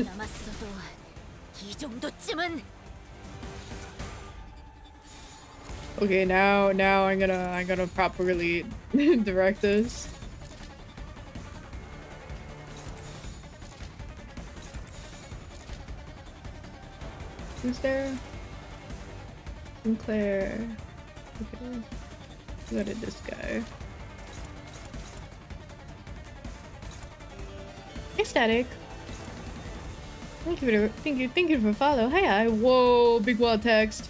남았어도 이 정도쯤은. Okay, now I'm gonna properly direct this. Who's there? Sinclair. Okay. Go to this guy. Hey, Static. Thank you for follow. Hi. Whoa, big wall text.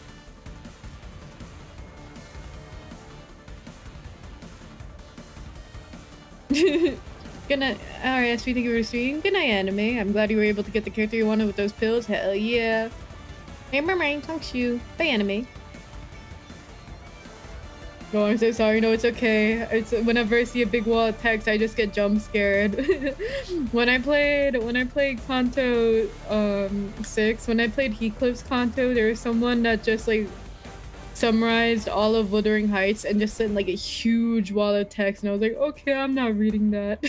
Good night. Alright, Espie, thank you for streaming. Good night, anime. I'm glad you were able to get the character you wanted with those pills. Hell yeah. Hey, Mermaid, thanks you. Bye, anime. No, I'm so sorry. No, it's okay. It's whenever I see a big wall of text, I just get jump scared. when I played Canto 6, when I played Heathcliff's Canto, there was someone that just like summarized all of Wuthering Heights and just sent like a huge wall of text, and I was like, okay, I'm not reading that.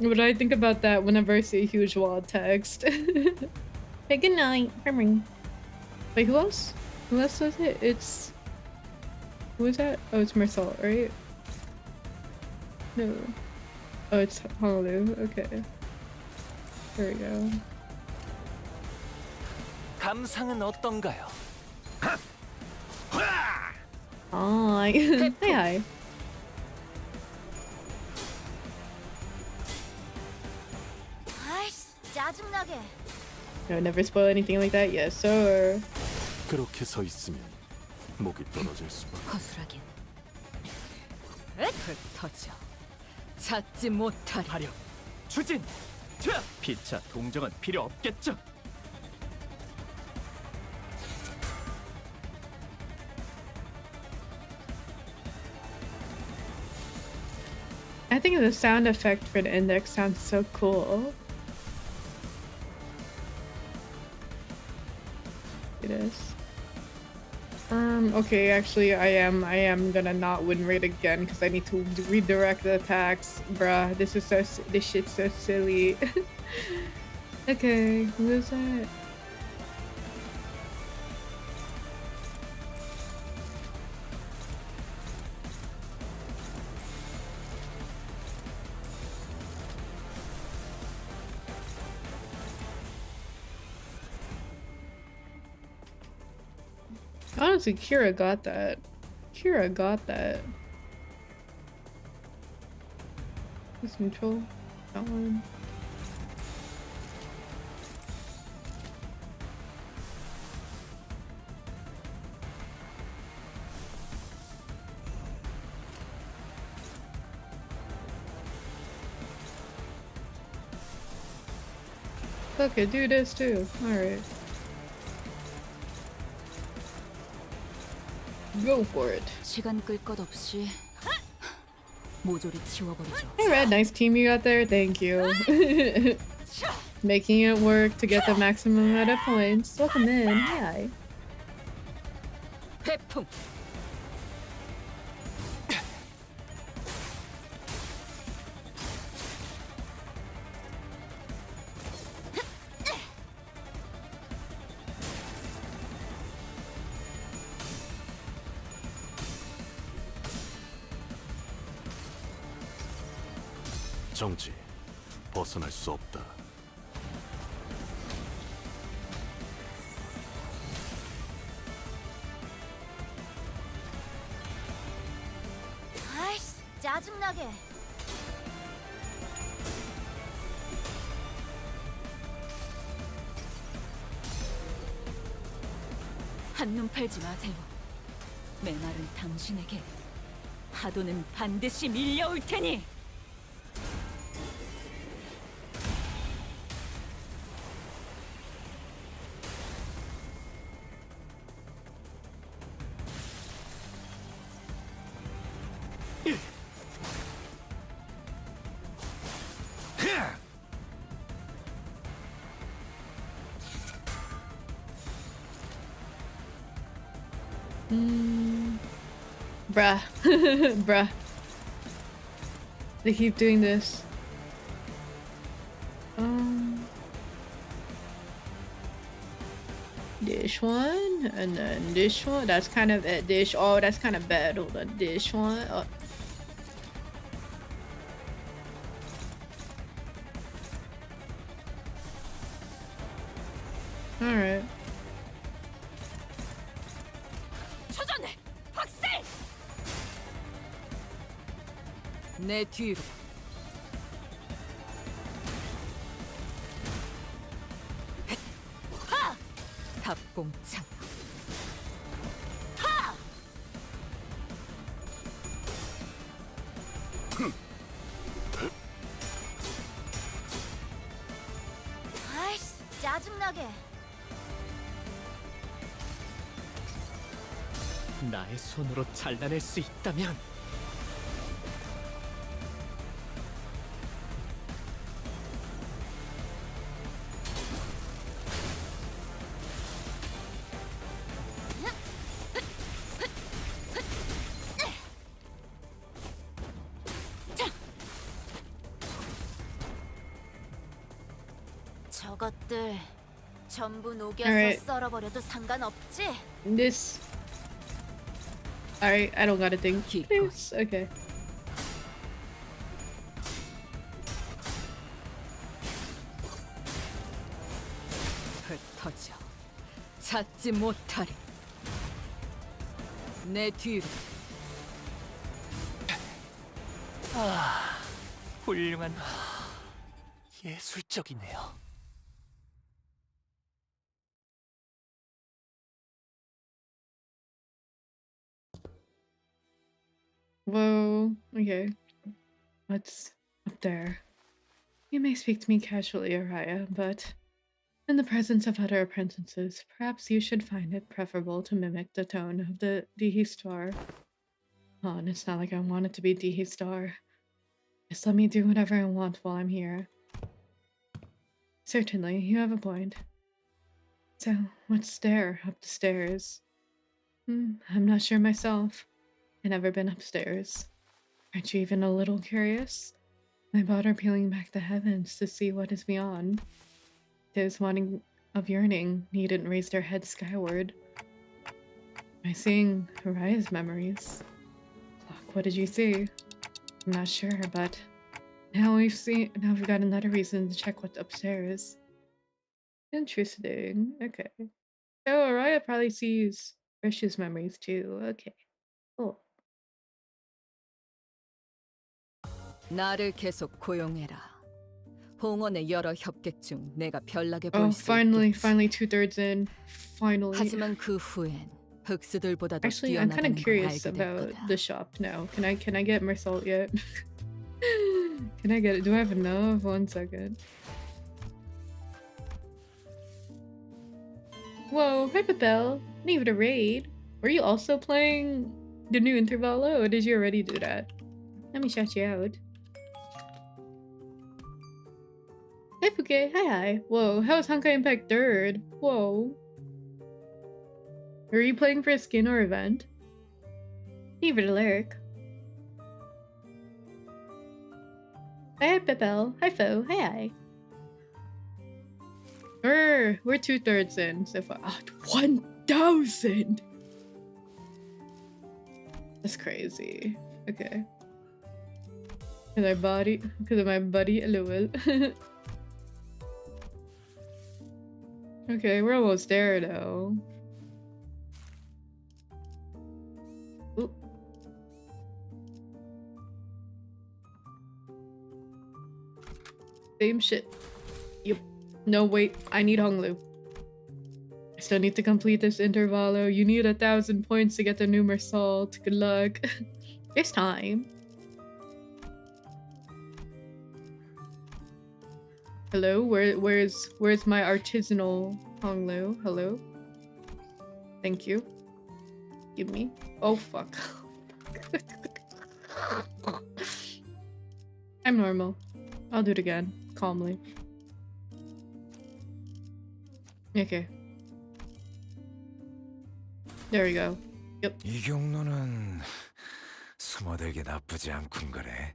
But I think about that whenever I see a huge wall of text. Hey, good night. Wait, who else? Who else was it? It's... Who is that? Oh, it's Marcel, right? No. Oh, it's Honolulu. Okay. There we go. 감상은 어떤가요? Oh, hi. 아이씨, 짜증나게. No, never spoil anything like that. Yes, sir. 그렇게 서 있으면 목이 떨어질 수밖에. 허술하긴. 흩어져. 찾지 못하리. 화력, 추진, 피차 동정은 필요 없겠죠? I think the sound effect for the index sounds so cool. It is. Okay, actually I am gonna not win rate again because I need to redirect the attacks. Bruh, this shit's so silly. Okay, who is that? Honestly, Kira got that. Kira got that. This neutral. That one. Okay, do this too. Alright. Go for it. 시간 끌 것 없이 모조리 치워버리죠. Alright, nice team you got there. Thank you. Making it work to get the maximum amount of points. Welcome in. Hi. 회풍. 정지. 벗어날 수 없다. 아이씨, 짜증나게. 한눈 팔지 마세요. 메마른 당신에게 파도는 반드시 밀려올 테니. Bruh. Bruh. They keep doing this. This one, and then this one. That's kind of it. This. Oh, that's kind of bad. Hold on. This one. Oh. All right. 초전해! 박살! 내 뒤로. 답공창. 아이씨, 짜증나게. 나의 손으로 잘라낼 수 있다면 저것들 전부 녹여서 Alright. 썰어버려도 상관없지? This. Alright, I don't got a thing. Keep Please. Okay. 흩어져 찾지 못하리. 내 뒤로. 훌륭한 예술적이네요. Whoa. Okay. What's up there? You may speak to me casually, Araya, but in the presence of other apprentices, perhaps you should find it preferable to mimic the tone of the Dehistar. Oh, and it's not like I want it to be Dehistar. Just let me do whatever I want while I'm here. Certainly, you have a point. So, what's there up the stairs? I'm not sure myself. I've never been upstairs. Aren't you even a little curious? I bought her peeling back the heavens to see what is beyond. Those wanting of yearning needn't raise their heads skyward. Am I seeing Araya's memories? Clock, what did you see? I'm not sure, but now we've got another reason to check what's upstairs. Interesting. Okay. So Araya probably sees Roshu's memories too. Okay. Cool. 나를 계속 고용해라. 봉헌의 여러 협객 중 내가 별나게 Oh, 보일 수 finally, 있겠지. finally 2/3 in. Finally. 하지만 그 후엔 흑수들보다도 Actually, I'm kind of 뛰어나다는 걸 curious 알게 될 about 거다. the shop now. Can I get more salt yet? Can I get it? Do I have enough? 1 second. Whoa, hi Papel. Leave it a raid. Were you also playing the new Intervalo, or did you already do that? Let me shout you out. Hi Fuke, hi. Whoa, how's Honkai Impact 3rd? Whoa. Are you playing for a skin or event? Leave it a lurk. Hi Papel, hi Fo, hi. We're 2/3 in so far. Oh, 1,000! That's crazy. Okay. Because of my buddy, lol. Okay, we're almost there though. Oop. Same shit. Yep. No, wait. I need Honglu. I still need to complete this Intervalo. You need 1,000 points to get the Numer Salt. Good luck. It's time. Hello? Where's my artisanal Honglu? Hello? Thank you. Give me. Oh, fuck. I'm normal. I'll do it again. Calmly. Okay. There we go. Yep. 이 경로는 숨어들기 나쁘지 않군 거래.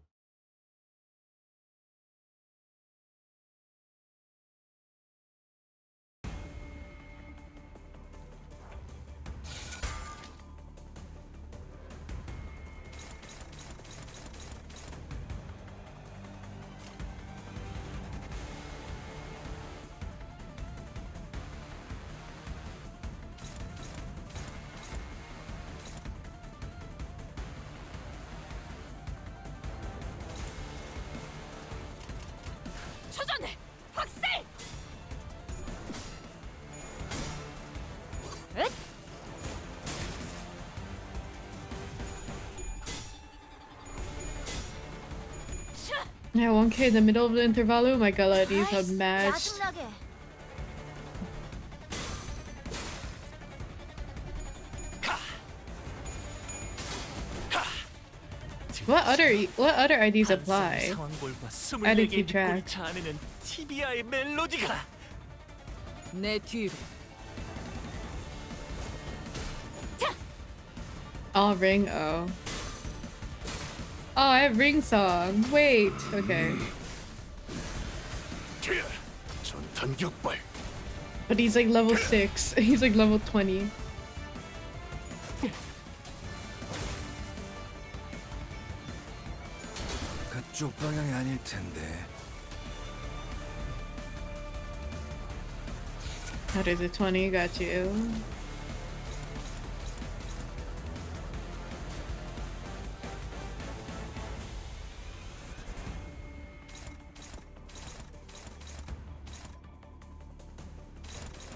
초전해! 박살! 엣! Yeah, 1K in the middle of the Intervalo. My god, these are matched. 짜증나게. What other IDs apply? 상황골과 I didn't keep 24개의 track. 꼴차 안에는 TBI의 멜로디가. 내 뒤로 Oh, ring. Oh. Oh, I have ring song. Wait. Okay. 전탄 격발. But he's like level 6. He's like level 20. 그쪽 방향이 아닐 텐데. How does it 20? Got you.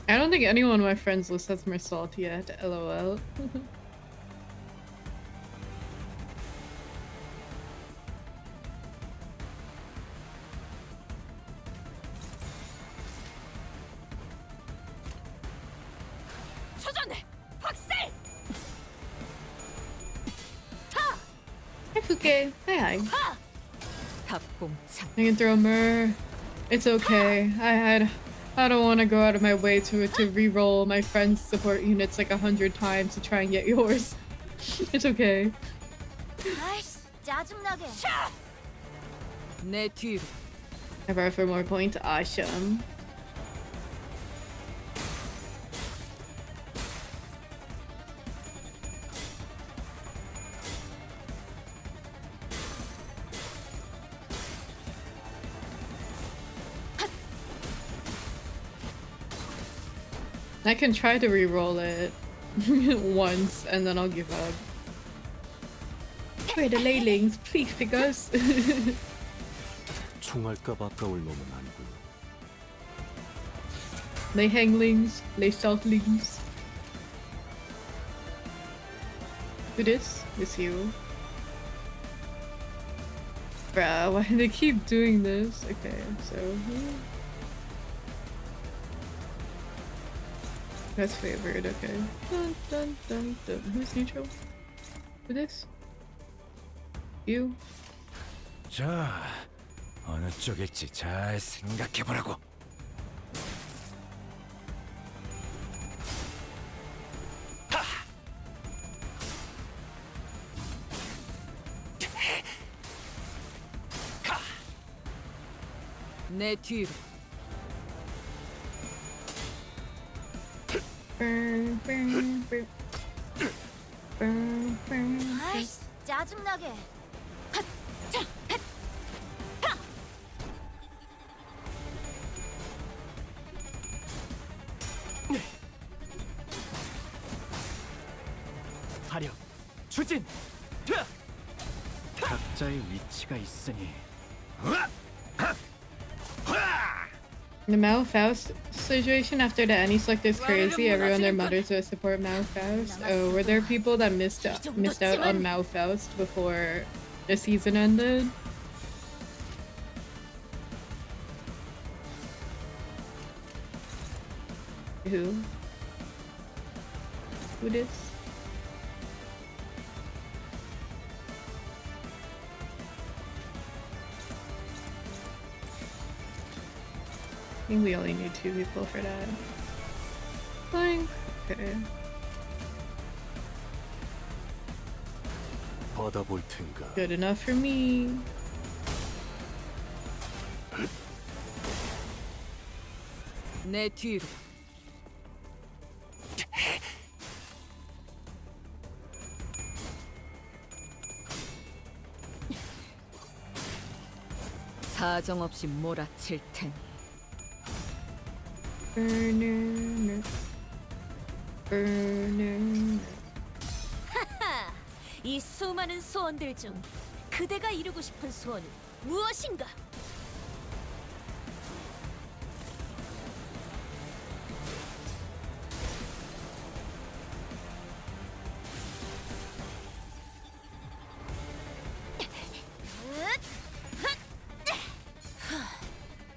I don't think anyone on my friends list has more salt yet. LOL. 초전해! 박살! Hi Fuke. Hi. 답공창 I can throw a mirror. It's okay. I don't want to go out of my way to re-roll my friends' support units like 100 times to try and get yours. It's okay. 아이씨, 짜증나게. 내 뒤로 I brought for more points. Awesome. I can try to re-roll it. once, and then I'll give up. Where the laylings, please pick us. 총알값 아까울 놈은 아니군. Lay hanglings, lay southlings. Who this? It's you. Bruh, why do they keep doing this? Okay, so... That's favored, okay. Dun, dun, dun, dun. Who's neutral? Who this? You? 자, 어느 쪽일지 잘 생각해보라고. 내 뒤로. 아이씨, 짜증나게. 화력, 추진. 각자의 위치가 있으니 The Malfaust situation after the Annie select is crazy. Everyone their mothers would support Malfaust. Oh, were there people that missed out on Malfaust before the season ended? Who? Who this? I think we only need 2 people for that. Fine. Okay. 받아볼 텐가. Good enough for me. 내 뒤로. 사정없이 몰아칠 테니. 하하! 이 수많은 소원들 중 그대가 이루고 싶은 소원은 무엇인가?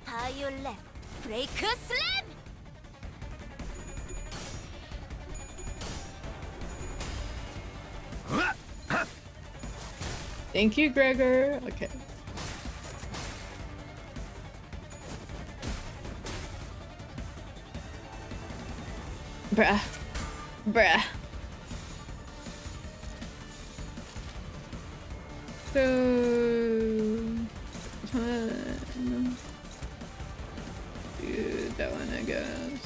바이올렛, 브레이크 슬램! Thank you, Gregor. Okay. Bruh. Bruh. So... that one, I guess.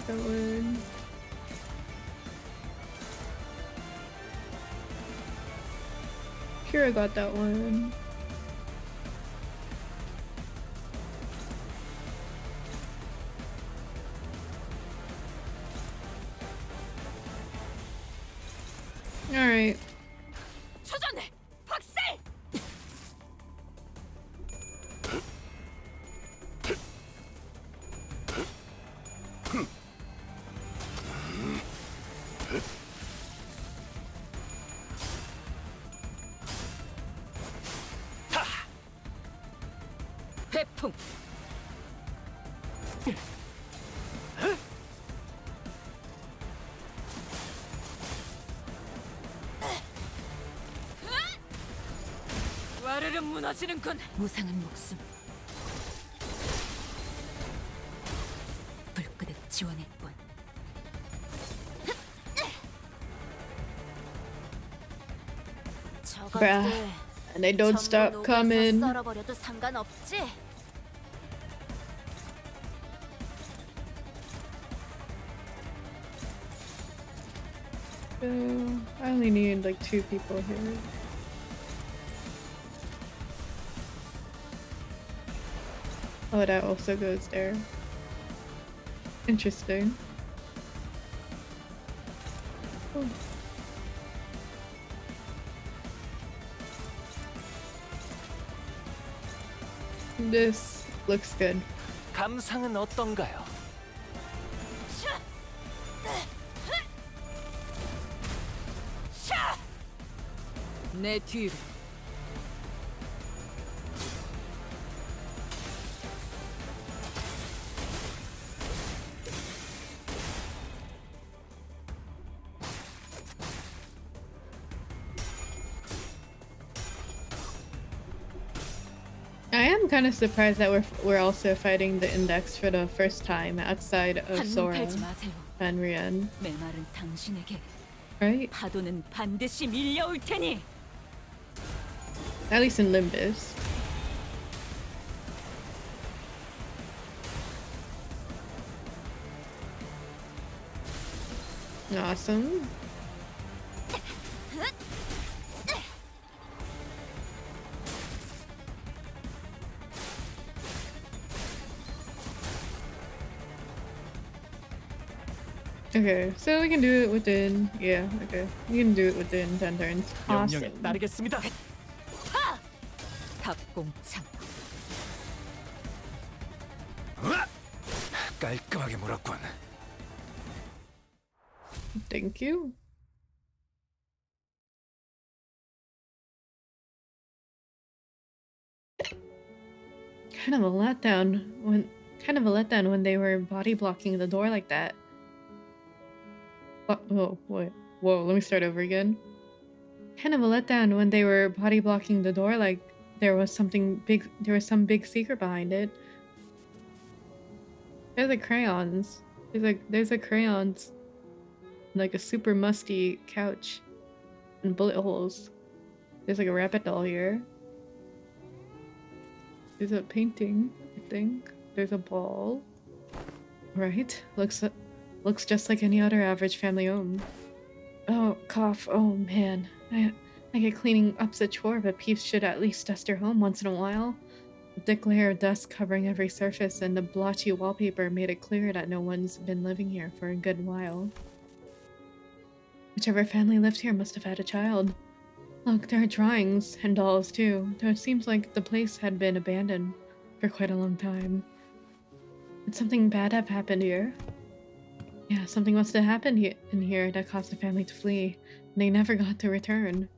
That one. Sure, I got that one. All right. 초전해! 박살! 회풍. 와르르 무너지는군. 무상한 목숨. 불끄득 지원했군. 저것들 And they don't stop 전부 녹여서 coming. 썰어버려도 상관없지? So, I only need like 2 people here. Oh, that also goes there. Interesting. Oh. This looks good. 감상은 어떤가요? 내 뒤로. I am kind of surprised that we're also fighting the Index for the first time outside of 한눈 Sora 팔지 마세요. and Rian, 내 말은 당신에게 right? 파도는 반드시 밀려올 테니. At least in Limbus. Awesome. Okay, so we can do it within, yeah, okay. We can do it within 10 turns. 명령에 Awesome. 따르겠습니다. 닭공창. 깔끔하게 물었군. Thank you. Kind of a letdown when they were body blocking the door like that. Oh, wait. Whoa, let me start over again. Kind of a letdown when they were body blocking the door like there was some big secret behind it. There's like crayons. There's like crayons. Like a super musty couch. And bullet holes. There's like a rabbit doll here. There's a painting, I think. There's a ball. Right? Looks just like any other average family home. Oh, cough. Oh man. I get cleaning up's a chore, but peeps should at least dust their home once in a while. A thick layer of dust covering every surface and the blotchy wallpaper made it clear that no one's been living here for a good while. Whichever family lived here must have had a child. Look, there are drawings, and dolls too, though it seems like the place had been abandoned for quite a long time. Did something bad have happened here? Yeah, something must have happened in here that caused the family to flee, and they never got to return.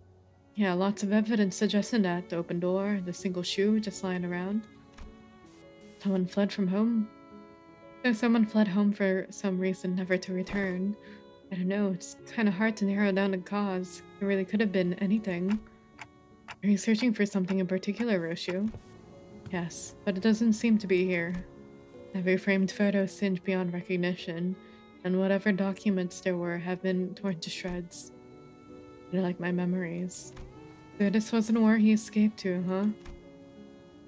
Yeah, lots of evidence suggesting that. The open door, the single shoe just lying around. Someone fled from home. So someone fled home for some reason, never to return. I don't know, it's kind of hard to narrow down the cause. It really could have been anything. Are you searching for something in particular, Roshu? Yes, but it doesn't seem to be here. Every framed photo singed beyond recognition, and whatever documents there were have been torn to shreds. They're like my memories. So this wasn't where he escaped to, huh?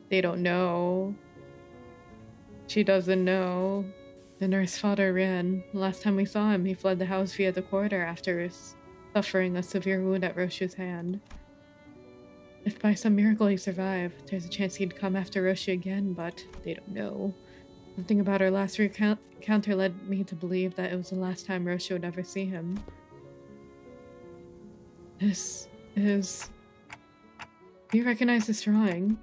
They don't know. She doesn't know. The nurse father ran. Last time we saw him, he fled the house via the corridor after suffering a severe wound at Roshu's hand. If by some miracle he survived, there's a chance he'd come after Roshu again, but they don't know. Something about our last encounter led me to believe that it was the last time Roshu would ever see him. This is... Do you recognize this drawing?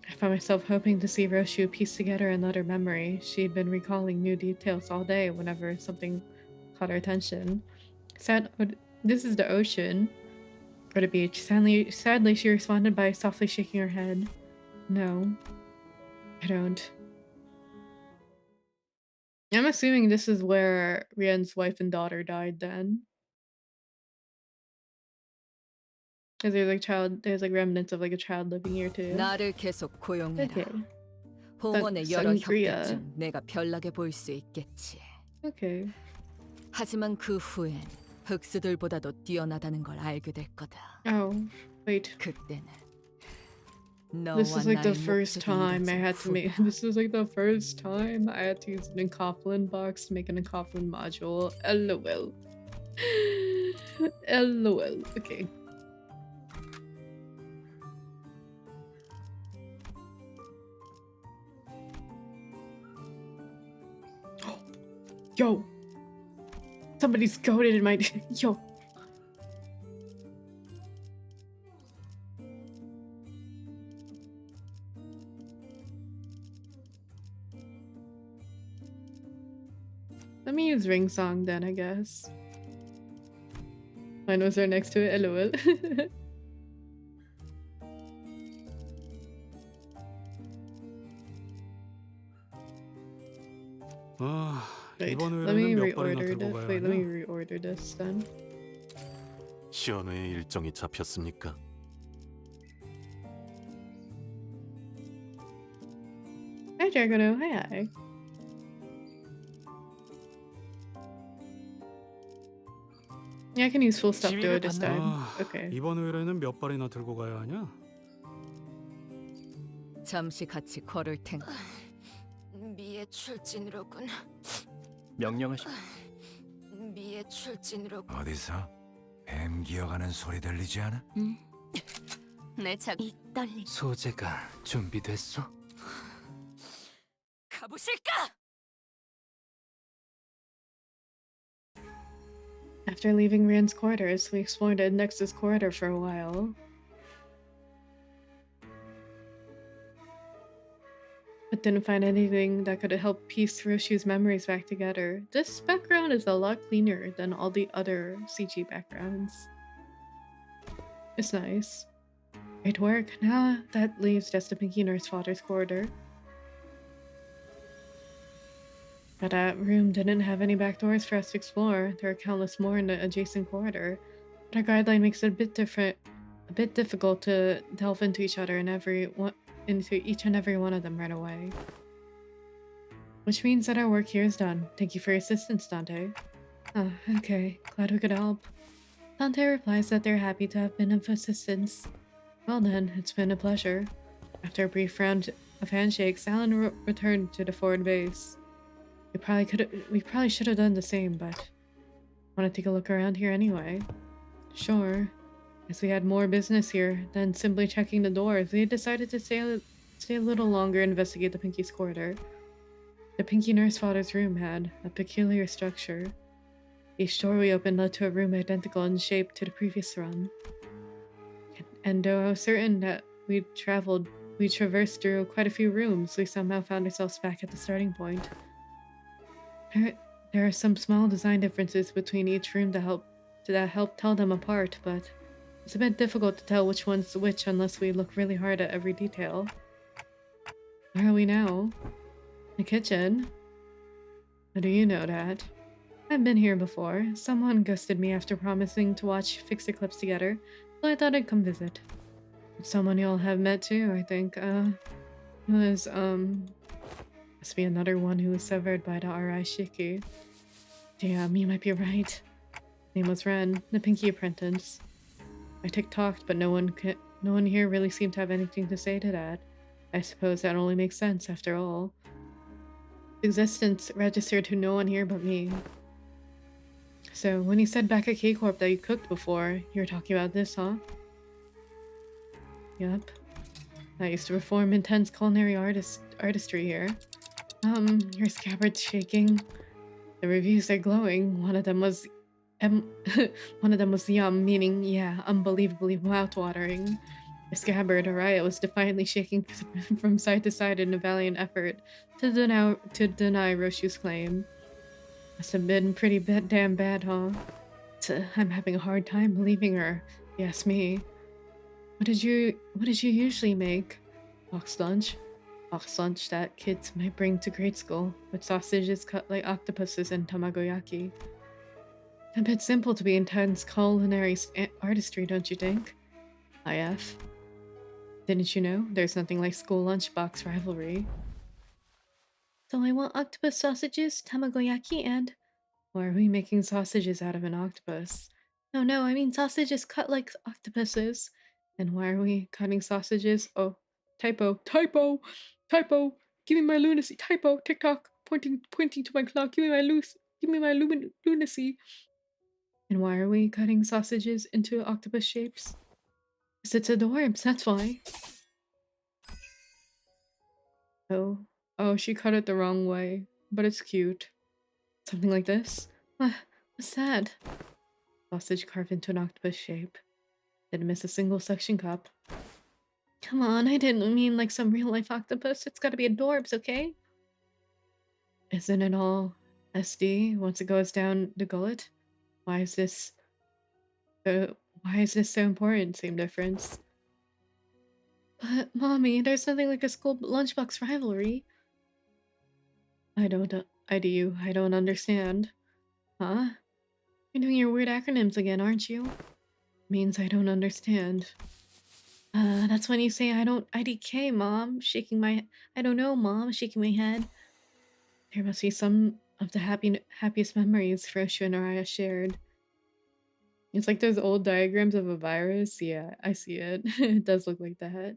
I found myself hoping to see Roshu piece together another memory. She'd been recalling new details all day whenever something caught her attention. This is the ocean. Or the beach. Sadly, she responded by softly shaking her head. No, I don't. I'm assuming this is where Rian's wife and daughter died then. Because there's like remnants of like a child living here too. 나를 계속 고용해라. Okay. 홍원의 여러 sangria. 협객 중 내가 별나게 보일 수 있겠지. Okay. 하지만 그 후엔 흑수들보다도 뛰어나다는 걸 알게 될 거다. Oh, wait. 그때는 This is like the 나의 first 목적을 time I 이루지 had to make. 후다. This is like the first time I had to use an Encoplin box to make an Encoplin module. LOL. LOL. Okay. Yo! Somebody's goaded in my... Yo! Let me use Ring Song then, I guess. Mine was right next to it, lol. Wait, let me reorder this. Wait, let me reorder this then. 시연회의 일정이 잡혔습니까? Hi, Dragono. Hi. Yeah, I can use full stop duo this time. Okay. 이번 의뢰는 몇 발이나 들고 가야 하냐? 잠시 같이 걸을 텐가. 미의 출진으로군. 명령하시. 미의 출진으로군. 어디서 뱀 기어가는 소리 들리지 않아? 내 작. 이 떨림. 소재가 준비됐어? 가보실까? After leaving Rand's quarters, we explored Index's corridor for a while. But didn't find anything that could help piece Roshu's memories back together. This background is a lot cleaner than all the other CG backgrounds. It's nice. Great work. Now that leaves just the Pinky Nurse Father's corridor. But that room didn't have any back doors for us to explore. There are countless more in the adjacent corridor. But our guideline makes it a bit difficult to delve into each and every one of them right away. Which means that our work here is done. Thank you for your assistance, Dante. Oh, okay. Glad we could help. Dante replies that they're happy to have been of assistance. Well then, it's been a pleasure. After a brief round of handshakes, Alan returned to the forward base. We probably should have done the same, but want to take a look around here anyway. Sure. As we had more business here than simply checking the doors, we decided to stay a little longer and investigate the Pinky's corridor. The Pinky Nurse Father's room had a peculiar structure. Each door we opened led to a room identical in shape to the previous one. And though I was certain that we traversed through quite a few rooms, we somehow found ourselves back at the starting point. There are some small design differences between each room that help tell them apart, but it's a bit difficult to tell which one's which unless we look really hard at every detail. Where are we now? The kitchen? How do you know that? I've been here before. Someone ghosted me after promising to watch Fix Eclipse together, so I thought I'd come visit. It's someone you'll have met too, I think. It was, must be another one who was severed by the R.I. Shiki. Damn, you might be right. Name was Ren, the Pinky apprentice. I tick-tocked, but no one here really seemed to have anything to say to that. I suppose that only makes sense, after all. Existence registered to no one here but me. So, when you said back at K-Corp that you cooked before, you were talking about this, huh? Yup. I used to perform intense culinary artistry here. Your scabbard's shaking. The reviews are glowing. One of them was yum, meaning, yeah, unbelievably mouth-watering. The scabbard, Araya, was defiantly shaking from side to side in a valiant effort to deny Roshu's claim. Must have been pretty damn bad, huh? I'm having a hard time believing her, if you ask me. What did you usually make? Box lunch that kids might bring to grade school, with sausages cut like octopuses and tamagoyaki. A bit simple to be intense culinary artistry, don't you think? IF. Didn't you know? There's nothing like school lunchbox rivalry. So I want octopus sausages, tamagoyaki, and... Why are we making sausages out of an octopus? No, I mean sausages cut like octopuses. And why are we cutting sausages? Oh, typo. Give me my lunacy. Typo. TikTok. Pointing to my clock. Give me my lunacy. And why are we cutting sausages into octopus shapes? Because it's adorbs, that's why. Oh, she cut it the wrong way. But it's cute. Something like this? What's that? Sausage carved into an octopus shape. Didn't miss a single suction cup. Come on, I didn't mean like some real-life octopus. It's gotta be adorbs, okay? Isn't it all SD once it goes down the gullet? Why is this so important? Same difference. But, Mommy, there's nothing like a school lunchbox rivalry. I don't understand. Huh? You're doing your weird acronyms again, aren't you? Means I don't understand. That's when you say I don't IDK, Mom. I don't know, Mom. Shaking my head. There must be some of the happiest memories Roshu and Araya shared. It's like those old diagrams of a virus. Yeah, I see it. It does look like that.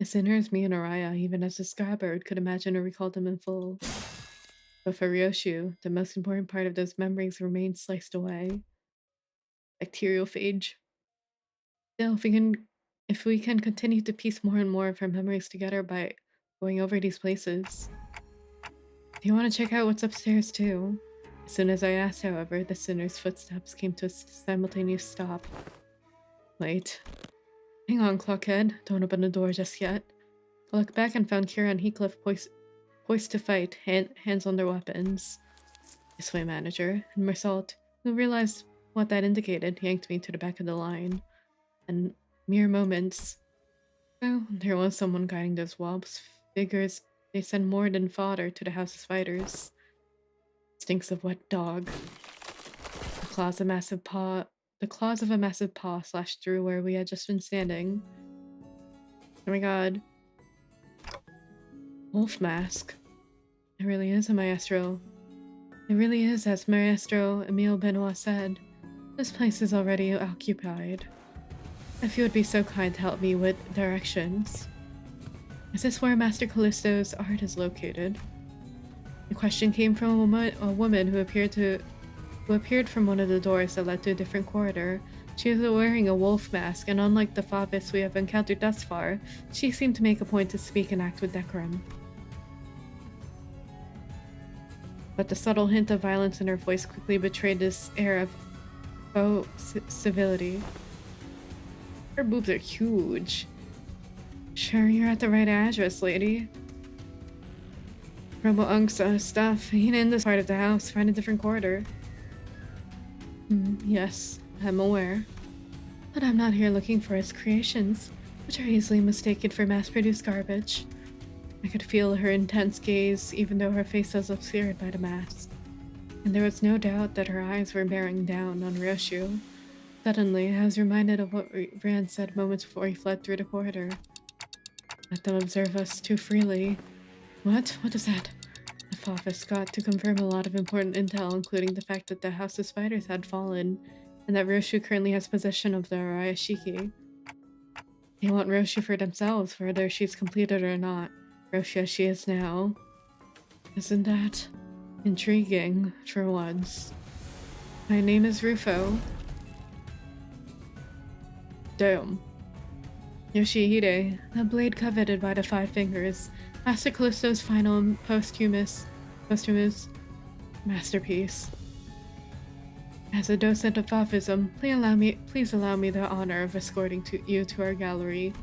The sinners, me and Araya, even as a scrapper, could imagine or recall them in full. But for Ryoshu, the most important part of those memories remained sliced away. Bacteriophage. Still, if we can continue to piece more and more of our memories together by going over these places. Do you want to check out what's upstairs too? As soon as I asked, however, the sinner's footsteps came to a simultaneous stop. Wait. Hang on, Clockhead. Don't open the door just yet. I looked back and found Kira and Heathcliff poised to fight, hands on their weapons. This way, manager. And Mersault, who realized what that indicated, yanked me to the back of the line. And mere moments. So, there was someone guiding those whelps. Figures they send more than fodder to the house's fighters. Stinks of wet dog. The claws of a massive paw slashed through where we had just been standing. Oh my god. Wolf mask. It really is a maestro. It really is, as Maestro Emile Benoit said. This place is already occupied. If you would be so kind to help me with directions. Is this where Master Callisto's art is located? The question came from a woman who appeared from one of the doors that led to a different corridor. She was wearing a wolf mask, and unlike the Favis we have encountered thus far, she seemed to make a point to speak and act with decorum. But the subtle hint of violence in her voice quickly betrayed this air of faux civility. Her boobs are huge. Sure, you're at the right address, lady. Rumble Ungsa stuff. Ain't in this part of the house. Find a different corridor. Yes, I'm aware. But I'm not here looking for his creations, which are easily mistaken for mass-produced garbage. I could feel her intense gaze, even though her face was obscured by the mask. And there was no doubt that her eyes were bearing down on Roshu. Suddenly, I was reminded of what Rand said moments before he fled through the corridor. Let them observe us too freely. What? What is that? The Fafis got to confirm a lot of important intel, including the fact that the House's spiders had fallen, and that Roshu currently has possession of the Arayashiki. They want Roshu for themselves, whether she's completed or not. Roshu as she is now. Isn't that intriguing, for once? My name is Rufo. Damn. Yoshihide, the blade coveted by the Five Fingers, Master Callisto's final posthumous masterpiece. As a docent of Fafism, please allow me the honor of escorting you to our gallery.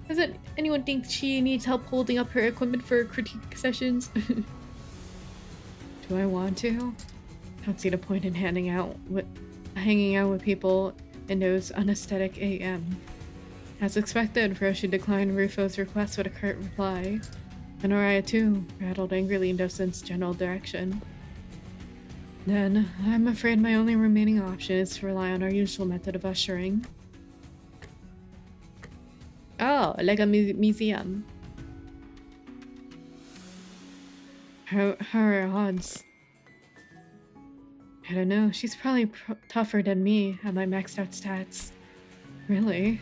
Doesn't anyone think she needs help holding up her equipment for critique sessions? Do I want to? I don't see the point in hanging out with people in those unesthetic AM. As expected, Roshu declined Rufo's request with a curt reply, and Araya too rattled angrily in Docent's general direction. Then, I'm afraid my only remaining option is to rely on our usual method of ushering. Oh, like a museum. How are her odds? I don't know, she's probably tougher than me at my maxed out stats. Really?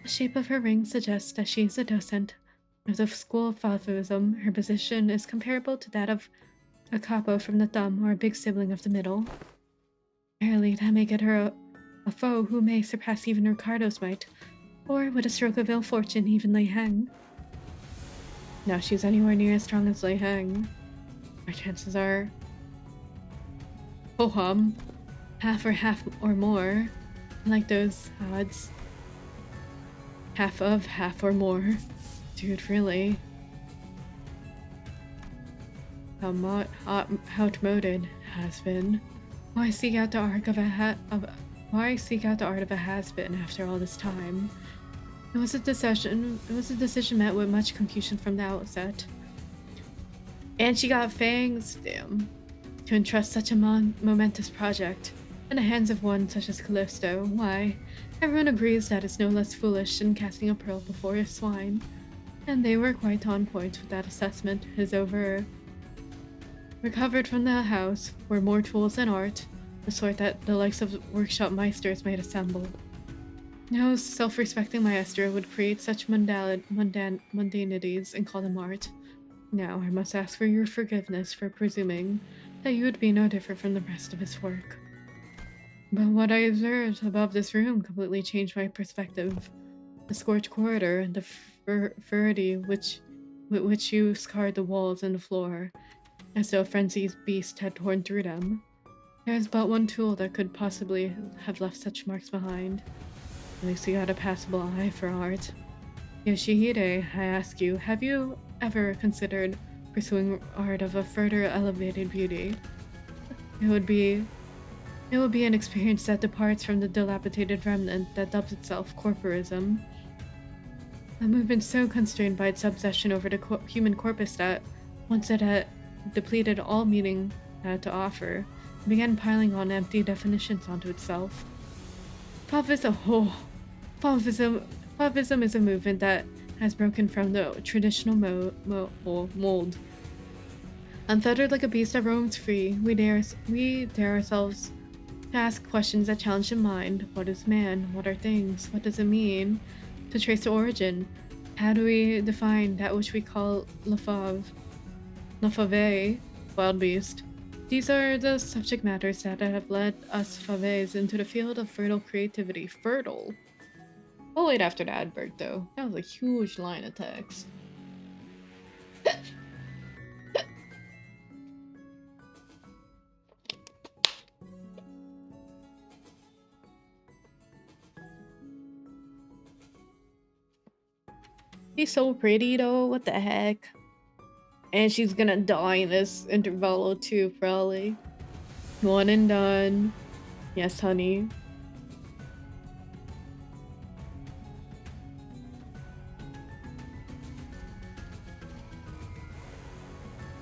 The shape of her ring suggests that she is a docent of the School of Fatalism. Her position is comparable to that of a capo from the thumb or a big sibling of the middle. Barely, that may get her a foe who may surpass even Ricardo's might, or with a stroke of ill fortune even Lei Heng. Now she's anywhere near as strong as Lei Heng. my chances are ho-hum, half or more. I like those odds. Half of, half or more. Dude, really? How outmoded has been. Why seek out the art of a has-been after all this time? It was a decision met with much confusion from the outset. And she got fangs, damn, to entrust such a momentous project in the hands of one such as Callisto. Why, everyone agrees that it's no less foolish than casting a pearl before a swine. And they were quite on point with that assessment. Is over. Recovered from the house were more tools and art, the sort that the likes of workshop meisters might assemble. No self-respecting maestro would create such mundanities and call them art. Now I must ask for your forgiveness for presuming that you would be no different from the rest of his work. But what I observed above this room completely changed my perspective. The scorched corridor and the furity with which you scarred the walls and the floor, as though a frenzied beast had torn through them. There is but one tool that could possibly have left such marks behind. At least you got a passable eye for art. Yoshihide, I ask you, have you ever considered pursuing art of a further elevated beauty? It would be an experience that departs from the dilapidated remnant that dubs itself corporism. A movement so constrained by its obsession over the human corpus that, once it had depleted all meaning it had to offer, it began piling on empty definitions onto itself. Fauvism is a movement that has broken from the traditional mold. Unfettered like a beast that roams free, we dare ourselves to ask questions that challenge the mind. What is man? What are things? What does it mean to trace the origin? How do we define that which we call la fave, wild beast? These are the subject matters that have led us faves into the field of fertile creativity. Fertile? I'll wait after the advert though. That was a huge line of text. She's so pretty though, what the heck? And she's gonna die in this Intervalo too, probably. One and done. Yes, honey.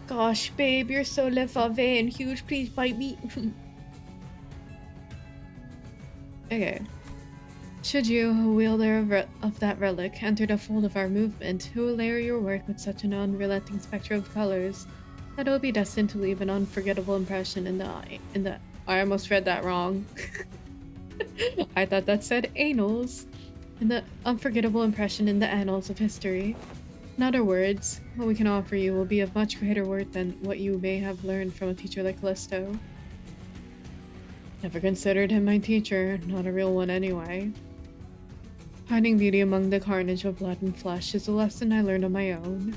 Gosh, babe, you're so le fave and huge. Please bite me. Okay. Should you, a wielder of that relic, enter the fold of our movement, who will layer your work with such an unrelenting spectrum of colors that it will be destined to leave an unforgettable impression in the I almost read that wrong. I thought that said anals. In the unforgettable impression in the annals of history. In other words, what we can offer you will be of much greater worth than what you may have learned from a teacher like Callisto. Never considered him my teacher, not a real one anyway. Finding beauty among the carnage of blood and flesh is a lesson I learned on my own.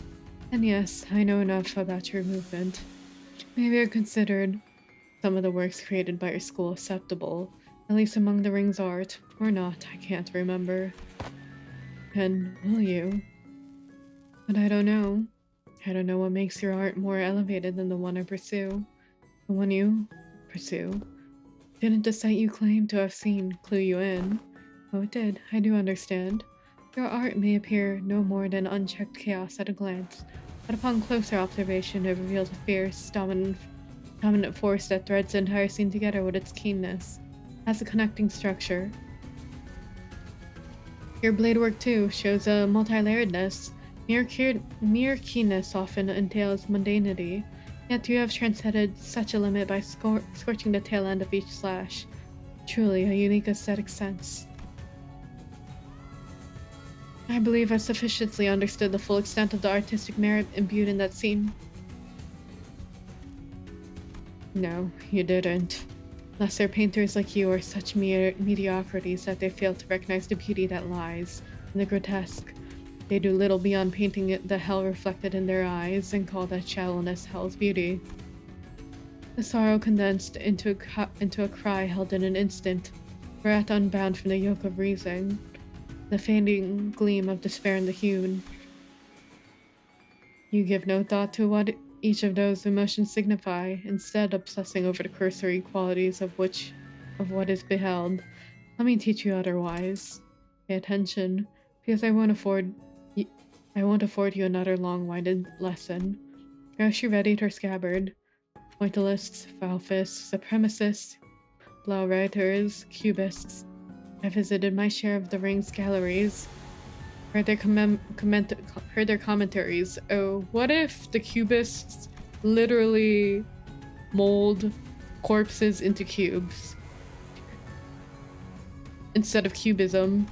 And yes, I know enough about your movement. Maybe I considered some of the works created by your school acceptable, at least among the ring's art, or not, I can't remember. And will you? But I don't know. I don't know what makes your art more elevated than the one I pursue. The one you pursue. Didn't the sight you claim to have seen clue you in? Oh, it did. I do understand. Your art may appear no more than unchecked chaos at a glance, but upon closer observation it reveals a fierce, dominant force that threads the entire scene together with its keenness, as a connecting structure. Your blade work, too, shows a multi-layeredness. Mere keenness often entails mundanity, yet you have transcended such a limit by scorching the tail end of each slash. Truly a unique aesthetic sense. I believe I sufficiently understood the full extent of the artistic merit imbued in that scene. No, you didn't. Lesser painters like you are such mediocrities that they fail to recognize the beauty that lies in the grotesque. They do little beyond painting the hell reflected in their eyes and call that shallowness hell's beauty. The sorrow condensed into a cry held in an instant, wrath unbound from the yoke of reason, the fading gleam of despair in the hewn. You give no thought to what each of those emotions signify, instead obsessing over the cursory qualities of what is beheld. Let me teach you otherwise. Pay attention, because I won't afford you another long-winded lesson. Roshu readied her scabbard. Pointillists, foul-fists, supremacists, blow writers, cubists. I visited my share of the Ring's galleries. Heard their commentaries. Oh, what if the cubists literally mold corpses into cubes instead of cubism?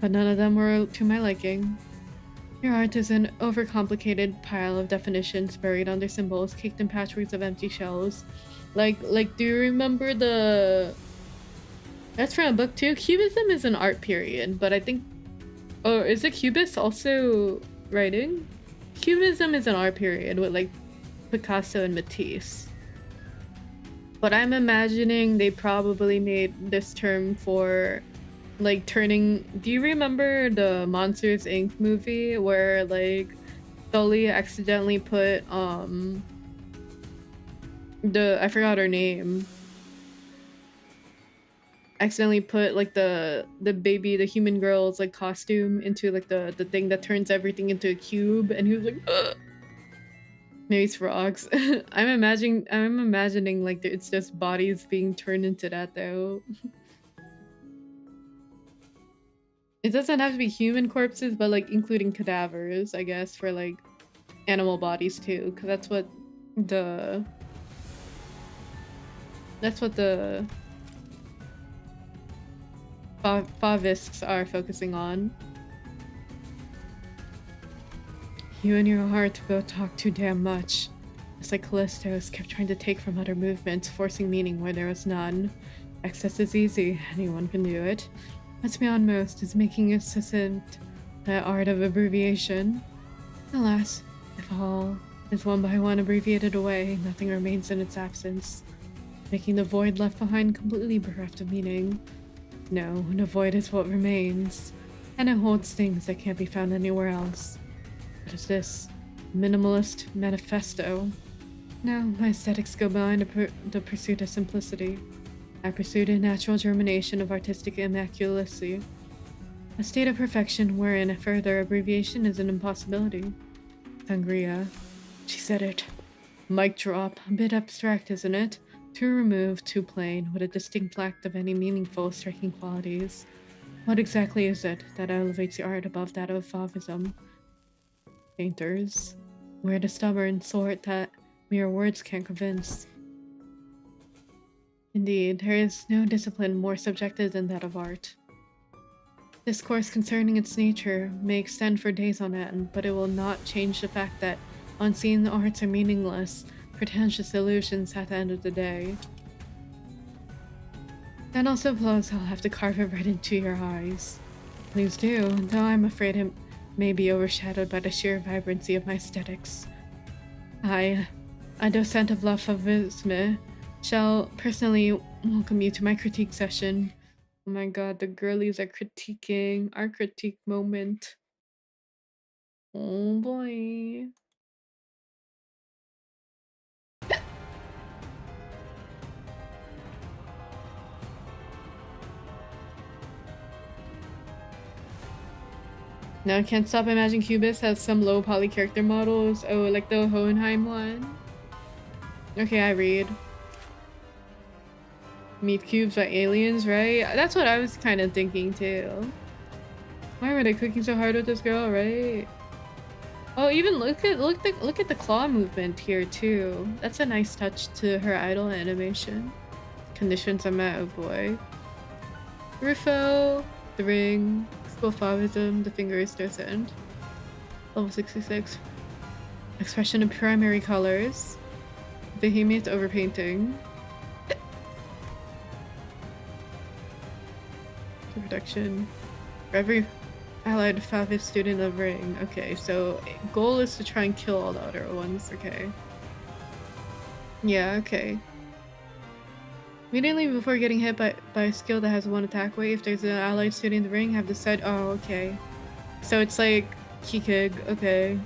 But none of them were to my liking. Your art is an overcomplicated pile of definitions buried under symbols, caked in patchworks of empty shells. Like, do you remember the... That's from a book too? Cubism is an art period, but I think... Oh, is it Cubist also writing? Cubism is an art period with like Picasso and Matisse. But I'm imagining they probably made this term for like turning... Do you remember the Monsters Inc. movie where like Sully accidentally put I forgot her name. Accidentally put like the human girl's like costume into like the thing that turns everything into a cube, and he was like, ugh. Maybe it's frogs. I'm imagining like it's just bodies being turned into that though. It doesn't have to be human corpses, but like including cadavers, I guess, for like animal bodies too, because that's what the Favists are focusing on. You and your heart both talk too damn much. It's like Callistos kept trying to take from other movements, forcing meaning where there was none. Excess is easy, anyone can do it. What's beyond most is making it succinct, that art of abbreviation. Alas, if all is one by one abbreviated away, nothing remains in its absence, making the void left behind completely bereft of meaning. No, the void is what remains, and it holds things that can't be found anywhere else. What is this? Minimalist manifesto? No, my aesthetics go behind the pursuit of simplicity. I pursued a natural germination of artistic immaculacy, a state of perfection wherein a further abbreviation is an impossibility. Sangria. She said it. Mic drop. A bit abstract, isn't it? Too removed, too plain, with a distinct lack of any meaningful, striking qualities. What exactly is it that elevates the art above that of Fauvism? Painters. We're the stubborn sort that mere words can't convince. Indeed, there is no discipline more subjective than that of art. Discourse concerning its nature may extend for days on end, but it will not change the fact that unseen arts are meaningless, pretentious illusions at the end of the day. That also blows I'll have to carve it right into your eyes. Please do, though I'm afraid it may be overshadowed by the sheer vibrancy of my aesthetics. I, a docent of La Favisme, shall personally welcome you to my critique session. Oh my god, the girlies are critiquing our critique moment. Oh boy. Now I can't stop imagining Cubist has some low poly character models. Oh, like the Hohenheim one? Okay, I read. Meet cubes by aliens, right? That's what I was kind of thinking too. Why were they cooking so hard with this girl, right? Oh, even look at the claw movement here too. That's a nice touch to her idol animation. Conditions are met, oh boy. Rufo, the ring, school Fauvism, the finger is docent. Level 66. Expression of primary colors. Behemoth overpainting. Protection. For every allied Favi student of Ring. Okay, so goal is to try and kill all the other ones. Okay. Yeah, okay. Immediately before getting hit by a skill that has one attack weight, if there's an allied student in the ring, have to set. Oh, okay. So it's like Kikig. Okay.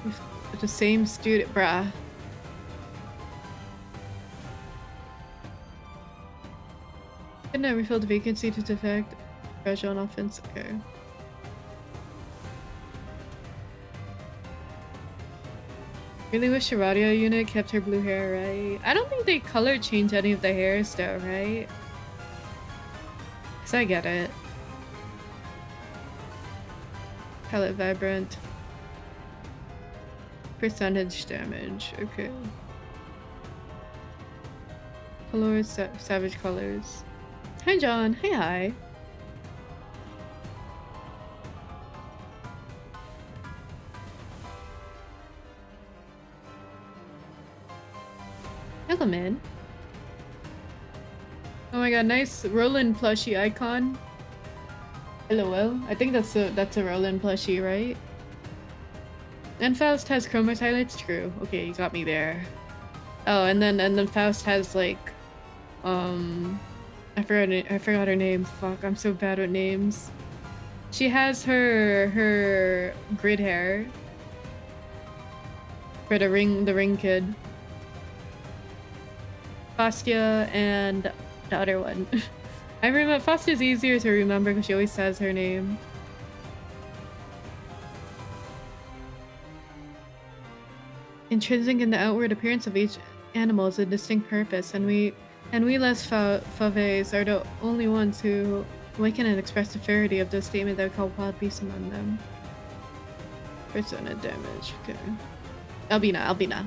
It's the same student, bruh. Couldn't I refill the vacancy to defect pressure on offense? Okay. Really wish the radio unit kept her blue hair, right? I don't think they color change any of the hairs though, right? Cause I get it. Palette vibrant. Percentage damage, okay. Colors, savage colors. Hi John, hi. Hello, man. Oh my god, nice Roland plushie icon. LOL. I think that's a Roland plushie, right? And Faust has chroma highlights. True. Okay, you got me there. Oh, and then Faust has like, I forgot her name. Fuck, I'm so bad with names. She has her grid hair for the ring kid. Fastia and the other one. I remember Fastia's easier to remember because she always says her name. Intrinsic in the outward appearance of each animal is a distinct purpose, and we less faves are the only ones who awaken and express the verity of the statement that we call wild beasts among them. Percentage damage. Okay. Albina.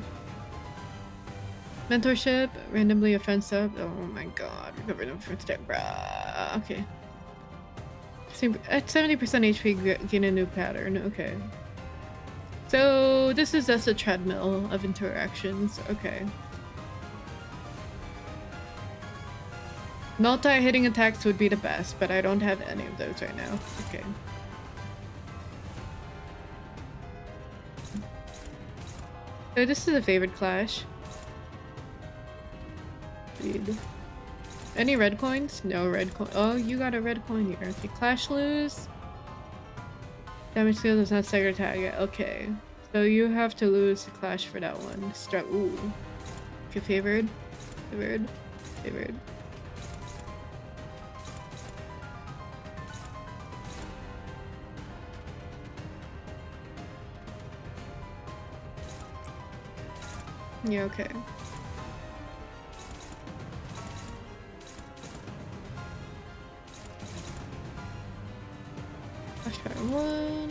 Mentorship, randomly offensive. Oh my god, recover them from step. Bruh. Okay. At 70% HP, gain a new pattern. Okay. So this is just a treadmill of interactions. Okay. Multi-hitting attacks would be the best, but I don't have any of those right now. Okay. So this is a favorite clash. Any red coins? No red coin. Oh, you got a red coin here. Okay, clash lose. Damage skill does not stagger target. Okay, so you have to lose the clash for that one. Ooh. Okay, favored. Yeah, okay. I'll try one.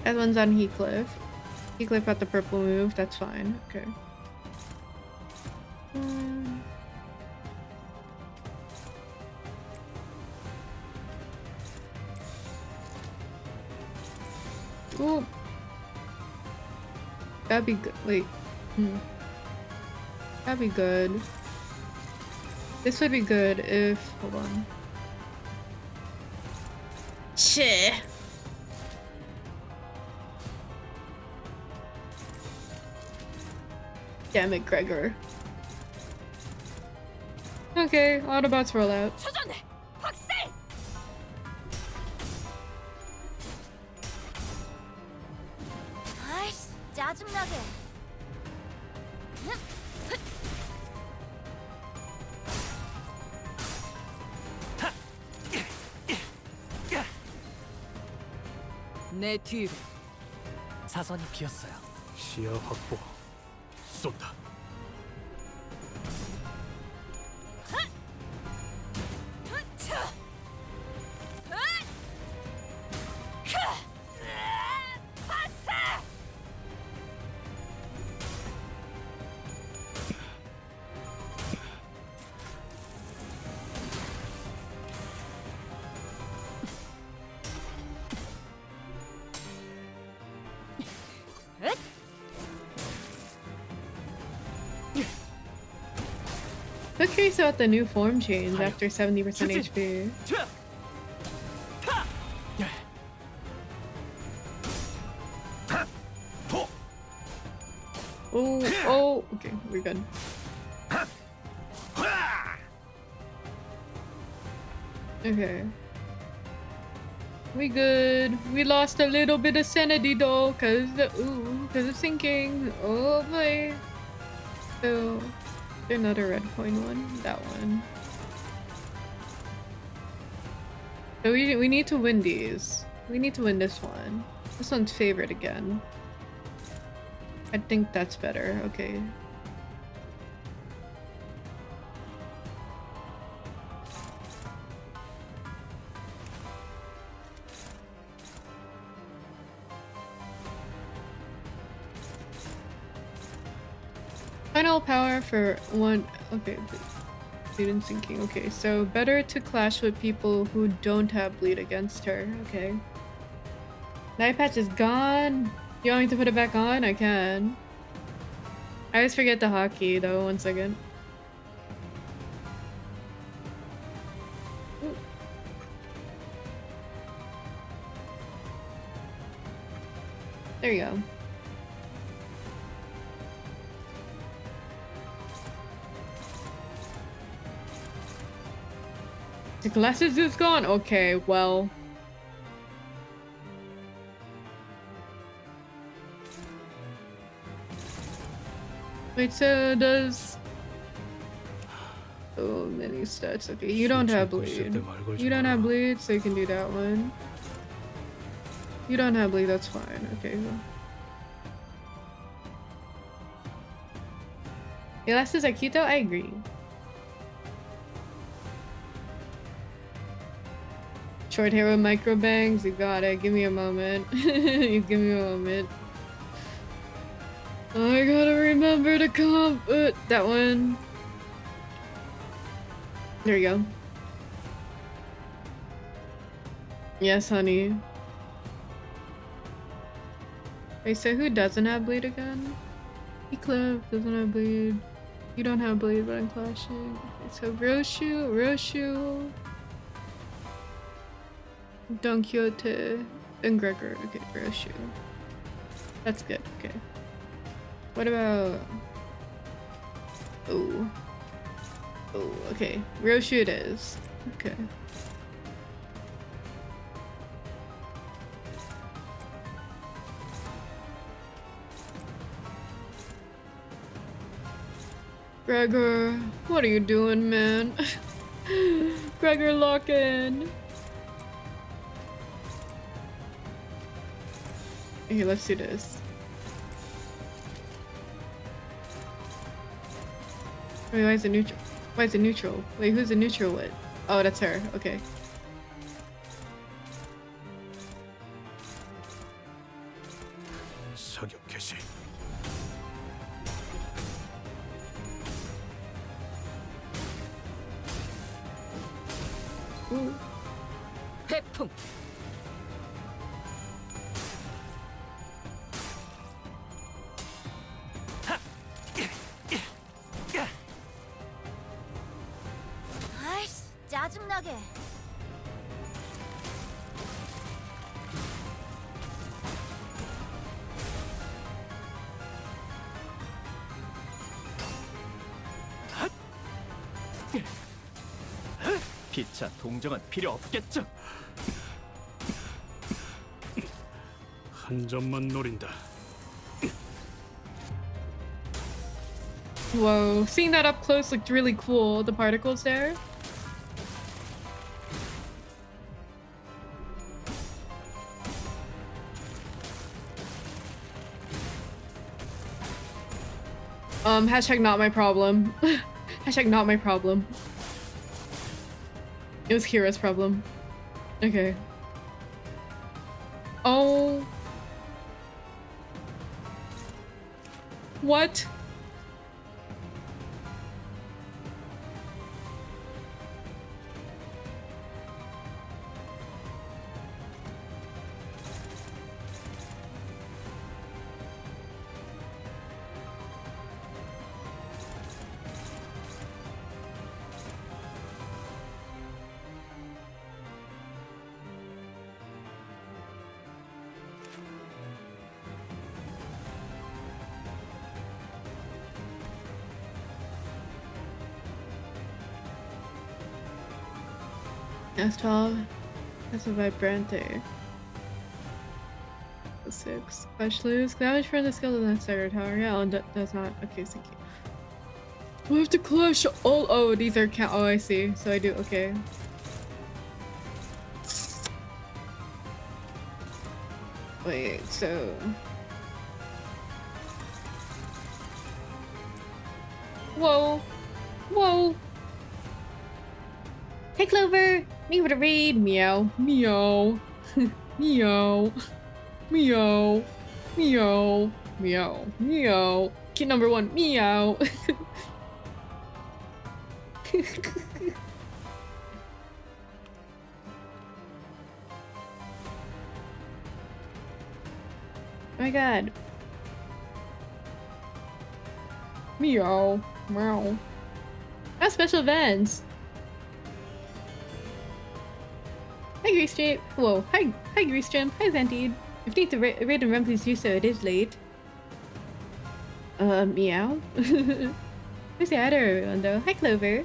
That one's on Heathcliff. Heathcliff got the purple move, that's fine. Okay. Ooh. That'd be good. Wait. That'd be good. This would be good if... Hold on. Shit. Damn it, Gregor. Okay, Autobots roll out. 아이씨, 짜증나게. 내 뒤로. 사선이 비었어요. 시야 확보. 쏜다. So curious about the new form change after 70% HP. Oh, okay, we're good. Okay. We good. We lost a little bit of sanity though, cause of sinking. Oh boy. So, another red coin one. That one. So we need to win these. We need to win this one. This one's favorite again. I think that's better. Okay. Final power for one. Okay, student sinking. Okay, so better to clash with people who don't have bleed against her. Okay. Night patch is gone. You want me to put it back on? I can. I always forget the hotkey though. 1 second. Ooh. There you go. The glasses is gone? Okay, well. Wait, so does... Oh, many stats. Okay, you don't have bleed. You don't have bleed, so you can do that one. You don't have bleed, that's fine. Okay, cool. The glasses are cute though? I agree. Short hair with micro bangs, you got it. Give me a moment. You give me a moment. I gotta remember to comp that one. There you go. Yes, honey. Wait, so who doesn't have bleed again? Eclipse doesn't have bleed. You don't have bleed, but I'm clashing. Okay, so Roshu. Don Quixote and Gregor. Okay, Roshu. That's good. Okay. What about... Oh. Oh, okay. Roshu it is. Okay. Gregor, what are you doing, man? Gregor, lock in. Okay, let's do this. Wait, why is it neutral? Why is it neutral? Wait, who's the neutral with? Oh, that's her. Okay. 사격 개시. 회풍. 아이씨, 짜증나게. 피차 동정은 필요 없겠죠? 한 점만 노린다. Whoa, seeing that up close looked really cool. The particles there. Hashtag not my problem. Hashtag not my problem. It was Kira's problem. Okay. Oh. What? That's 12. That's a vibrante. 6. Specialist. Damage from the skill does not stagger tower. Yeah, oh, does not. Okay, thank you. Do I have to clutch all? Oh, these are count. Oh, I see. So I do. Okay. Wait, so. Whoa. Whoa. Hey, Clover. Me for the raid. Meow. Meow. Meow. Meow. Meow. Meow. Meow. Kid number 1. Meow. Oh my god. Meow. Meow. That's special events. Hi, Greasestream. Whoa. Hi, Greasestream. Hi, Zantide. If you need to raid and run, please do so. It is late. Meow. Who's the other everyone, though? Hi, Clover.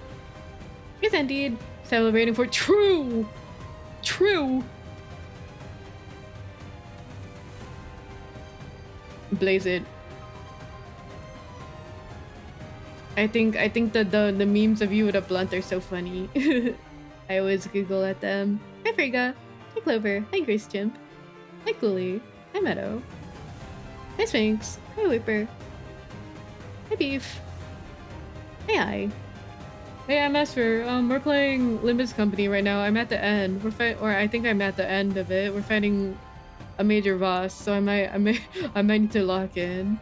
Yes, indeed. Celebrating for true. True. Blaze it. I think that the memes of you with a blunt are so funny. I always giggle at them. Hi, Frigga. Hi, Clover. Hi, Grace Chimp. Hi, Coolie. Hi, Meadow. Hi, Sphinx. Hi, Whipper. Hi, Beef. Hi. Hey, I'm Esper. We're playing Limbus Company right now. I'm at the end. I think I'm at the end of it. We're fighting a major boss, so I might need to lock in.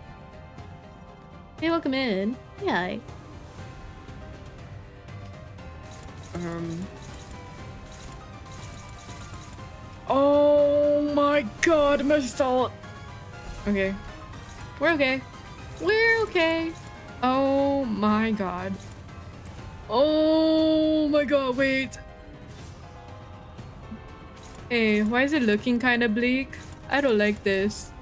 Hey, welcome in. Hi. Oh my god, my salt. Okay. We're okay. We're okay. Oh my god. Oh my god, wait. Hey, why is it looking kind of bleak? I don't like this.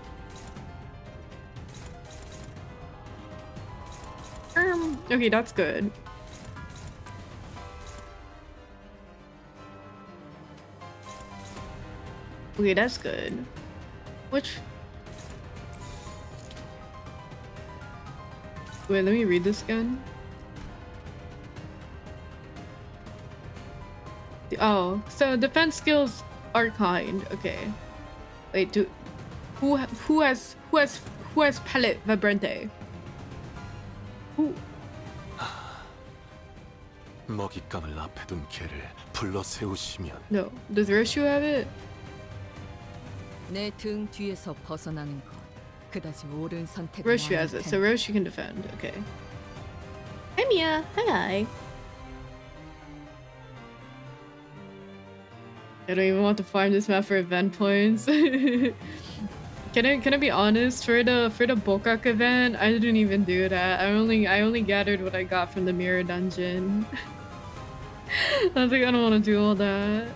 Okay, that's good. Okay, that's good. Which... Wait, let me read this again. Oh, so defense skills are kind. Okay. Wait, who has palette vibrante? Who? 먹잇감을 앞에 둔 개를 불러 세우시면. No. Does Roshu have it? 내 등 뒤에서 벗어나는 것. 그다지 옳은 선택은 Roshu has it, so Roshu can defend. Okay. Hi, Mia. Hi. I don't even want to farm this map for event points. Can I be honest? For the Bokak event, I didn't even do that. I only gathered what I got from the mirror dungeon. I was like, I don't want to do all that.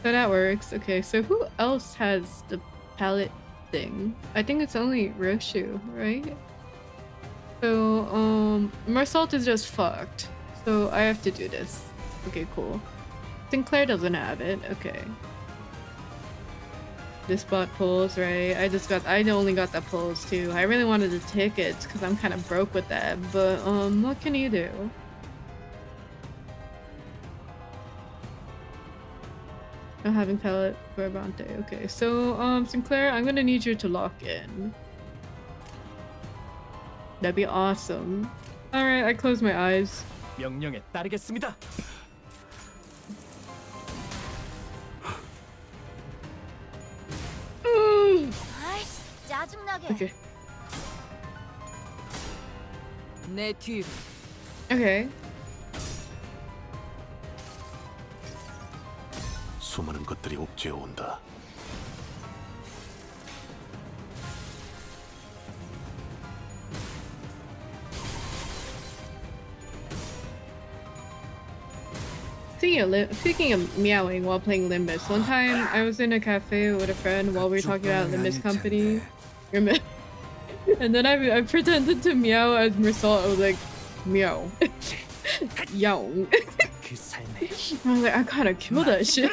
So that works. Okay, so who else has the palette thing? I think it's only Roshu, right? So Marsault is just fucked. So I have to do this. Okay, cool. Sinclair doesn't have it. Okay. This bot pulls, right? I only got the pulls too. I really wanted the tickets because I'm kind of broke with that. But what can you do? Not having palette for Abante. Okay, so Sinclair, I'm gonna need you to lock in. That'd be awesome. All right, I close my eyes. 명령에 따르겠습니다. 아이씨, 짜증나게. Okay. 내 뒤로. Okay. 수많은 것들이 옥죄어 온다. Speaking of meowing while playing Limbus, one time I was in a cafe with a friend while we were talking about Limbus Company. And then I pretended to meow as Marsault. I was like, meow. Young. 그 삶에 I was like, I gotta kill that shit.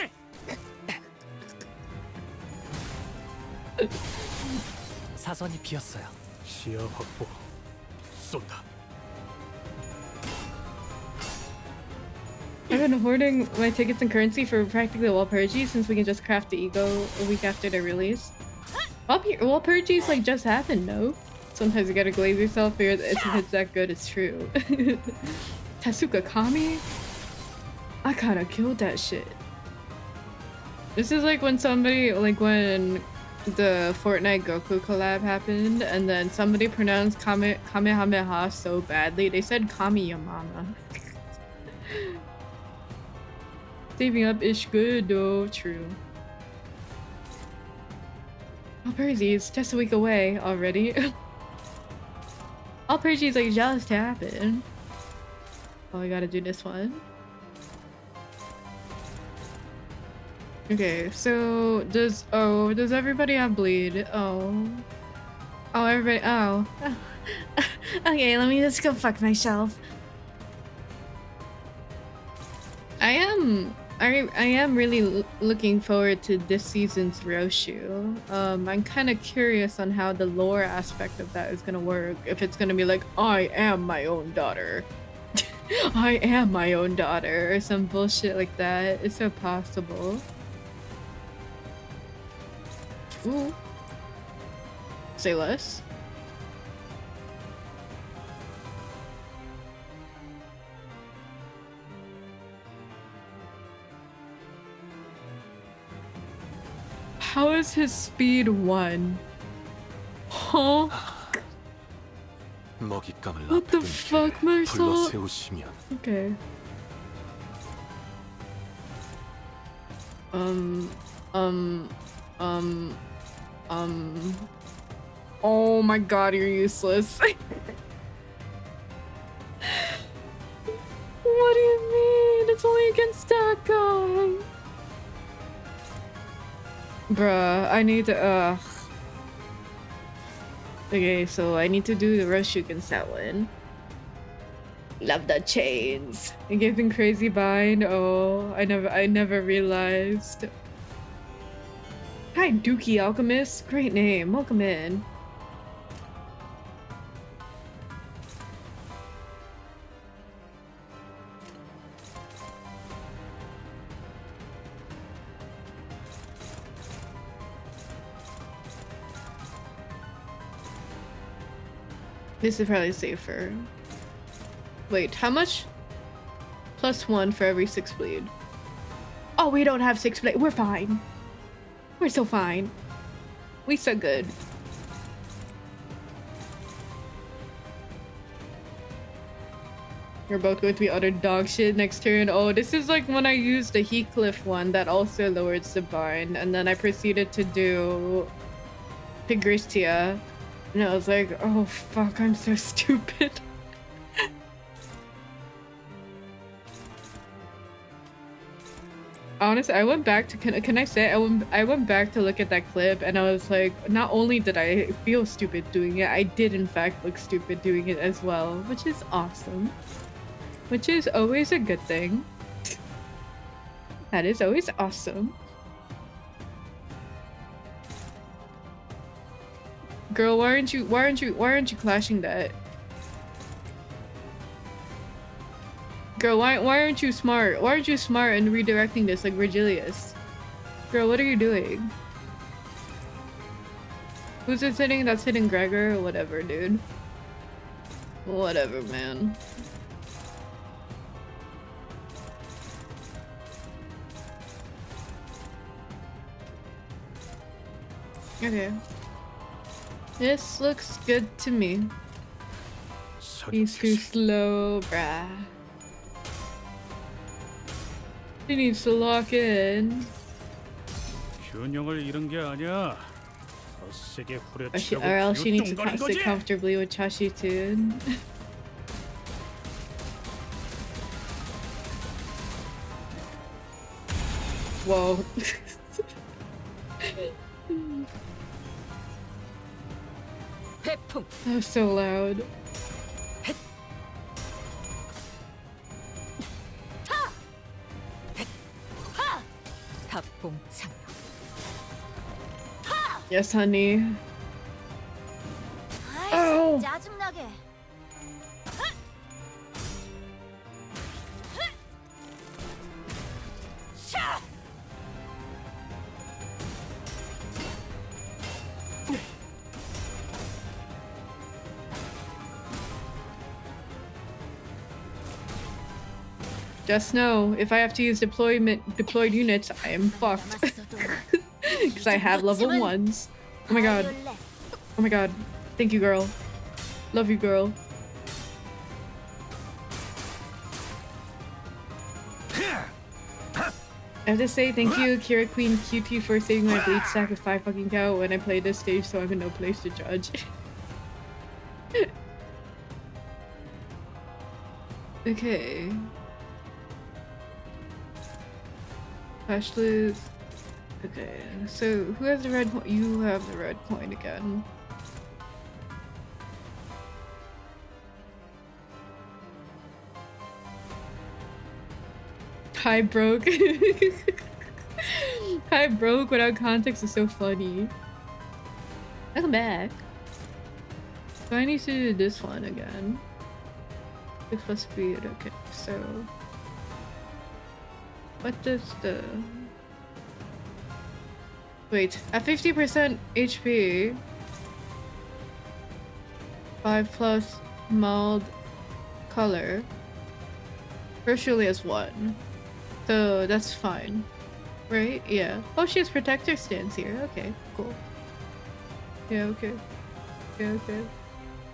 사선이 비었어요. 시야 확보. 쏜다. I've been hoarding my tickets and currency for practically all purges since we can just craft the ego a week after their release. Well, purges like just happened, no? Sometimes you gotta glaze yourself if it's that good, it's true. Tasuka Kami? I kinda killed that shit. This is like when somebody, like when the Fortnite Goku collab happened and then somebody pronounced Kamehameha so badly, they said Kami Yamama. Saving up is good though, true. All Persies, just a week away already. All Persies like just happened. Oh, I gotta do this one. Okay, so does everybody have bleed? Oh, everybody. Oh, okay. Let me just go fuck myself. I am really looking forward to this season's Roshu. I'm kind of curious on how the lore aspect of that is gonna work. If it's gonna be like, I am my own daughter. I am my own daughter, or some bullshit like that. It's so possible. Ooh. Say less. How is his speed 1? Huh? What the fuck, Marcel? Okay. Oh my god, you're useless. What do you mean? It's only against that guy. Bruh, I need to, Okay, so I need to do the Roshu against that one. Love the chains. And giving crazy bind. Oh, I never realized. Hi, Dookie Alchemist. Great name. Welcome in. This is probably safer. Wait, how much? +1 for every 6 bleed. Oh, we don't have 6 bleed. We're fine. We're so fine. We so good. We're both going to be utter dog shit next turn. Oh, this is like when I used the Heathcliff one that also lowers the bind, and then I proceeded to do Pigristia. And I was like, oh fuck, I'm so stupid. Honestly, I went back to, can I say, I went back to look at that clip and I was like, not only did I feel stupid doing it, I did in fact look stupid doing it as well, which is awesome. Which is always a good thing. That is always awesome. Girl, why aren't you clashing that? Girl, why aren't you smart? Why aren't you smart and redirecting this like Virgilius? Girl, what are you doing? Who's it hitting? That's hitting Gregor? Whatever, dude. Whatever, man. Okay. This looks good to me. He's too slow, bruh. He needs to lock in. 균형을 잃은 게 아니야. 더 세게 후려치려고 Or else she needs to 뚱뚱거린 sit 거지. comfortably with Chashi-tun. Whoa. 회풍. That was so loud. 탑봉창. Yes, honey. 아이씨, 짜증나게. Just know, if I have to use deployed units, I am fucked. Because I have level 1s. Oh my god. Oh my god. Thank you, girl. Love you, girl. I have to say thank you, Kira Queen QT, for saving my bleach stack with 5 fucking cow when I played this stage, so I'm in no place to judge. Okay. Ashley. Okay, so who has the red coin? You have the red coin again. Hi, broke. Hi, broke without context is so funny. Welcome back. So I need to do this one again. 6 plus speed. Okay, so what does the wait at 50% HP? 5 plus mild color. Virtually as 1. So that's fine. Right? Yeah. Oh, she has protector stance here. Okay, cool. Yeah, okay. Yeah, okay.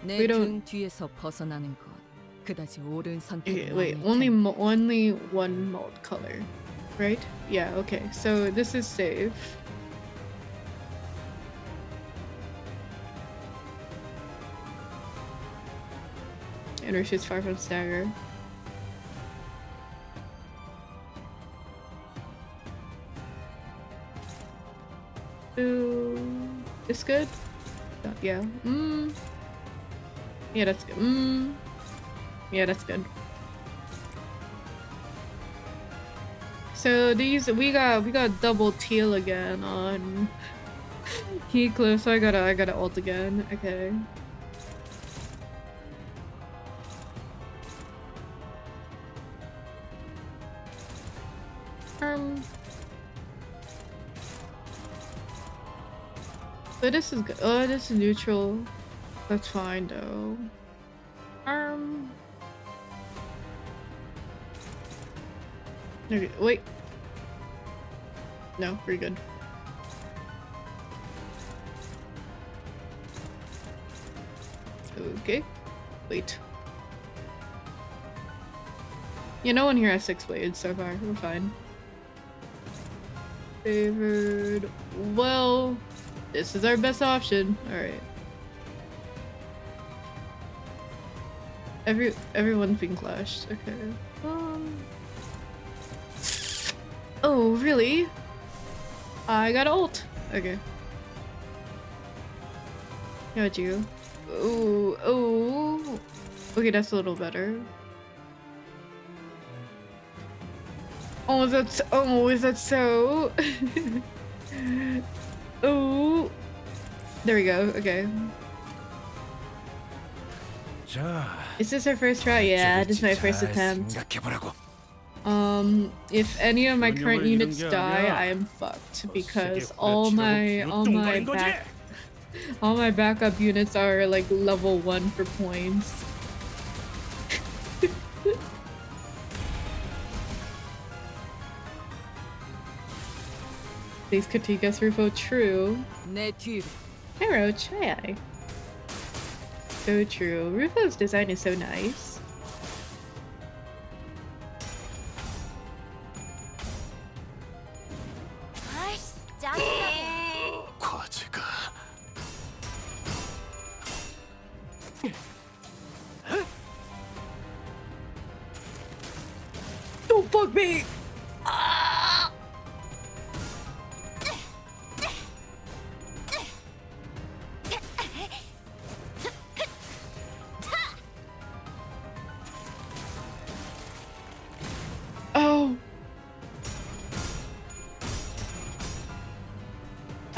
내 등 뒤에서 벗어나는 것 그다지 옳은 선택은 Wait, only one mold color. Right? Yeah, okay. So this is safe. And her shit's far from stagger. This good? Yeah. Yeah, that's good. Yeah, that's good. So these we got double teal again on Heathcliff, so I gotta ult again. Okay. So this is good. Oh, this is neutral. That's fine though. Okay, wait. No, we're good. Okay. Wait. Yeah, no one here has 6 blades so far. We're fine. Favored. Well, this is our best option. Alright. Everyone's being clashed. Okay. Oh, really? I got ult. Okay. Got you. Oh. Okay, that's a little better. Oh, is that so? Oh. There we go. Okay. Is this our first try? Yeah, this is my first attempt. If any of my current units die, I am fucked because all my backup units are like level 1 for points. These Katikas Rufo true. Hey Roach, hi. So true. Rufo's design is so nice. 과제가 Don't fuck me! Ah! Oh!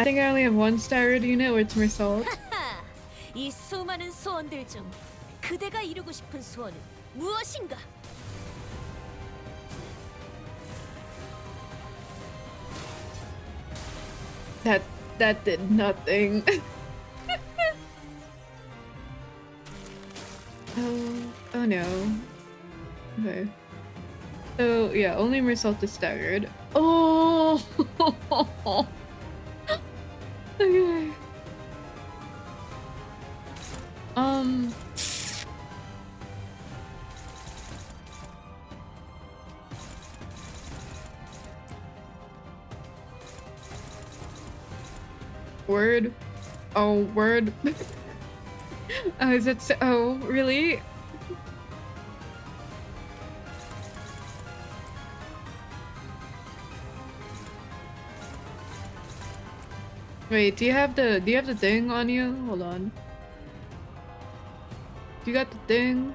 I think I only have one staggered unit where it's Mersault. 하하, 이 수많은 소원들 중 그대가 이루고 싶은 소원은 무엇인가? That did nothing. Oh no. Okay. So yeah, only Mersault is staggered. Oh. Okay. Word. Oh, word. Oh, is it so? Oh, really? Wait, do you have the thing on you? Hold on. You got the thing?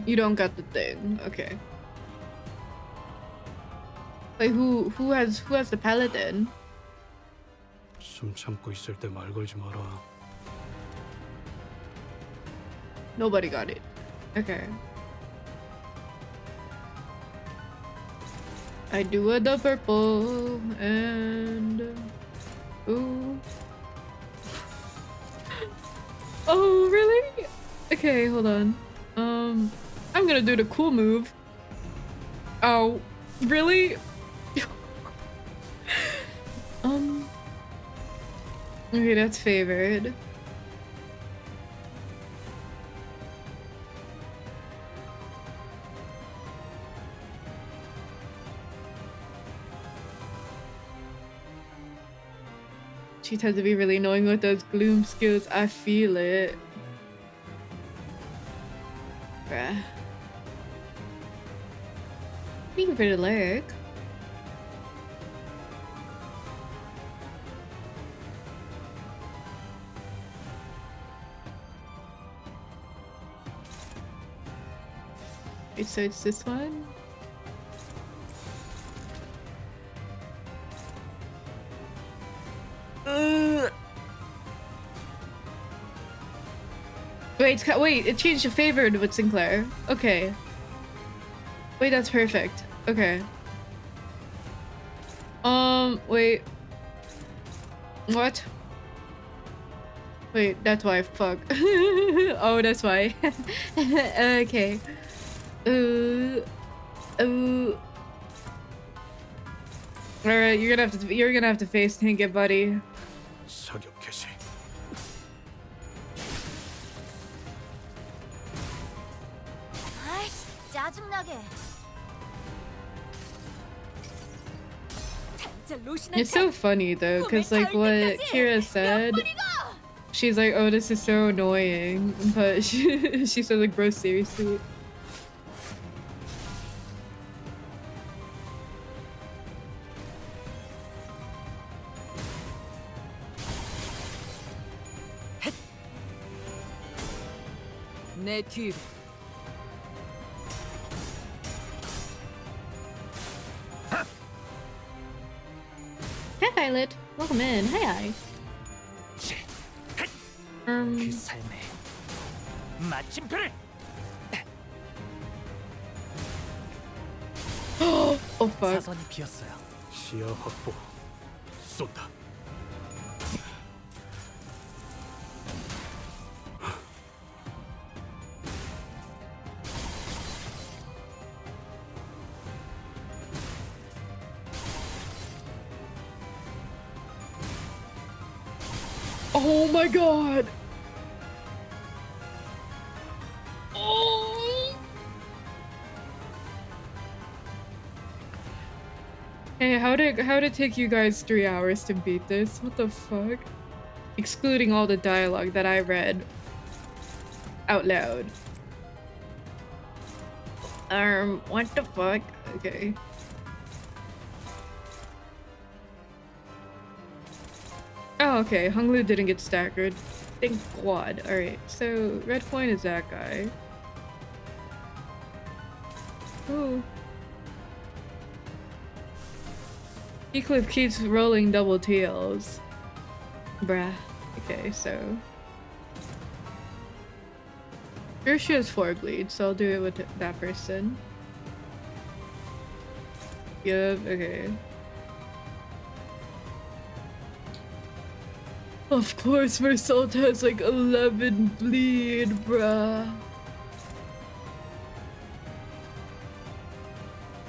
You don't got the thing. Okay. Wait, who has the paladin? 숨 참고 있을 때 말 걸지 마라. Nobody got it. Okay. I do the purple and ooh. Oh really? Okay, hold on. I'm gonna do the cool move. Oh, really? Okay, that's favored. She tends to be really annoying with those gloom skills. I feel it. Bruh. Thank you for the lyric. Wait, so it's this one? Wait, it changed to favored with Sinclair. Okay. Wait, that's perfect. Okay. Wait. What? Wait, that's why. Fuck. Oh, that's why. Okay. Alright, you're gonna have to face tank it, buddy. 사격 개시. 아이씨, 짜증나게. It's so funny though, because like what Kira said, she's like, oh, this is so annoying, but she said like, bro, seriously. 내 뒤로. Hi, Violet. Welcome in. Hi. 그 삶에 마침표를. Oh fuck. 사선이 비었어요. 시야 확보. 쏜다. Oh my god. Oh. Hey, how'd it take you guys 3 hours to beat this? What the fuck? Excluding all the dialogue that I read out loud. What the fuck? Okay. Oh, okay. Honglu didn't get staggered. Thank God. Alright, so red point is that guy. Ooh. Heathcliff keeps rolling double tails. Bruh. Okay, so Roshu has 4 bleeds, so I'll do it with that person. Yep, okay. Of course, Mersault has like 11 bleed, bruh.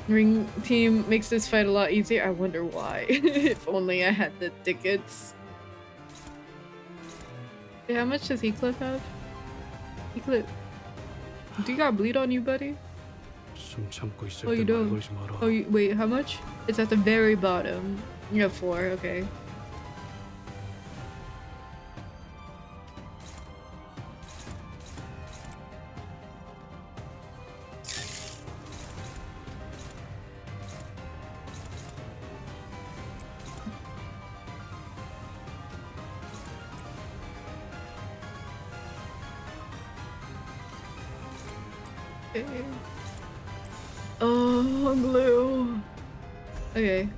Ring team makes this fight a lot easier. I wonder why. If only I had the tickets. Hey, how much does Heathcliff have? Heathcliff, do you got bleed on you, buddy? 숨 참고 있을 Oh, you 때 말 don't. 걸지 마라. Oh, wait, how much? It's at the very bottom. You have 4, okay. Oh, glue. Okay.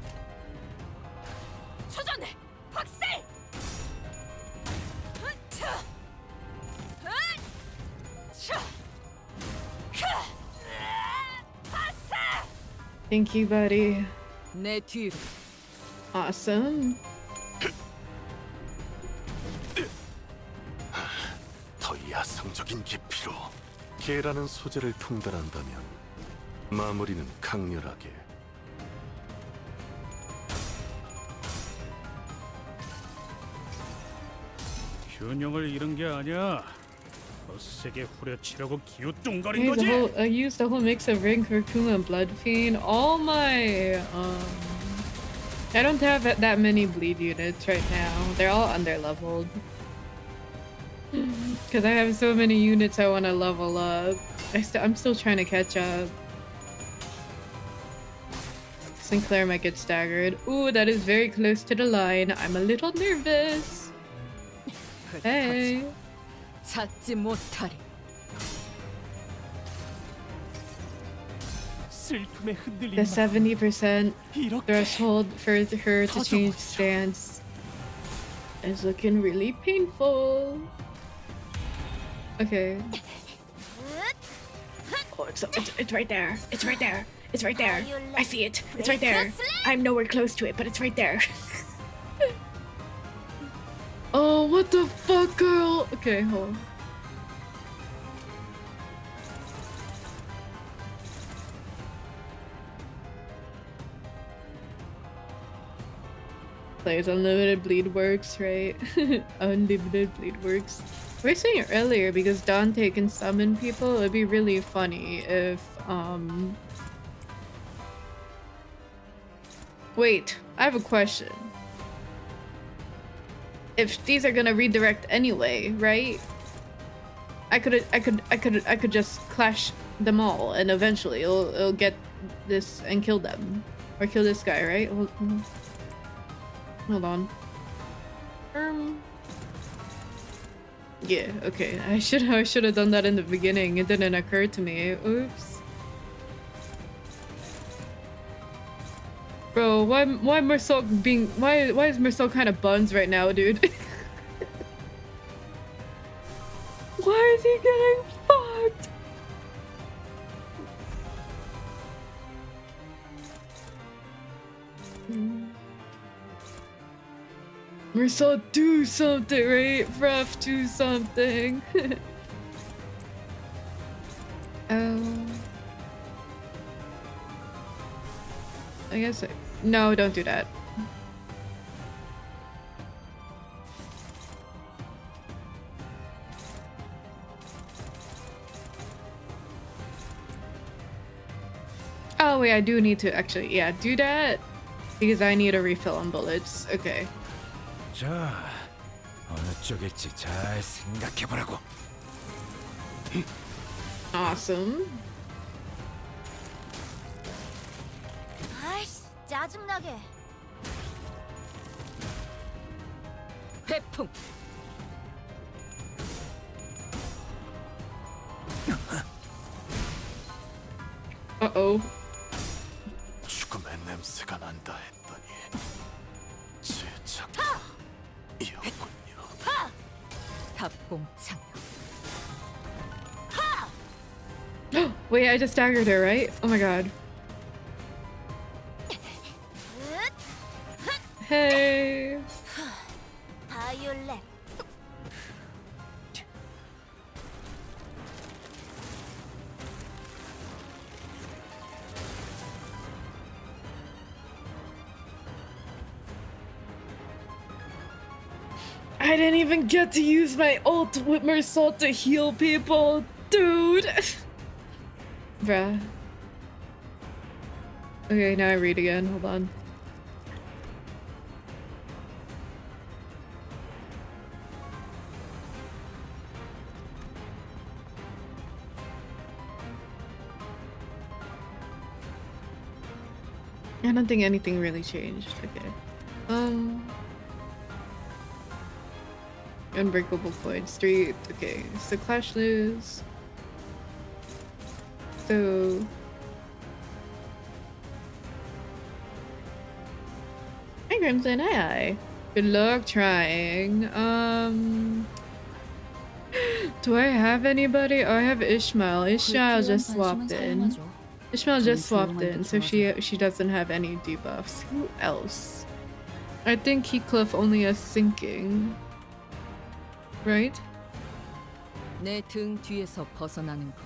초전해! 박살! 차! 차! 박살! Thank you, buddy. 내 뒤로. Awesome. 더 야성적인 깊이로 개라는 소재를 통달한다면 마무리는 강렬하게. 균형을 잃은 게 아니야. 더 세게 후려치려고 기웃뚱거린 I used, 거지. I used the whole mix of Ring, Kurkuma, and Blood Fiend. All my I don't have that many bleed units right now. They're all under-leveled. Because I have so many units I want to level up. I'm still trying to catch up. Sinclair might get staggered. Ooh, that is very close to the line. I'm a little nervous. Hey. 찾지 못하리. 슬픔에 흔들리는 The 70% 이렇게 threshold for her to change stance is looking really painful. Okay. Oh, it's right there. It's right there. It's right there. I see it. It's right there. I'm nowhere close to it, but it's right there. Oh, what the fuck, girl? Okay, hold on. Plays unlimited bleed works, right? Unlimited bleed works. We were saying earlier, because Dante can summon people, it'd be really funny if wait, I have a question. If these are gonna redirect anyway, right? I could just clash them all, and eventually it'll get this and kill them, or kill this guy, right? Hold on. Yeah, okay. I should have done that in the beginning. It didn't occur to me. Oops. Bro, why Mersault being why is Mersault kind of buns right now, dude? Why is he getting fucked? Mersault, do something, right? Ref, do something. I guess no, don't do that. Oh wait, I do need to actually, yeah, do that because I need a refill on bullets. Okay. 자, 어느 쪽일지 잘 생각해보라고. Awesome. 아이씨, 짜증나게. 회풍. Uh-oh. 죽음의 냄새가 난다 했더니 이었군요. 답공창. Wait, I just staggered her, right? Oh my god. Hey. 바이올렛. I didn't even get to use my ult with Mersault to heal people, dude. Bruh. Okay, now I read again. Hold on. I don't think anything really changed. Okay. Unbreakable Floyd Street. Okay, so Clash lose. So hi Crimson, hi. Good luck trying. Do I have anybody? Oh, I have Ishmael. Ishmael just swapped in. Ishmael just swapped in, so she doesn't have any debuffs. Who else? I think Heathcliff only has sinking. Right? 내 등 뒤에서 벗어나는 거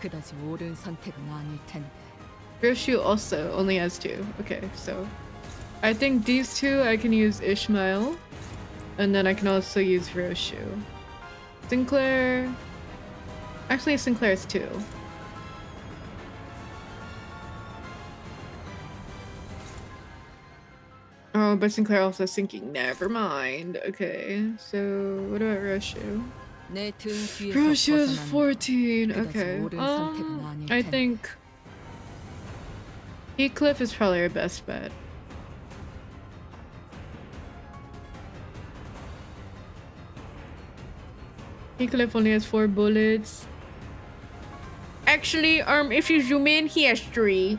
그다지 옳은 선택은 아닐 텐데. Roshu also only has 2. Okay, so I think these 2 I can use Ishmael, and then I can also use Roshu. Sinclair. Actually, Sinclair is 2. Oh, but Sinclair also has sinking. Never mind. Okay, so what about Roshu? 내 등 뒤에서 Roshu is 벗어나는 14. 그다지 Okay. 옳은 선택은 아닐 I 텐데. think Heathcliff is probably our best bet. Heathcliff only has 4 bullets. Actually, if you zoom in, he has 3.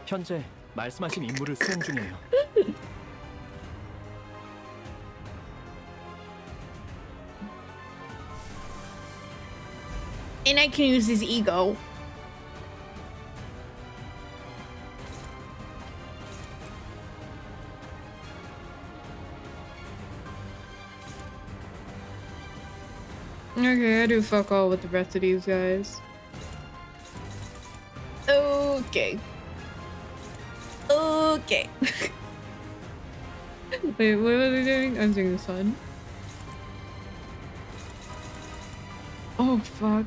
현재 말씀하신 임무를 수행 중이에요. And I can use his ego. Okay, I do fuck all with the rest of these guys. Okay. Okay. Wait, what was I doing? I'm doing this one. Oh, fuck.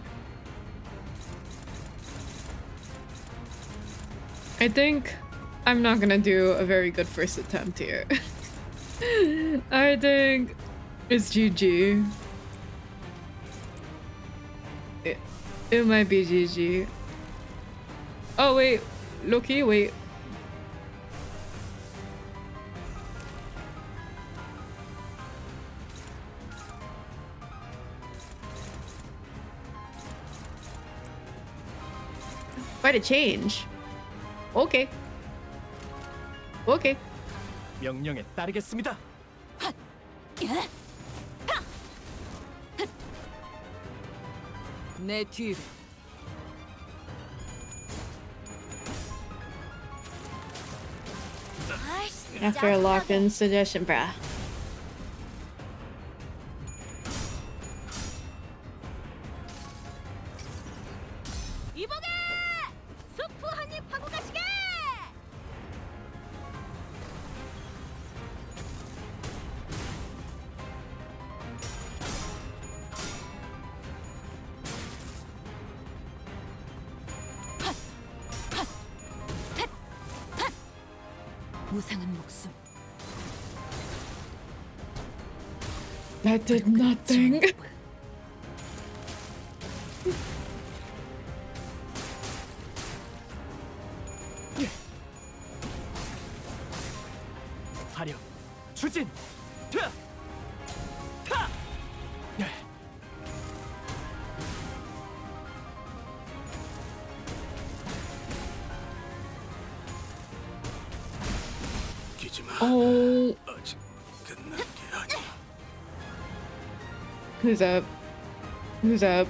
I think I'm not gonna do a very good first attempt here. I think it's GG. It might be GG. Oh wait, Loki, wait. Quite a change. Okay. Okay. 명령에 따르겠습니다. 내 뒤로. After a lock-in suggestion, bruh. 이보게! 수프 한입 하고 가시게! 무상한 목숨. That did nothing. 화력, 추진, 타, 타. 기지마. Oh, 아직 끝. Who's up? Who's up?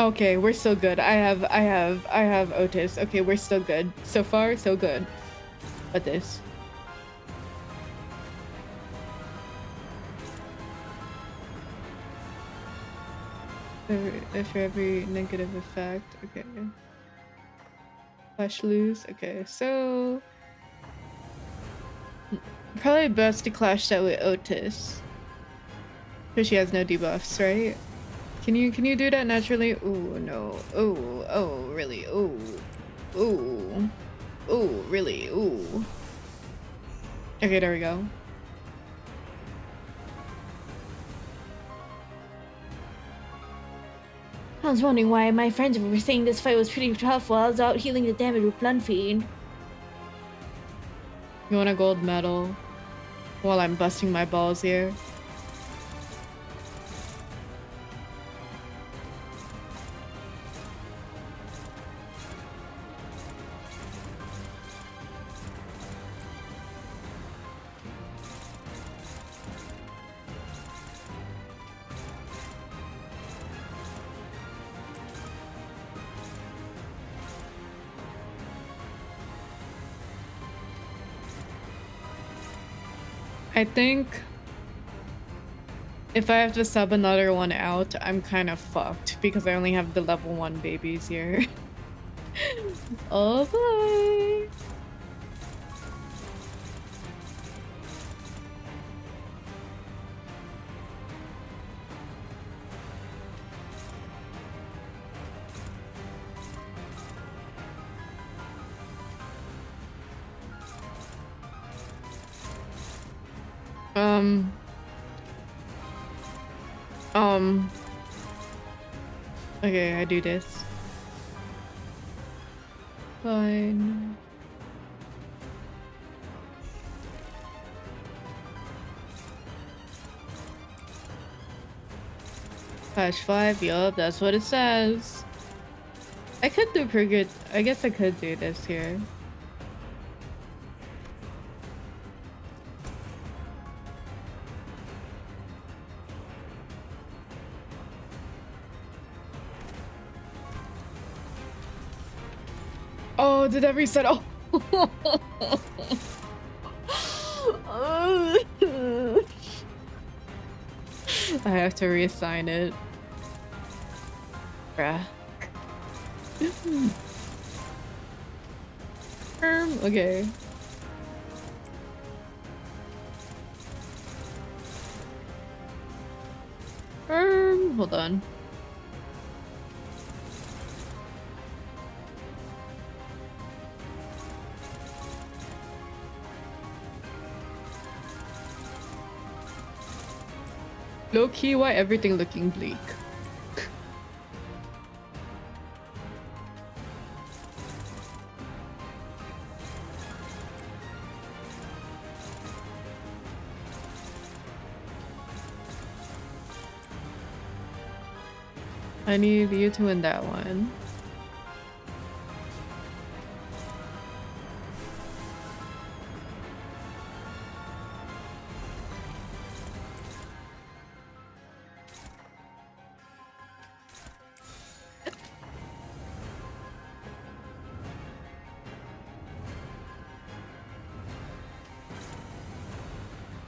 Okay, we're still good. I have Otis. Okay, we're still good. So far, so good. But this. For every negative effect. Okay. Flash lose. Okay, so probably best to clash that with Otis. Because she has no debuffs, right? Can you do that naturally? Ooh, no. Ooh, oh, really? Ooh. Ooh. Ooh, really? Ooh. Okay, there we go. I was wondering why my friends were saying this fight was pretty tough while I was out healing the damage with Blunt Fiend. You want a gold medal while I'm busting my balls here? I think if I have to sub another one out, I'm kind of fucked because I only have the level 1 babies here. Oh boy. Okay, I do this. Fine. Flash 5, yup, that's what it says. I could do pretty good. I guess I could do this here. Oh, did that reset? Oh. I have to reassign it. Bruh. Okay. Hold on. Low key, why everything looking bleak? I need you to win that one.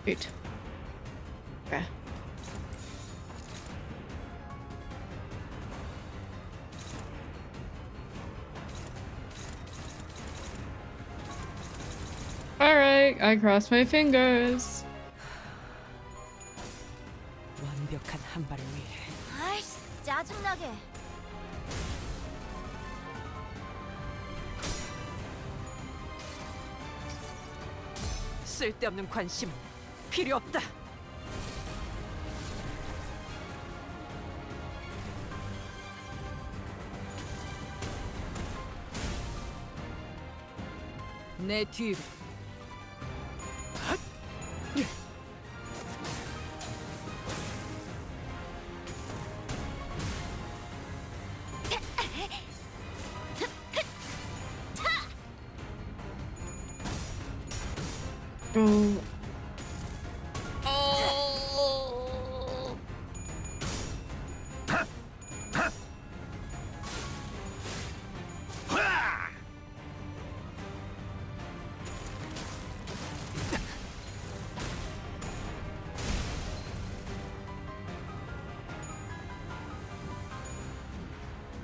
Wait. Okay. Alright, I cross my fingers. 완벽한 한 발을 위해. 아이씨, 짜증나게. 쓸데없는 관심은 필요 없다. 내 뒤로.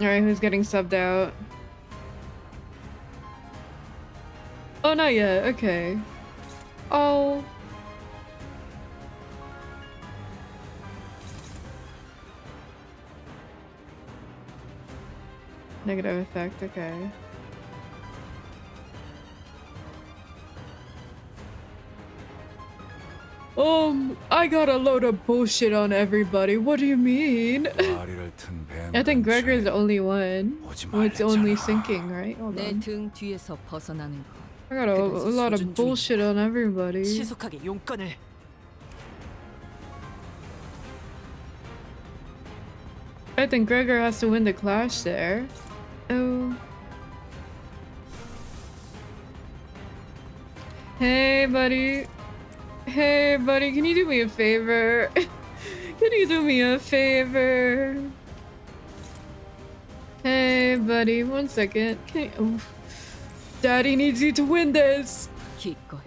Alright, who's getting subbed out? Oh, not yet. Okay. Oh. Negative effect, okay. I got a load of bullshit on everybody. What do you mean? I think Gregor's the only one. Well, it's only sinking, right? Hold 내 on. 등 뒤에서 벗어나는 것. I got a lot of bullshit on everybody. 시속하게 용건을. I think Gregor has to win the clash there. Oh. Hey, buddy. Hey, buddy, can you do me a favor? Can you do me a favor? Hey, buddy, 1 second. Can you... oh. Daddy needs you to win this. 기꺼이.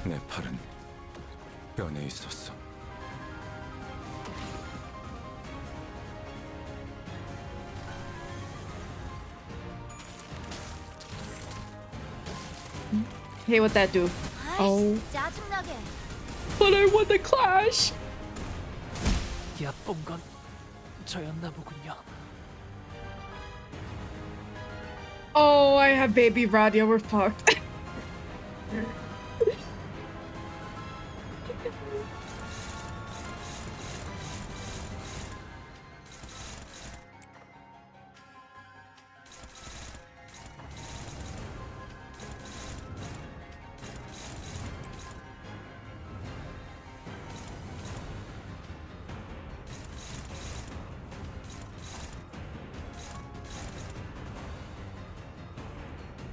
내 팔은 변해 있었어. Hey, what'd that do? Oh. 짜증나게. But I won the clash! 얕본 건 저였나 보군요. Oh, I have baby radio. We're fucked.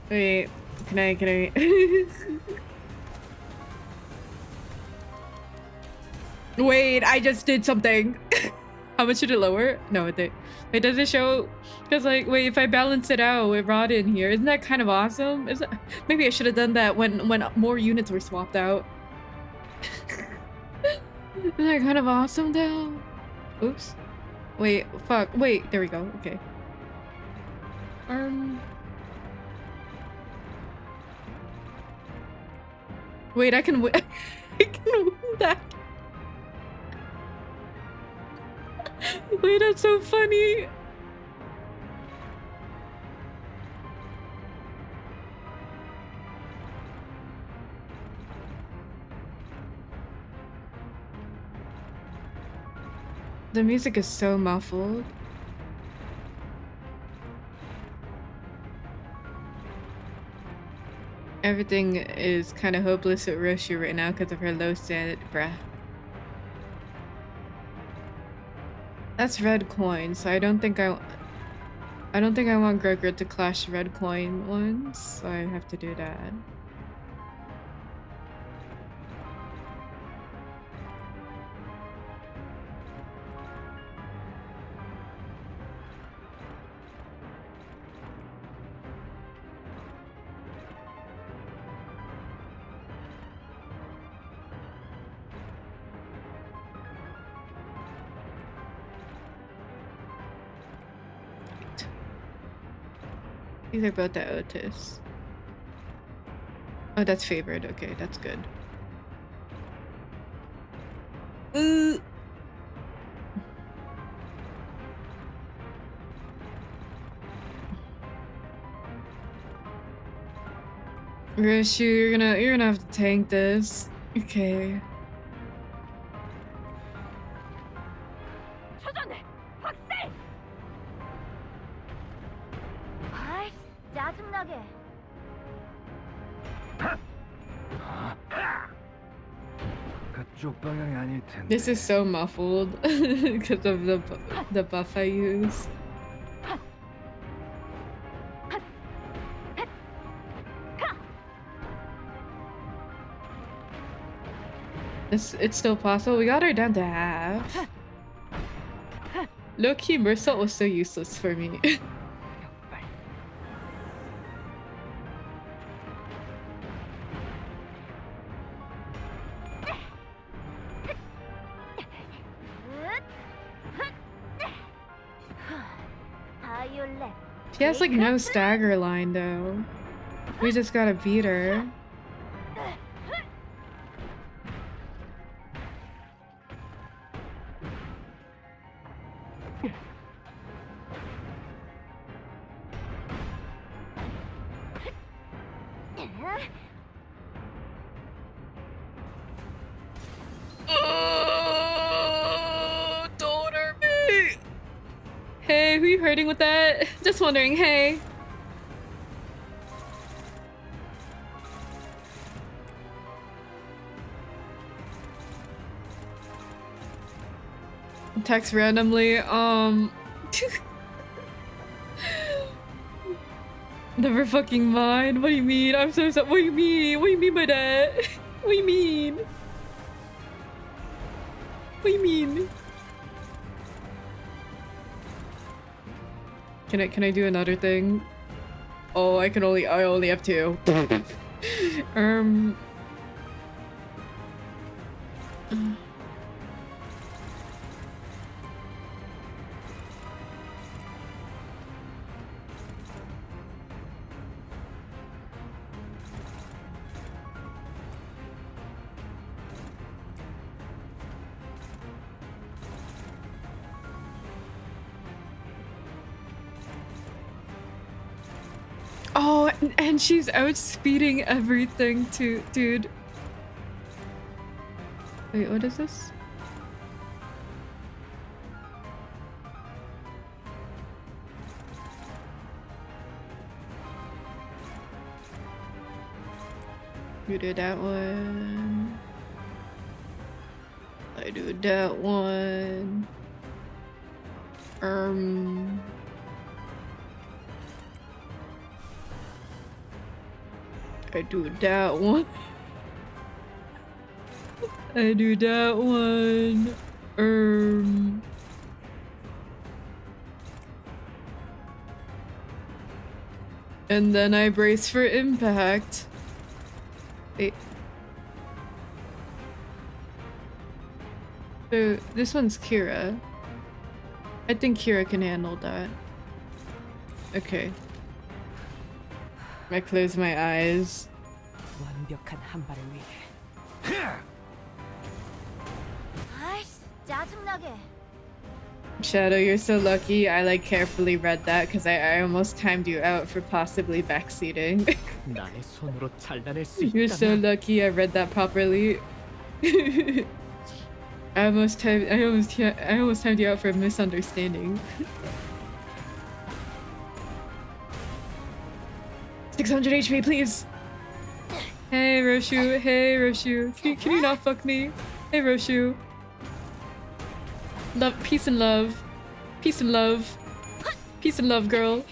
Wait, can I? Wait, I just did something. How much should it lower? No, it did. Wait, does it show? Because like, wait, if I balance it out with Rod in here, isn't that kind of awesome? Is it? Maybe I should have done that when more units were swapped out. Isn't that kind of awesome though? Oops. Wait, fuck. Wait, there we go. Okay. Wait, I can win. I can win that. Wait, that's so funny. The music is so muffled. Everything is kind of hopeless at Roshu right now because of her low standard breath. That's red coin, so I don't think I want Gregor to clash red coin ones, so I have to do that. These are both the Otis. Oh, that's favored. Okay, that's good. Roshu, you're gonna have to tank this. Okay. 짜증나게. 그쪽 방향이 아닐 텐데. This is so muffled because of the buff I use. It's still possible. We got her down to half. Low-key, Mersault was so useless for me. She has like no stagger line though. We just gotta beat her. Oh, don't hurt me. Hey, who you hurting with that? Just wondering, hey. Text randomly, never fucking mind. What do you mean? I'm so sorry. What do you mean? What do you mean by that? What do you mean? What do you mean? Can I do another thing? Oh, I only have two. Oh, and she's outspeeding everything too, dude. Wait, what is this? You did that one. I do that one. I do that one. I do that one. And then I brace for impact. Wait. So this one's Kira. I think Kira can handle that. Okay. I close my eyes. 완벽한 한 발을 위해. 아이씨, 짜증나게. Shadow, you're so lucky. I like carefully read that because I almost timed you out for possibly backseating. 나의 손으로 잘라낼 수 You're so 있다면 lucky I read that properly. I almost timed you out for a misunderstanding. 600 HP, please. Hey Roshu, hey Roshu. Can you not fuck me? Hey Roshu. Love, peace and love. Peace and love. Peace and love, girl.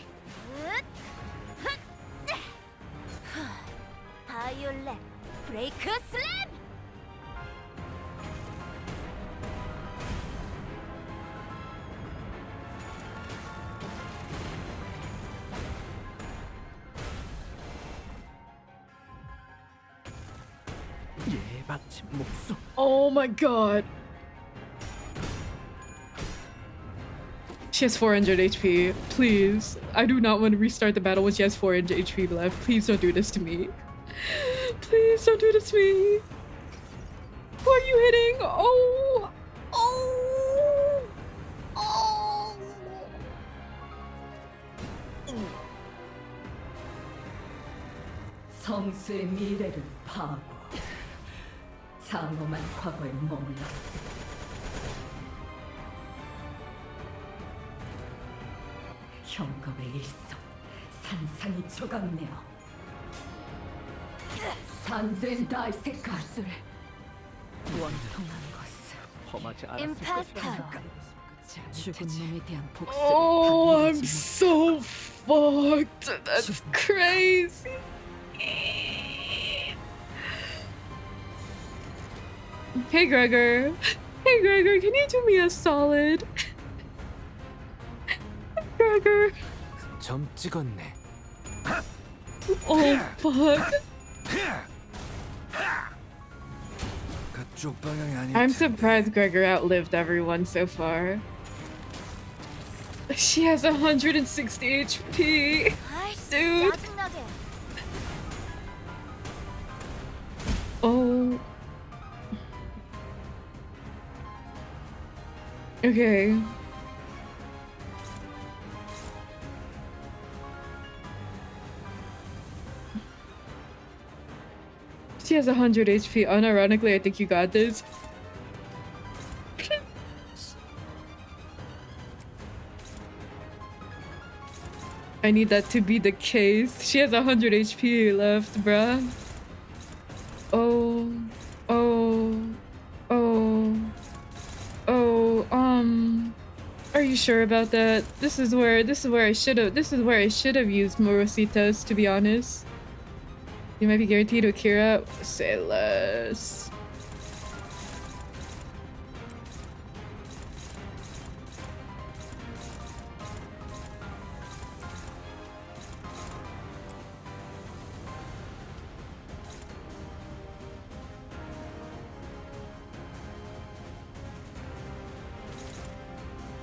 바이올렛, 브레이크 슬램! 예받침 목소. Oh my god. She has 400 HP. Please. I do not want to restart the battle when she has 400 HP left. Please don't do this to me. Please don't do this to me. Who are you hitting? Oh. Oh. Oh. 성수의 미래를 파고 장엄한 과거에 머물렀어. 경겁의 일성 산산이 조각내어 산젠다이 색깔을 원통한 것을 험하지 않았을 임파스터. 죽은 놈에 대한 복수를 Oh, I'm so fucked. That's crazy. Hey Gregor. Hey Gregor, can you do me a solid? Gregor. 점 찍었네. Oh fuck. 그쪽 방향이 아닐 I'm 텐데. surprised Gregor outlived everyone so far. She has 160 HP. Dude. 짜증나게. Oh. Okay. She has 100 HP. Unironically, I think you got this. I need that to be the case. She has 100 HP left, bruh. Oh, are you sure about that? This is where I should have used Morositas, to be honest. You might be guaranteed to Akira. Say less.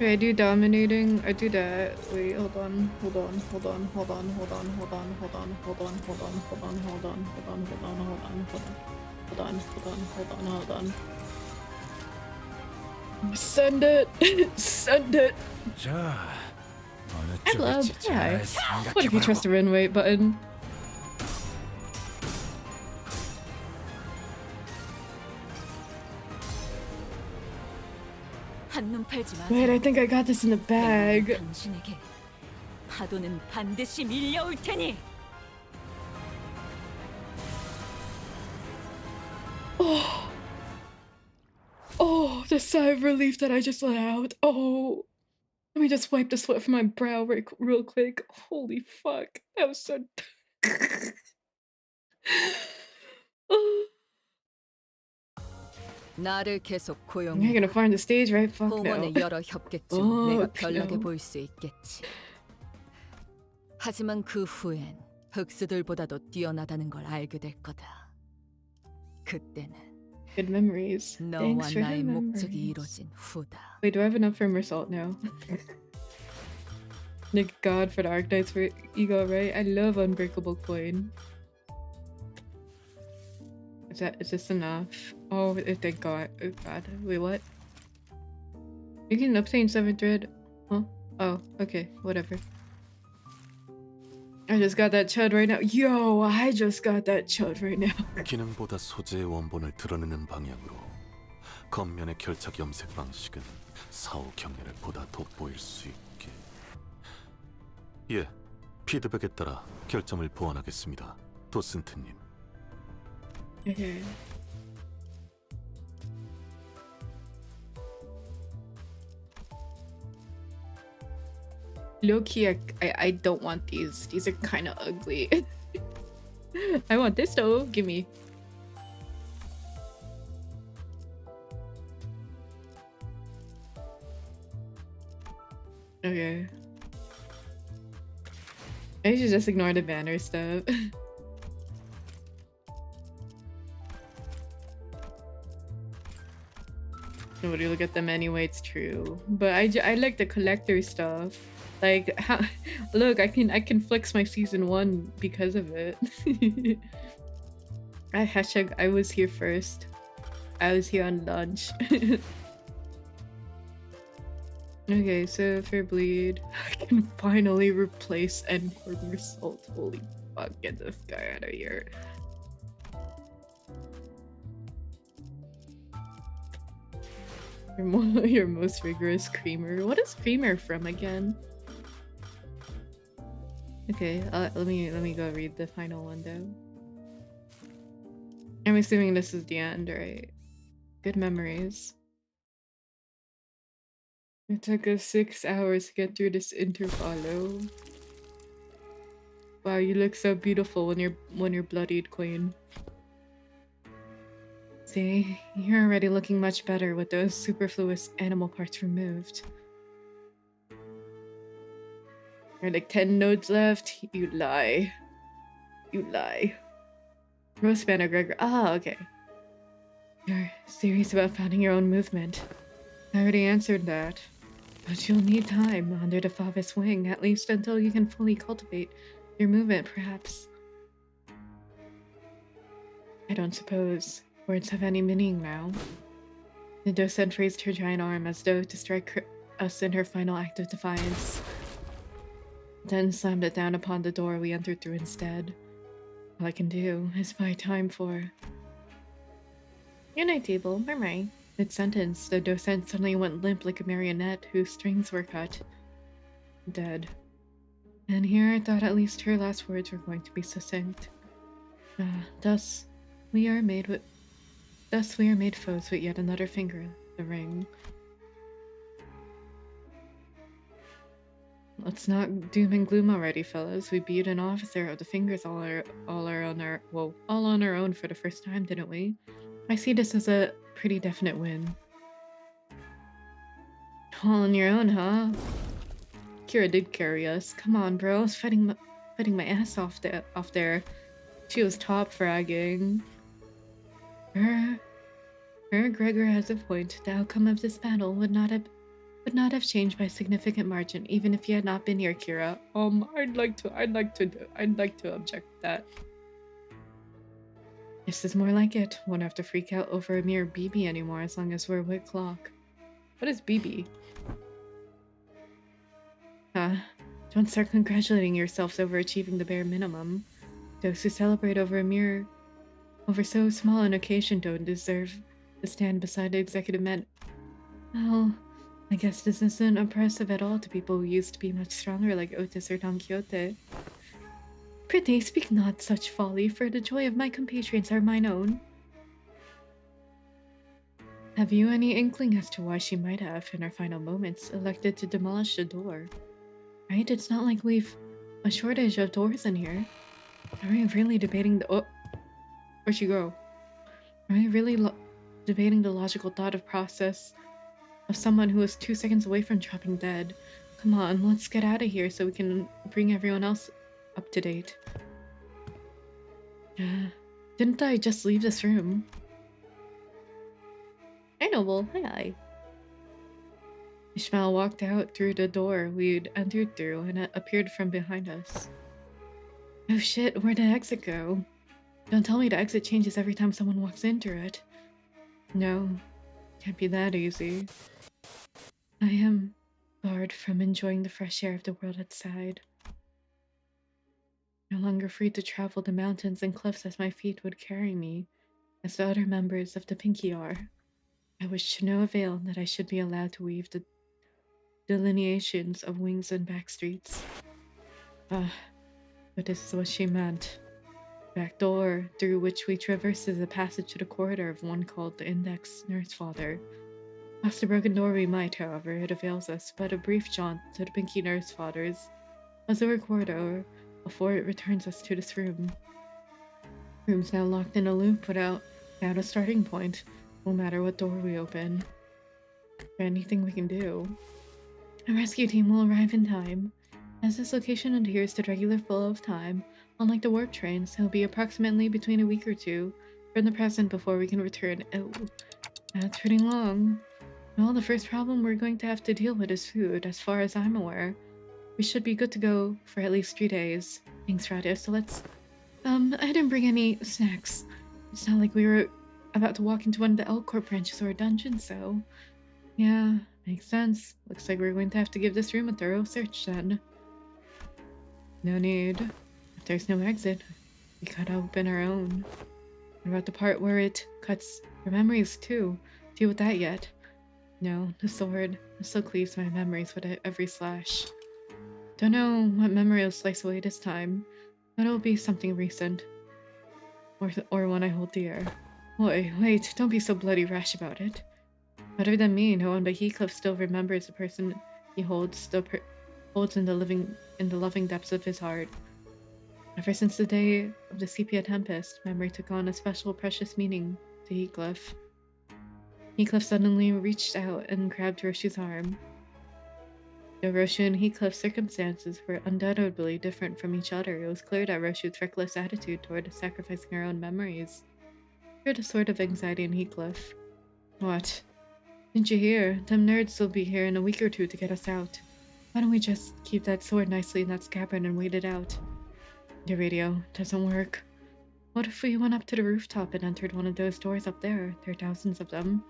Okay, I do dominating. I do that. Wait, hold on. Send it. Send it. I love that. What if you trust the run wait button? 한눈 팔지 마. Wait, I think I got this in the bag. 당신에게 파도는 반드시 밀려올 테니. Oh, the sigh of relief that I just let out. Oh, let me just wipe the sweat from my brow real quick. Holy fuck, that was so. 나를 계속 You're 고용해. gonna find the stage, right? Fuck no. 봉헌의 여러 협객 중 어, 내가 별나게 그래요? 보일 수 있겠지. 하지만 그 후엔 흑수들보다도 뛰어나다는 걸 알게 될 거다. 그때는 Good memories. 너와 Thanks for 나의 the 목적이 memories. 이루어진 후다. Wait, do I have enough for Mersault now? Thank God for the Arctites for ego, right? I love Unbreakable Coin. Is this enough? Oh, thank God. Oh God. Wait, what? You can obtain 7th thread. Huh? Oh, okay. Whatever. I just got that chud right now. Yo, I just got that chud right now. 기능보다 소재의 원본을 드러내는 방향으로 겉면의 결착 염색 방식은 사후 경례를 보다 돋보일 수 있게. 예, 피드백에 따라 결점을 보완하겠습니다, 도슨트님. Okay. Low key, I don't want these. These are kind of ugly. I want this though. Give me. Okay. I should just ignore the banner stuff. Nobody look at them anyway, it's true. But I like the collector stuff. Like, how, look, I can flex my season 1 because of it. Hashtag I was here first. I was here on launch. Okay, so for bleed, I can finally replace Encore Result. Holy fuck, get this guy out of here. Your most rigorous creamer. What is creamer from again? Okay, let me go read the final one though. I'm assuming this is the end, right? Good memories. It took us 6 hours to get through this intervalo. Wow, you look so beautiful when you're bloodied, queen. See, you're already looking much better with those superfluous animal parts removed. There are like 10 nodes left. You lie. You lie. Roast Banner Gregor. Ah, okay. You're serious about founding your own movement. I already answered that. But you'll need time under the father's wing, at least until you can fully cultivate your movement, perhaps. I don't suppose words have any meaning now. The docent raised her giant arm as though to strike us in her final act of defiance, then slammed it down upon the door we entered through instead. All I can do is buy time for... Good night, table. Bye-bye. Mid-sentence, the docent suddenly went limp like a marionette whose strings were cut. Dead. And here I thought at least her last words were going to be succinct. Thus we are made foes with yet another finger, the ring. Let's not doom and gloom already, fellas. We beat an officer of the fingers all on our own for the first time, didn't we? I see this as a pretty definite win. All on your own, huh? Kira did carry us. Come on, bro. I was fighting my ass off there. She was top fragging. Her Gregor has a point. The outcome of this battle would not have changed by a significant margin, even if you had not been here, Kira. I'd like to object to that. This is more like it. Won't have to freak out over a mere BB anymore as long as we're with clock. What is BB? Don't start congratulating yourselves over achieving the bare minimum. Those who celebrate over so small an occasion don't deserve to stand beside the executive men. Well, I guess this isn't impressive at all to people who used to be much stronger like Otis or Don Quixote. Prithee, speak not such folly, for the joy of my compatriots are mine own. Have you any inkling as to why she might have, in her final moments, elected to demolish the door? Right? It's not like we've a shortage of doors in here. Are we really debating the... Oh! Where'd she go? Are we really debating the logical thought of process of someone who is 2 seconds away from dropping dead? Come on, let's get out of here so we can bring everyone else up to date. Didn't I just leave this room? Hi, Noble. Hi. Ishmael walked out through the door we'd entered through and appeared from behind us. Oh shit, where'd the exit go? Don't tell me the exit changes every time someone walks into it. No, can't be that easy. I am barred from enjoying the fresh air of the world outside. No longer free to travel the mountains and cliffs as my feet would carry me, as the other members of the Pinky are. I wish to no avail that I should be allowed to weave the delineations of wings and back streets. But this is what she meant. Backdoor, through which we traverse, is a passage to the corridor of one called the Index Nurse Father. Past the broken door we might, however, it avails us but a brief jaunt to the Pinky Nurse Father's other corridor before it returns us to this room. Room's now locked in a loop without a starting point, no matter what door we open. Is there anything we can do? A rescue team will arrive in time. As this location adheres to the regular flow of time, unlike the warp trains, it'll be approximately between a week or two from the present before we can return. Oh, that's pretty long. Well, the first problem we're going to have to deal with is food, as far as I'm aware. We should be good to go for at least 3 days. Thanks, Radu. So let's... I didn't bring any snacks. It's not like we were about to walk into one of the L-Corp branches or a dungeon, so... Yeah, makes sense. Looks like we're going to have to give this room a thorough search then. No need. If there's no exit, we gotta open our own. What about the part where it cuts your memories too? Deal with that yet? No, the sword still cleaves my memories with every slash. Don't know what memory will slice away this time, but it'll be something recent. Or one I hold dear. Wait, don't be so bloody rash about it. Other than me, no one but Heathcliff still remembers the person he holds in the loving depths of his heart. Ever since the day of the Sepia Tempest, memory took on a special precious meaning to Heathcliff. Heathcliff suddenly reached out and grabbed Roshu's arm. Though Roshu and Heathcliff's circumstances were undoubtedly different from each other, it was clear that Roshu's reckless attitude toward sacrificing her own memories created a sort of anxiety in Heathcliff. What? Didn't you hear? Them nerds will be here in a week or two to get us out. Why don't we just keep that sword nicely in that scabbard and wait it out? Your radio doesn't work. What if we went up to the rooftop and entered one of those doors up there? There are thousands of them.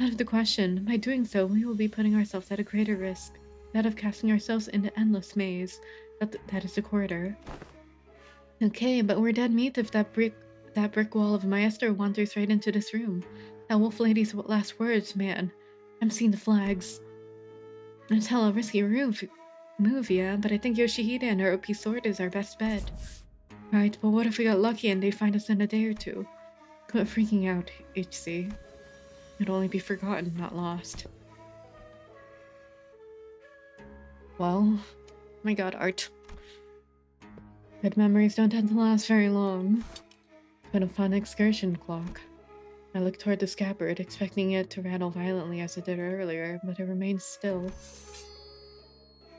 Out of the question. By doing so, we will be putting ourselves at a greater risk. That of casting ourselves in the endless maze. That is the corridor. Okay, but we're dead meat if that brick wall of Maestro wanders right into this room. That wolf lady's last words, man. I'm seeing the flags. It's hella risky move, yeah, but I think Yoshihide and her OP sword is our best bet. Right, but what if we got lucky and they find us in a day or two? Quit freaking out, HC. It'll only be forgotten, not lost. Well, my god, art. Good memories don't tend to last very long. It's been a fun excursion, Clock. I looked toward the scabbard, expecting it to rattle violently as it did earlier, but it remained still.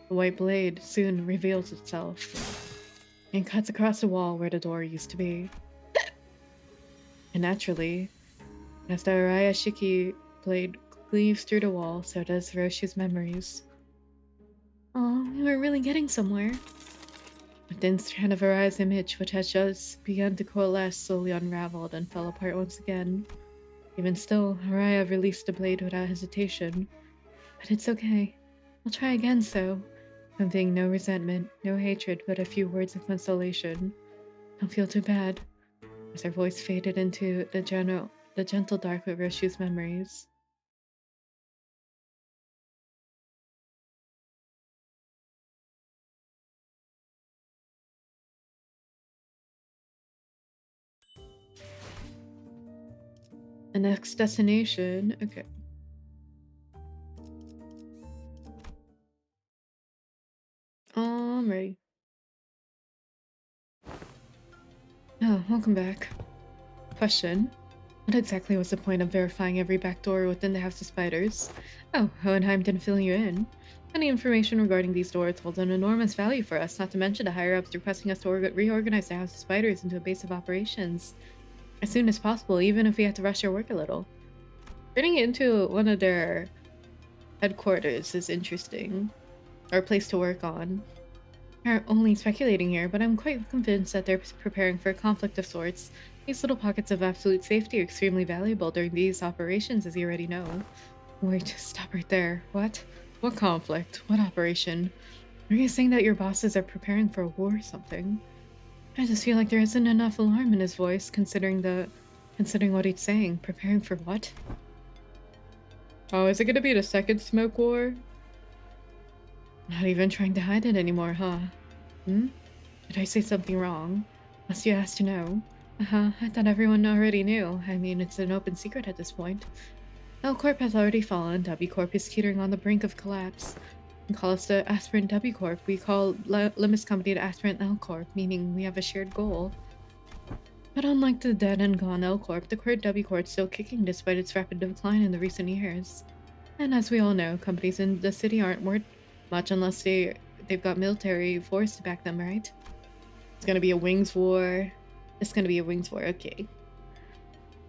The white blade soon reveals itself and cuts across the wall where the door used to be. And naturally, as the Ryoshu blade cleaves through the wall, so does Roshu's memories. Oh, we were really getting somewhere. A thin strand of Araya's image, which had just begun to coalesce, slowly unraveled and fell apart once again. Even still, Araya released the blade without hesitation. But it's okay. I'll try again, so. Conveying no resentment, no hatred, but a few words of consolation. Don't feel too bad. As her voice faded into the gentle dark with Roshu's memories. The next destination, okay. I'm ready. Oh, welcome back. Question. What exactly was the point of verifying every backdoor within the House of Spiders? Oh, Hohenheim didn't fill you in. Any information regarding these doors holds an enormous value for us, not to mention the higher-ups requesting us to reorganize the House of Spiders into a base of operations as soon as possible, even if we had to rush our work a little. Turning it into one of their headquarters is interesting. Or a place to work on. We're only speculating here, but I'm quite convinced that they're preparing for a conflict of sorts. These little pockets of absolute safety are extremely valuable during these operations, as you already know. Wait, stop right there. What? What conflict? What operation? Are you saying that your bosses are preparing for a war or something? I just feel like there isn't enough alarm in his voice, considering what he's saying. Preparing for what? Oh, is it gonna be the second smoke war? Not even trying to hide it anymore, huh? Did I say something wrong? Must you ask to know? I thought everyone already knew. I mean, it's an open secret at this point. L Corp has already fallen. W Corp is teetering on the brink of collapse. We call us the aspirant W Corp. We call Limbus Company the aspirant L Corp, meaning we have a shared goal. But unlike the dead and gone L Corp, the current W Corp is still kicking despite its rapid decline in the recent years. And as we all know, companies in the city aren't worth much unless they've got military force to back them, right? It's gonna be a wings war. It's gonna be a wings war, okay.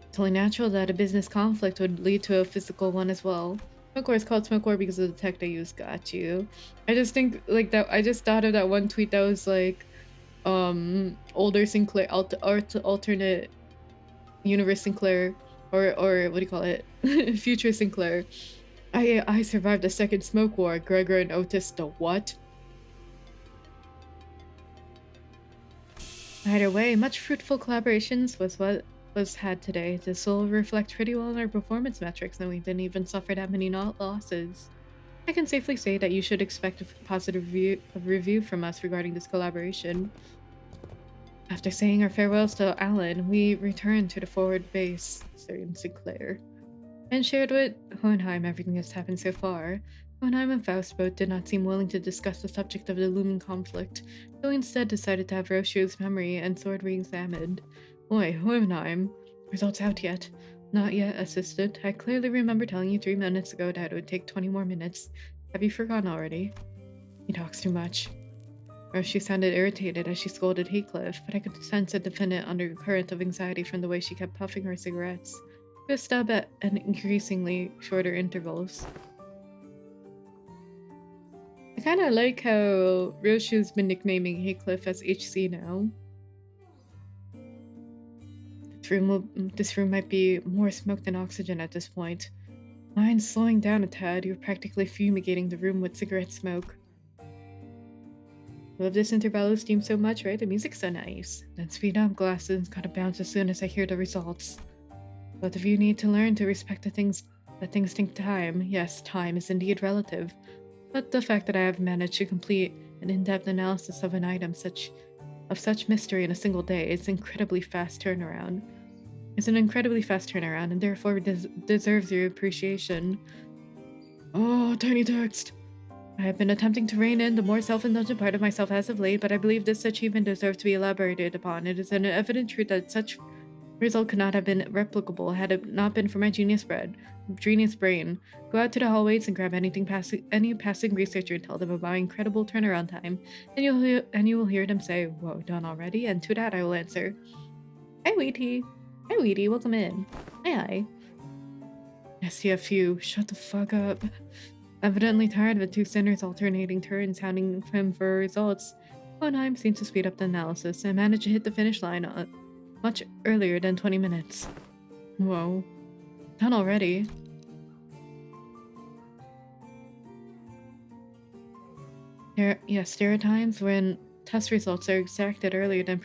It's only natural that a business conflict would lead to a physical one as well. Smoke War is called Smoke War because of the tech they use. Got you. I just think like that. I just thought of that one tweet that was like, older Sinclair, alternate universe Sinclair, or what do you call it? Future Sinclair. I survived the second Smoke War. Gregor and Otis, the what? Either way, much fruitful collaborations was what was had today. This will reflect pretty well on our performance metrics, and we didn't even suffer that many losses. I can safely say that you should expect a positive review from us regarding this collaboration. After saying our farewells to Alan, we returned to the forward base, Sir Sinclair, and shared with Hohenheim everything that's happened so far. Hohenheim and Faust both did not seem willing to discuss the subject of the looming conflict, so instead decided to have Roshu's memory and sword re-examined. Oi, Hohenheim, results out yet? Not yet, assistant. I clearly remember telling you 3 minutes ago that it would take 20 more minutes. Have you forgotten already? He talks too much. Roshu sounded irritated as she scolded Heathcliff, but I could sense a definite undercurrent of anxiety from the way she kept puffing her cigarettes. to a stub at an increasingly shorter intervals. I kind of like how Ryoshu's been nicknaming Heathcliff as HC now. This room might be more smoke than oxygen at this point. Mind slowing down a tad, you're practically fumigating the room with cigarette smoke. Love this Intervalo steam so much, right? The music's so nice. Then speed up, glasses, gotta bounce as soon as I hear the results. Both of you need to learn to respect that things take time. Yes, time is indeed relative. But the fact that I have managed to complete an in-depth analysis of an item of such mystery in a single day is an incredibly fast turnaround. And therefore deserves your appreciation. Oh, tiny text! I have been attempting to rein in the more self-indulgent part of myself as of late, but I believe this achievement deserves to be elaborated upon. It is an evident truth that such result could not have been replicable had it not been for my genius brain. Go out to the hallways and grab any passing researcher and tell them about my incredible turnaround time, and you will hear them say, "Whoa, done already?" And to that I will answer, "Hi, Wheatie. Hi, Wheatie. Welcome in. Hi." STFU, shut the fuck up. Evidently tired of the two sinners alternating turns hounding him for results, Hohenheim seems to speed up the analysis and managed to hit the finish line much earlier than 20 minutes. Whoa. Done already? There are times when test results are extracted earlier than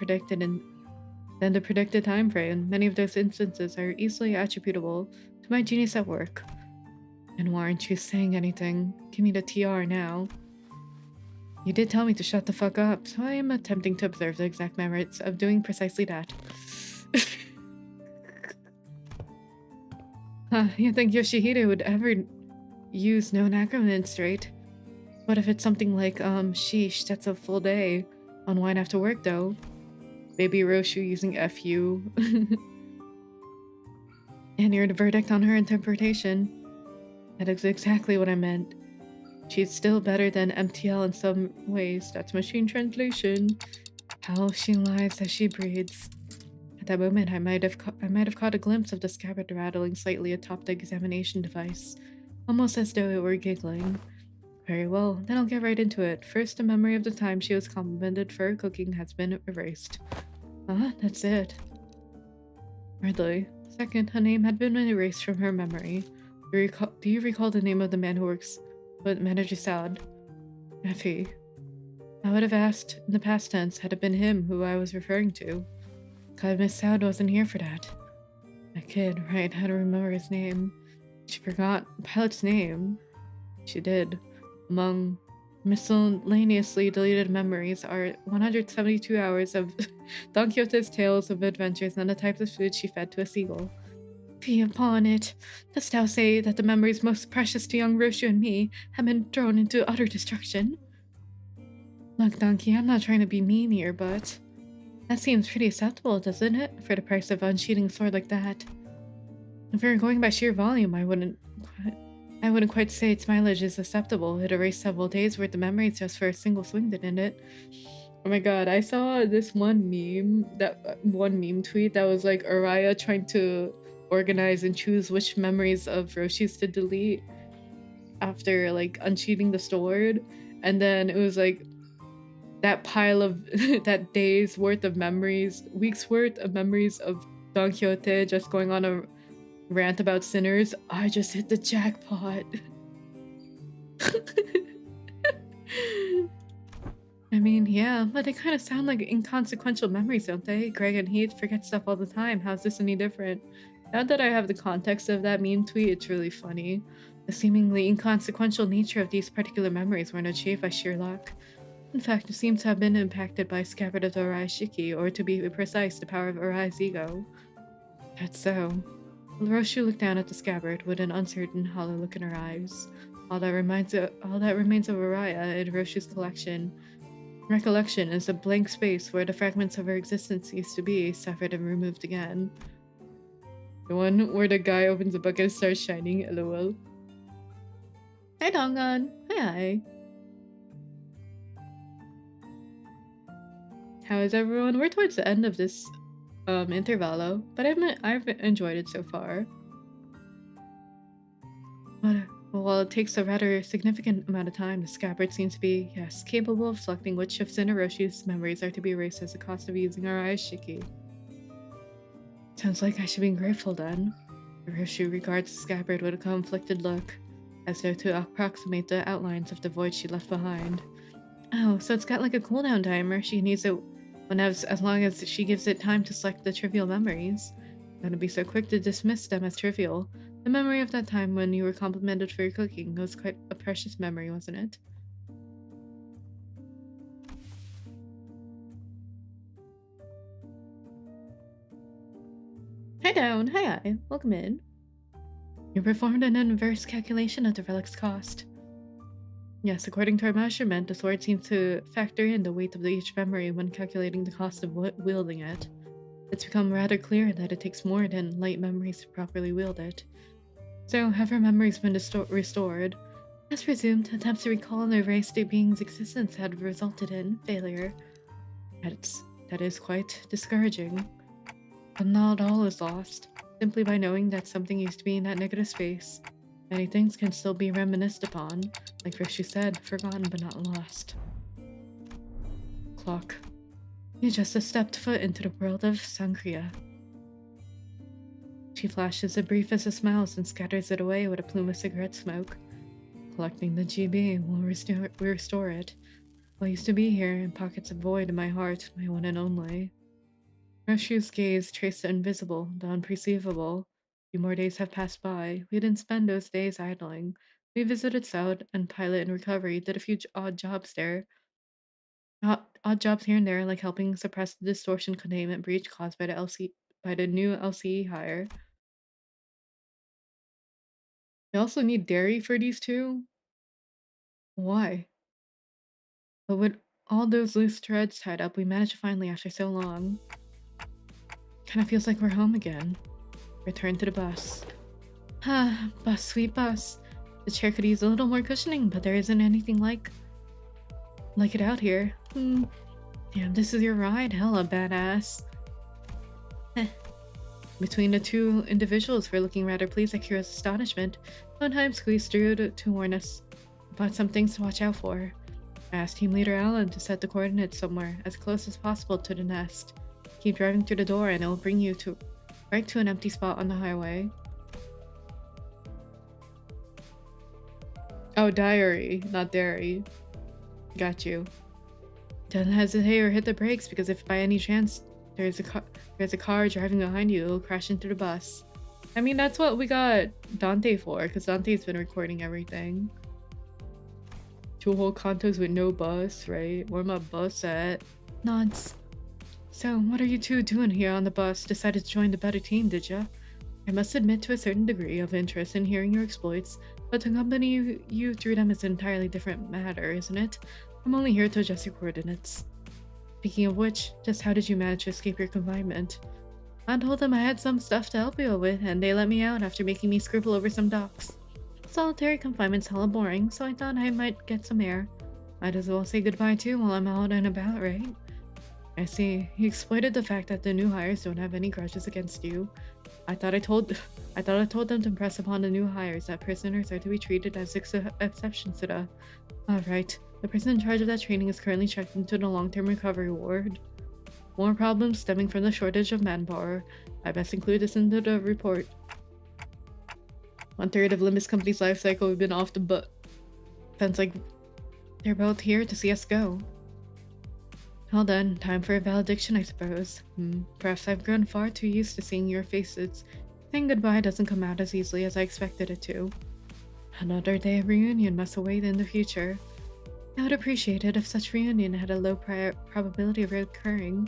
the predicted time frame. Many of those instances are easily attributable to my genius at work. And why aren't you saying anything? Give me the TR now. You did tell me to shut the fuck up, so I am attempting to observe the exact merits of doing precisely that. You think Yoshihide would ever use known acronyms, right? What if it's something like, sheesh, that's a full day. Unwind after work, though. Baby Roshu using FU. And you're the verdict on her interpretation. That is exactly what I meant. She's still better than MTL in some ways. That's machine translation. How she lies as she breathes. At that moment, I might have caught a glimpse of the scabbard rattling slightly atop the examination device, almost as though it were giggling. Very well, then I'll get right into it. First, the memory of the time she was complimented for her cooking has been erased. That's it. Hardly. Second, her name had been erased from her memory. Do you recall the name of the man who works with Manager Saud? Effie. I would have asked in the past tense had it been him who I was referring to. God, Miss Saud wasn't here for that. That kid, right, had to remember his name. She forgot Pilot's name. She did. Among miscellaneously deleted memories are 172 hours of Don Quixote's tales of adventures and the types of food she fed to a seagull. Fie upon it. Dost thou say that the memories most precious to young Roshu and me have been thrown into utter destruction? Look, Donkey, I'm not trying to be mean here, but that seems pretty acceptable, doesn't it? For the price of unsheathing a sword like that. If we were going by sheer volume, I wouldn't quite say its mileage is acceptable. It erased several days worth of memories just for a single swing, didn't it? Oh my god, I saw this one meme tweet that was like Araya trying to organize and choose which memories of Roshi's to delete after like unsheathing the sword, and then it was like that pile of that day's worth of memories, week's worth of memories of Don Quixote just going on a rant about sinners. I just hit the jackpot. I mean, yeah, but they kind of sound like inconsequential memories, don't they? Greg and Heath forget stuff all the time. How's this any different? Now that I have the context of that meme tweet, it's really funny. The seemingly inconsequential nature of these particular memories weren't achieved by sheer luck. In fact, it seems to have been impacted by a scabbard of Arai's Shiki, or to be precise, the power of Arai's ego. That's so. Roshu looked down at the scabbard with an uncertain, hollow look in her eyes. All that remains of Araya in Roshu's recollection is a blank space where the fragments of her existence used to be, severed and removed again. The one where the guy opens the bucket and starts shining, lol. Hi Dongan! Hi! How is everyone? We're towards the end of this intervalo, but I've enjoyed it so far. But while it takes a rather significant amount of time, the scabbard seems to be, yes, capable of selecting which shifts in Roshu's memories are to be erased as a cost of using our Aishiki. Sounds like I should be grateful then. Roshu regards the scabbard with a conflicted look, as though to approximate the outlines of the void she left behind. Oh, so it's got like a cooldown timer. She needs it as long as she gives it time to select the trivial memories. Gonna be so quick to dismiss them as trivial. The memory of that time when you were complimented for your cooking was quite a precious memory, wasn't it? Hi down, hi, welcome in. You performed an inverse calculation of the relic's cost. Yes, according to our measurement, the sword seems to factor in the weight of each memory when calculating the cost of wielding it. It's become rather clear that it takes more than light memories to properly wield it. So, have her memories been restored? As presumed, attempts to recall and erase the being's existence had resulted in failure. That is quite discouraging. But not all is lost. Simply by knowing that something used to be in that negative space, many things can still be reminisced upon, like Roshu said, forgotten but not lost. Clock. You just stepped foot into the world of Sangria. She flashes the briefest of smiles and scatters it away with a plume of cigarette smoke. Collecting the GB will restore it. What used to be here in pockets of void in my heart, my one and only. Roshu's gaze traced the invisible, the unperceivable. A few more days have passed by. We didn't spend those days idling. We visited South and Pilot and Recovery, did a few odd jobs there. Odd jobs here and there, like helping suppress the distortion containment breach caused by the new LCE hire. We also need dairy for these two? Why? But with all those loose threads tied up, we managed to finally after so long. Kinda feels like we're home again. Return to the bus. Bus, sweet bus. The chair could use a little more cushioning, but there isn't anything like it out here. Damn, this is your ride? Hella badass. Between the two individuals, we're looking rather pleased at Kira's astonishment. One time squeezed through to warn us about some things to watch out for. I asked Team Leader Alan to set the coordinates somewhere as close as possible to the nest. Keep driving through the door and it'll bring you right to an empty spot on the highway. Oh, diary, not dairy. Got you. Don't hesitate or hit the brakes, because if by any chance there's a car driving behind you, it'll crash into the bus. I mean, that's what we got Dante for, because Dante's been recording everything. 2 whole cantos with no bus, right? Where my bus at? Nods. So, what are you two doing here on the bus? Decided to join the better team, did ya? I must admit to a certain degree of interest in hearing your exploits, but to accompany you through them is an entirely different matter, isn't it? I'm only here to adjust your coordinates. Speaking of which, just how did you manage to escape your confinement? I told them I had some stuff to help you with, and they let me out after making me scribble over some docs. Solitary confinement's hella boring, so I thought I might get some air. Might as well say goodbye too while I'm out and about, right? I see. You exploited the fact that the new hires don't have any grudges against you. I thought I told them to impress upon the new hires that prisoners are to be treated as exceptions to the... Alright. The person in charge of that training is currently checked into the long-term recovery ward. More problems stemming from the shortage of manpower. I best include this into the report. 1/3 of Limbus Company's life cycle, we've been off the butt. Sounds like they're both here to see us go. Well then, time for a valediction, I suppose. Perhaps I've grown far too used to seeing your faces. Saying goodbye doesn't come out as easily as I expected it to. Another day of reunion must await in the future. I would appreciate it if such reunion had a low probability of recurring.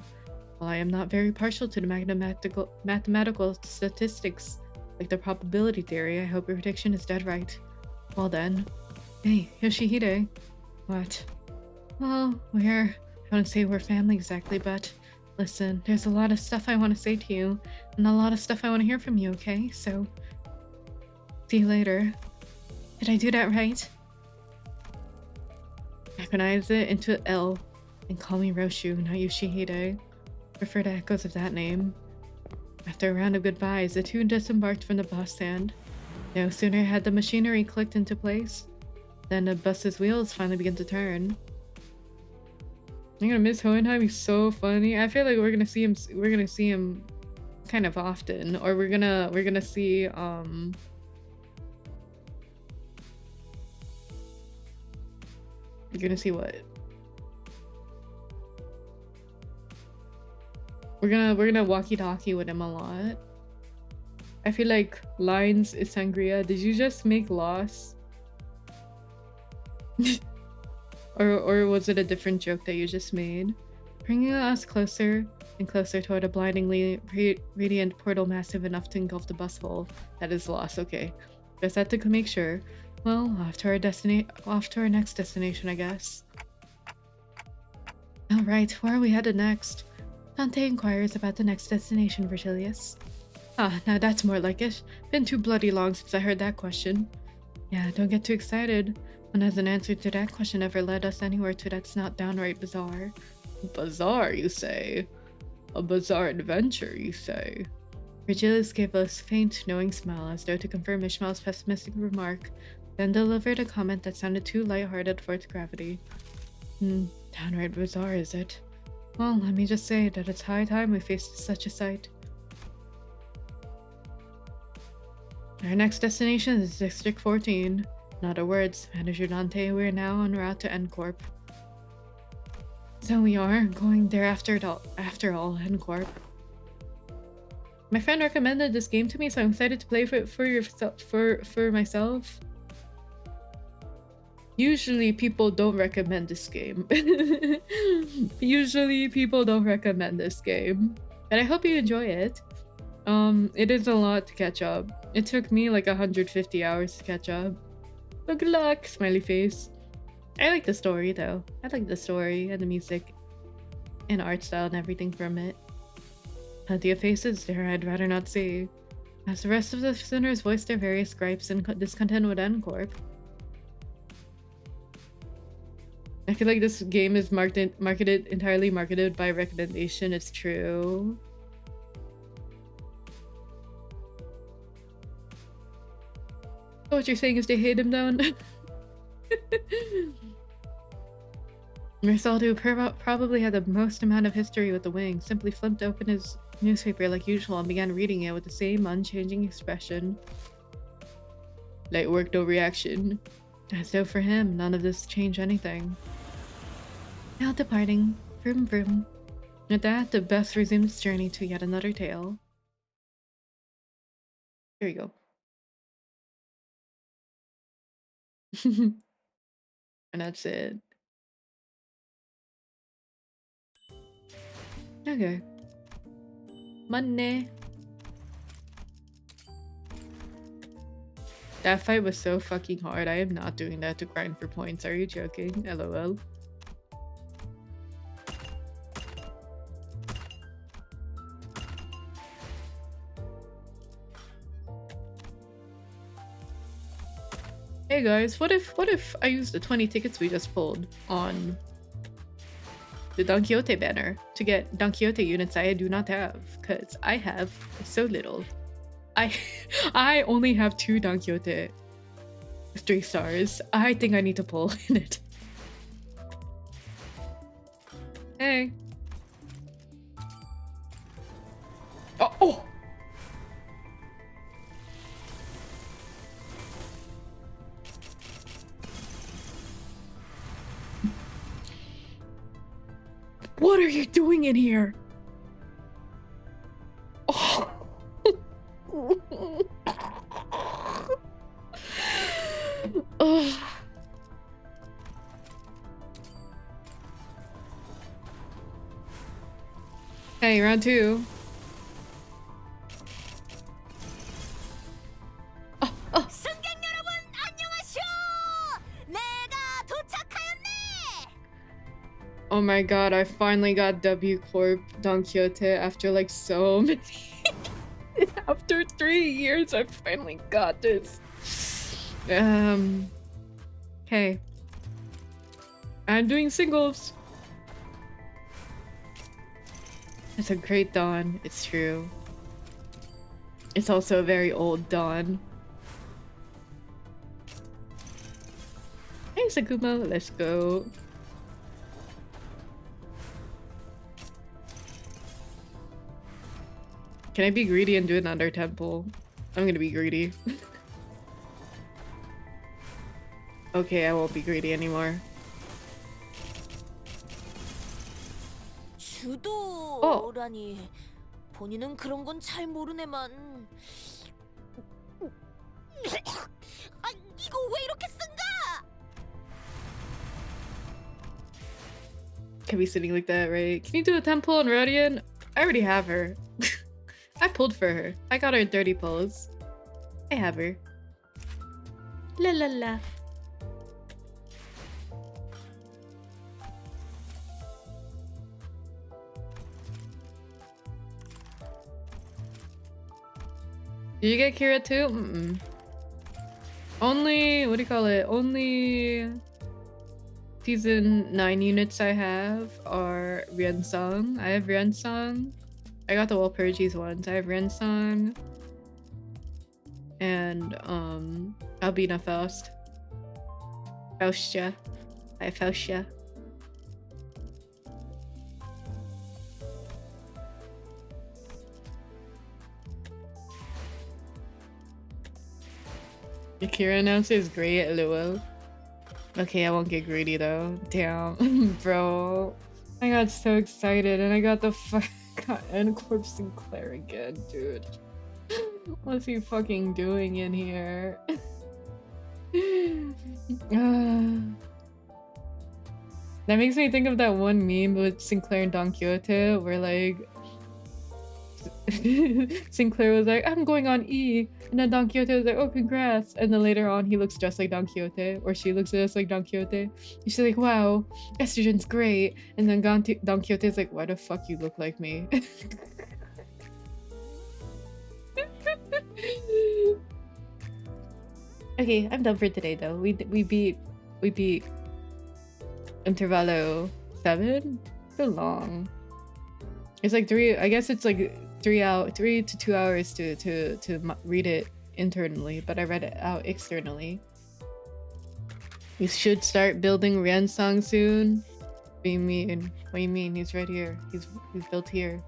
While I am not very partial to the mathematical statistics, like the probability theory, I hope your prediction is dead right. Well then. Hey, Yoshihide. What? Well, I wouldn't say we're family exactly, but listen, there's a lot of stuff I want to say to you, and a lot of stuff I want to hear from you, okay? So, see you later. Did I do that right? Recognize it into L and call me Roshu, not Yoshihide. Prefer the echoes of that name. After a round of goodbyes, the two disembarked from the bus and... No sooner had the machinery clicked into place than the bus's wheels finally began to turn. I'm gonna miss Hohenheim. He's so funny. I feel like we're gonna see him. We're gonna see him kind of often, or we're gonna see You're gonna see what? We're gonna walkie-talkie with him a lot. I feel like Lines is Sangria. Did you just make Loss? or was it a different joke that you just made? Bringing us closer and closer toward a blindingly radiant portal massive enough to engulf the bus hole. That is Loss. Okay, just had to make sure. Well, off to our next destination, I guess. All right, where are we headed next? Dante inquires about the next destination, Virgilius. Ah, now that's more like it. Been too bloody long since I heard that question. Yeah, don't get too excited. One has an answer to that question ever led us anywhere to that's not downright bizarre. Bizarre, you say? A bizarre adventure, you say? Virgilius gave us a faint, knowing smile as though to confirm Ishmael's pessimistic remark, then delivered a comment that sounded too lighthearted for its gravity. Downright bizarre, is it? Well, let me just say that it's high time we faced such a sight. Our next destination is District 14. In other words, Manager Dante, we're now en route to N-Corp. So we are going there after all, N-Corp. My friend recommended this game to me, so I'm excited to play for myself. Usually people don't recommend this game. Usually people don't recommend this game. But I hope you enjoy it. It is a lot to catch up. It took me like 150 hours to catch up. But good luck, smiley face. I like the story though. I like the story and the music and art style and everything from it. Plenty of faces there I'd rather not see. As the rest of the listeners voiced their various gripes and discontent with N-Corp. I feel like this game is entirely marketed by recommendation. It's true. So what you're saying is they hate him down? Marcel, who probably had the most amount of history with the wing, simply flipped open his newspaper like usual and began reading it with the same unchanging expression. Light work, no reaction. As though for him, none of this changed anything. Now departing, vroom vroom. With that, the bus resumed its journey to yet another tale. Here we go. And that's it. Okay. Monday. That fight was so fucking hard. I am not doing that to grind for points. Are you joking? LOL. Hey guys, what if I used the 20 tickets we just pulled on the Don Quixote banner to get Don Quixote units I do not have, because I have so little. I only have 2 Don Quixote 3 stars. I think I need to pull in it. Hey. Oh! What are you doing in here? Oh. Oh. Hey, round 2. 승객 여러분 안녕하쇼. 내가 도착하였네. Oh my god, I finally got W Corp Don Quixote after like so many after 3 years I finally got this. Okay. I'm doing singles. It's a great Dawn, it's true. It's also a very old Dawn. Thanks, Akuma. Let's go. Can I be greedy and do another temple? I'm gonna be greedy. Okay, I won't be greedy anymore. 주도라니. 본인은 그런 건 잘 모르네만. 아, 이거 왜 이렇게 쓴가? Can't be sitting like that, right? Can you do a temple on Radiant? I already have her. I pulled for her. I got her in 30 pulls. I have her. La la la. Did you get Kira too? Mm-mm. Only, what do you call it? Only season 9 units I have are Ryensong. I have Ryensong. I got the Walpurgis ones. I have Ryensong. And Albina Faust. Faustia. I have Faustia. The Kira announcer is great, lol. Okay, I won't get greedy though. Damn, bro. I got so excited and I got the got N-Corp Sinclair again, dude. What's he fucking doing in here? That makes me think of that one meme with Sinclair and Don Quixote where like Sinclair was like, I'm going on E, and then Don Quixote was like, oh congrats, and then later on he looks just like Don Quixote, or she looks just like Don Quixote, and she's like, wow, estrogen's great, and then Don Quixote is like, why the fuck you look like me? Okay, I'm done for today though. We beat Intervalo 7. So long. It's like 3. I guess it's like 3 to 2 hours to read it internally, but I read it out externally. We should start building Ryensong soon. What do you mean? What do you mean? He's right here. He's built here.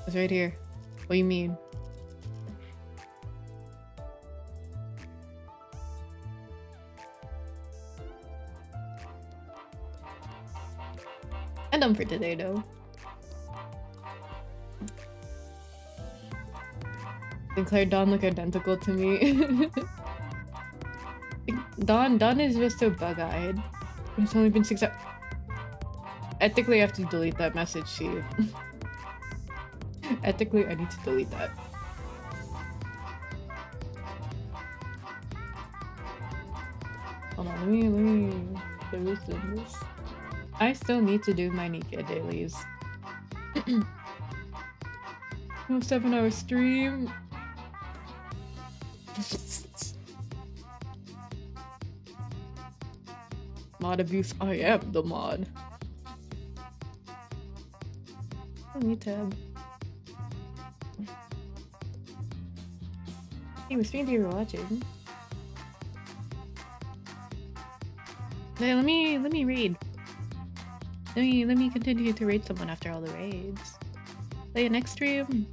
He's right here. What do you mean? I'm done for today though. Sinclair Dawn look identical to me. Dawn is just so bug-eyed. It's only been 6 hours. Ethically, I have to delete that message to you. Ethically, I need to delete that. Hold on, let me loosen this. I still need to do my Nika dailies. 7-hour stream. Mod abuse. I am the mod. Oh, me tab. Hey, which stream you were watching? Hey, let me read. Let me continue to raid someone after all the raids. Like next stream,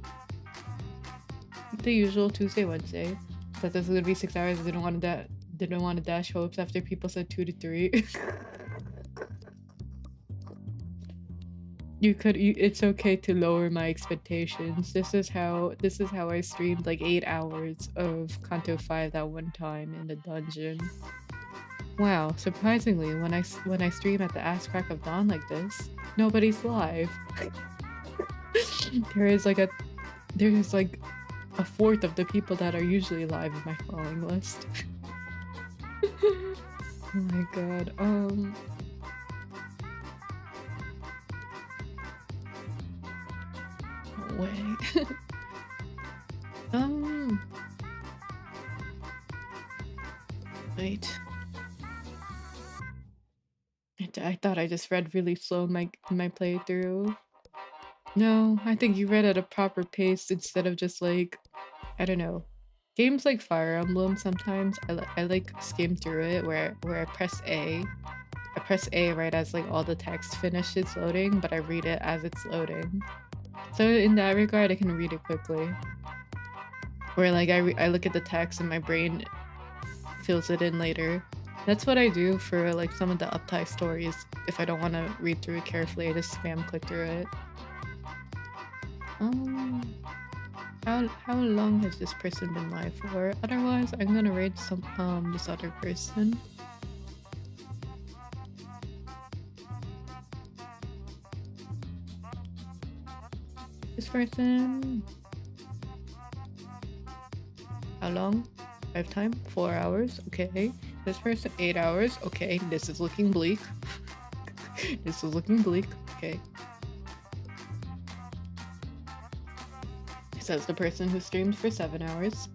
the usual Tuesday, Wednesday. But this is gonna be 6 hours. I didn't want to dash hopes after people said 2 to 3. It's okay to lower my expectations. This is how I streamed like 8 hours of Canto 5 that one time in the dungeon. Wow, surprisingly, when I stream at the ass crack of dawn like this, nobody's live. There's like a fourth of the people that are usually live in my following list. Oh my god. No way. Wait. I thought I just read really slow in my playthrough. No, I think you read at a proper pace instead of just like, I don't know, games like Fire Emblem sometimes I like skim through it where I press A. I press A right as like all the text finishes loading, but I read it as it's loading. So in that regard, I can read it quickly. Where like I look at the text and my brain fills it in later. That's what I do for like some of the uptie stories. If I don't want to read through it carefully, I just spam click through it. How long has this person been live for? Otherwise, I'm gonna raid some this other person. This person. How long? Lifetime? 4 hours. Okay. This person 8 hours. Okay. This is looking bleak. This is looking bleak. Okay. Says the person who streamed for 7 hours.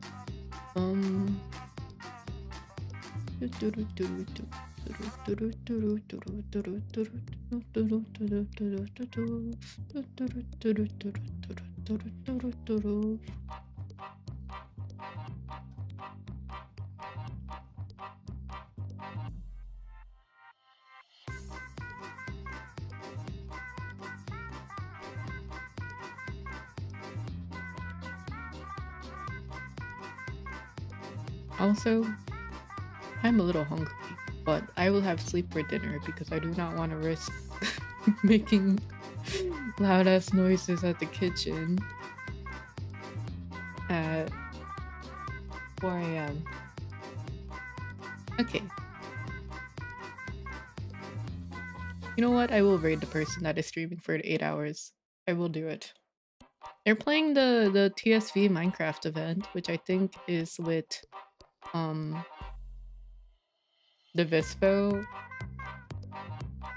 Also, I'm a little hungry, but I will have sleep for dinner because I do not want to risk making loud ass noises at the kitchen at 4 a.m. Okay. You know what? I will raid the person that is streaming for 8 hours. I will do it. They're playing the TSV Minecraft event, which I think is with the Vispo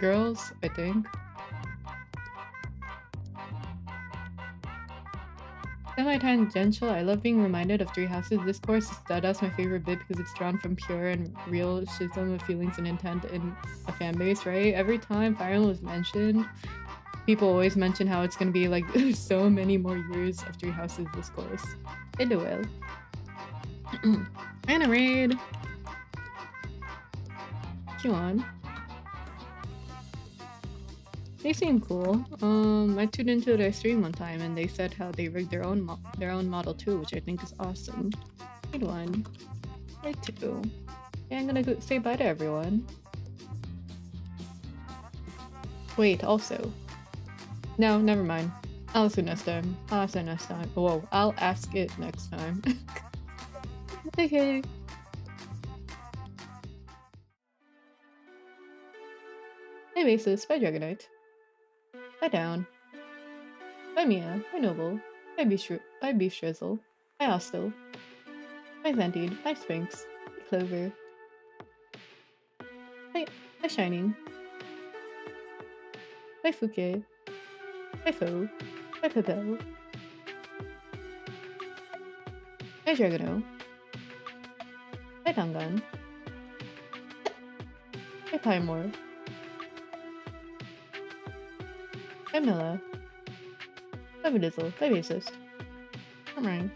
girls, I think. Semi-tangential, I love being reminded of Three Houses. This course is deadass my favorite bit because it's drawn from pure and real schism of feelings and intent in a fan base, right? Every time Fire Emblem was mentioned, people always mention how it's gonna be like there's so many more years of Three Houses this course. It will. And a raid. Come on. They seem cool. I tuned into their stream one time and they said how they rigged their own model too, which I think is awesome. Good one. I too. Yeah, I'm gonna go say bye to everyone. Wait, also. No, never mind. I'll ask it next time. I'll ask it next time. Whoa, I'll ask it next time. Okay. Hey Basis, bye Dragonite. Bye Down. Bye Mia. Bye Noble. Bye Beef Shrizzle. Bye Hostel. Bye Zantide. Bye Sphinx. Bye Clover. Bye Shining. Bye Fuke. Bye Foe. Bye Pepel. Bye Dragono. Bye Dangan. Bye Pymore. Bye Milla. Bye Medizzle. Bye Bassist. Alright.